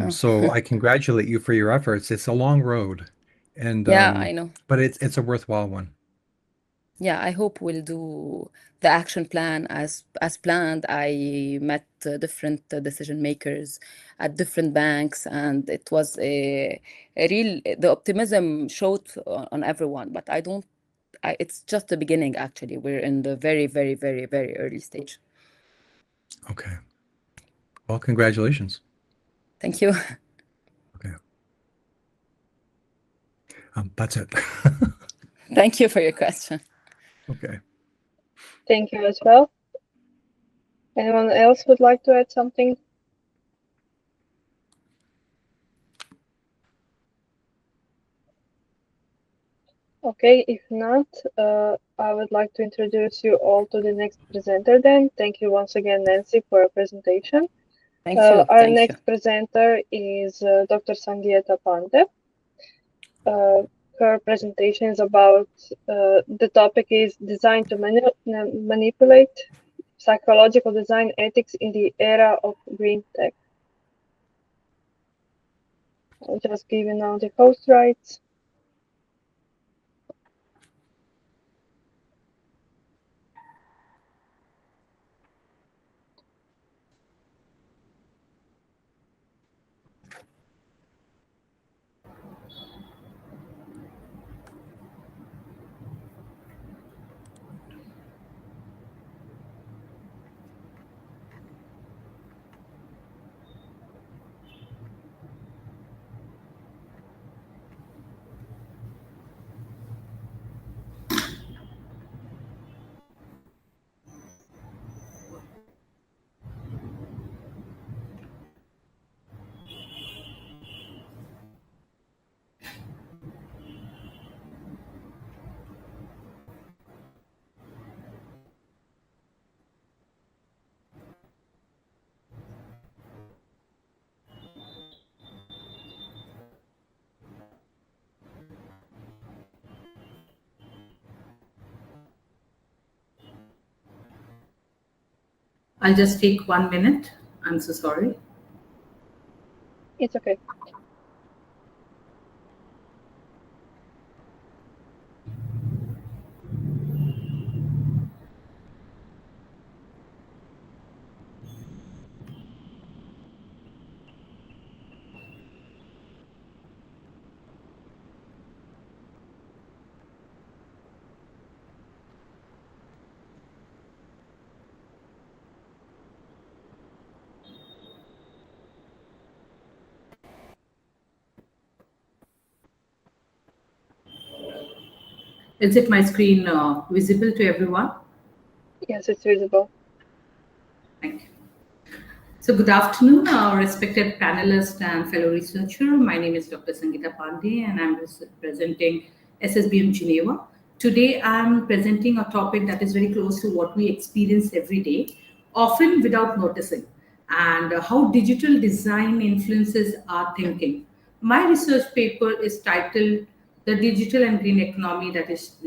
So I congratulate you for your efforts. It's a long road. And yeah, I know. But it's a worthwhile one. Yeah, I hope we'll do the action plan as planned. I met different decision makers at different banks, and it was the optimism showed on everyone, but it's just the beginning, actually. We're in the very, very, very, very early stage. Okay. Well, congratulations. Thank you. Okay. That's it. Thank you for your question. Okay. Thank you as well. Anyone else would like to add something? Okay, if not, I would like to introduce you all to the next presenter then. Thank you once again, Nancy, for your presentation. Thank you. Our next presenter is Dr. Sangeeta Pande. Her presentation is about, the topic is design to manipulate, psychological design ethics in the era of green tech. I'll just give you now the host rights. I'll just take 1 minute. I'm so sorry. It's okay. Is it my screen visible to everyone? Yes, it's visible. Thank you. So good afternoon, respected panelists and fellow researcher. My name is Dr. Sangeeta Pandey and I'm representing SSBM Geneva. Today I'm presenting a topic that is very close to what we experience every day, often without noticing, and how digital design influences our thinking. My research paper is titled The Digital and Green Economy, that is,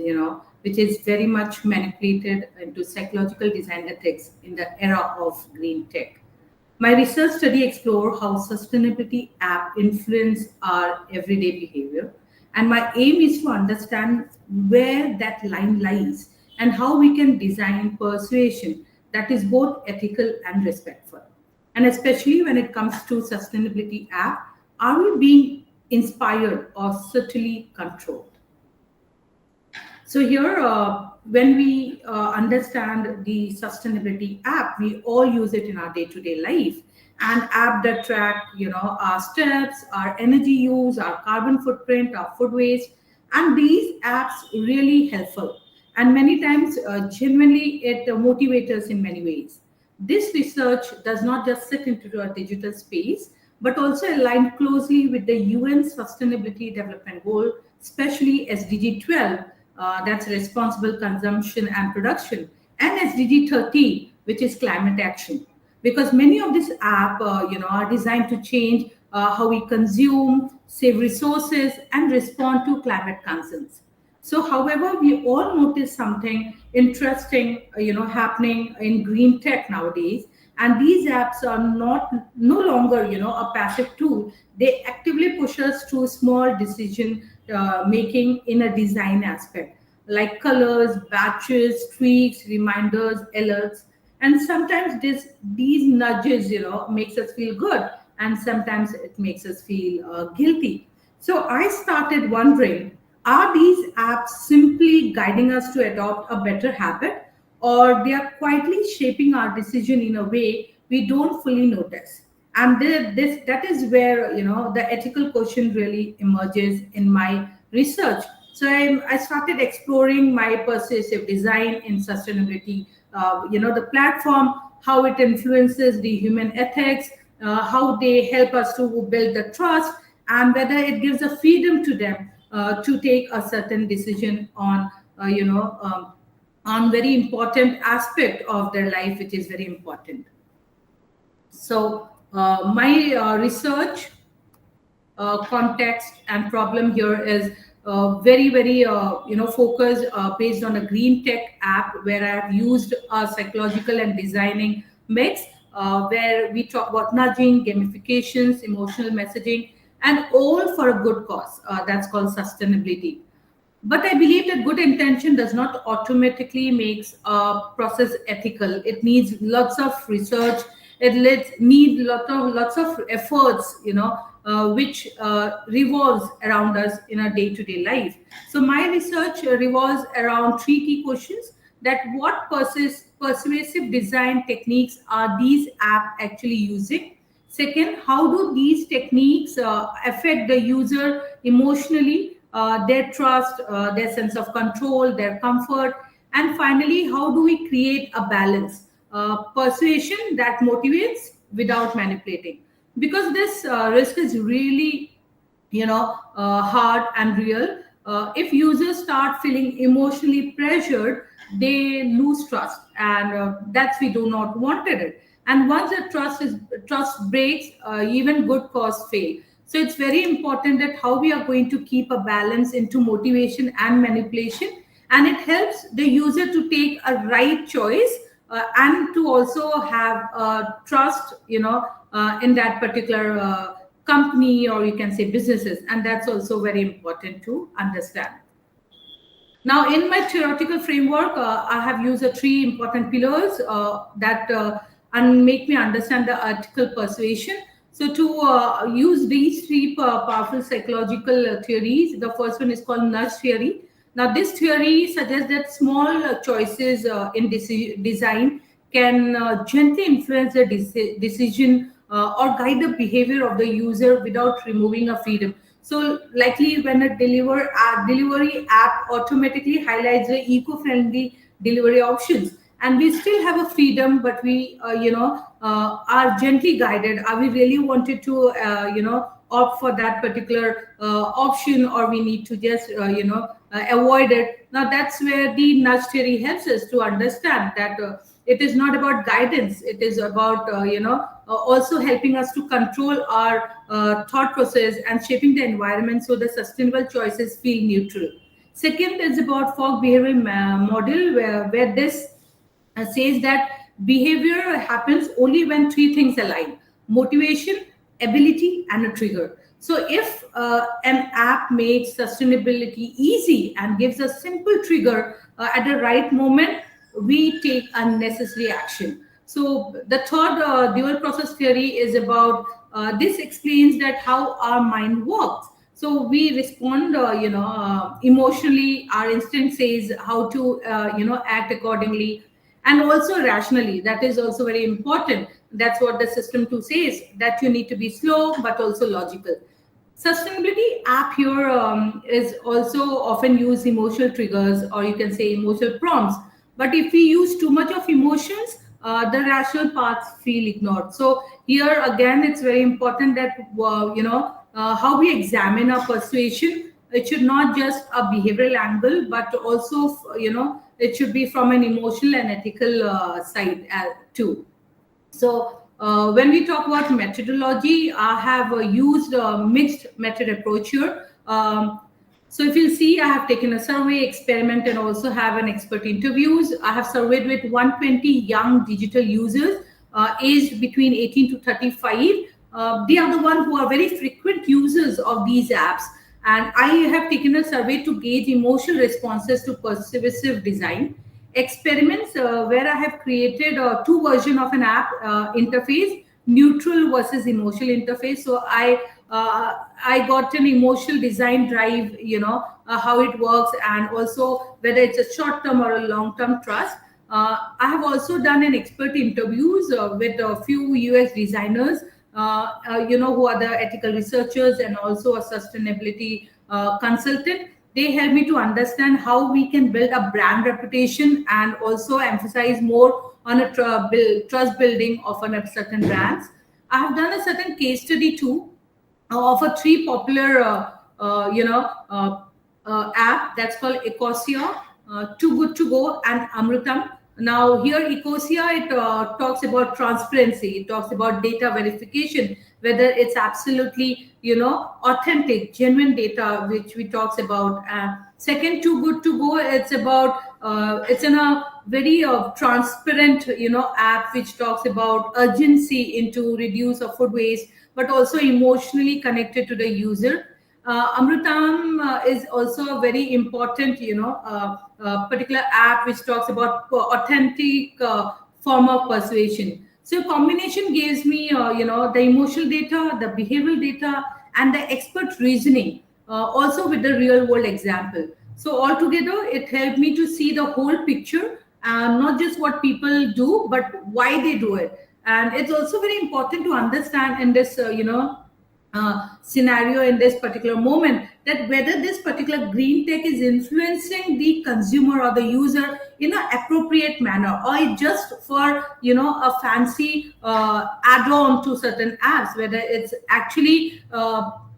which is very much manipulated into psychological design ethics in the era of green tech. My research study explores how sustainability app influence our everyday behavior, and my aim is to understand where that line lies and how we can design persuasion that is both ethical and respectful. And especially when it comes to sustainability app, are we being inspired or subtly controlled? So here, when we understand the sustainability app, we all use it in our day-to-day life. And app that track, our steps, our energy use, our carbon footprint, our food waste, and these apps really helpful. And many times, genuinely, it motivates us in many ways. This research does not just sit into our digital space, but also align closely with the UN Sustainability Development Goal, especially SDG 12, that's responsible consumption and production, and SDG 13, which is climate action. Because many of these apps, are designed to change how we consume, save resources, and respond to climate concerns. So, however, we all notice something interesting, happening in green tech nowadays, and these apps are no longer, a passive tool. They actively push us to small decision making in a design aspect, like colors, batches, tweaks, reminders, alerts, and sometimes these nudges, makes us feel good, and sometimes it makes us feel guilty. So I started wondering, are these apps simply guiding us to adopt a better habit, or they are quietly shaping our decision in a way we don't fully notice? And that is where the ethical question really emerges in my research. So I started exploring my persuasive design in sustainability, the platform, how it influences the human ethics, how they help us to build the trust, and whether it gives a freedom to them to take a certain decision on, on very important aspect of their life, which is very important. So my research context and problem here is very focused based on a green tech app where I have used a psychological and designing mix, where we talk about nudging, gamifications, emotional messaging, and all for a good cause. That's called sustainability. But I believe that good intention does not automatically makes a process ethical. It needs lots of research. It need lots of efforts, which revolves around us in our day-to-day life. So my research revolves around three key questions: that what persuasive design techniques are these apps actually using? Second, how do these techniques affect the user emotionally, their trust, their sense of control, their comfort? And finally, how do we create a balance? Persuasion that motivates without manipulating. Because this risk is really hard and real. If users start feeling emotionally pressured, they lose trust, and that's we do not wanted it. And once the trust breaks, even good cause fail. So it's very important that how we are going to keep a balance into motivation and manipulation, and it helps the user to take a right choice and to also have trust, in that particular company, or you can say businesses, and that's also very important to understand. Now, in my theoretical framework, I have used the three important pillars that and make me understand the ethical persuasion. So, to use these three powerful psychological theories, the first one is called nudge theory. Now, this theory suggests that small choices in design can gently influence the decision or guide the behavior of the user without removing a freedom. So likely when a delivery app automatically highlights the eco-friendly delivery options, and we still have a freedom, but we are gently guided. Are we really wanted to opt for that particular option, or we need to just avoid it? Now that's where the nudge theory helps us to understand that it is not about guidance. It is about also helping us to control our thought process and shaping the environment so the sustainable choices feel neutral. Second is about fog behavioral model, where this says that behavior happens only when three things align: motivation, ability, and a trigger. So if an app makes sustainability easy and gives a simple trigger at the right moment, we take unnecessary action. So the third dual process theory is about this explains that how our mind works. So we respond emotionally. Our instinct says how to act accordingly, and also rationally. That is also very important. That's what the system 2 says, that you need to be slow but also logical. Sustainability app here is also often use emotional triggers, or you can say emotional prompts. But if we use too much of emotions, the rational parts feel ignored. So here again, it's very important that how we examine our persuasion. It should not just a behavioral angle, but also it should be from an emotional and ethical side too. So when we talk about methodology, I have used a mixed method approach here. So if you see, I have taken a survey experiment and also have an expert interviews. I have surveyed with 120 young digital users aged between 18 to 35. They are the ones who are very frequent users of these apps. And I have taken a survey to gauge emotional responses to persuasive design experiments, where I have created two versions of an app interface, neutral versus emotional interface. So I got an emotional design drive, how it works, and also whether it's a short term or a long term trust. I have also done an expert interviews with a few UX designers, who are the ethical researchers and also a sustainability consultant. They help me to understand how we can build a brand reputation and also emphasize more on a trust building of a certain brands. I have done a certain case study too of a three popular app that's called Ecosia, Too Good To Go, and Amrutam. Now here Ecosia, it talks about transparency, it talks about data verification, whether it's absolutely authentic, genuine data, which we talks about. Second, Too Good To Go, it's about it's in a very transparent app which talks about urgency into reduce of food waste, but also emotionally connected to the user. Amrutam is also a very important, particular app which talks about authentic form of persuasion. So combination gives me, the emotional data, the behavioral data, and the expert reasoning, also with the real world example. So altogether, it helped me to see the whole picture, not just what people do, but why they do it. And it's also very important to understand in this, scenario, in this particular moment, that whether this particular green tech is influencing the consumer or the user in an appropriate manner, or it just for a fancy add-on to certain apps, whether it's actually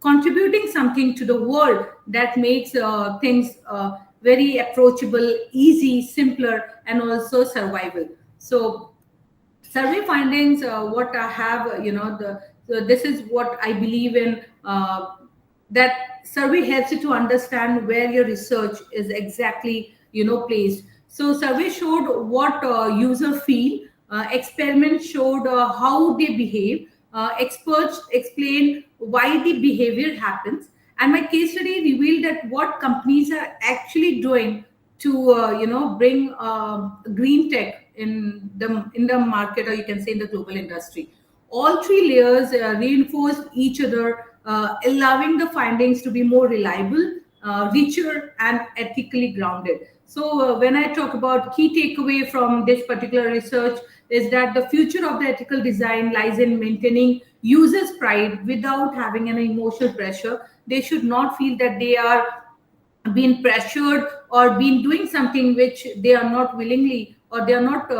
contributing something to the world that makes things very approachable, easy, simpler, and also survival. So survey findings, what I have, so this is what I believe in, that survey helps you to understand where your research is exactly placed. So survey showed what user feel, experiment showed how they behave, experts explained why the behavior happens, and my case study revealed that what companies are actually doing to bring green tech in the market, or you can say in the global industry. All three layers reinforced each other, allowing the findings to be more reliable, richer, and ethically grounded. So when I talk about key takeaway from this particular research is that the future of the ethical design lies in maintaining users' pride without having an emotional pressure. They should not feel that they are been pressured or been doing something which they are not willingly, or they are not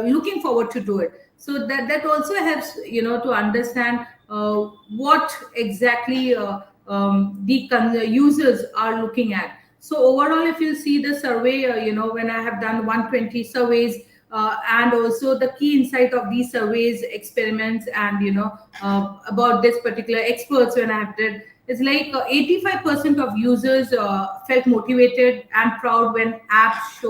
looking forward to do it. So that also helps to understand what exactly the users are looking at. So overall, if you see the survey, when I have done 120 surveys, and also the key insight of these surveys, experiments, and about this particular experts, when I have did, it's like 85% of users felt motivated and proud when apps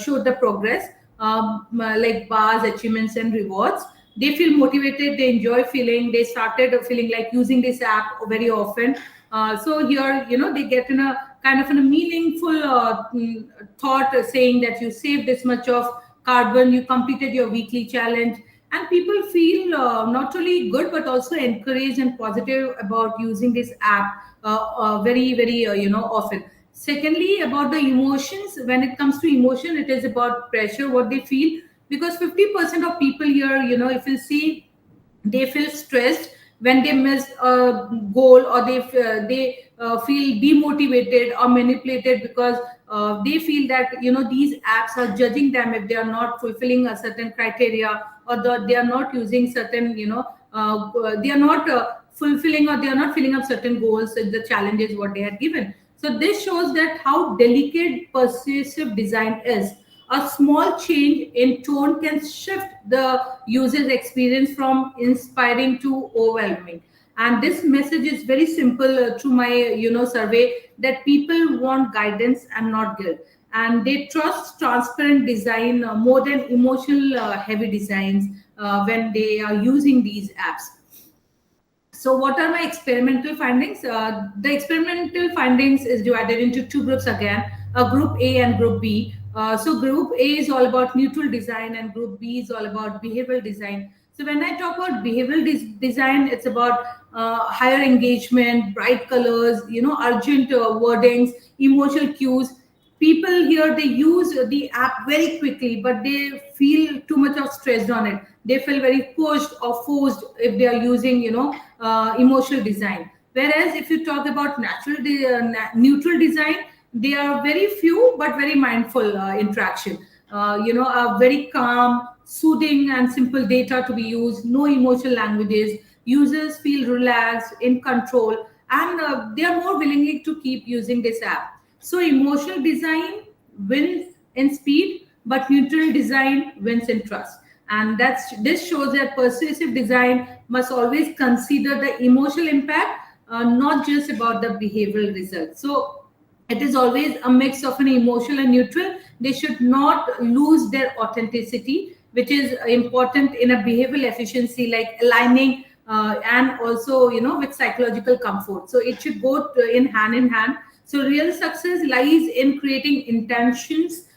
showed the progress, like bars, achievements, and rewards. They feel motivated, they enjoy feeling, they started feeling like using this app very often. So here, they get in a kind of in a meaningful thought, saying that you saved this much of carbon, you completed your weekly challenge, and people feel not only good but also encouraged and positive about using this app very very often. Secondly, about the emotions, when it comes to emotion, it is about pressure, what they feel, because 50% of people here, if you see, they feel stressed when they miss a goal, or they feel demotivated or manipulated, because they feel that these apps are judging them if they are not fulfilling a certain criteria, or they are not using certain they are not fulfilling, or they are not filling up certain goals and the challenges what they had given. So this shows that how delicate persuasive design is. A small change in tone can shift the user's experience from inspiring to overwhelming. And this message is very simple through my survey, that people want guidance and not guilt, and they trust transparent design more than emotional heavy designs when they are using these apps. So what are my experimental findings? The experimental findings is divided into two groups again, group A and group B. So group A is all about neutral design, and group B is all about behavioral design. So when I talk about behavioral design, it's about higher engagement, bright colors, urgent wordings, emotional cues. People here, they use the app very quickly, but they feel too much of stressed on it. They feel very pushed or forced if they are using emotional design. Whereas if you talk about neutral design, they are very few but very mindful interaction. A very calm, soothing, and simple data to be used, no emotional languages. Users feel relaxed, in control, and they are more willingly to keep using this app. So emotional design wins in speed, but neutral design wins in trust. And this shows that persuasive design must always consider the emotional impact, not just about the behavioral results. So it is always a mix of an emotional and neutral. They should not lose their authenticity, which is important in a behavioral efficiency, like aligning and also with psychological comfort. So it should go in hand. So real success lies in creating intentions,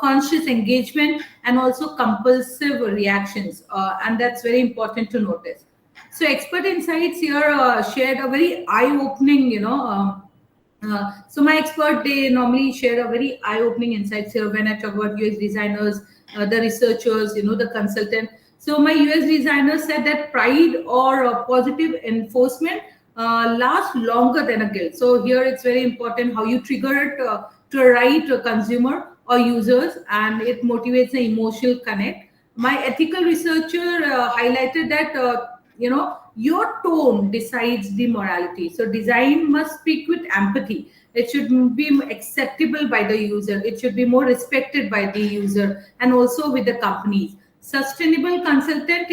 conscious engagement, and also compulsive reactions, and that's very important to notice. So expert insights here shared a very eye-opening so my expert, they normally share a very eye-opening insights here when I talk about UX designers, the researchers, the consultant. So my UX designer said that pride or positive enforcement lasts longer than a guilt. So here it's very important how you trigger it to a right consumer or users, and it motivates the emotional connect. My ethical researcher highlighted that your tone decides the morality. So design must speak with empathy. It should be acceptable by the user, it should be more respected by the user, and also with the companies. Sustainable consultant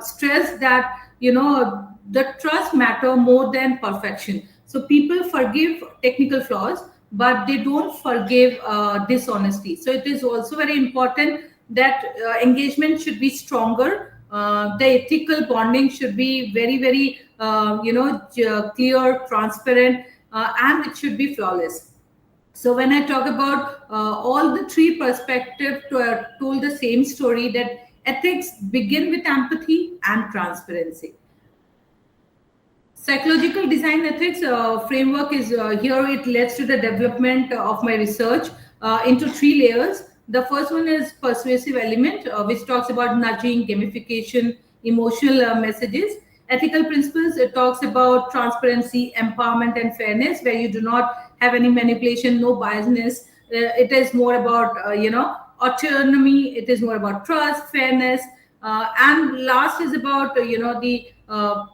stress that the trust matter more than perfection. So people forgive technical flaws, but they don't forgive dishonesty. So it is also very important that engagement should be stronger. The ethical bonding should be very, very, clear, transparent, and it should be flawless. So when I talk about all the three perspectives told the same story, that ethics begin with empathy and transparency. Psychological design ethics framework is here. It leads to the development of my research into three layers. The first one is persuasive element, which talks about nudging, gamification, emotional messages. Ethical principles, it talks about transparency, empowerment, and fairness, where you do not have any manipulation, no biasness. It is more about, autonomy. It is more about trust, fairness. And last is about, the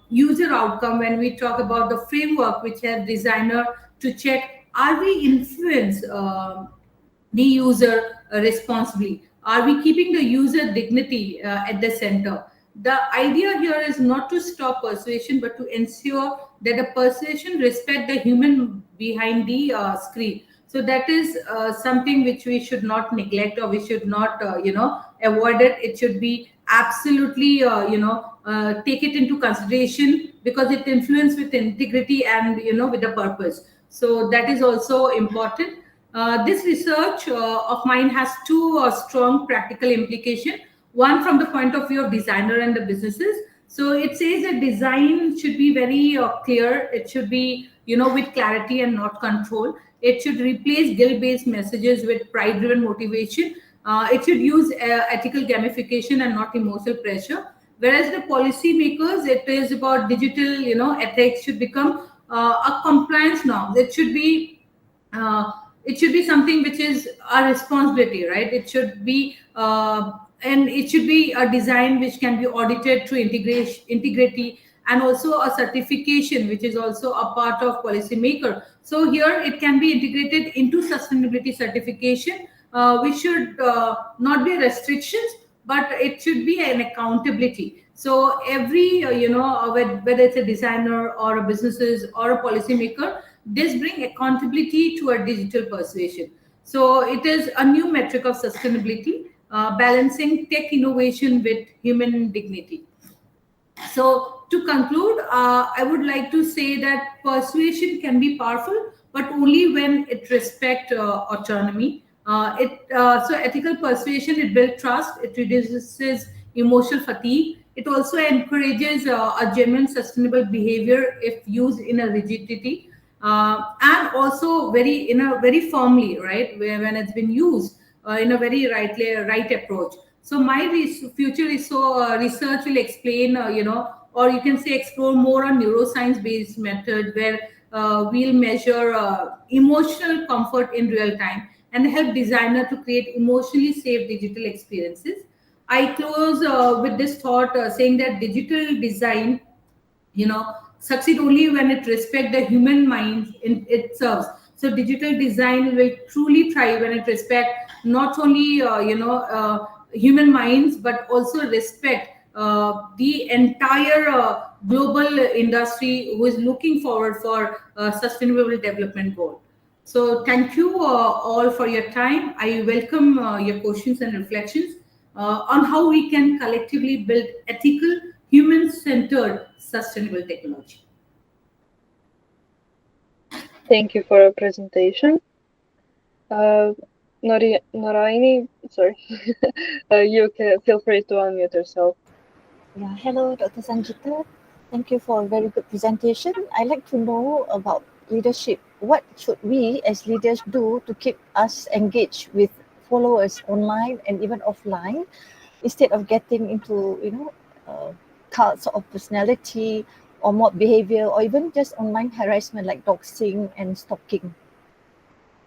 user outcome, when we talk about the framework which has designer to check, are we influence the user responsibly? Are we keeping the user dignity at the center? The idea here is not to stop persuasion, but to ensure that the persuasion respect the human behind the screen. So that is something which we should not neglect, or we should not, avoid it. It should be absolutely, take it into consideration, because it influences with integrity and, with the purpose. So that is also important. This research of mine has two strong practical implication. One from the point of view of designer and the businesses. So it says that design should be very clear. It should be, with clarity and not control. It should replace guilt-based messages with pride-driven motivation. It should use ethical gamification and not emotional pressure. Whereas the policymakers, it is about digital, ethics should become a compliance norm. It should be something which is our responsibility, right? It should be and it should be a design which can be audited through integrity, and also a certification which is also a part of policymaker. So here it can be integrated into sustainability certification, which should not be restrictions, but it should be an accountability. So every, whether it's a designer or a businesses or a policymaker, this bring accountability to a digital persuasion. So it is a new metric of sustainability, balancing tech innovation with human dignity. So to conclude, I would like to say that persuasion can be powerful, but only when it respects autonomy. So ethical persuasion, it builds trust, it reduces emotional fatigue. It also encourages a genuine sustainable behavior if used in a rigidity, and also in a very firmly, right, where when it's been used in a very right approach. So my future research will explain, or you can say explore more on neuroscience based method, where we'll measure emotional comfort in real time and help designer to create emotionally safe digital experiences. I close with this thought, saying that digital design, succeed only when it respect the human mind it serves. So digital design will truly thrive when it respect not only, human minds, but also respect the entire global industry who is looking forward for sustainable development goal. So thank you all for your time. I welcome your questions and reflections on how we can collectively build ethical, human-centered, sustainable technology. Thank you for your presentation. Naraini, sorry, you can feel free to unmute yourself. Yeah, hello, Dr. Sanjita. Thank you for a very good presentation. I'd like to know about leadership. What should we as leaders do to keep us engaged with followers online and even offline, instead of getting into, cults of personality or mob behavior, or even just online harassment like doxing and stalking?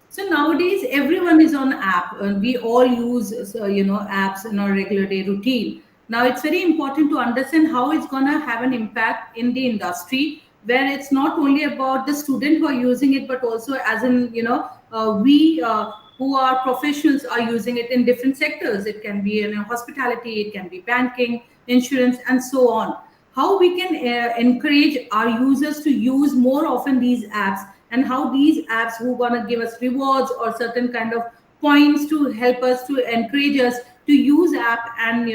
So nowadays, everyone is on app, and we all use, apps in our regular day routine. Now, it's very important to understand how it's going to have an impact in the industry, where it's not only about the student who are using it, but also as in, we who are professionals are using it in different sectors. It can be in hospitality, it can be banking, insurance, and so on. How we can encourage our users to use more often these apps and how these apps who gonna give us rewards or certain kind of points to help us, to encourage us to use app and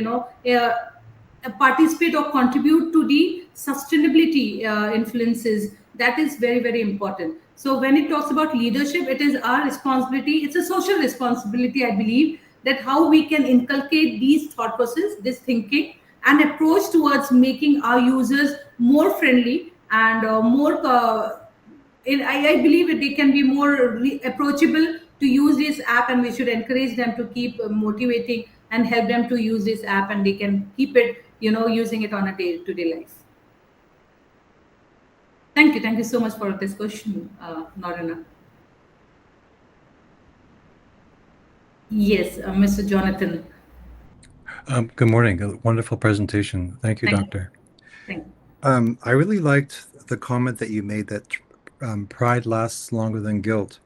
participate or contribute to the sustainability influences, that is very, very important. So when it talks about leadership, it is our responsibility, it's a social responsibility, I believe, that how we can inculcate these thought process, this thinking and approach towards making our users more friendly and I believe that they can be more approachable to use this app, and we should encourage them to keep motivating and help them to use this app, and they can keep it, using it on a day-to-day life. Thank you so much for this question, Norina. Yes, Mr. Jonathan. Good morning. A wonderful presentation. Thank you, Doctor. Thank you. I really liked the comment that you made that pride lasts longer than guilt.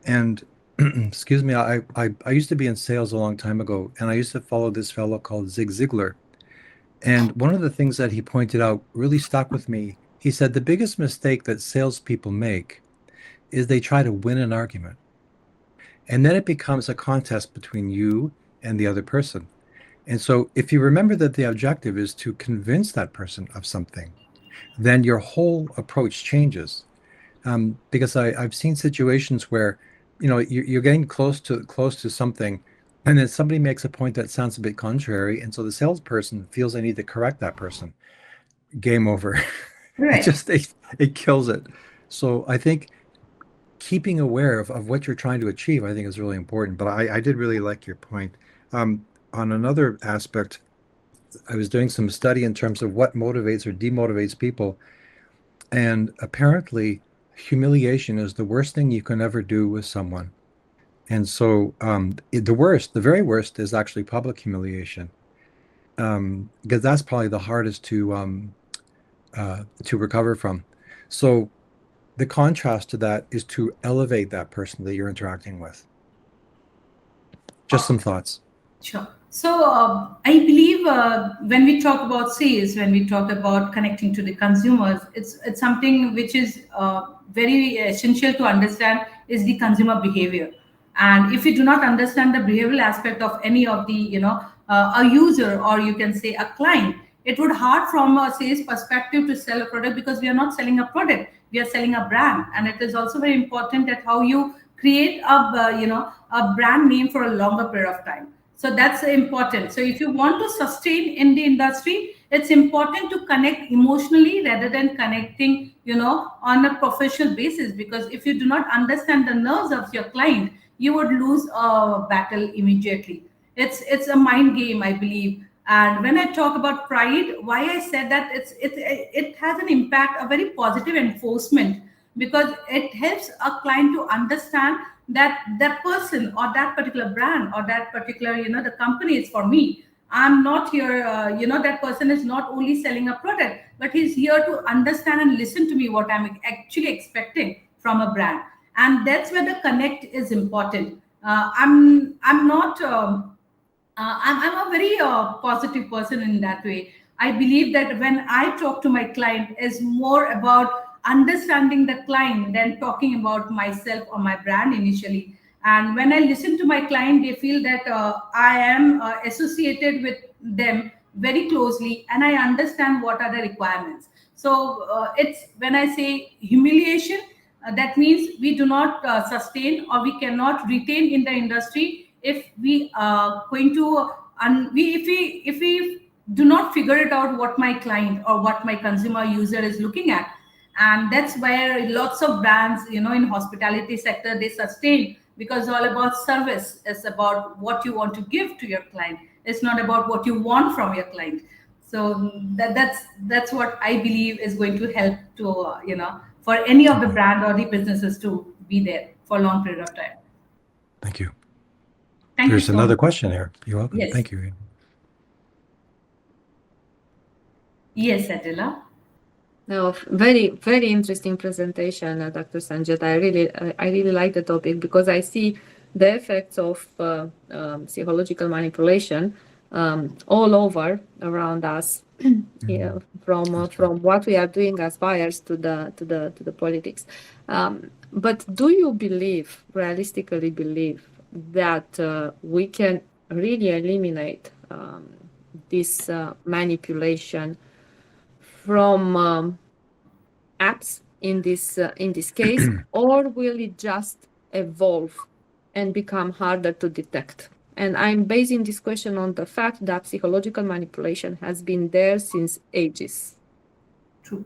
And excuse me, I used to be in sales a long time ago, and I used to follow this fellow called Zig Ziglar. And one of the things that he pointed out really stuck with me. He said the biggest mistake that salespeople make is they try to win an argument. And then it becomes a contest between you and the other person. And so if you remember that the objective is to convince that person of something, then your whole approach changes. Because I've seen situations where, you're getting close to something, and then somebody makes a point that sounds a bit contrary, and so the salesperson feels they need to correct that person. Game over. Right. It kills it. So I think keeping aware of what you're trying to achieve, I think, is really important. But I did really like your point. On another aspect, I was doing some study in terms of what motivates or demotivates people, and apparently humiliation is the worst thing you can ever do with someone. And so the very worst is actually public humiliation, because that's probably the hardest to recover from. So the contrast to that is to elevate that person that you're interacting with. Just some thoughts. Sure. So I believe when we talk about sales, when we talk about connecting to the consumers, it's something which is very essential to understand is the consumer behavior. And if you do not understand the behavioral aspect of any of the, a user, or you can say a client, it would hard from a sales perspective to sell a product, because we are not selling a product, we are selling a brand. And it is also very important that how you create a brand name for a longer period of time. So that's important. So if you want to sustain in the industry, it's important to connect emotionally rather than connecting, on a professional basis. Because if you do not understand the nerves of your client, you would lose a battle immediately. It's a mind game, I believe. And when I talk about pride, why I said that it has an impact, a very positive enforcement, because it helps a client to understand that that person or that particular brand or that particular, the company is for me. I'm not here, that person is not only selling a product, but he's here to understand and listen to me what I'm actually expecting from a brand. And that's where the connect is important. I'm not I'm a very positive person in that way. I believe that when I talk to my client, is more about understanding the client than talking about myself or my brand initially. And when I listen to my client, they feel that I am associated with them very closely, and I understand what are the requirements. So it's when I say humiliation, that means we do not sustain, or we cannot retain in the industry if we are going to if we do not figure it out what my client or what my consumer user is looking at. And that's where lots of brands, in hospitality sector, they sustain, because all about service. It's about what you want to give to your client. It's not about what you want from your client. So that's what I believe is going to help to for any of the brand or the businesses to be there for a long period of time. Thank you. There's another question here. You're welcome. Yes. Thank you. Yes, Adela. No, very, very interesting presentation, Dr. Sanjit. I really like the topic, because I see the effects of psychological manipulation all over around us, Yeah, from what we are doing as buyers to the politics. But do you believe, realistically believe, that we can really eliminate this manipulation from apps in this case, or will it just evolve and become harder to detect? And I'm basing this question on the fact that psychological manipulation has been there since ages. True.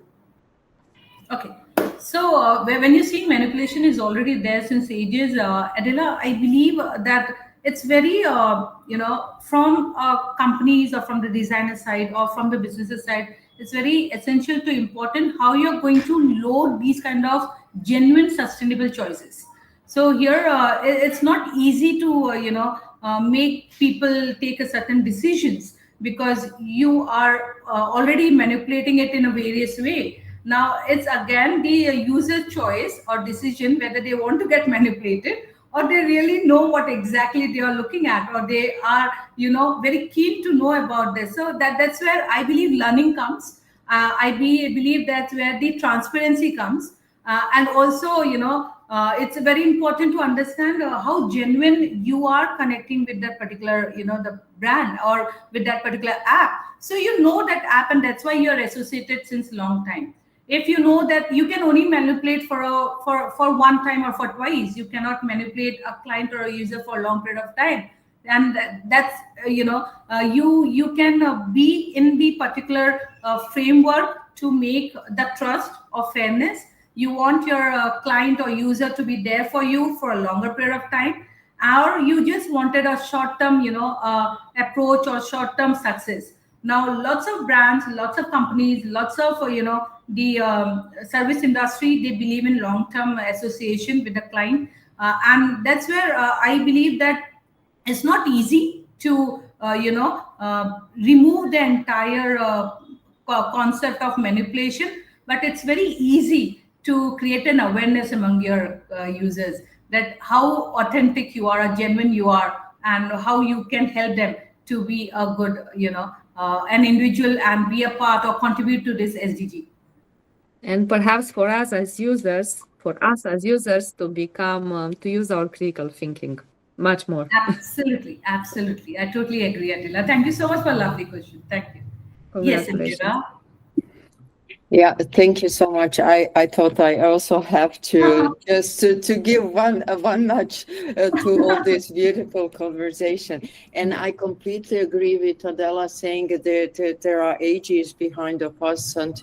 Okay. So when you see manipulation is already there since ages, Adela, I believe that it's very, from companies or from the designer side or from the business side, it's very essential to important how you're going to load these kind of genuine sustainable choices. So here, it's not easy to make people take a certain decisions because you are already manipulating it in a various way. Now it's again the user choice or decision whether they want to get manipulated or they really know what exactly they are looking at, or they are very keen to know about this. So that's where I believe learning comes. Believe that's where the transparency comes, and also it's very important to understand how genuine you are connecting with that particular the brand or with that particular app. So you know that app, and that's why you're associated since long time. If you know that you can only manipulate for one time or for twice, you cannot manipulate a client or a user for a long period of time. And that's you can be in the particular framework to make the trust or fairness. You want your client or user to be there for you for a longer period of time, or you just wanted a short term approach or short term success. Now lots of brands, lots of companies, lots of the service industry, they believe in long term association with the client, and that's where I believe that it's not easy to remove the entire concept of manipulation, but it's very easy to create an awareness among your users that how authentic you are, how genuine you are, and how you can help them to be a good an individual and be a part or contribute to this SDG. And perhaps for us as users, to become to use our critical thinking much more. Absolutely, absolutely. I totally agree, Attila. Thank you so much for a lovely question. Thank you. Yes, Attila. Yeah, thank you so much. I thought I also have to just to give one nudge to all this beautiful conversation. And I completely agree with Adela saying that there are ages behind of us and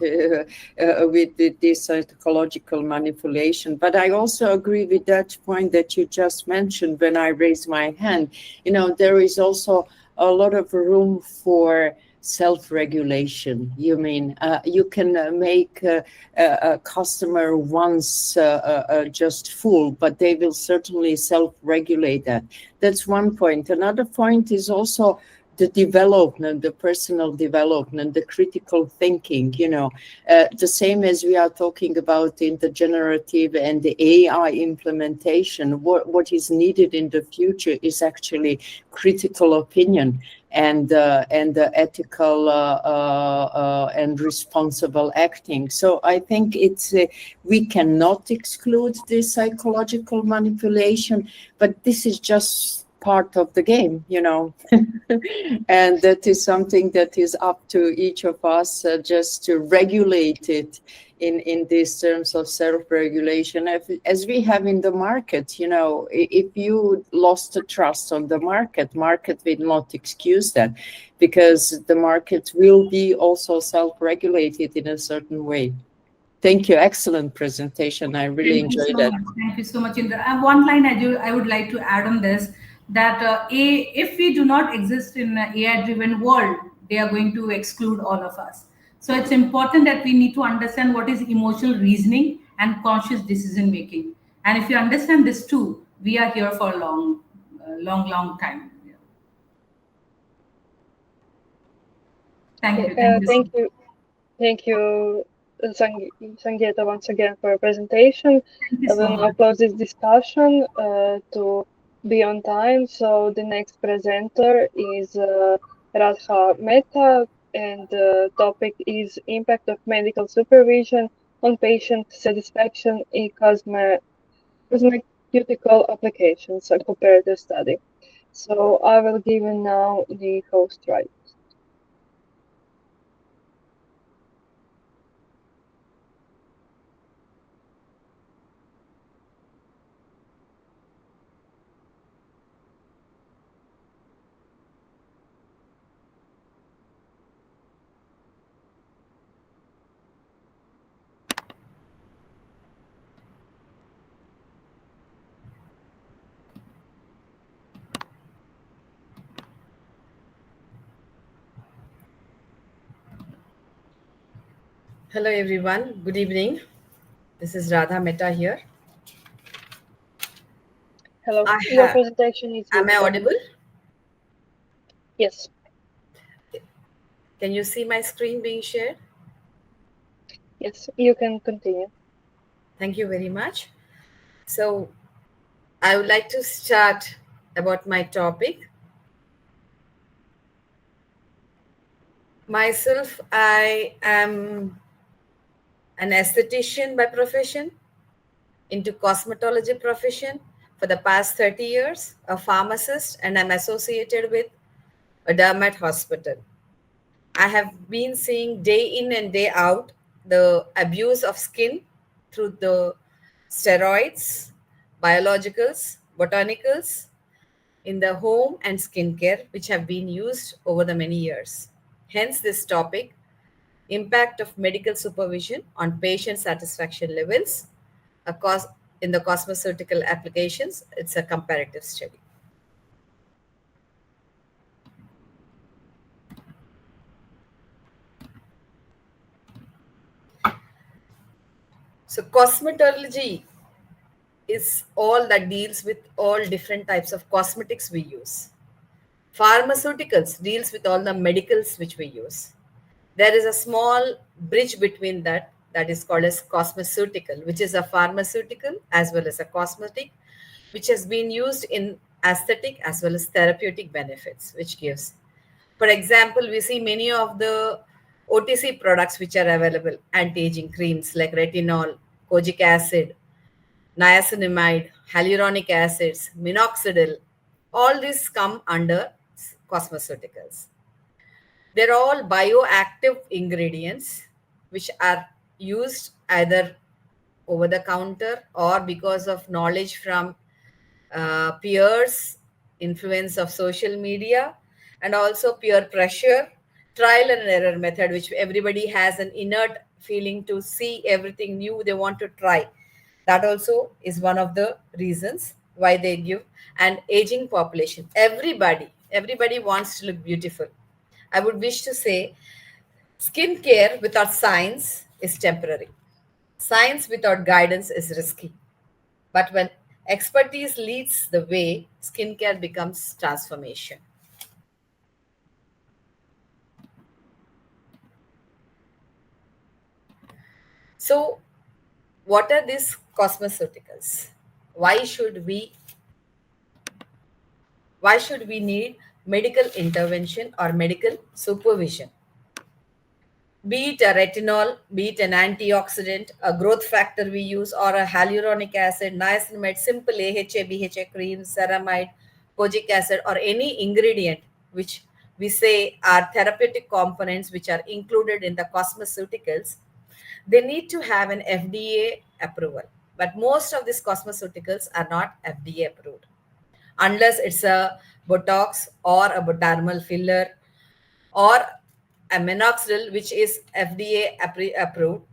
with this psychological manipulation. But I also agree with that point that you just mentioned when I raised my hand. There is also a lot of room for self-regulation. You mean you can make a customer once just full, but they will certainly self-regulate that. That's one point. Another point is also the development, the personal development, the critical thinking, the same as we are talking about in the generative and the AI implementation. What is needed in the future is actually critical opinion and ethical and responsible acting. So I think it's we cannot exclude this psychological manipulation, but this is just part of the game, and that is something that is up to each of us just to regulate it in these terms of self-regulation, as we have in the market. If you lost the trust on the market will not excuse that, because the market will be also self-regulated in a certain way. Thank you. Excellent presentation. I really enjoyed it. Thank you so much, Indra. One line I would like to add on this, that if we do not exist in an AI-driven world, they are going to exclude all of us. So it's important that we need to understand what is emotional reasoning and conscious decision making. And if you understand this too, we are here for a long time. Thank you. Thank you, Sangeeta, once again for your presentation. I will now close this discussion to be on time. So the next presenter is Radha Mehta, and the topic is impact of medical supervision on patient satisfaction in cosmeceutical applications, a comparative study. So I will give you now the host right. Hello everyone, good evening. This is Radha Mehta here. Hello, your presentation is Am I visible. audible? Yes. Can you see my screen being shared? Yes, you can continue. Thank you very much. So I would like to start about my topic. Myself, I am an esthetician by profession, into cosmetology profession for the past 30 years, a pharmacist, and I'm associated with a dermat hospital. I have been seeing day in and day out the abuse of skin through the steroids, biologicals, botanicals in the home and skincare, which have been used over the many years. Hence, this topic, impact of medical supervision on patient satisfaction levels in the cosmeceutical applications. It's a comparative study. So cosmetology is all that deals with all different types of cosmetics we use. Pharmaceuticals deals with all the medicals which we use. There is a small bridge between that is called as cosmeceutical, which is a pharmaceutical as well as a cosmetic, which has been used in aesthetic as well as therapeutic benefits, which gives. For example, we see many of the OTC products which are available, anti-aging creams like retinol, kojic acid, niacinamide, hyaluronic acids, minoxidil, all these come under cosmeceuticals. They're all bioactive ingredients which are used either over the counter or because of knowledge from peers, influence of social media, and also peer pressure, trial and error method, which everybody has an inert feeling to see everything new they want to try. That also is one of the reasons why they give. And aging population, everybody wants to look beautiful. I would wish to say skincare without science is temporary. Science without guidance is risky. But when expertise leads the way, skincare becomes transformation. So, what are these cosmeceuticals? Why should we need medical intervention or medical supervision? Be it a retinol, be it an antioxidant, a growth factor we use, or a hyaluronic acid, niacinamide, simple AHA, BHA cream, ceramide, kojic acid, or any ingredient which we say are therapeutic components which are included in the cosmeceuticals, they need to have an FDA approval. But most of these cosmeceuticals are not FDA approved unless it's a Botox or a dermal filler or a minoxidil, which is FDA approved.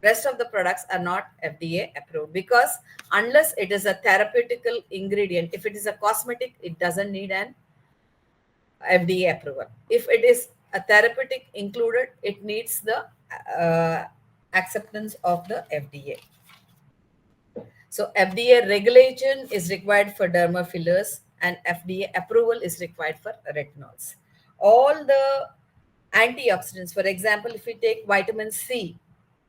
Rest of the products are not FDA approved because unless it is a therapeutical ingredient, if it is a cosmetic, it doesn't need an FDA approval. If it is a therapeutic included, it needs the acceptance of the FDA. So FDA regulation is required for derma fillers and FDA approval is required for retinols. All the antioxidants, for example, if we take vitamin C,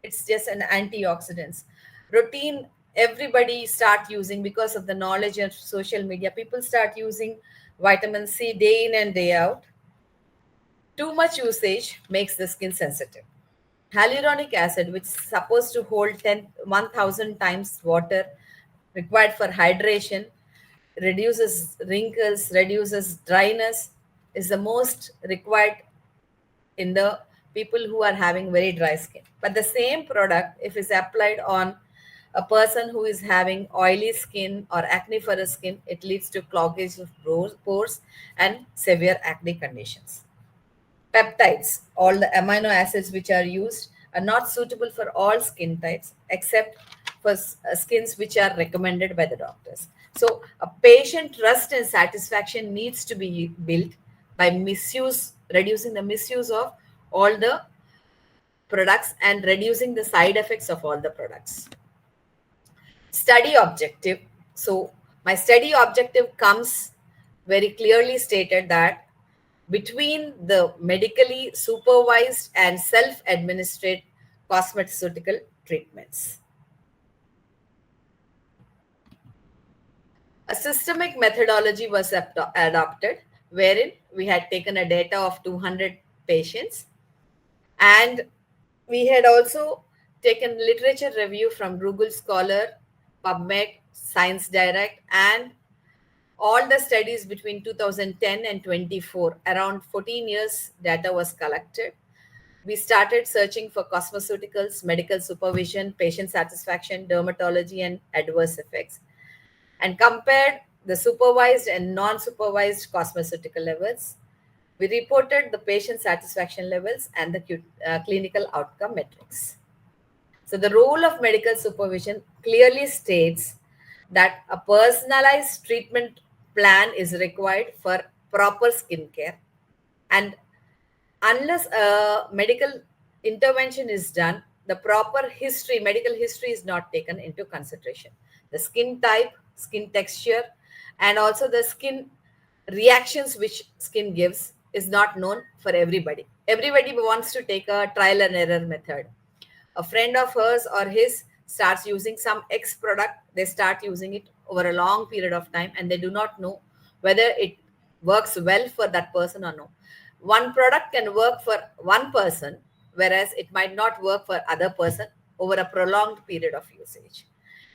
it's just an antioxidant. Routine, everybody start using because of the knowledge of social media. People start using vitamin C day in and day out. Too much usage makes the skin sensitive. Hyaluronic acid, which is supposed to hold 1,000 times water required for hydration, reduces wrinkles, reduces dryness, is the most required in the people who are having very dry skin. But the same product, if it's applied on a person who is having oily skin or acneiferous skin, it leads to cloggage of pores and severe acne conditions. Peptides, all the amino acids which are used, are not suitable for all skin types except for skins which are recommended by the doctors. So a patient trust and satisfaction needs to be built by reducing the misuse of all the products and reducing the side effects of all the products. Study objective. So my study objective comes very clearly stated that between the medically supervised and self-administered cosmeceutical treatments. A systemic methodology was adopted, wherein we had taken a data of 200 patients, and we had also taken literature review from Google Scholar, PubMed, Science Direct, and all the studies between 2010 and 24. Around 14 years data was collected. We started searching for cosmeceuticals, medical supervision, patient satisfaction, dermatology, and adverse effects, and compared the supervised and non-supervised cosmeceutical levels. We reported the patient satisfaction levels and the clinical outcome metrics. So the role of medical supervision clearly states that a personalized treatment plan is required for proper skincare, and unless a medical intervention is done, the proper medical history is not taken into consideration. The skin type, skin texture, and also the skin reactions which skin gives is not known for everybody. Everybody wants to take a trial and error method. A friend of hers or his starts using some X product, they start using it over a long period of time, and they do not know whether it works well for that person or no. One product can work for one person, whereas it might not work for other person over a prolonged period of usage.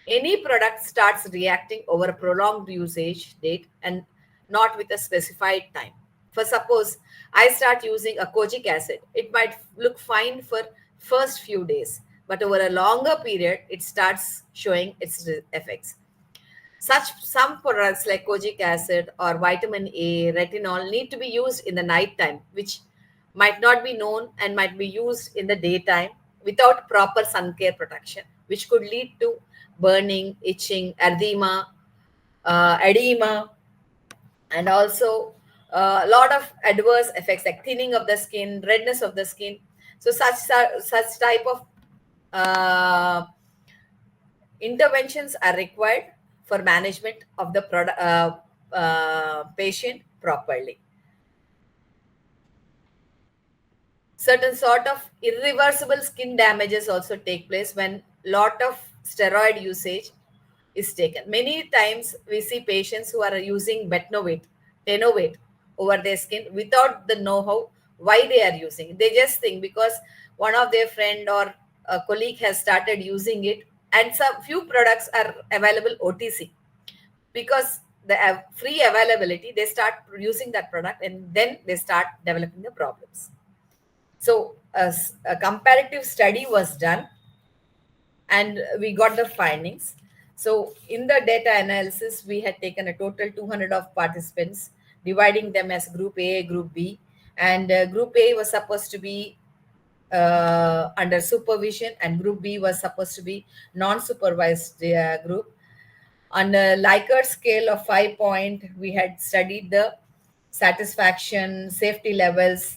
Any product starts reacting over a prolonged usage date and not with a specified time. For suppose I start using a kojic acid, it might look fine for first few days, but over a longer period, it starts showing its effects. Some products like kojic acid or vitamin A, retinol need to be used in the night time, which might not be known and might be used in the daytime without proper sun care protection, which could lead to burning, itching, edema, and also a lot of adverse effects like thinning of the skin, redness of the skin. So such type of interventions are required for management of the patient properly. Certain sort of irreversible skin damages also take place when lot of steroid usage is taken. Many times we see patients who are using Betnovate, Tenovate over their skin without the know-how why they are using it. They just think because one of their friend or a colleague has started using it, and some few products are available OTC. Because the free availability, they start using that product and then they start developing the problems. So a comparative study was done and we got the findings. So in the data analysis, we had taken a total 200 of participants, dividing them as group A, group B, and group A was supposed to be under supervision and group B was supposed to be non-supervised group. On a Likert scale of 5 point, we had studied the satisfaction, safety levels,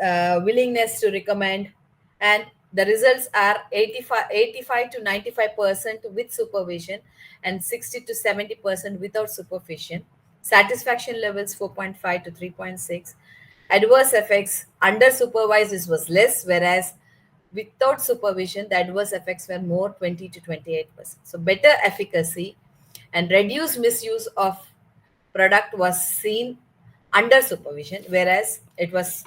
willingness to recommend, and the results are 85 to 95% with supervision and 60 to 70% without supervision. Satisfaction levels 4.5 to 3.6. Adverse effects under supervised was less, whereas without supervision, the adverse effects were more, 20 to 28%. So better efficacy and reduced misuse of product was seen under supervision, whereas it was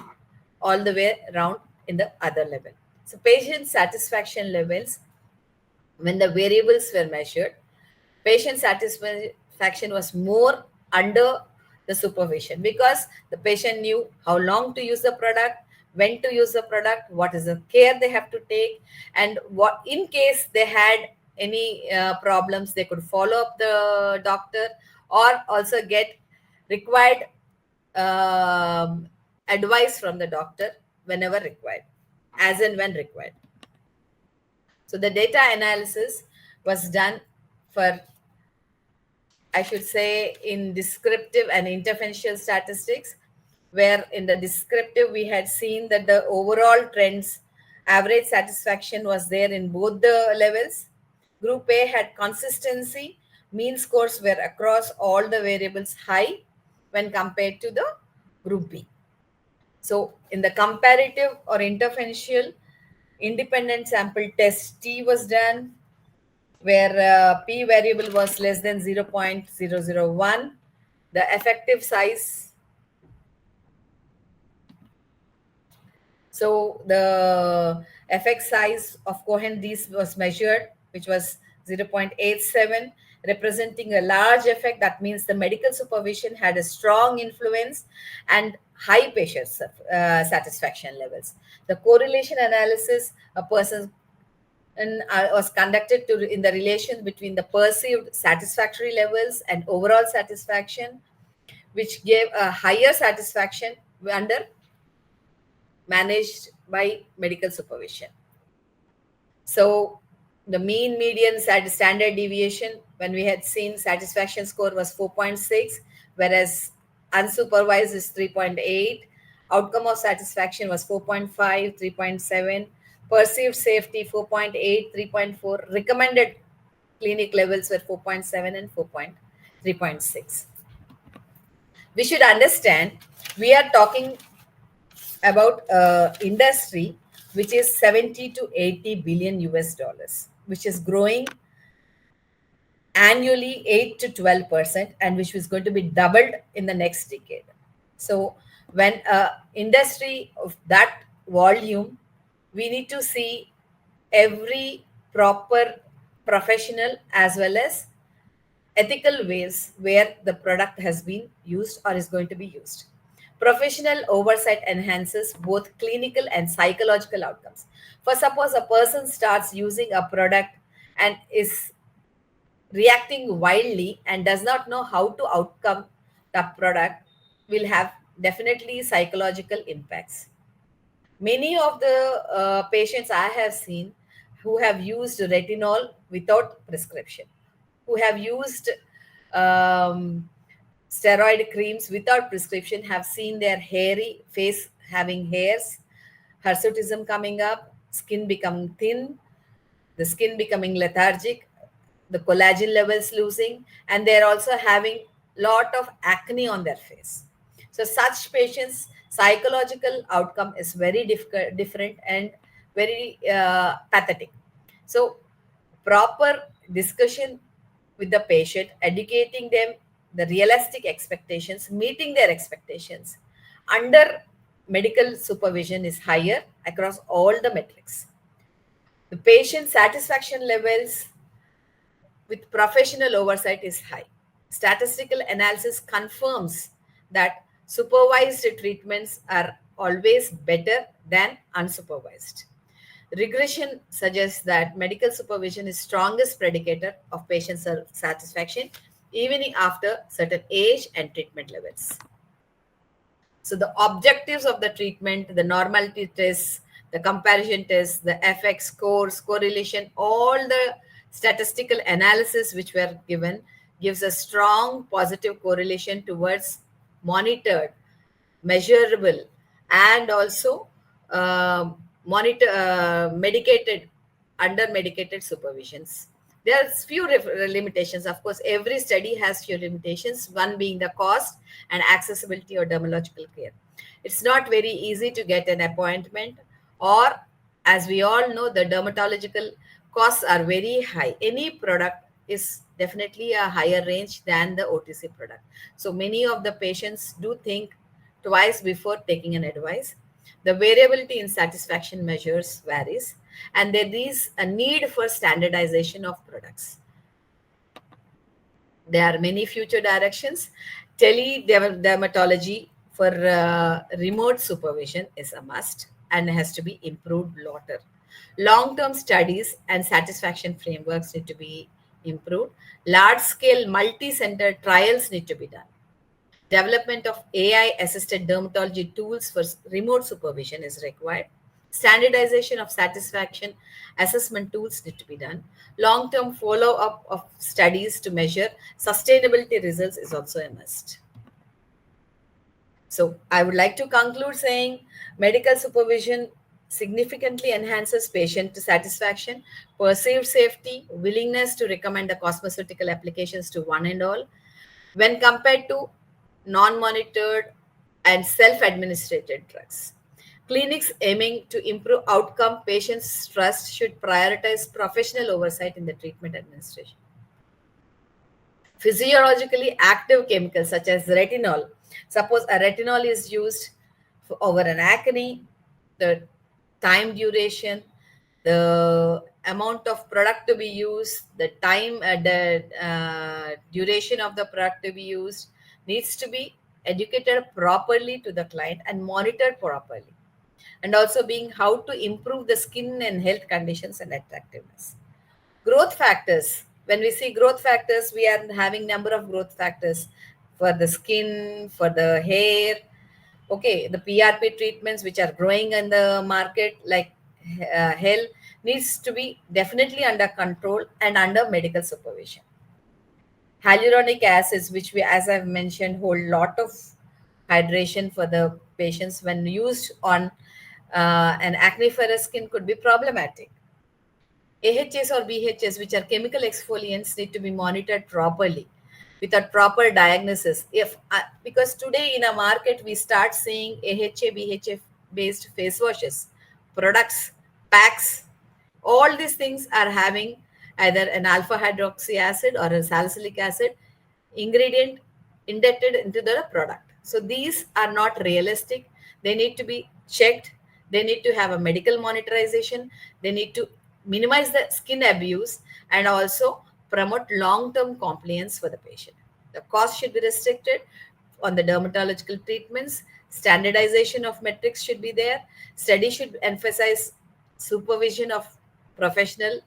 all the way around in the other level. So patient satisfaction levels, when the variables were measured, patient satisfaction was more under the supervision, because the patient knew how long to use the product, when to use the product, what is the care they have to take, and what in case they had any problems, they could follow up the doctor or also get required advice from the doctor whenever required, as and when required. So the data analysis was done for, I should say, in descriptive and interferential statistics, where in the descriptive we had seen that the overall trends, average satisfaction was there in both the levels. Group A had consistency, mean scores were across all the variables high when compared to the Group B. So in the comparative or interferential independent sample test T was done, where p variable was less than 0.001. The effective size, so the effect size of cohort Ds was measured, which was 0.87, representing a large effect. That means the medical supervision had a strong influence and high patient satisfaction levels. The correlation analysis, a person was conducted in the relation between the perceived satisfactory levels and overall satisfaction, which gave a higher satisfaction under managed by medical supervision. So the mean, median, standard deviation, when we had seen satisfaction score was 4.6, whereas unsupervised is 3.8. Outcome of satisfaction was 4.5, 3.7. Perceived safety 4.8, 3.4. Recommended clinic levels were 4.7 and 3.6. We should understand we are talking about industry which is 70 to 80 billion US dollars, which is growing annually 8 to 12%, and which is going to be doubled in the next decade. So when industry of that volume, we need to see every proper professional as well as ethical ways where the product has been used or is going to be used. Professional oversight enhances both clinical and psychological outcomes. For suppose a person starts using a product and is reacting wildly and does not know how to outcome the product, will have definitely psychological impacts. Many of the patients I have seen who have used retinol without prescription, who have used steroid creams without prescription, have seen their hairy face having hairs, hirsutism coming up, skin becoming thin, the skin becoming lethargic, the collagen levels losing, and they're also having lot of acne on their face. So such patients, psychological outcome is very different and very pathetic. So proper discussion with the patient, educating them the realistic expectations, meeting their expectations under medical supervision is higher across all the metrics. The patient satisfaction levels with professional oversight is high. Statistical analysis confirms that supervised treatments are always better than unsupervised. Regression suggests that medical supervision is strongest predicator of patient satisfaction even after certain age and treatment levels. So the objectives of the treatment, the normality tests, the comparison tests, the effect scores, correlation, all the statistical analysis which were given gives a strong positive correlation towards monitored, measurable, and also medicated, under medicated supervisions. There's few limitations. Of course, every study has few limitations, one being the cost and accessibility or dermatological care. It's not very easy to get an appointment, or as we all know, the dermatological costs are very high. Any product is definitely a higher range than the OTC product. So many of the patients do think twice before taking an advice. The variability in satisfaction measures varies, and there is a need for standardization of products. There are many future directions. Teledermatology for remote supervision is a must and has to be improved later. Long-term studies and satisfaction frameworks need to be improved. Large-scale multi-center trials need to be done. Development of AI-assisted dermatology tools for remote supervision is required. Standardization of satisfaction assessment tools need to be done. Long-term follow-up of studies to measure sustainability results is also a must. So I would like to conclude saying medical supervision significantly enhances patient satisfaction, perceived safety, willingness to recommend the cosmeceutical applications to one and all. When compared to non-monitored and self-administrated drugs. Clinics aiming to improve outcome, patients' trust should prioritize professional oversight in the treatment administration. Physiologically active chemicals such as retinol. Suppose a retinol is used over an acne, the time duration, the amount of product to be used, the time, duration of the product to be used needs to be educated properly to the client and monitored properly. And also being how to improve the skin and health conditions and attractiveness. Growth factors. When we see growth factors, we are having number of growth factors for the skin, for the hair. Okay, the PRP treatments which are growing in the market like hell needs to be definitely under control and under medical supervision. Hyaluronic acids, which we, as I've mentioned, hold lot of hydration for the patients when used on an acniferous skin could be problematic. AHS or BHS, which are chemical exfoliants, need to be monitored properly with a proper diagnosis. Because today in a market, we start seeing AHA, BHA based face washes, products, packs. All these things are having either an alpha hydroxy acid or a salicylic acid ingredient indebted into the product. So these are not realistic. They need to be checked. They need to have a medical monitorization. They need to minimize the skin abuse and also promote long-term compliance for the patient. The cost should be restricted on the dermatological treatments. Standardization of metrics should be there. Study should emphasize supervision of professionals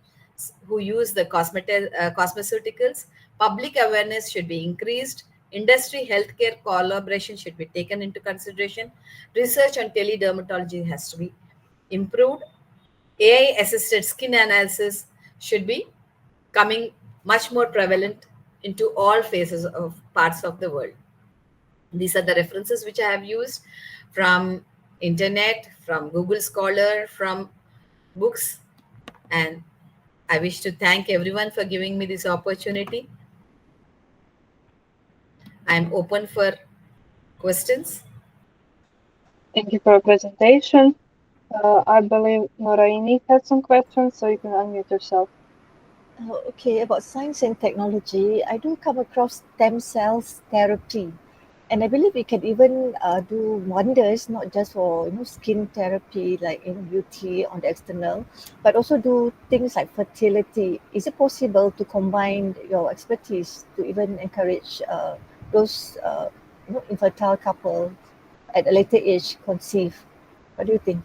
who use the cosmeceuticals. Public awareness should be increased. Industry healthcare collaboration should be taken into consideration. Research on teledermatology has to be improved. AI-assisted skin analysis should be coming much more prevalent into all phases of parts of the world. These are the references which I have used from internet, from Google Scholar, from books, and I wish to thank everyone for giving me this opportunity. I'm open for questions. Thank you for your presentation. I believe Noraini had some questions, so you can unmute yourself. Okay, about science and technology, I do come across stem cells therapy. And I believe it can even do wonders, not just for skin therapy, like beauty on the external, but also do things like fertility. Is it possible to combine your expertise to even encourage those infertile couple at a later age conceive? What do you think?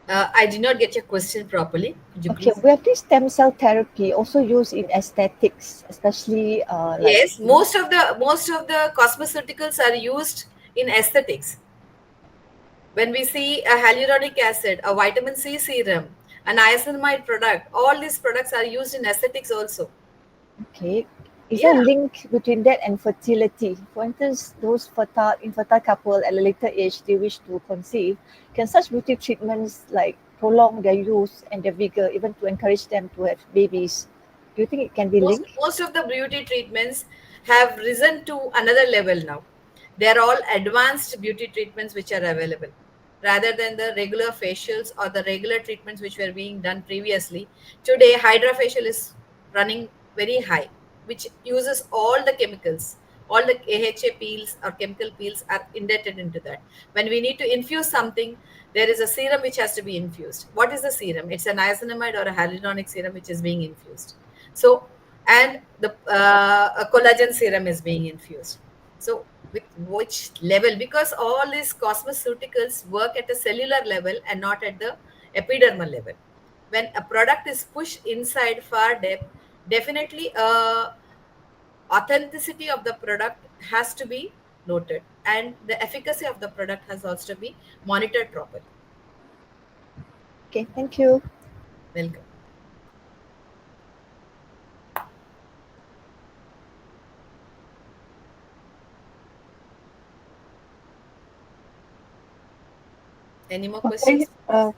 I did not get your question properly. Could you please? We have this stem cell therapy also used in aesthetics, especially yes, most of the cosmeceuticals are used in aesthetics. When we see a hyaluronic acid, a vitamin C serum, an niacinamide product, all these products are used in aesthetics also. Okay. Is there a link between that and fertility? For instance, those infertile couple at a later age, they wish to conceive. Can such beauty treatments like prolong their youth and their vigor, even to encourage them to have babies? Do you think it can be linked? Most of the beauty treatments have risen to another level now. They are all advanced beauty treatments which are available, rather than the regular facials or the regular treatments which were being done previously. Today, hydrofacial is running very high, which uses all the chemicals, all the AHA peels or chemical peels are indebted into that. When we need to infuse something, there is a serum which has to be infused. What is the serum? It's a niacinamide or a hyaluronic serum which is being infused. So, and the a collagen serum is being infused. So, with which level? Because all these cosmeceuticals work at a cellular level and not at the epidermal level. When a product is pushed inside far depth, definitely authenticity of the product has to be noted, and the efficacy of the product has also to be monitored properly. Okay, thank you. Welcome. Any more questions? I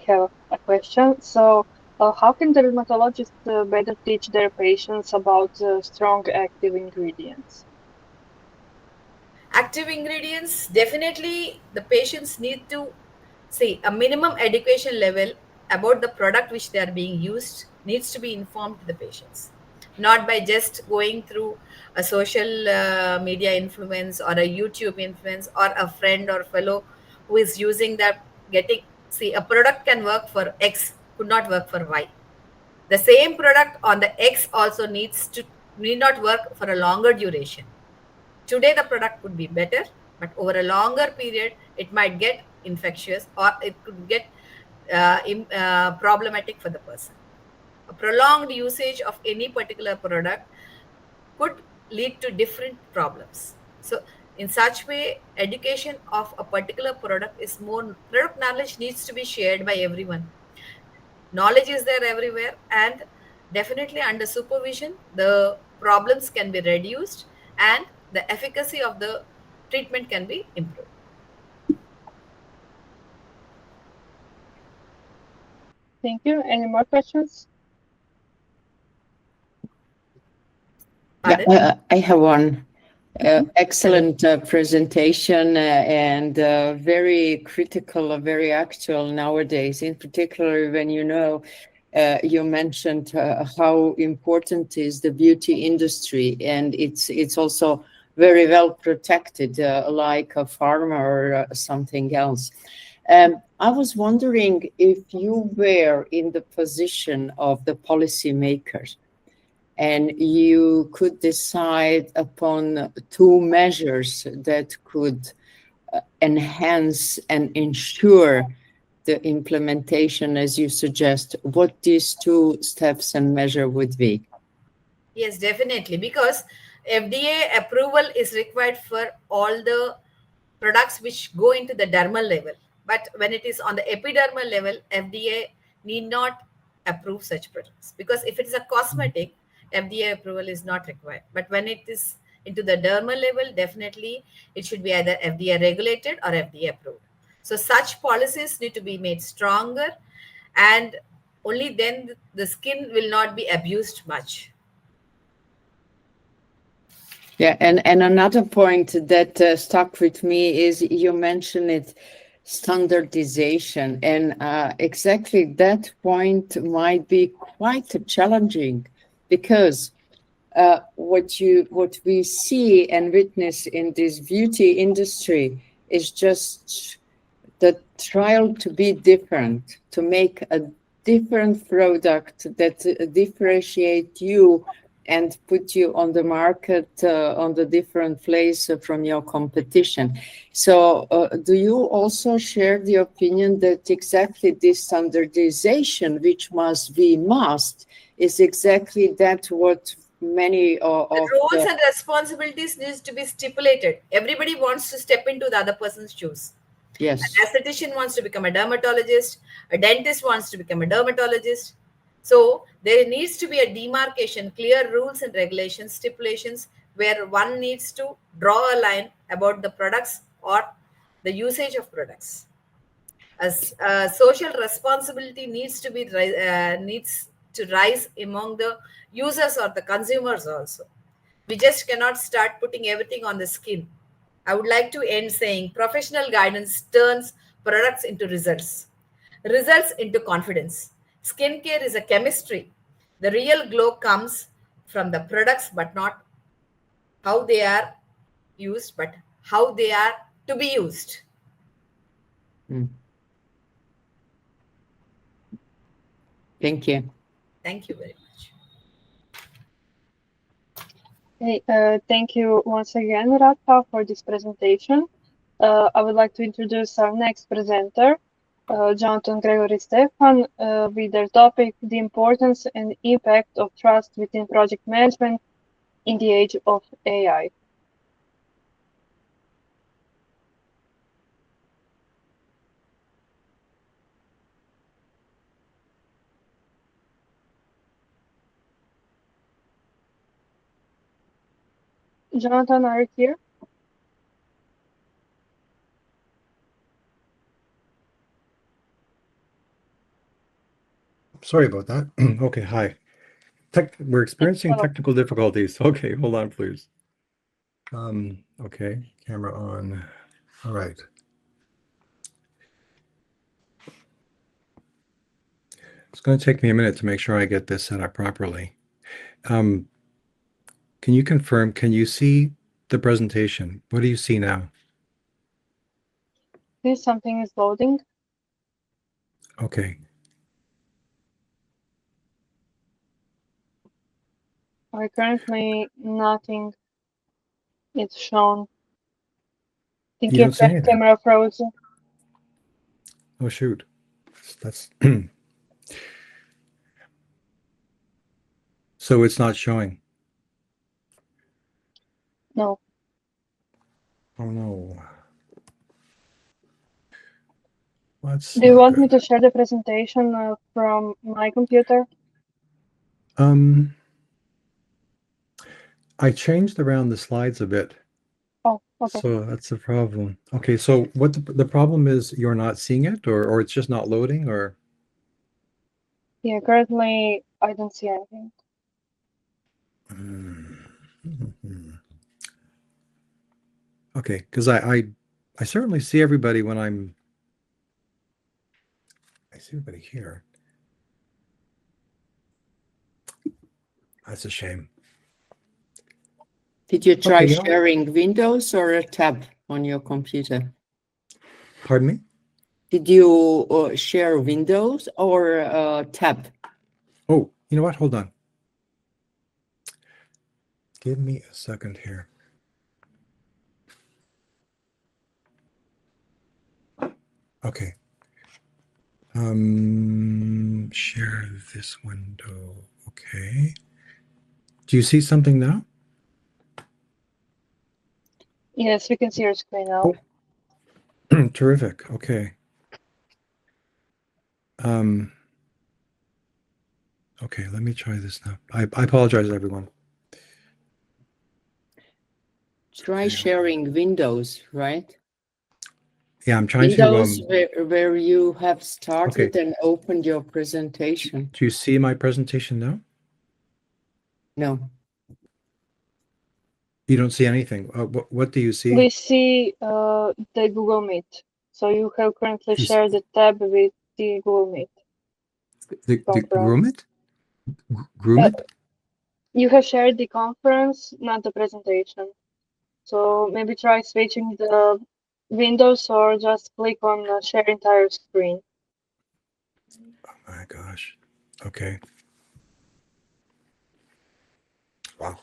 have a question. So, how can dermatologists better teach their patients about strong active ingredients? Active ingredients, definitely the patients need to see a minimum education level about the product which they are being used needs to be informed to the patients, not by just going through a social media influence or a YouTube influence or a friend or fellow who is using that. Getting, see, a product can work for X, could not work for Y. The same product on the X also need not work for a longer duration. Today the product could be better, but over a longer period it might get infectious or it could get problematic for the person. A prolonged usage of any particular product could lead to different problems. So in such way, education of a particular product is more, product knowledge needs to be shared by everyone. Knowledge is there everywhere, and definitely under supervision the problems can be reduced and the efficacy of the treatment can be improved. Thank you. Any more questions? Yeah, I have one. Excellent presentation and very critical, very actual nowadays, in particular when you mentioned how important is the beauty industry, and it's also very well protected, like a pharma or something else. I was wondering if you were in the position of the policymakers and you could decide upon two measures that could enhance and ensure the implementation as you suggest, what these two steps and measure would be? Yes, definitely, because FDA approval is required for all the products which go into the dermal level. But when it is on the epidermal level, FDA need not approve such products, because if it is a cosmetic, FDA approval is not required. But when it is into the dermal level, definitely it should be either FDA regulated or FDA approved. So such policies need to be made stronger, and only then the skin will not be abused much. Yeah, and another point that stuck with me is you mentioned it, standardization, and exactly that point might be quite challenging, because what we see and witness in this beauty industry is just the trial to be different, to make a different product that differentiate you and put you on the market on the different place from your competition. So do you also share the opinion that exactly this standardization, which must be must, is exactly that what many of the roles and responsibilities needs to be stipulated? Everybody wants to step into the other person's shoes. Yes. An esthetician wants to become a dermatologist, a dentist wants to become a dermatologist. So there needs to be a demarcation, clear rules and regulations, stipulations, where one needs to draw a line about the products or the usage of products. As social responsibility needs to be needs to rise among the users or the consumers also. We just cannot start putting everything on the skin. I would like to end saying professional guidance turns products into results, results into confidence. Skincare is a chemistry. The real glow comes from the products, but not how they are used, but how they are to be used. Thank you. Thank you very much. Hey, thank you once again, Radha, for this presentation. I would like to introduce our next presenter, Jonathan Gregory Stefan, with their topic, the importance and impact of trust within project management in the age of AI. Jonathan, are you here? Sorry about that. Okay, hi. We're experiencing technical difficulties. Okay, hold on, please. Okay, camera on. All right. It's going to take me a minute to make sure I get this set up properly. Can you confirm, can you see the presentation? What do you see now? Please, something is loading. Okay. Currently, nothing is shown. I think You your don't see anything? camera froze. Oh, shoot. That's so it's not showing. No. Oh no. That's Do you want me to share the presentation from my computer? I changed around the slides a bit. Oh, okay. So that's the problem. Okay, so what the problem is, you're not seeing it, or it's just not loading, or? Yeah, currently I don't see anything. Okay, because I certainly see everybody when I see everybody here. That's a shame. Did you try Okay, sharing Windows or a tab on your computer? Pardon me? Did you share Windows or tab? Oh, you know what? Hold on. Give me a second here. Okay. Share this window. Okay. Do you see something now? Yes, we can see your screen now. Oh. Terrific. Okay. Okay, let me try this now. I apologize, everyone. Try sharing Windows, right? Yeah, I'm trying Windows to. where you have started Okay. and opened your presentation. Do you see my presentation now? No. You don't see anything. What do you see? We see the Google Meet. So you have currently shared the tab with the Google Meet. The Gromit? Gromit? You have shared the conference, not the presentation. So maybe try switching the windows or just click on share entire screen. Oh my gosh. Okay. Wow.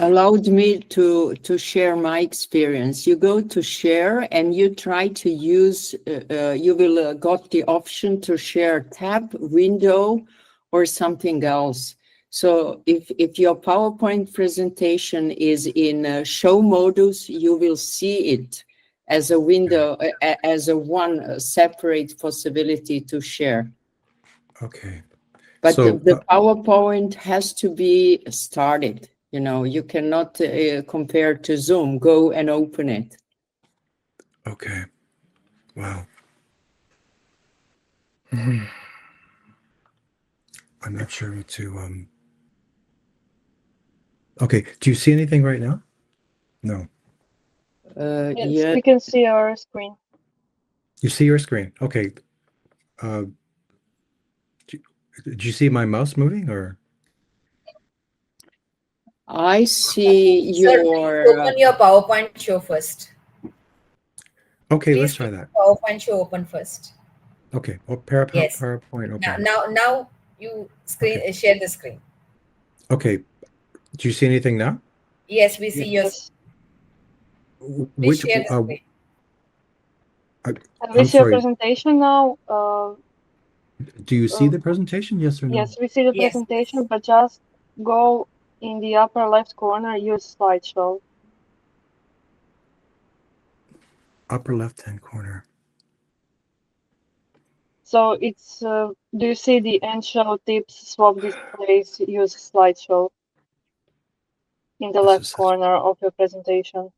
Allowed me to share my experience. You go to share and you try to use, you will got the option to share tab, window, or something else. So if your PowerPoint presentation is in show modus, you will see it as a window, as a one separate possibility to share. Okay. But so, the PowerPoint has to be started. You know, you cannot compare to Zoom. Go and open it. Okay. Wow. I'm not sure what to. Okay. Do you see anything right now? No. Yes, we can see our screen. You see your screen. Okay. Did you see my mouse moving, or? I see Sir, your. open your PowerPoint show first. Okay, Please let's try keep that. the PowerPoint show open first. Okay, well, Yes. PowerPoint open. Now you screen Okay. share the screen. Okay, do you see anything now? Yes, we see your. Yes. Please Which, share the screen. We I'm see your sorry, presentation now. do you see the presentation, yes or no? Yes, we see the Yes. presentation, but just go in the upper left corner, use slideshow. Upper left-hand corner. So it's, do you see the end show tips, swap displays, use slideshow in the left corner of your presentation?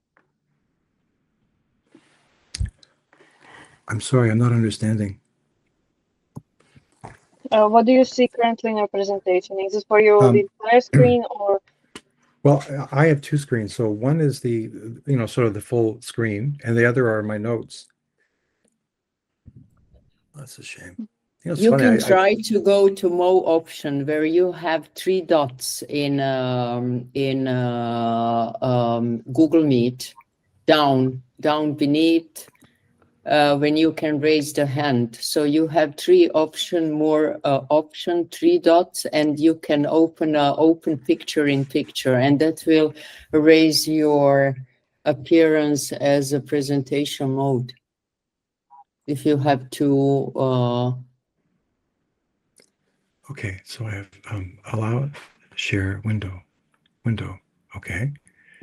I'm sorry, I'm not understanding. What do you see currently in your presentation? Is it for you the entire screen or? Well, I have two screens. So one is the, sort of the full screen, and the other are my notes. That's a shame. It's You funny. can try to go to more option where you have 3 dots in Google Meet, down beneath when you can raise the hand. So you have 3 option, 3 dots, and you can open picture in picture, and that will raise your appearance as a presentation mode. If you have to. Okay, so I have allow share window. Okay.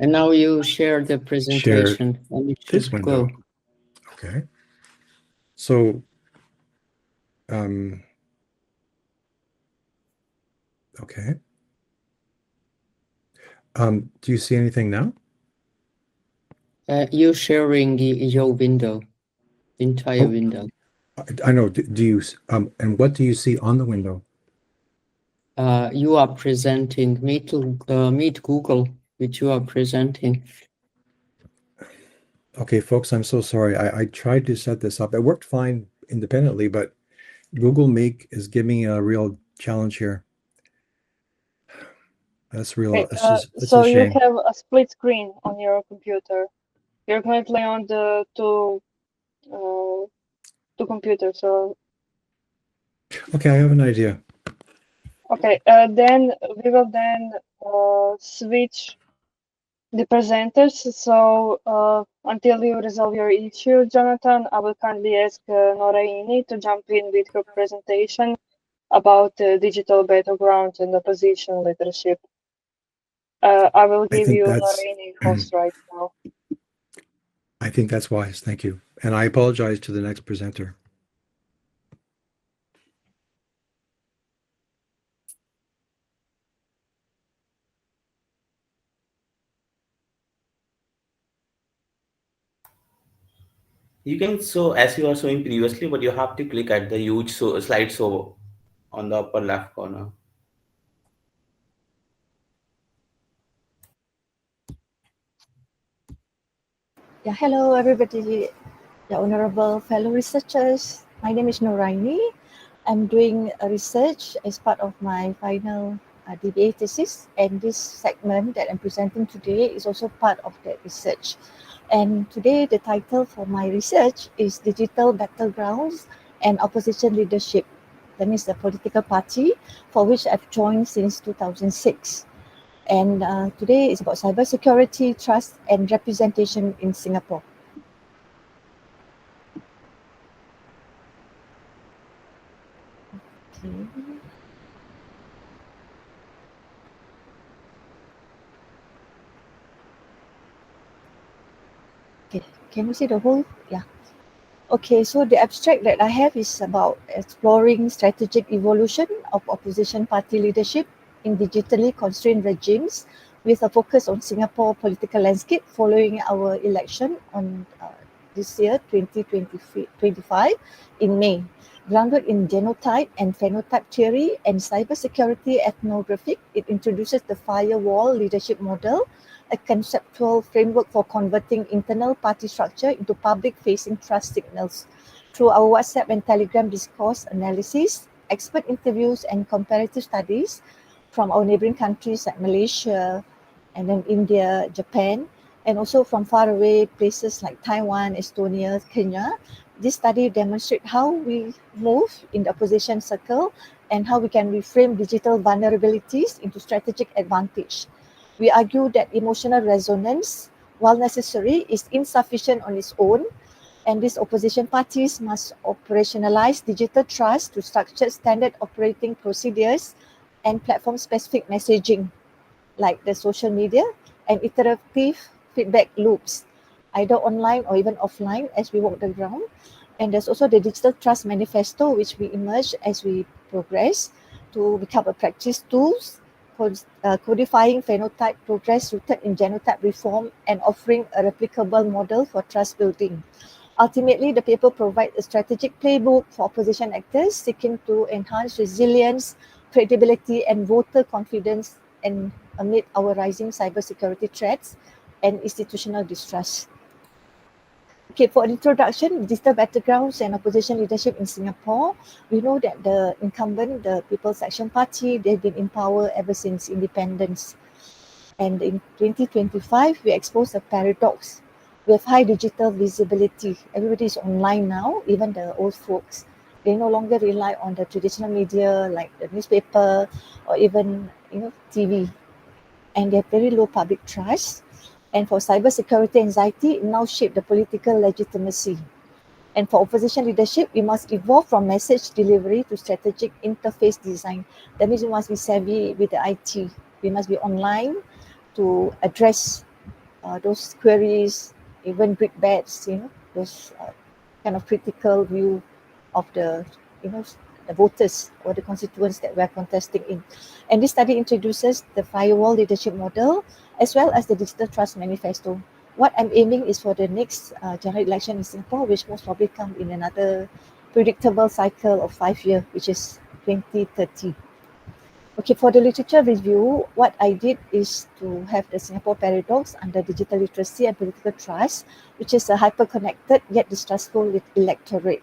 And now you share the presentation. And it this should window. go. Okay. So, okay. Do you see anything now? You're sharing your window, entire window. I know. Do you? And what do you see on the window? You are presenting Meet Google, which you are presenting. Okay, folks, I'm so sorry. I tried to set this up. It worked fine independently, but Google Meet is giving me a real challenge here. That's real. Okay, It's so a you shame. have a split screen on your computer. You're currently on the two computers. So Okay, I have an idea. okay, then we will switch the presenters. So until you resolve your issue, Jonathan, I will kindly ask Noraini to jump in with her presentation about digital battlegrounds and opposition leadership. I will give you Noraini host right now. I think that's wise. Thank you. And I apologize to the next presenter. You can show as you are showing previously, but you have to click at the huge slide show on the upper left corner. Yeah, hello everybody, yeah, honorable fellow researchers. My name is Noraini. I'm doing a research as part of my final DBA thesis, and this segment that I'm presenting today is also part of that research. And today the title for my research is Digital Battlegrounds and Opposition Leadership. That means the political party for which I've joined since 2006. And today is about cybersecurity, trust, and representation in Singapore. Okay, can you see the whole? Yeah. Okay, so the abstract that I have is about exploring strategic evolution of opposition party leadership in digitally constrained regimes with a focus on Singapore political landscape following our election on this year, 2025, in May. Grounded in genotype and phenotype theory and cybersecurity ethnographic, it introduces the firewall leadership model, a conceptual framework for converting internal party structure into public-facing trust signals through our WhatsApp and Telegram discourse analysis, expert interviews and comparative studies from our neighboring countries like Malaysia and then India, Japan, and also from faraway places like Taiwan, Estonia, Kenya. This study demonstrates how we move in the opposition circle and how we can reframe digital vulnerabilities into strategic advantage. We argue that emotional resonance, while necessary, is insufficient on its own, and these opposition parties must operationalize digital trust to structure standard operating procedures and platform-specific messaging, like the social media and iterative feedback loops, either online or even offline as we walk the ground. And there's also the Digital Trust Manifesto, which we emerge as we progress to become a practice tools, codifying phenotype progress rooted in genotype reform and offering a replicable model for trust building. Ultimately, the paper provides a strategic playbook for opposition actors seeking to enhance resilience, credibility, and voter confidence and amid our rising cybersecurity threats and institutional distrust. Okay, for introduction, digital battlegrounds and opposition leadership in Singapore, we know that the incumbent, the People's Action Party, they've been in power ever since independence. And in 2025, we exposed a paradox with high digital visibility. Everybody is online now, even the old folks. They no longer rely on the traditional media like the newspaper or even TV. And they have very low public trust. And for cybersecurity anxiety, it now shapes the political legitimacy. And for opposition leadership, we must evolve from message delivery to strategic interface design. That means we must be savvy with the IT. We must be online to address those queries, even brick bats, those kind of critical view of the voters or the constituents that we're contesting in. And this study introduces the firewall leadership model as well as the Digital Trust Manifesto. What I'm aiming is for the next general election in Singapore, which most probably come in another predictable cycle of 5 years, which is 2030. Okay, for the literature review, what I did is to have the Singapore paradox under digital literacy and political trust, which is a hyper-connected yet distrustful electorate.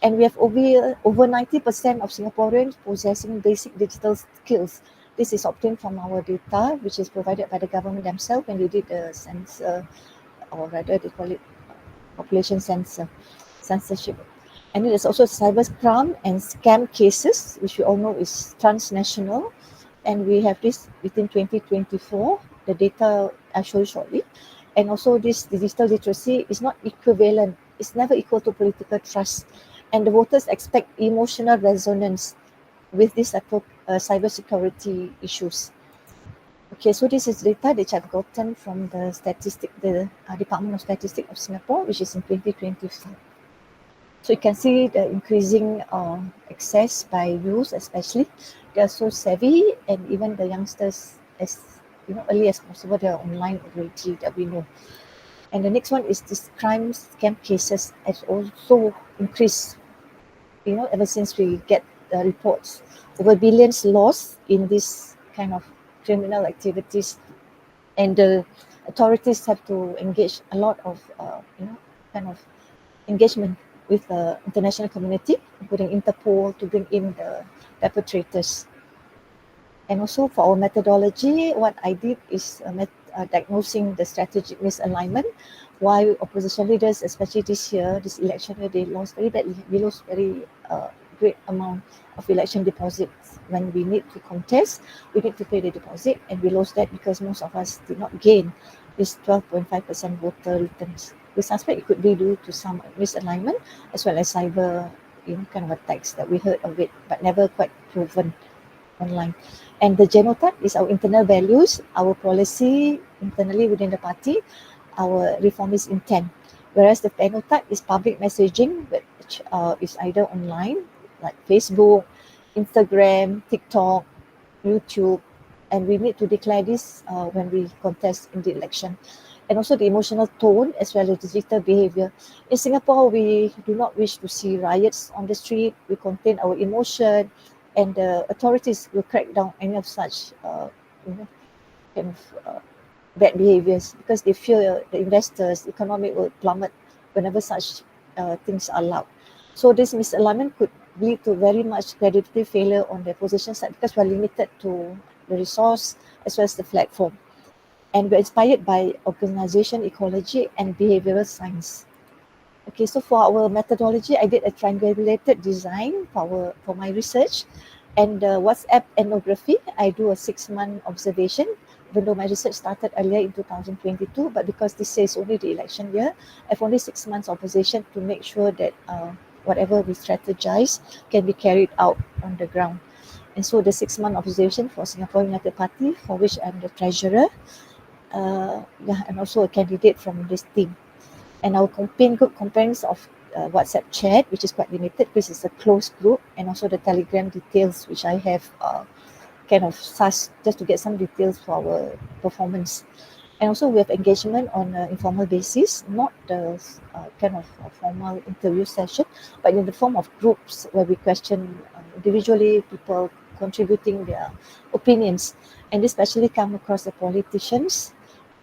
And we have over 90% of Singaporeans possessing basic digital skills. This is obtained from our data, which is provided by the government themselves when they did the census, or rather they call it population censorship. And there's also cybercrime and scam cases, which we all know is transnational. And we have this within 2024, the data I'll show you shortly. And also this digital literacy is not equivalent, it's never equal to political trust. And the voters expect emotional resonance with this cybersecurity issues. Okay, so this is data that I've gotten from the Department of Statistics of Singapore, which is in 2024. So you can see the increasing access by youth, especially. They are so savvy, and even the youngsters, as early as possible, they are online already, that we know. And the next one is this crime scam cases has also increased, ever since we get the reports. Over billions lost in this kind of criminal activities, and the authorities have to engage a lot of, kind of engagement with the international community, including Interpol, to bring in the perpetrators. And also for our methodology, what I did is diagnosing the strategic misalignment, why opposition leaders, especially this year, this election year, they lost very badly. We lost very great amount of election deposits. When we need to contest, we need to pay the deposit, and we lost that because most of us did not gain this 12.5% voter returns. We suspect it could be due to some misalignment as well as cyber, kind of attacks that we heard of it, but never quite proven online. And the genotype is our internal values, our policy internally within the party, our reformist intent. Whereas the phenotype is public messaging, which is either online, like Facebook, Instagram, TikTok, YouTube, and we need to declare this when we contest in the election. And also the emotional tone as well as digital behavior. In Singapore, we do not wish to see riots on the street. We contain our emotion, and the authorities will crack down any of such bad behaviors, because they fear the investors, economy will plummet whenever such things are allowed. So this misalignment could lead to very much credibility failure on the position side because we're limited to the resource as well as the platform. And we're inspired by organization ecology and behavioral science. Okay, so for our methodology, I did a triangulated design for my research. And WhatsApp ethnography, I do a 6-month observation, even though my research started earlier in 2022, but because this is only the election year, I've only 6 months observation to make sure that whatever we strategize can be carried out on the ground. And so the 6-month observation for Singapore United Party, for which I'm the treasurer, and also a candidate from this team. And our campaign group comprises of WhatsApp chat, which is quite limited because it's a closed group, and also the Telegram details, which I have kind of just to get some details for our performance. And also we have engagement on an informal basis, not the kind of formal interview session, but in the form of groups where we question individually people contributing their opinions. And this especially come across the politicians,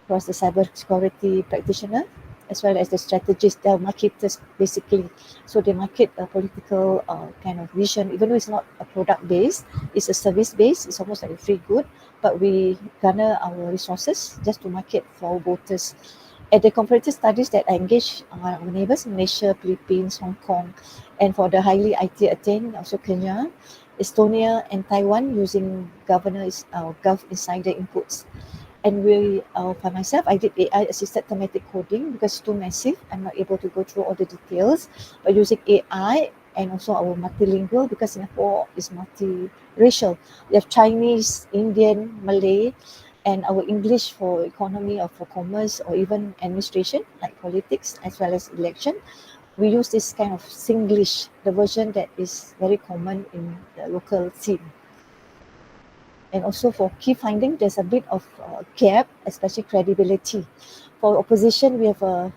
across the cybersecurity practitioner, as well as the strategists, they are marketers basically. So they market a political kind of vision, even though it's not a product based, it's a service based, it's almost like a free good, but we garner our resources just to market for our voters. At the comparative studies that I engage our neighbors, Malaysia, Philippines, Hong Kong, and for the highly IT attained, also Kenya, Estonia, and Taiwan using Gov Insider inputs. And for myself, I did AI-assisted thematic coding because it's too massive. I'm not able to go through all the details. But using AI and also our multilingual, because Singapore is multiracial. We have Chinese, Indian, Malay, and our English for economy or for commerce or even administration, like politics, as well as election. We use this kind of Singlish, the version that is very common in the local scene. And also for key finding, there's a bit of gap, especially credibility. For opposition, we have a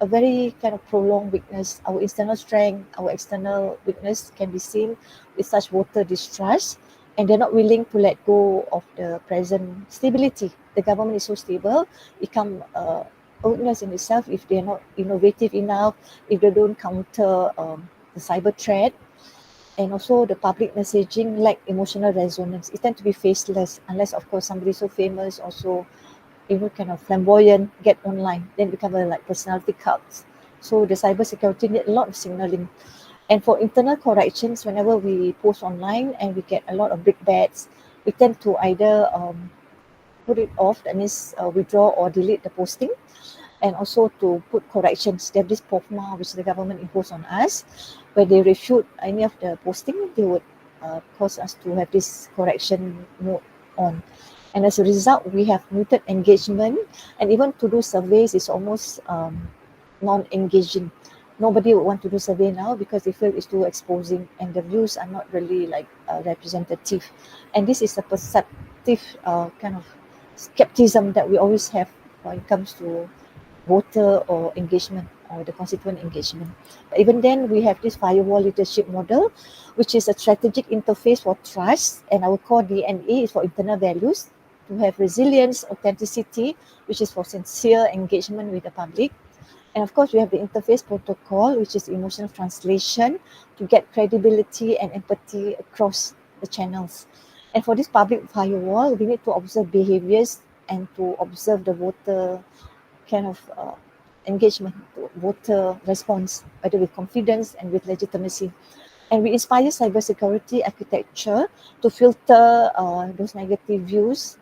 very kind of prolonged weakness. Our internal strength, our external weakness can be seen with such voter distrust, and they're not willing to let go of the present stability. The government is so stable, it become a weakness in itself if they're not innovative enough, if they don't counter the cyber threat. And also the public messaging lack emotional resonance. It tends to be faceless unless, of course, somebody so famous, also kind of flamboyant, get online, then become like personality cults. So the cybersecurity need a lot of signaling. And for internal corrections, whenever we post online and we get a lot of big bets, we tend to either put it off, that means withdraw or delete the posting, and also to put corrections. They have this POFMA, which the government imposed on us. When they refute any of the posting, they would cause us to have this correction mode on. And as a result, we have muted engagement, and even to do surveys is almost non-engaging. Nobody would want to do survey now because they feel it's too exposing and the views are not really like representative. And this is a perceptive kind of skepticism that we always have when it comes to voter or engagement or the constituent engagement. But even then, we have this firewall leadership model, which is a strategic interface for trust, and our core DNA is for internal values, to have resilience, authenticity, which is for sincere engagement with the public. And of course, we have the interface protocol, which is emotional translation to get credibility and empathy across the channels. And for this public firewall, we need to observe behaviors and to observe the voter kind of engagement, voter response, whether with confidence and with legitimacy. And we inspire cybersecurity architecture to filter those negative views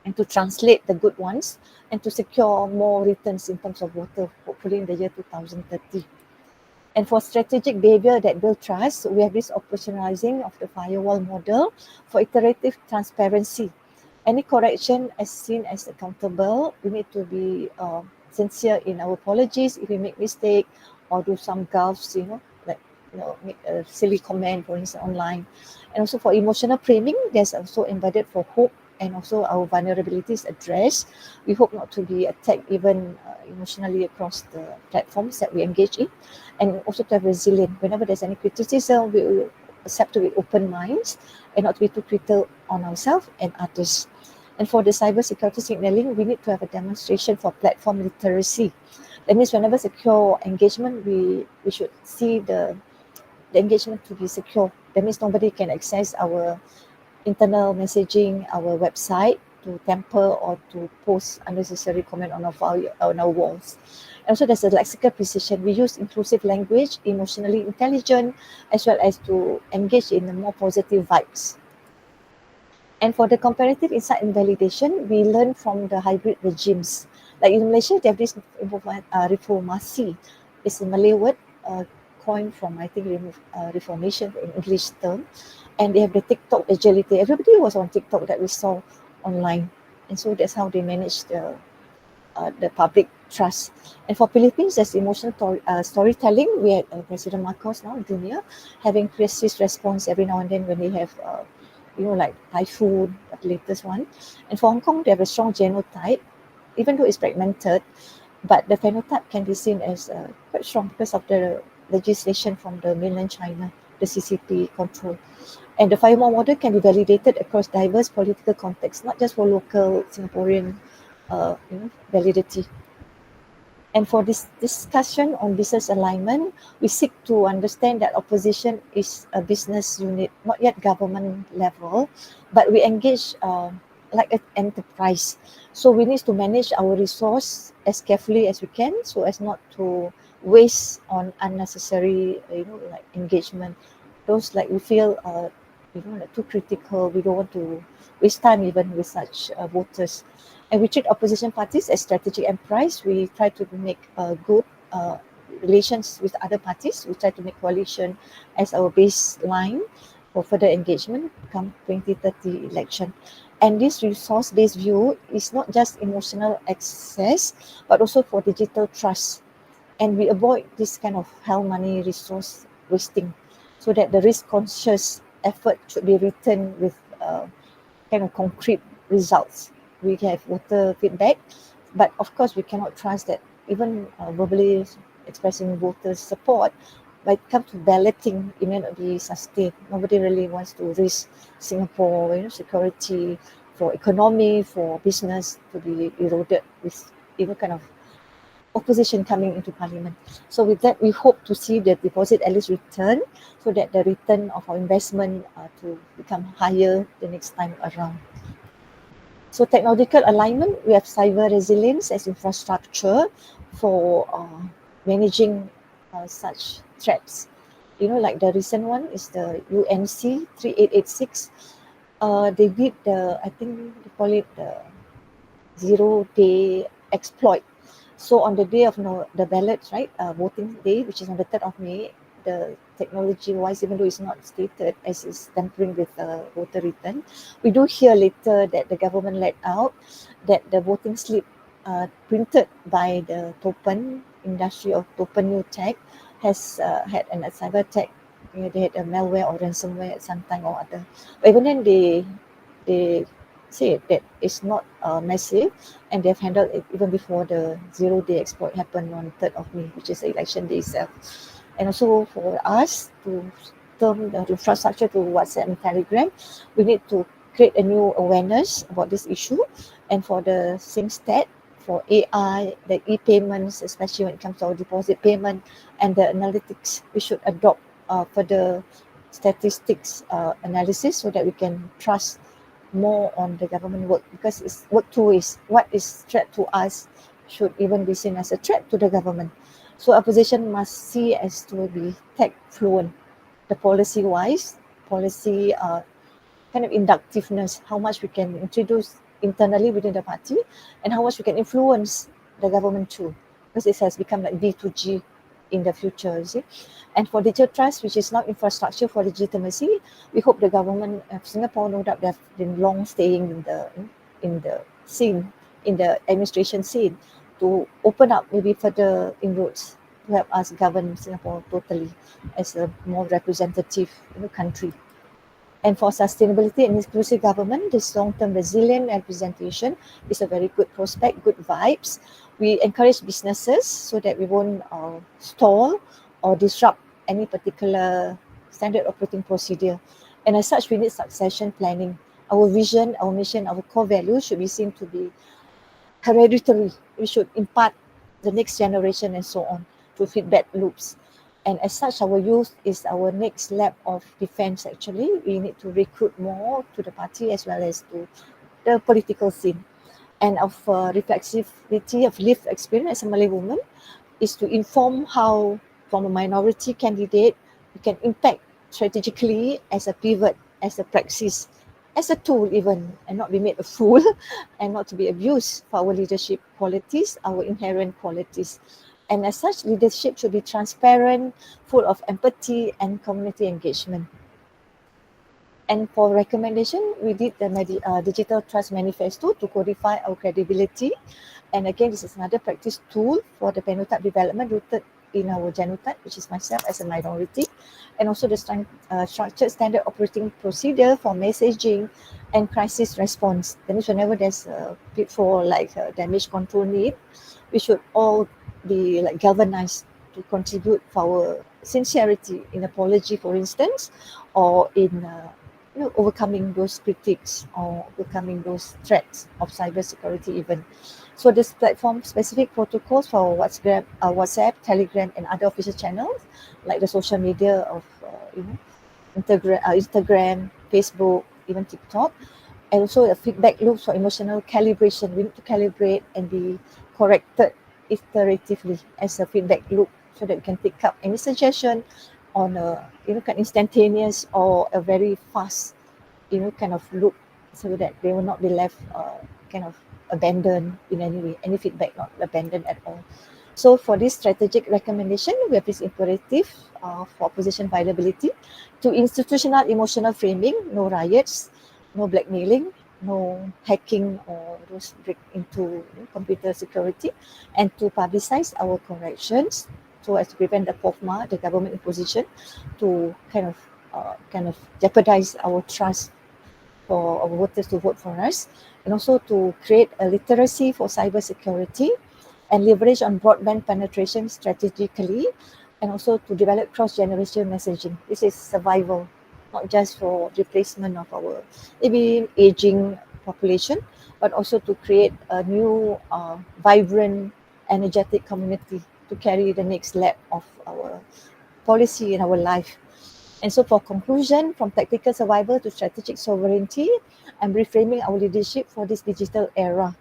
and to translate the good ones and to secure more returns in terms of voter, hopefully in the year 2030. And for strategic behavior that build trust, we have this operationalizing of the firewall model for iterative transparency. Any correction as seen as accountable, we need to be sincere in our apologies if we make mistake or do some gaffes, like make a silly comment, for instance, online. And also for emotional framing, there's also embedded for hope and also our vulnerabilities addressed. We hope not to be attacked even emotionally across the platforms that we engage in, and also to have resilience. Whenever there's any criticism, we will accept it with open minds and not to be too critical on ourselves and others. And for the cybersecurity signaling, we need to have a demonstration for platform literacy. That means whenever secure engagement, we should see the the engagement to be secure. That means nobody can access our internal messaging, our website to tamper or to post unnecessary comment on our walls. And also there's a lexical precision. We use inclusive language, emotionally intelligent, as well as to engage in the more positive vibes. And for the comparative insight and validation, we learn from the hybrid regimes. Like in Malaysia, they have this reformasi. It's a Malay word coined from, I think, reformation in English term. And they have the TikTok agility. Everybody was on TikTok that we saw online. And so that's how they manage the public trust. And for Philippines, there's emotional storytelling. We had President Marcos now, Junior, having crisis response every now and then when they have like typhoon, the latest one. And for Hong Kong, they have a strong genotype, even though it's fragmented, but the phenotype can be seen as quite strong because of the legislation from the mainland China, the CCP control. And the FIREMORE model can be validated across diverse political contexts, not just for local Singaporean validity. And for this discussion on business alignment, we seek to understand that opposition is a business unit, not yet government level, but we engage like an enterprise. So we need to manage our resource as carefully as we can so as not to waste on unnecessary, like engagement. Those like we feel, like too critical. We don't want to waste time even with such voters. And we treat opposition parties as strategic enterprise. We try to make good relations with other parties. We try to make coalition as our baseline for further engagement come 2030 election. And this resource-based view is not just emotional access, but also for digital trust. And we avoid this kind of hell money resource wasting, so that the risk-conscious effort should be written with kind of concrete results. We have voter feedback, but of course we cannot trust that even verbally expressing voters' support, when it comes to balloting, it may not be sustained. Nobody really wants to risk Singapore, security, for economy, for business to be eroded with kind of opposition coming into parliament. So with that, we hope to see the deposit at least return, so that the return of our investment to become higher the next time around. So technological alignment, we have cyber resilience as infrastructure for managing such threats. Like the recent one is the UNC 3886. They did I think they call it the zero-day exploit. So on the day of the ballots, right, voting day, which is on the 3rd of May, the technology-wise, even though it's not stated as is tampering with voter return, we do hear later that the government let out that the voting slip printed by the Topen industry of Topen New Tech has had a cyber attack. They had a malware or ransomware at some time or other. But even then, they say that it's not massive, and they've handled it even before the zero-day exploit happened on 3rd of May, which is the election day itself. And also for us to turn the infrastructure to WhatsApp and Telegram, we need to create a new awareness about this issue. And for the SingStat, for AI, the e-payments, especially when it comes to our deposit payment and the analytics, we should adopt further statistics analysis so that we can trust more on the government work, because it's work two ways. What is threat to us should even be seen as a threat to the government. So opposition must see as to be tech fluent, the policy-wise, policy kind of inductiveness, how much we can introduce internally within the party and how much we can influence the government too, because it has become like B2G in the future, you see. And for digital trust, which is now infrastructure for legitimacy, we hope the government of Singapore, no doubt, they have been long staying in the scene, in the administration scene, to open up maybe further inroads to help us govern Singapore totally as a more representative country. And for sustainability and inclusive government, this long-term resilient representation is a very good prospect, good vibes. We encourage businesses so that we won't stall or disrupt any particular standard operating procedure. And as such, we need succession planning. Our vision, our mission, our core values should be seen to be hereditary. We should impart the next generation and so on through feedback loops. And as such, our youth is our next lab of defense actually. We need to recruit more to the party as well as to the political scene. And of reflexivity of lived experience as a Malay woman is to inform how, from a minority candidate, we can impact strategically as a pivot, as a praxis, as a tool even, and not be made a fool and not to be abused for our leadership qualities, our inherent qualities. And as such, leadership should be transparent, full of empathy and community engagement. And for recommendation, we did the Digital Trust Manifesto to codify our credibility. And again, this is another practice tool for the phenotype development rooted in our genotype, which is myself as a minority, and also the structured standard operating procedure for messaging and crisis response. That means whenever there's a pitfall like damage control need, we should all be like galvanized to contribute for our sincerity in apology, for instance, or in overcoming those critiques or overcoming those threats of cybersecurity even. So this platform specific protocols for WhatsApp, Telegram, and other official channels like the social media of Instagram, Facebook, even TikTok, and also a feedback loop for emotional calibration. We need to calibrate and be corrected iteratively as a feedback loop so that we can pick up any suggestion on a kind of instantaneous or a very fast kind of loop, so that they will not be left kind of abandoned in any way, any feedback not abandoned at all. So for this strategic recommendation, we have this imperative for opposition viability to institutional emotional framing, no riots, no blackmailing, no hacking or those break into computer security, and to publicize our corrections so as to prevent the POFMA, the government imposition, to kind of jeopardize our trust for our voters to vote for us, and also to create a literacy for cybersecurity and leverage on broadband penetration strategically, and also to develop cross-generation messaging. This is survival, not just for replacement of our maybe aging population, but also to create a new, vibrant, energetic community to carry the next lap of our policy in our life. And so for conclusion, from tactical survival to strategic sovereignty, I'm reframing our leadership for this digital era.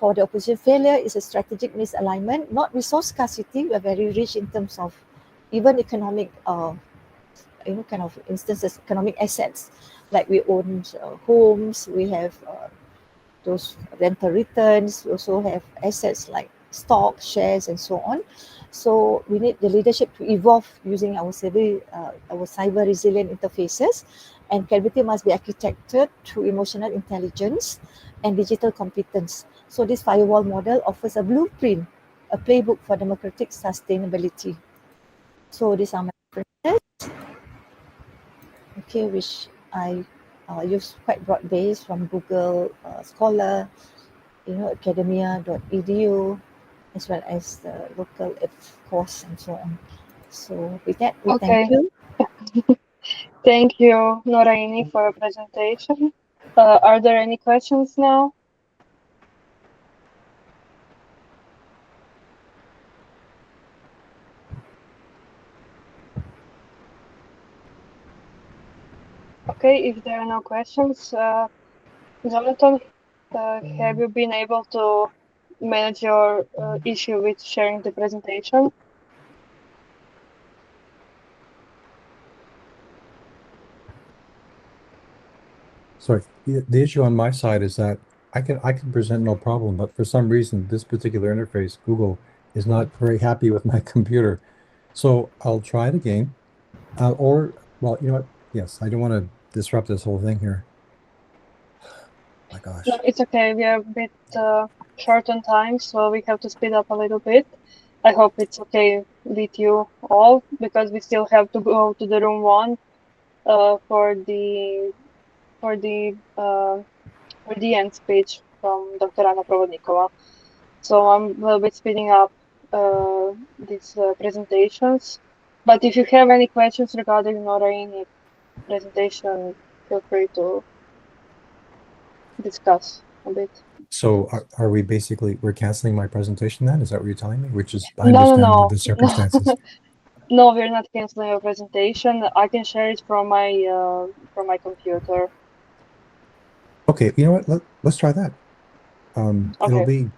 For the opposition, failure is a strategic misalignment, not resource scarcity. We are very rich in terms of even economic, kind of instances, economic assets. Like we own homes, we have those rental returns, we also have assets like stock, shares, and so on. So we need the leadership to evolve using our cyber resilient interfaces, and credibility must be architected through emotional intelligence and digital competence. So this firewall model offers a blueprint, a playbook for democratic sustainability. So these are my references, okay, which I use quite broad-based from Google Scholar, academia.edu, as well as the local course and so on. So with that, we thank you. Thank you, Noraini, for your presentation. Are there any questions now? Okay, if there are no questions, Jonathan, have you been able to manage your issue with sharing the presentation? Sorry, the issue on my side is that I can present no problem, but for some reason this particular interface, Google, is not very happy with my computer. So I'll try it again. Or, well, you know what? Yes, I don't want to disrupt this whole thing here. My gosh. No, it's okay. We are a bit short on time, so we have to speed up a little bit. I hope it's okay with you all, because we still have to go to the room 1 for the end speech from Dr. Anna Provodnikova. So I'm a little bit speeding up these presentations. But if you have any questions regarding Noraini presentation, feel free to discuss a bit. So are we basically, we're canceling my presentation then? Is that what you're telling me? Which is, I No, understand no, the circumstances. No, we're not canceling your presentation. I can share it from my computer. Okay, you know what? Let's try that. It'll Okay. be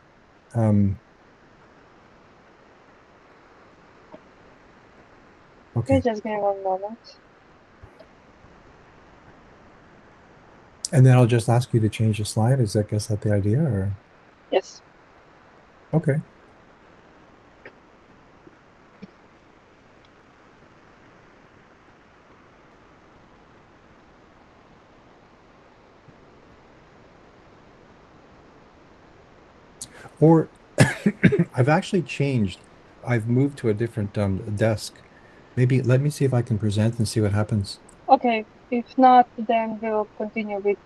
Okay, just give me 1 moment. And then I'll just ask you to change the slide. Is that the idea, or? Yes. Okay. Or I've actually changed. I've moved to a different desk. Maybe let me see if I can present and see what happens. Okay. If not, then we'll continue with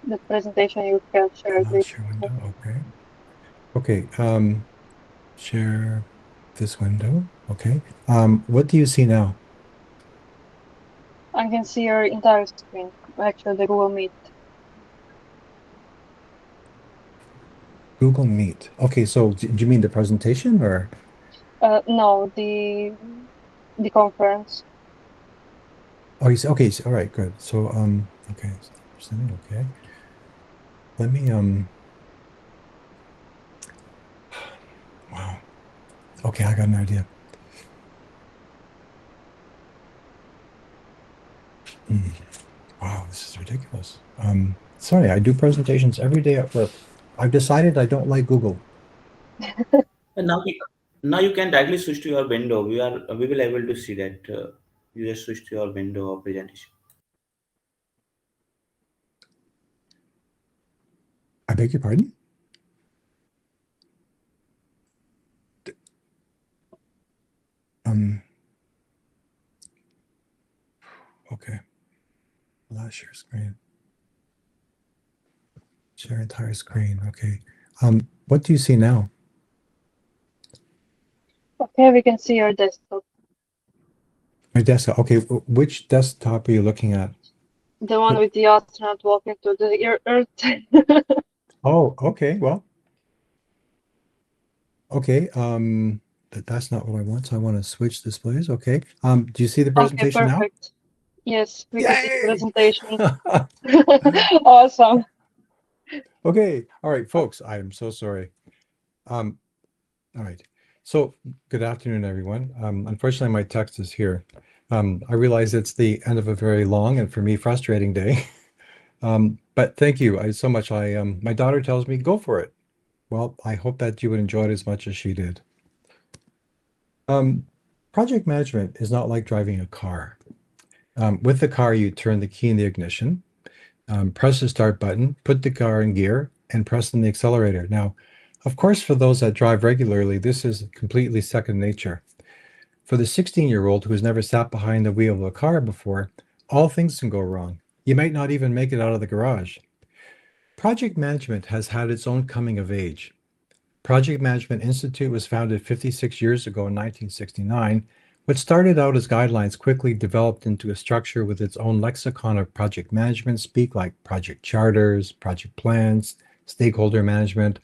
the presentation you have shared with. Share window. Okay. Okay. Share this window. Okay. What do you see now? I can see your entire screen. Actually, the Google Meet. Google Meet. Okay. So do you mean the presentation or? No, the conference. Oh, you see. Okay. All right. Good. So okay. Okay. Let me Wow. Okay, I got an idea. Wow, this is ridiculous. Sorry, I do presentations every day at work. I've decided I don't like Google. And now you can directly switch to your window. We will able to see that you just switch to your window of presentation. I beg your pardon? Okay. Last share screen. Share entire screen. Okay. What do you see now? Okay, we can see your desktop. My desktop. Okay, which desktop are you looking at? The one with the astronaut walking to the Earth. Oh, okay. Well, okay. That's not what I want. So I want to switch displays. Okay. Do you see the presentation now? Perfect. Yes, we can see the presentation. Awesome. Okay. All right, folks. I am so sorry. All right. So good afternoon, everyone. Unfortunately, my text is here. I realize it's the end of a very long and for me frustrating day. But thank you so much. My daughter tells me, go for it. Well, I hope that you would enjoy it as much as she did. Project management is not like driving a car. With the car, you turn the key in the ignition, press the start button, put the car in gear, and press on the accelerator. Now, of course, for those that drive regularly, this is completely second nature. For the 16-year-old who has never sat behind the wheel of a car before, all things can go wrong. You might not even make it out of the garage. Project management has had its own coming of age. Project Management Institute was founded 56 years ago in 1969. What started out as guidelines quickly developed into a structure with its own lexicon of project management speak, like project charters, project plans, stakeholder management.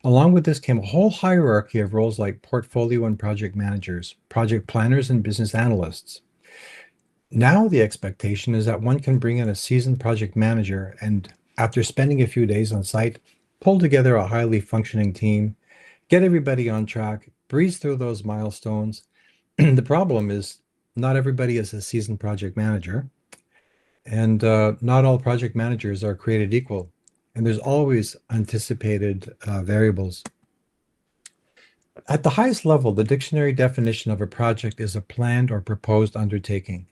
Along with this came a whole hierarchy of roles like portfolio and project managers, project planners, and business analysts. Now the expectation is that one can bring in a seasoned project manager and, after spending a few days on site, pull together a highly functioning team, get everybody on track, breeze through those milestones. The problem is not everybody is a seasoned project manager, and not all project managers are created equal, and there's always anticipated variables. At the highest level, the dictionary definition of a project is a planned or proposed undertaking.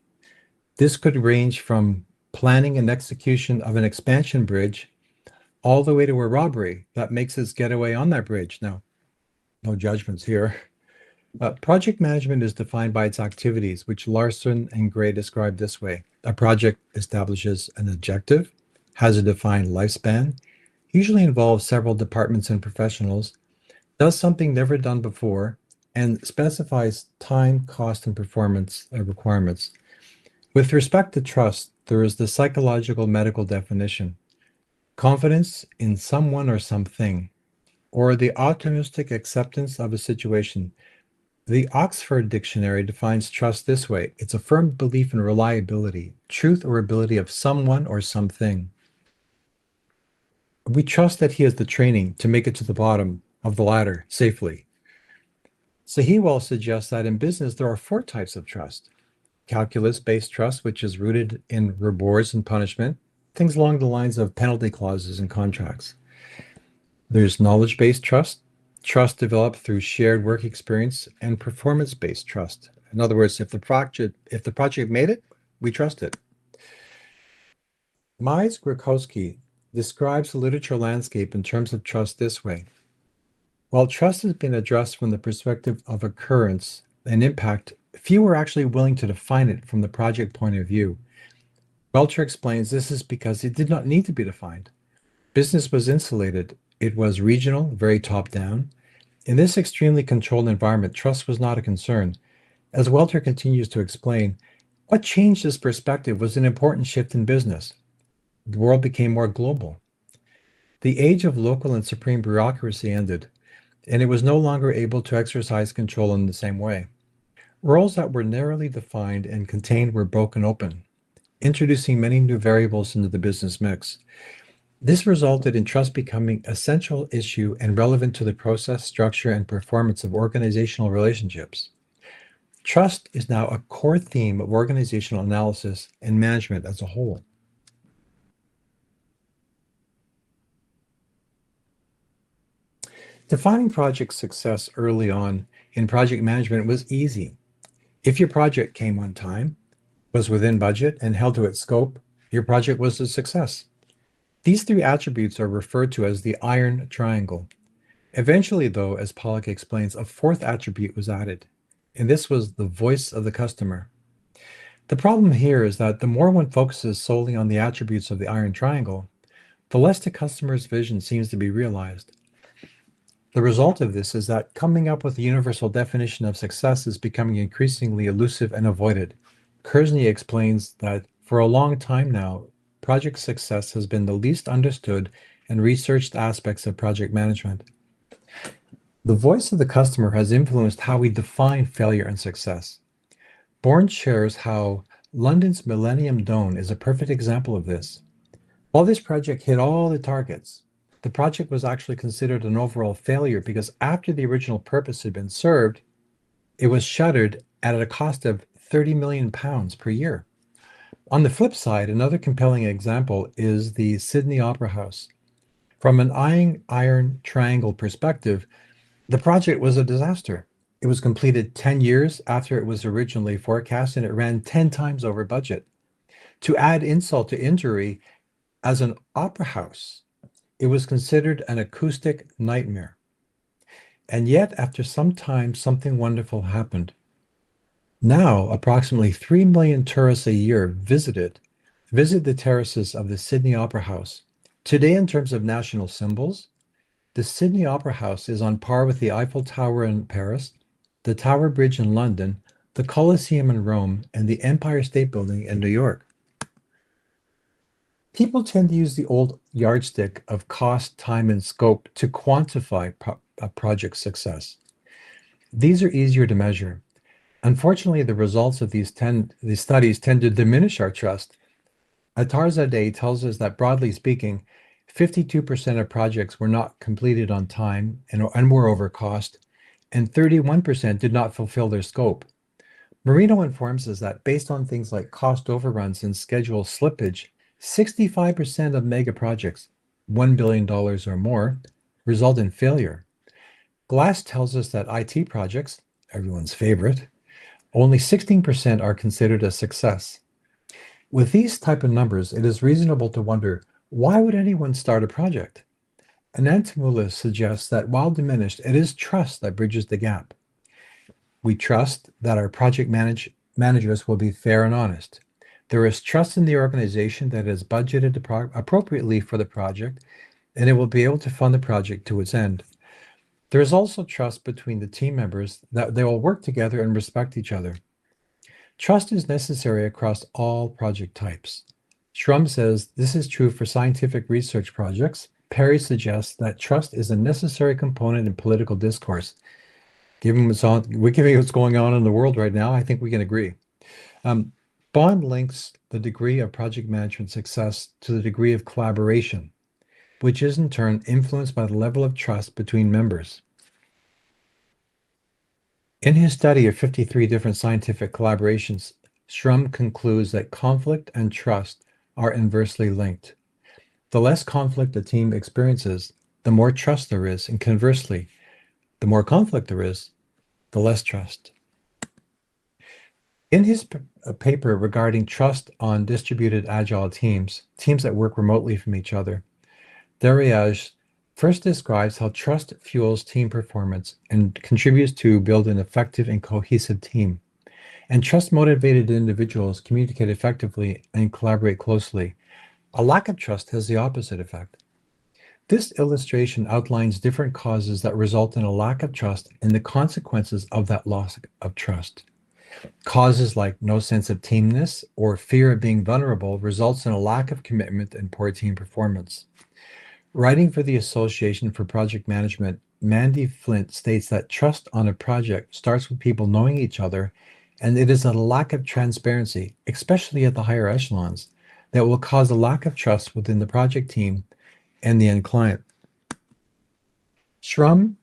This could range from planning and execution of an expansion bridge all the way to a robbery that makes us get away on that bridge. Now, no judgments here. Project management is defined by its activities, which Larson and Gray describe this way. A project establishes an objective, has a defined lifespan, usually involves several departments and professionals, does something never done before, and specifies time, cost, and performance requirements. With respect to trust, there is the psychological medical definition: confidence in someone or something, or the optimistic acceptance of a situation. The Oxford Dictionary defines trust this way. It's a firm belief in reliability, truth or ability of someone or something. We trust that he has the training to make it to the bottom of the ladder safely. Sahiwal suggests that in business there are 4 types of trust. Calculus-based trust, which is rooted in rewards and punishment, things along the lines of penalty clauses in contracts. There's knowledge-based trust, trust developed through shared work experience, and performance-based trust. In other words, if the project made it, we trust it. Miles Grokowski describes the literature landscape in terms of trust this way. While trust has been addressed from the perspective of occurrence and impact, few are actually willing to define it from the project point of view. Welcher explains this is because it did not need to be defined. Business was insulated. It was regional, very top-down. In this extremely controlled environment, trust was not a concern. As Welcher continues to explain, what changed this perspective was an important shift in business. The world became more global. The age of local and supreme bureaucracy ended, and it was no longer able to exercise control in the same way. Roles that were narrowly defined and contained were broken open, introducing many new variables into the business mix. This resulted in trust becoming a central issue and relevant to the process, structure, and performance of organizational relationships. Trust is now a core theme of organizational analysis and management as a whole. Defining project success early on in project management was easy. If your project came on time, was within budget, and held to its scope, your project was a success. These 3 attributes are referred to as the iron triangle. Eventually, though, as Pollack explains, a 4th attribute was added, and this was the voice of the customer. The problem here is that the more one focuses solely on the attributes of the iron triangle, the less the customer's vision seems to be realized. The result of this is that coming up with a universal definition of success is becoming increasingly elusive and avoided. Kersney explains that for a long time now, project success has been the least understood and researched aspects of project management. The voice of the customer has influenced how we define failure and success. Bourne shares how London's Millennium Dome is a perfect example of this. While this project hit all the targets, the project was actually considered an overall failure because after the original purpose had been served, it was shuttered at a cost of £30 million per year. On the flip side, another compelling example is the Sydney Opera House. From an iron triangle perspective, the project was a disaster. It was completed 10 years after it was originally forecast, and it ran 10 times over budget. To add insult to injury, as an opera house, it was considered an acoustic nightmare. And yet, after some time, something wonderful happened. Now, approximately 3 million tourists a year visit the terraces of the Sydney Opera House. Today, in terms of national symbols, the Sydney Opera House is on par with the Eiffel Tower in Paris, the Tower Bridge in London, the Colosseum in Rome, and the Empire State Building in New York. People tend to use the old yardstick of cost, time, and scope to quantify a project success. These are easier to measure. Unfortunately, the results of these studies tend to diminish our trust. Atarzadeh tells us that, broadly speaking, 52% of projects were not completed on time and were over cost, and 31% did not fulfill their scope. Marino informs us that based on things like cost overruns and schedule slippage, 65% of mega projects, $1 billion or more, result in failure. Glass tells us that IT projects, everyone's favorite, only 16% are considered a success. With these type of numbers, it is reasonable to wonder, why would anyone start a project? Anantamoulis suggests that while diminished, it is trust that bridges the gap. We trust that our project managers will be fair and honest. There is trust in the organization that is budgeted appropriately for the project, and it will be able to fund the project to its end. There is also trust between the team members that they will work together and respect each other. Trust is necessary across all project types. Shrum says this is true for scientific research projects. Perry suggests that trust is a necessary component in political discourse. given what's going on in the world right now, I think we can agree. Bond links the degree of project management success to the degree of collaboration, which is in turn influenced by the level of trust between members. In his study of 53 different scientific collaborations, Shrum concludes that conflict and trust are inversely linked. The less conflict a team experiences, the more trust there is, and conversely, the more conflict there is, the less trust. In his paper regarding trust on distributed agile teams that work remotely from each other, Dariaj first describes how trust fuels team performance and contributes to build an effective and cohesive team. And trust-motivated individuals communicate effectively and collaborate closely. A lack of trust has the opposite effect. This illustration outlines different causes that result in a lack of trust and the consequences of that loss of trust. Causes like no sense of teamness or fear of being vulnerable results in a lack of commitment and poor team performance. Writing for the Association for Project Management, Mandy Flint states that trust on a project starts with people knowing each other, and it is a lack of transparency, especially at the higher echelons, that will cause a lack of trust within the project team and the end client. Shrum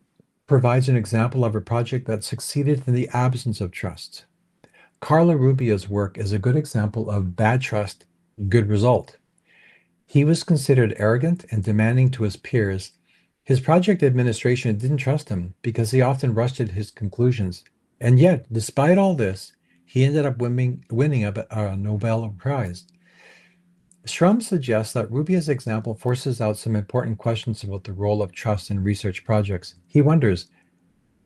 provides an example of a project that succeeded in the absence of trust. Carlo Rubio's work is a good example of bad trust, good result. He was considered arrogant and demanding to his peers. His project administration didn't trust him because he often rushed at his conclusions. And yet, despite all this, he ended up winning a Nobel Prize. Shrum suggests that Rubio's example forces out some important questions about the role of trust in research projects. He wonders,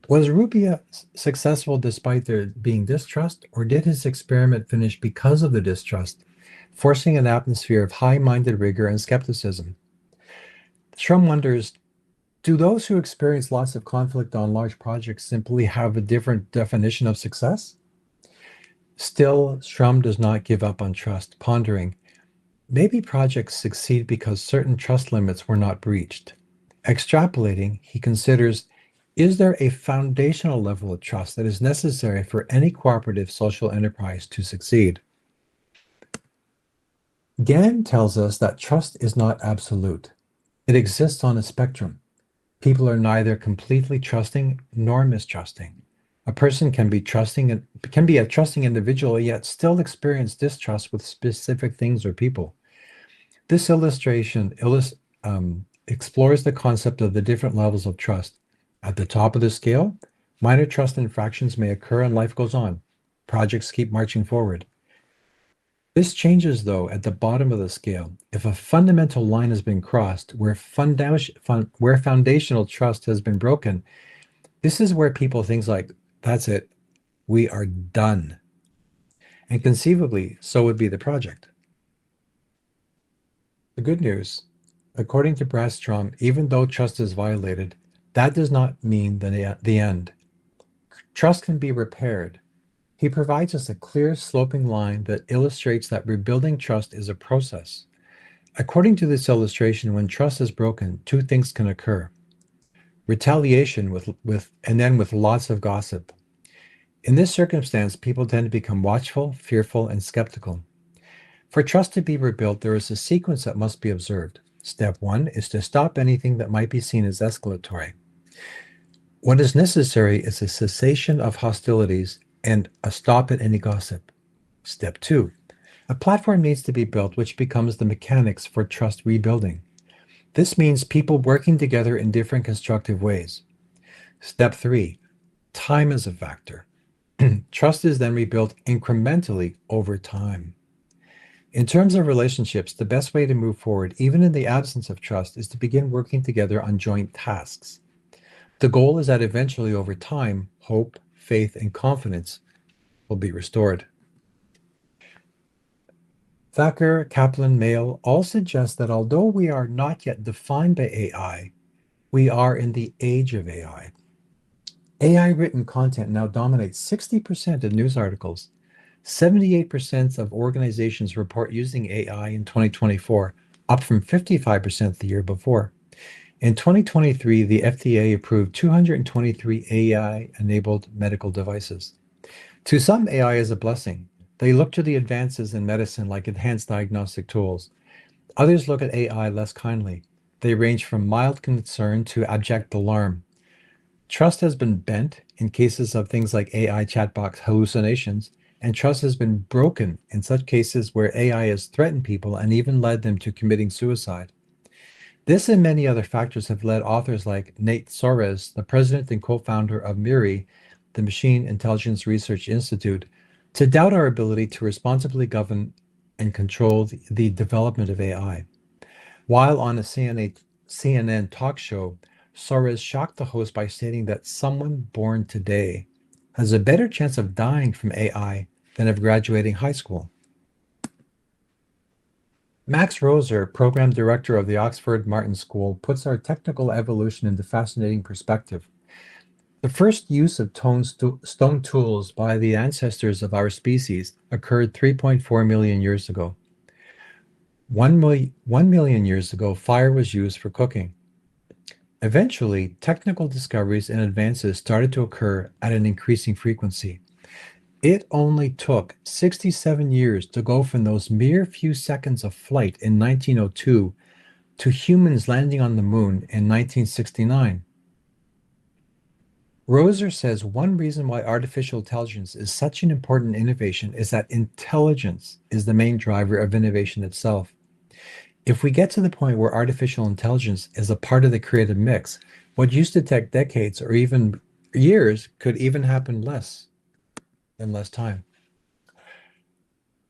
was Rubio successful despite there being distrust, or did his experiment finish because of the distrust, forcing an atmosphere of high-minded rigor and skepticism? Shrum wonders, do those who experience lots of conflict on large projects simply have a different definition of success? Still, Shrum does not give up on trust, pondering, maybe projects succeed because certain trust limits were not breached. Extrapolating, he considers, is there a foundational level of trust that is necessary for any cooperative social enterprise to succeed? Gann tells us that trust is not absolute. It exists on a spectrum. People are neither completely trusting nor mistrusting. A person can be a trusting individual yet still experience distrust with specific things or people. This illustration explores the concept of the different levels of trust. At the top of the scale, minor trust infractions may occur and life goes on. Projects keep marching forward. This changes, though, at the bottom of the scale. If a fundamental line has been crossed, where foundational trust has been broken, this is where people think like, that's it, we are done. And conceivably, so would be the project. The good news, according to Brastrom, even though trust is violated, that does not mean the end. Trust can be repaired. He provides us a clear sloping line that illustrates that rebuilding trust is a process. According to this illustration, when trust is broken, two things can occur. Retaliation and then with lots of gossip. In this circumstance, people tend to become watchful, fearful, and skeptical. For trust to be rebuilt, there is a sequence that must be observed. Step 1 is to stop anything that might be seen as escalatory. What is necessary is a cessation of hostilities and a stop at any gossip. Step 2, a platform needs to be built which becomes the mechanics for trust rebuilding. This means people working together in different constructive ways. Step 3, time is a factor. Trust is then rebuilt incrementally over time. In terms of relationships, the best way to move forward, even in the absence of trust, is to begin working together on joint tasks. The goal is that eventually, over time, hope, faith, and confidence will be restored. Thacker, Kaplan, Mail all suggest that although we are not yet defined by AI, we are in the age of AI. AI-written content now dominates 60% of news articles. 78% of organizations report using AI in 2024, up from 55% the year before. In 2023, the FDA approved 223 AI-enabled medical devices. To some, AI is a blessing. They look to the advances in medicine like enhanced diagnostic tools. Others look at AI less kindly. They range from mild concern to abject alarm. Trust has been bent in cases of things like AI chatbox hallucinations, and trust has been broken in such cases where AI has threatened people and even led them to committing suicide. This and many other factors have led authors like Nate Soares, the president and co-founder of MIRI, the Machine Intelligence Research Institute, to doubt our ability to responsibly govern and control the development of AI. While on a CNN talk show, Soares shocked the host by stating that someone born today has a better chance of dying from AI than of graduating high school. Max Roser, program director of the Oxford Martin School, puts our technical evolution into fascinating perspective. The first use of stone tools by the ancestors of our species occurred 3.4 million years ago. 1 million years ago, fire was used for cooking. Eventually, technical discoveries and advances started to occur at an increasing frequency. It only took 67 years to go from those mere few seconds of flight in 1902 to humans landing on the moon in 1969. Roser says one reason why artificial intelligence is such an important innovation is that intelligence is the main driver of innovation itself. If we get to the point where artificial intelligence is a part of the creative mix, what used to take decades or even years could even happen in less time.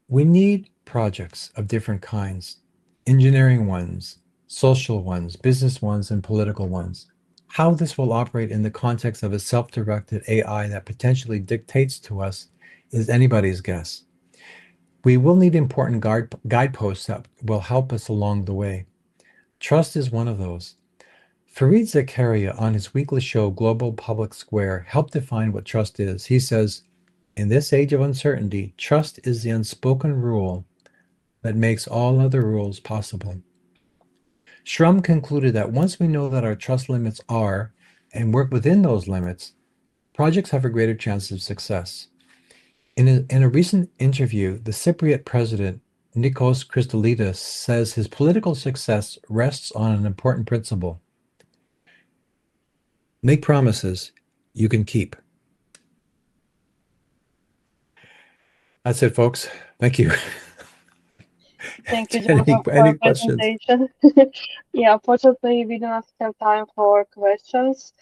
We need projects of different kinds, engineering ones, social ones, business ones, and political ones. How this will operate in the context of a self-directed AI that potentially dictates to us is anybody's guess. We will need important guideposts that will help us along the way. Trust is one of those. Fareed Zakaria, on his weekly show Global Public Square, helped define what trust is. He says, in this age of uncertainty, trust is the unspoken rule that makes all other rules possible. Shrum concluded that once we know that our trust limits are and work within those limits, projects have a greater chance of success. In a recent interview, the Cypriot president, Nikos Christodoulidis, says his political success rests on an important principle. Make promises you can keep. That's it, folks. Thank you. Thank you, Any Joseph, for your questions? presentation. Yeah, unfortunately, we do not have time for questions,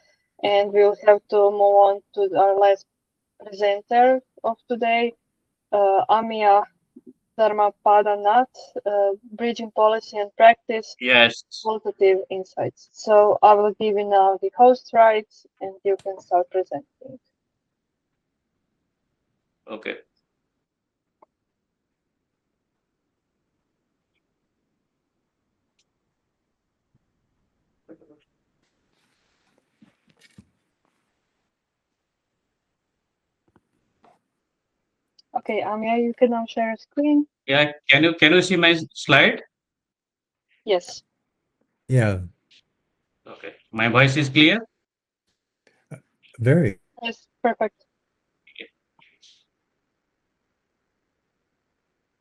and we will have to move on to our last presenter of today, Amia Dharmapadanath, Bridging Policy and Practice, Yes. Qualitative Insights. So I will give you now the host rights, and you can start presenting. Okay. Okay, Amia, you can now share a screen. Yeah. Can you see my slide? Yes. Yeah, Okay. My voice is clear? very. Yes, perfect.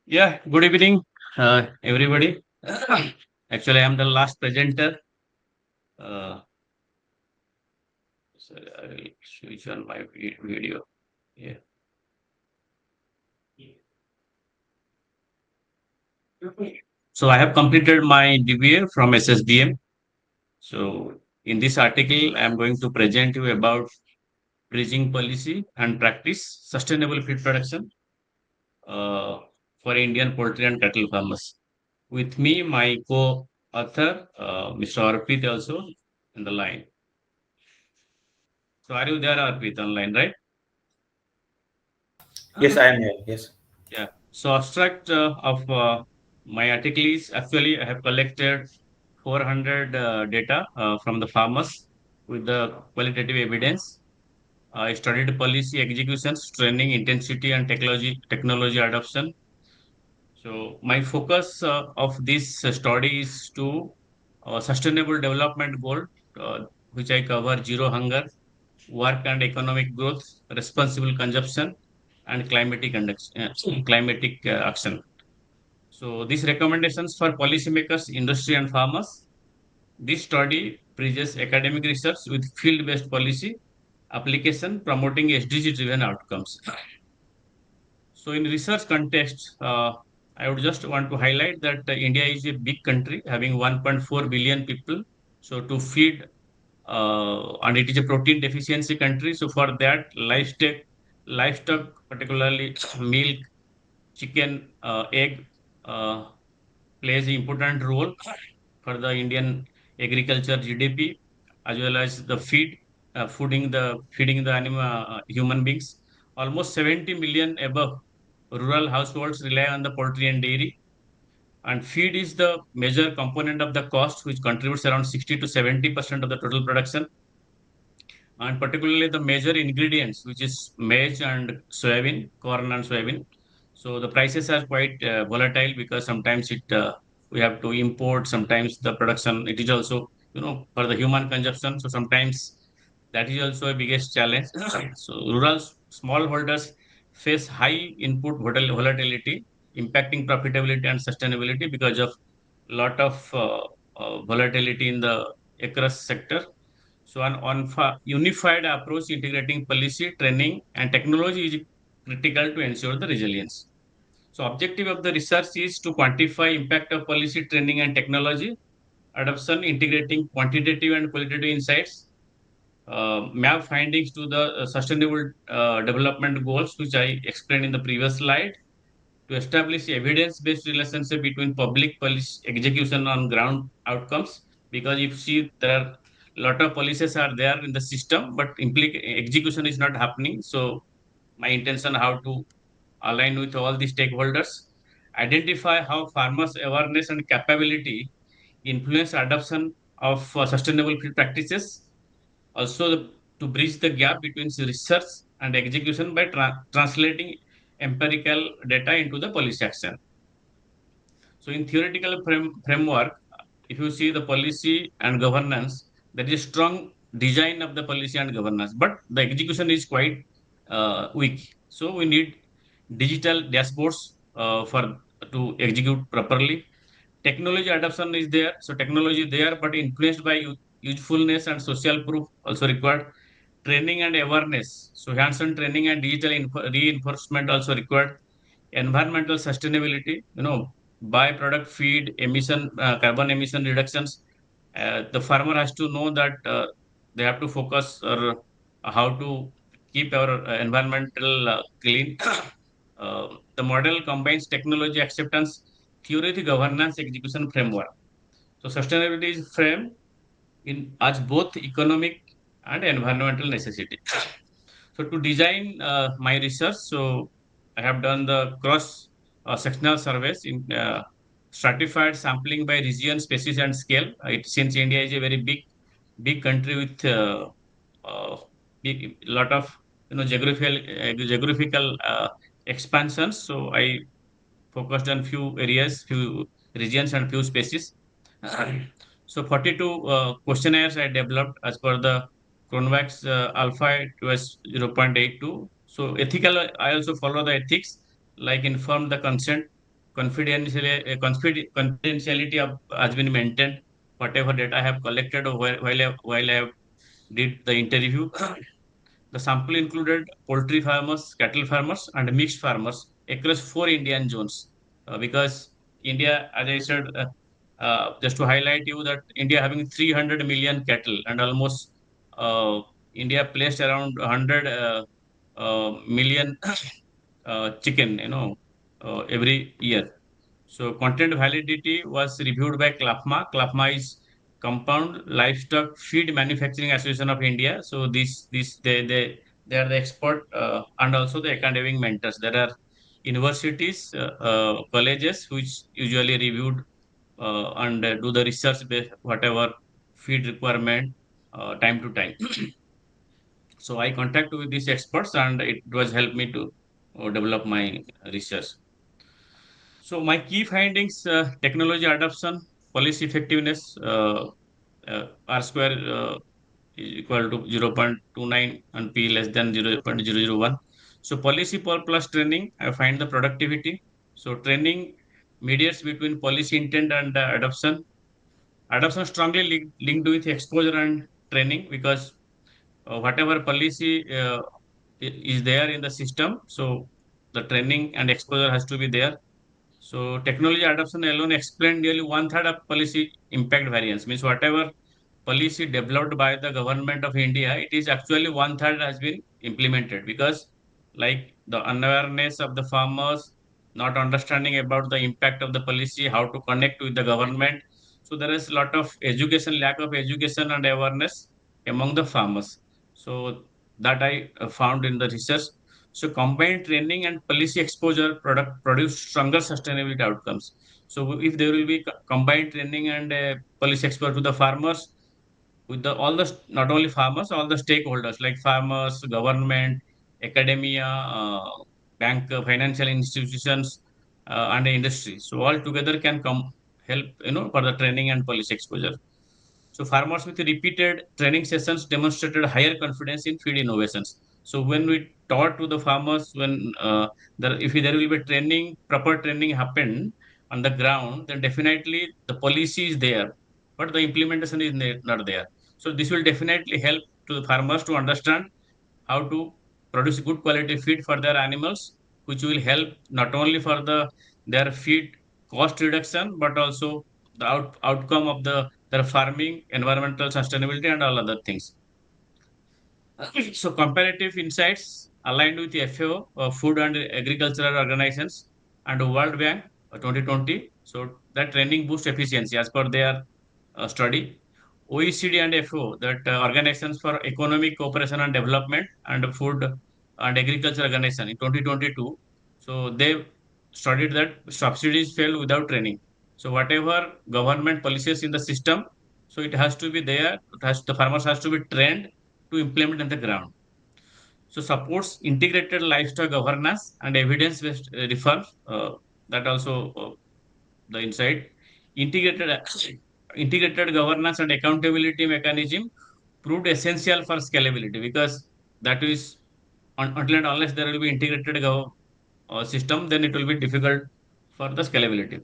Yeah. Good evening, everybody. Actually, I am the last presenter. So I will switch on my video. Yeah. So I have completed my DBA from SSBM. So in this article, I am going to present you about bridging policy and practice sustainable feed production for Indian poultry and cattle farmers. With me, my co-author, Mr. Arpit, also in the line. So are you there, Arpit, online, right? Yes, I am here. Yes. Yeah. So abstract of my article is actually I have collected 400 data from the farmers with the qualitative evidence. I studied policy executions, training, intensity, and technology adoption. So my focus of this study is to sustainable development goal, which I cover zero hunger, work and economic growth, responsible consumption, and climatic action. So these recommendations for policymakers, industry, and farmers. This study bridges academic research with field-based policy application, promoting SDG-driven outcomes. So in research context, I would just want to highlight that India is a big country having 1.4 billion people. So to feed, and it is a protein deficiency country. So for that, livestock, particularly milk, chicken, egg, uh, plays an important role for the Indian agriculture GDP, as well as the feeding the animal human beings. Almost 70 million above rural households rely on the poultry and dairy, and feed is the major component of the cost, which contributes around 60 to 70% of the total production, and particularly the major ingredients, which is maize and soybean, corn and soybean. So the prices are quite volatile because sometimes we have to import, sometimes the production it is also for the human consumption. So sometimes that is also a biggest challenge. So rural smallholders face high input volatility, impacting profitability and sustainability because of lot of volatility in the across sector. So an unified approach integrating policy, training, and technology is critical to ensure the resilience. So objective of the research is to quantify impact of policy, training, and technology adoption, integrating quantitative and qualitative insights, map findings to the sustainable development goals, which I explained in the previous slide, to establish evidence-based relationship between public policy execution on ground outcomes. Because if see there are a lot of policies are there in the system, but execution is not happening. So my intention how to align with all the stakeholders, identify how farmers' awareness and capability influence adoption of sustainable field practices. Also, to bridge the gap between research and execution by translating empirical data into the policy action. So in theoretical framework, if you see the policy and governance, there is a strong design of the policy and governance, but the execution is quite weak. So we need digital dashboards for to execute properly. Technology adoption is there, so technology is there, but influenced by usefulness and social proof also required. Training and awareness, so hands-on training and digital reinforcement also required. Environmental sustainability, byproduct feed emission, carbon emission reductions. The farmer has to know that they have to focus or how to keep our environmental clean. The model combines technology acceptance, theory, governance, execution framework. So sustainability is framed in as both economic and environmental necessity. So to design my research, so I have done the cross sectional surveys in stratified sampling by region, species, and scale. Since India is a very big country with uh, big lot of geographical expansions, so I focused on few areas, few regions, and few species. So 42 questionnaires I developed as per the Cronvax alpha, it was 0.82. So ethical, I also follow the ethics, like inform the consent, confidentiality of, has been maintained. Whatever data I have collected while I have did the interview. The sample included poultry farmers, cattle farmers, and mixed farmers across four Indian zones. Because India, as I said, just to highlight you that India having 300 million cattle and almost India placed around 100 million chicken, every year. So content validity was reviewed by CLAFMA. CLAFMA is Compound Livestock Feed Manufacturing Association of India. So they are the expert and also the academic mentors. There are universities, colleges which usually reviewed and do the research based whatever feed requirement time to time. So I contact with these experts and it was helped me to develop my research. So my key findings: technology adoption, policy effectiveness R square is equal to 0.29 and P less than 0.001. So policy plus training, I find the productivity. So training mediates between policy intent and adoption. Adoption strongly linked with exposure and training, because whatever policy is there in the system, so the training and exposure has to be there. So technology adoption alone explained nearly one third of policy impact variance. Means whatever policy developed by the government of India, it is actually one third has been implemented, because like the unawareness of the farmers, not understanding about the impact of the policy, how to connect with the government. So there is a lot of education, lack of education and awareness among the farmers. So that I found in the research. So combined training and policy exposure produce stronger sustainability outcomes. So if there will be combined training and policy exposure to the farmers, with the all the not only farmers, all the stakeholders like farmers, government, academia, bank, financial institutions, and the industry. So all together can come help for the training and policy exposure. So farmers with repeated training sessions demonstrated higher confidence in feed innovations. So when we taught to the farmers, when if there will be training, proper training happen on the ground, then definitely the policy is there, but the implementation is not there. So this will definitely help to the farmers to understand how to produce good quality feed for their animals, which will help not only for their feed cost reduction, but also the outcome of their farming, environmental sustainability, and all other things. So comparative insights aligned with the FAO, Food and Agricultural Organizations, and World Bank 2020. So that training boosts efficiency as per their study. OECD and FAO, that Organizations for Economic Cooperation and Development, and Food and Agriculture Organization in 2022. So they studied that subsidies fail without training. So whatever government policies in the system, so it has to be there. The farmers has to be trained to implement on the ground. So supports integrated livestock governance and evidence-based reforms. That also the insight. Integrated integrated governance and accountability mechanism proved essential for scalability, because that is until and unless there will be integrated system, then it will be difficult for the scalability.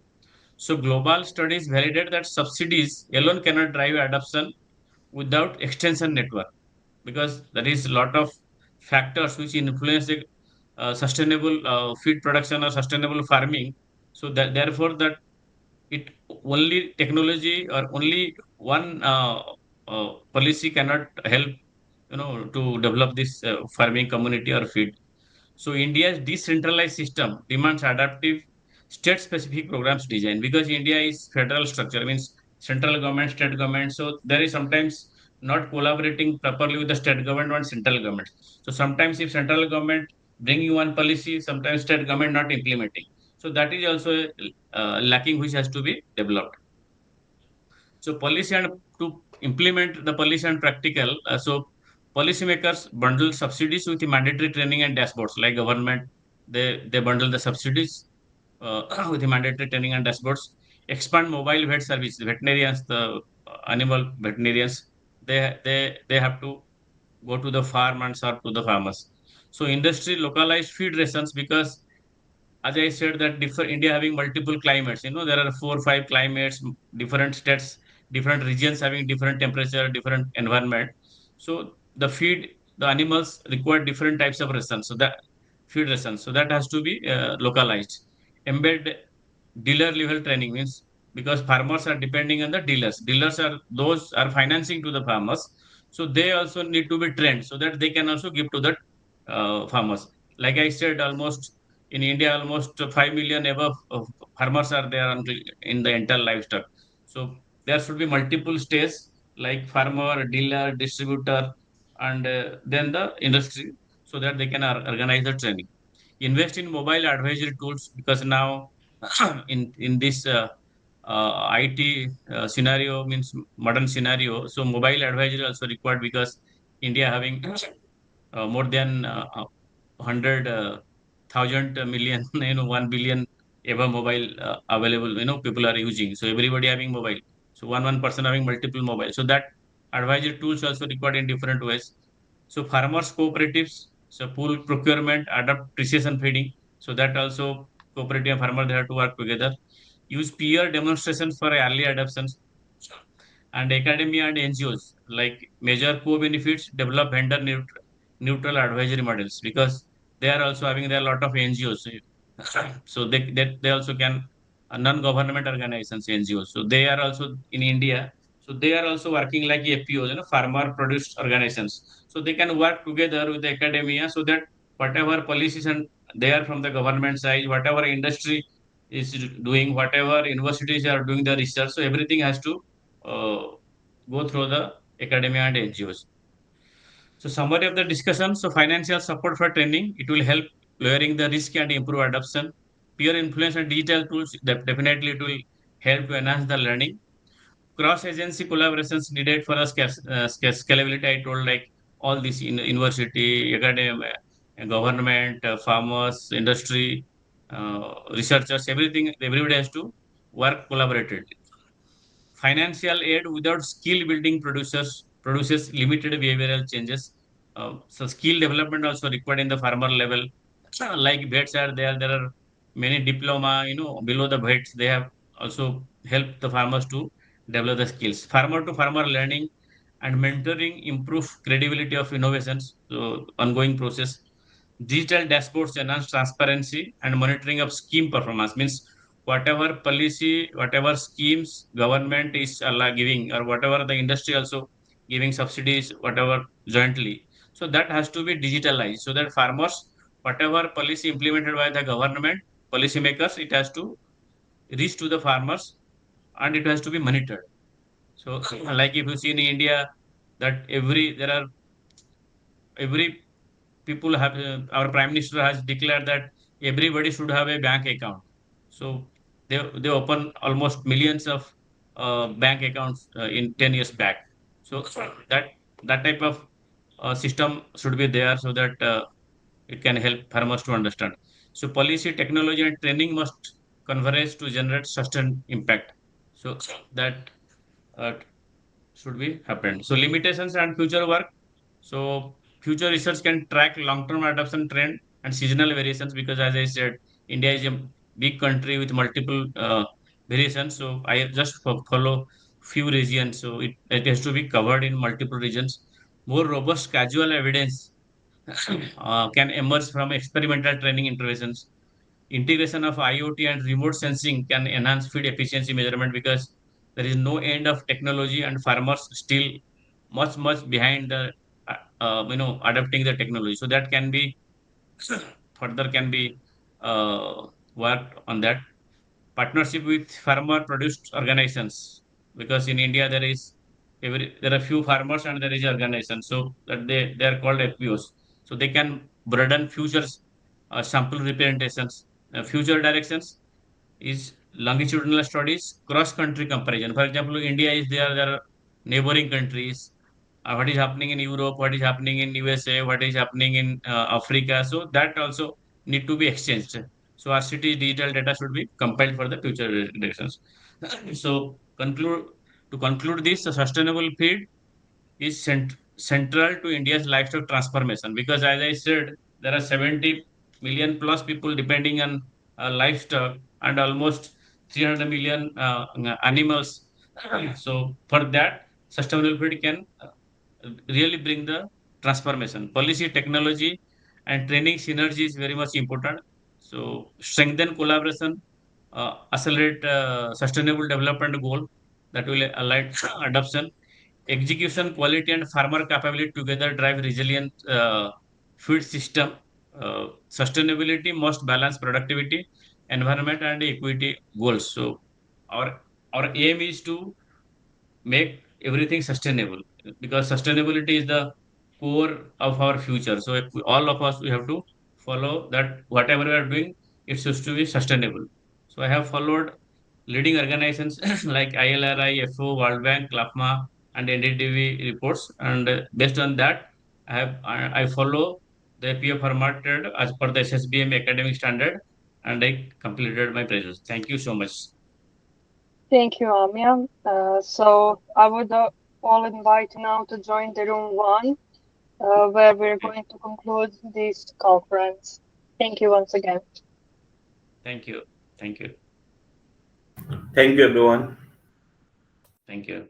So global studies validate that subsidies alone cannot drive adoption without extension network, because there is a lot of factors which influence the sustainable feed production or sustainable farming. So that therefore that it only technology or only one policy cannot help to develop this farming community or feed. So India's decentralized system demands adaptive state-specific programs design, because India is federal structure, means central government, state government. So there is sometimes not collaborating properly with the state government and central government. So sometimes if central government bring you one policy, sometimes state government not implementing. So that is also lacking, which has to be developed. So policy and to implement the policy and practical, so policymakers bundle subsidies with the mandatory training and dashboards. Like government, they bundle the subsidies with the mandatory training and dashboards. Expand mobile vet service. Veterinarians, the animal veterinarians, they have to go to the farm and serve to the farmers. So industry localized feed rations, because as I said that India having multiple climates. There are 4 or 5 climates, different states, different regions having different temperature, different environment. So the animals require different types of rations. So that feed rations. So that has to be localized. Embed dealer level training, means because farmers are depending on the dealers. Dealers are those are financing to the farmers. So they also need to be trained so that they can also give to the farmers. Like I said, almost in India, almost 5 million above of farmers are there in the entire livestock. So there should be multiple stages like farmer, dealer, distributor, and then the industry, so that they can organize the training. Invest in mobile advisory tools, because now in this IT scenario, means modern scenario, so mobile advisory also required, because India having more than 100,000 million, 1 billion ever mobile available, people are using. So everybody having mobile. So one person having multiple mobile. So that advisory tools also required in different ways. So farmers cooperatives, so pool procurement, adapt precision feeding. So that also cooperative and farmer they have to work together. Use peer demonstrations for early adoptions. And academia and NGOs like major co-benefits develop vendor neutral advisory models, because they are also having there are a lot of NGOs. So they also can non-government organizations NGOs. So they are also in India. So they are also working like FPOs, farmer produced organizations. So they can work together with the academia so that whatever policies and they are from the government side, whatever industry is doing, whatever universities are doing the research, so everything has to uh, go through the academia and NGOs. So summary of the discussion. So financial support for training, it will help lowering the risk and improve adoption. Peer influence and digital tools, that definitely it will help to enhance the learning. Cross-agency collaborations needed for a scalability. I told like all this in university, academia, government, farmers, industry, researchers, everything, everybody has to work collaborated. Financial aid without skill building produces limited behavioral changes. So skill development also required in the farmer level. Like vets are there, there are many diploma, below the vets. They have also helped the farmers to develop the skills. Farmer to farmer learning and mentoring improve credibility of innovations. So ongoing process. Digital dashboards enhance transparency and monitoring of scheme performance. Means whatever policy, whatever schemes government is giving, or whatever the industry also giving subsidies, whatever jointly. So that has to be digitalized so that farmers, whatever policy implemented by the government, policymakers, it has to reach to the farmers and it has to be monitored. So like if you see in India that there are every people have our prime minister has declared that everybody should have a bank account. So they open almost millions of bank accounts in 10 years back. So that that type of system should be there so that it can help farmers to understand. So policy, technology and training must converge to generate sustained impact. So that uh, should be happened. So limitations and future work. So future research can track long-term adoption trend and seasonal variations, because as I said, India is a big country with multiple variations. So I just follow few regions. So it has to be covered in multiple regions. More robust casual evidence can emerge from experimental training interventions. Integration of IoT and remote sensing can enhance feed efficiency measurement, because there is no end of technology and farmers still much behind the adapting the technology. So that can be further can be worked on that. Partnership with farmer produced organizations, because in India there are few farmers and there is organization, so that they are called FPOs. So they can broaden futures sample representations, future directions is longitudinal studies, cross-country comparison. For example, India is there, there are neighboring countries, what is happening in Europe, what is happening in USA, what is happening in Africa. So that also need to be exchanged. So RCT digital data should be compiled for the future directions. So to conclude this, a sustainable feed is central to India's livestock transformation, because, as I said, there are 70 million plus people depending on livestock and almost 300 million animals. So, for that, sustainable feed can really bring the transformation. Policy, technology, and training synergy is very much important. So, strengthen collaboration, accelerate sustainable development goal that will align adoption. Execution, quality, and farmer capability together drive resilient food system. Sustainability must balance productivity, environment, and equity goals. So our our aim is to make everything sustainable, because sustainability is the core of our future. So if all of us we have to follow that whatever we are doing, it should to be sustainable. So I have followed leading organizations like ILRI, FO, World Bank, CLAPMA, and NDTV reports, and based on that, I follow the PF formatted as per the SSBM academic standard, and I completed my pressures. Thank you so much. Thank you, Amia. So I would all invite now to join the room 1, where we're going to conclude this conference. Thank you once again. Thank you. Thank you. Thank you, everyone. Thank you.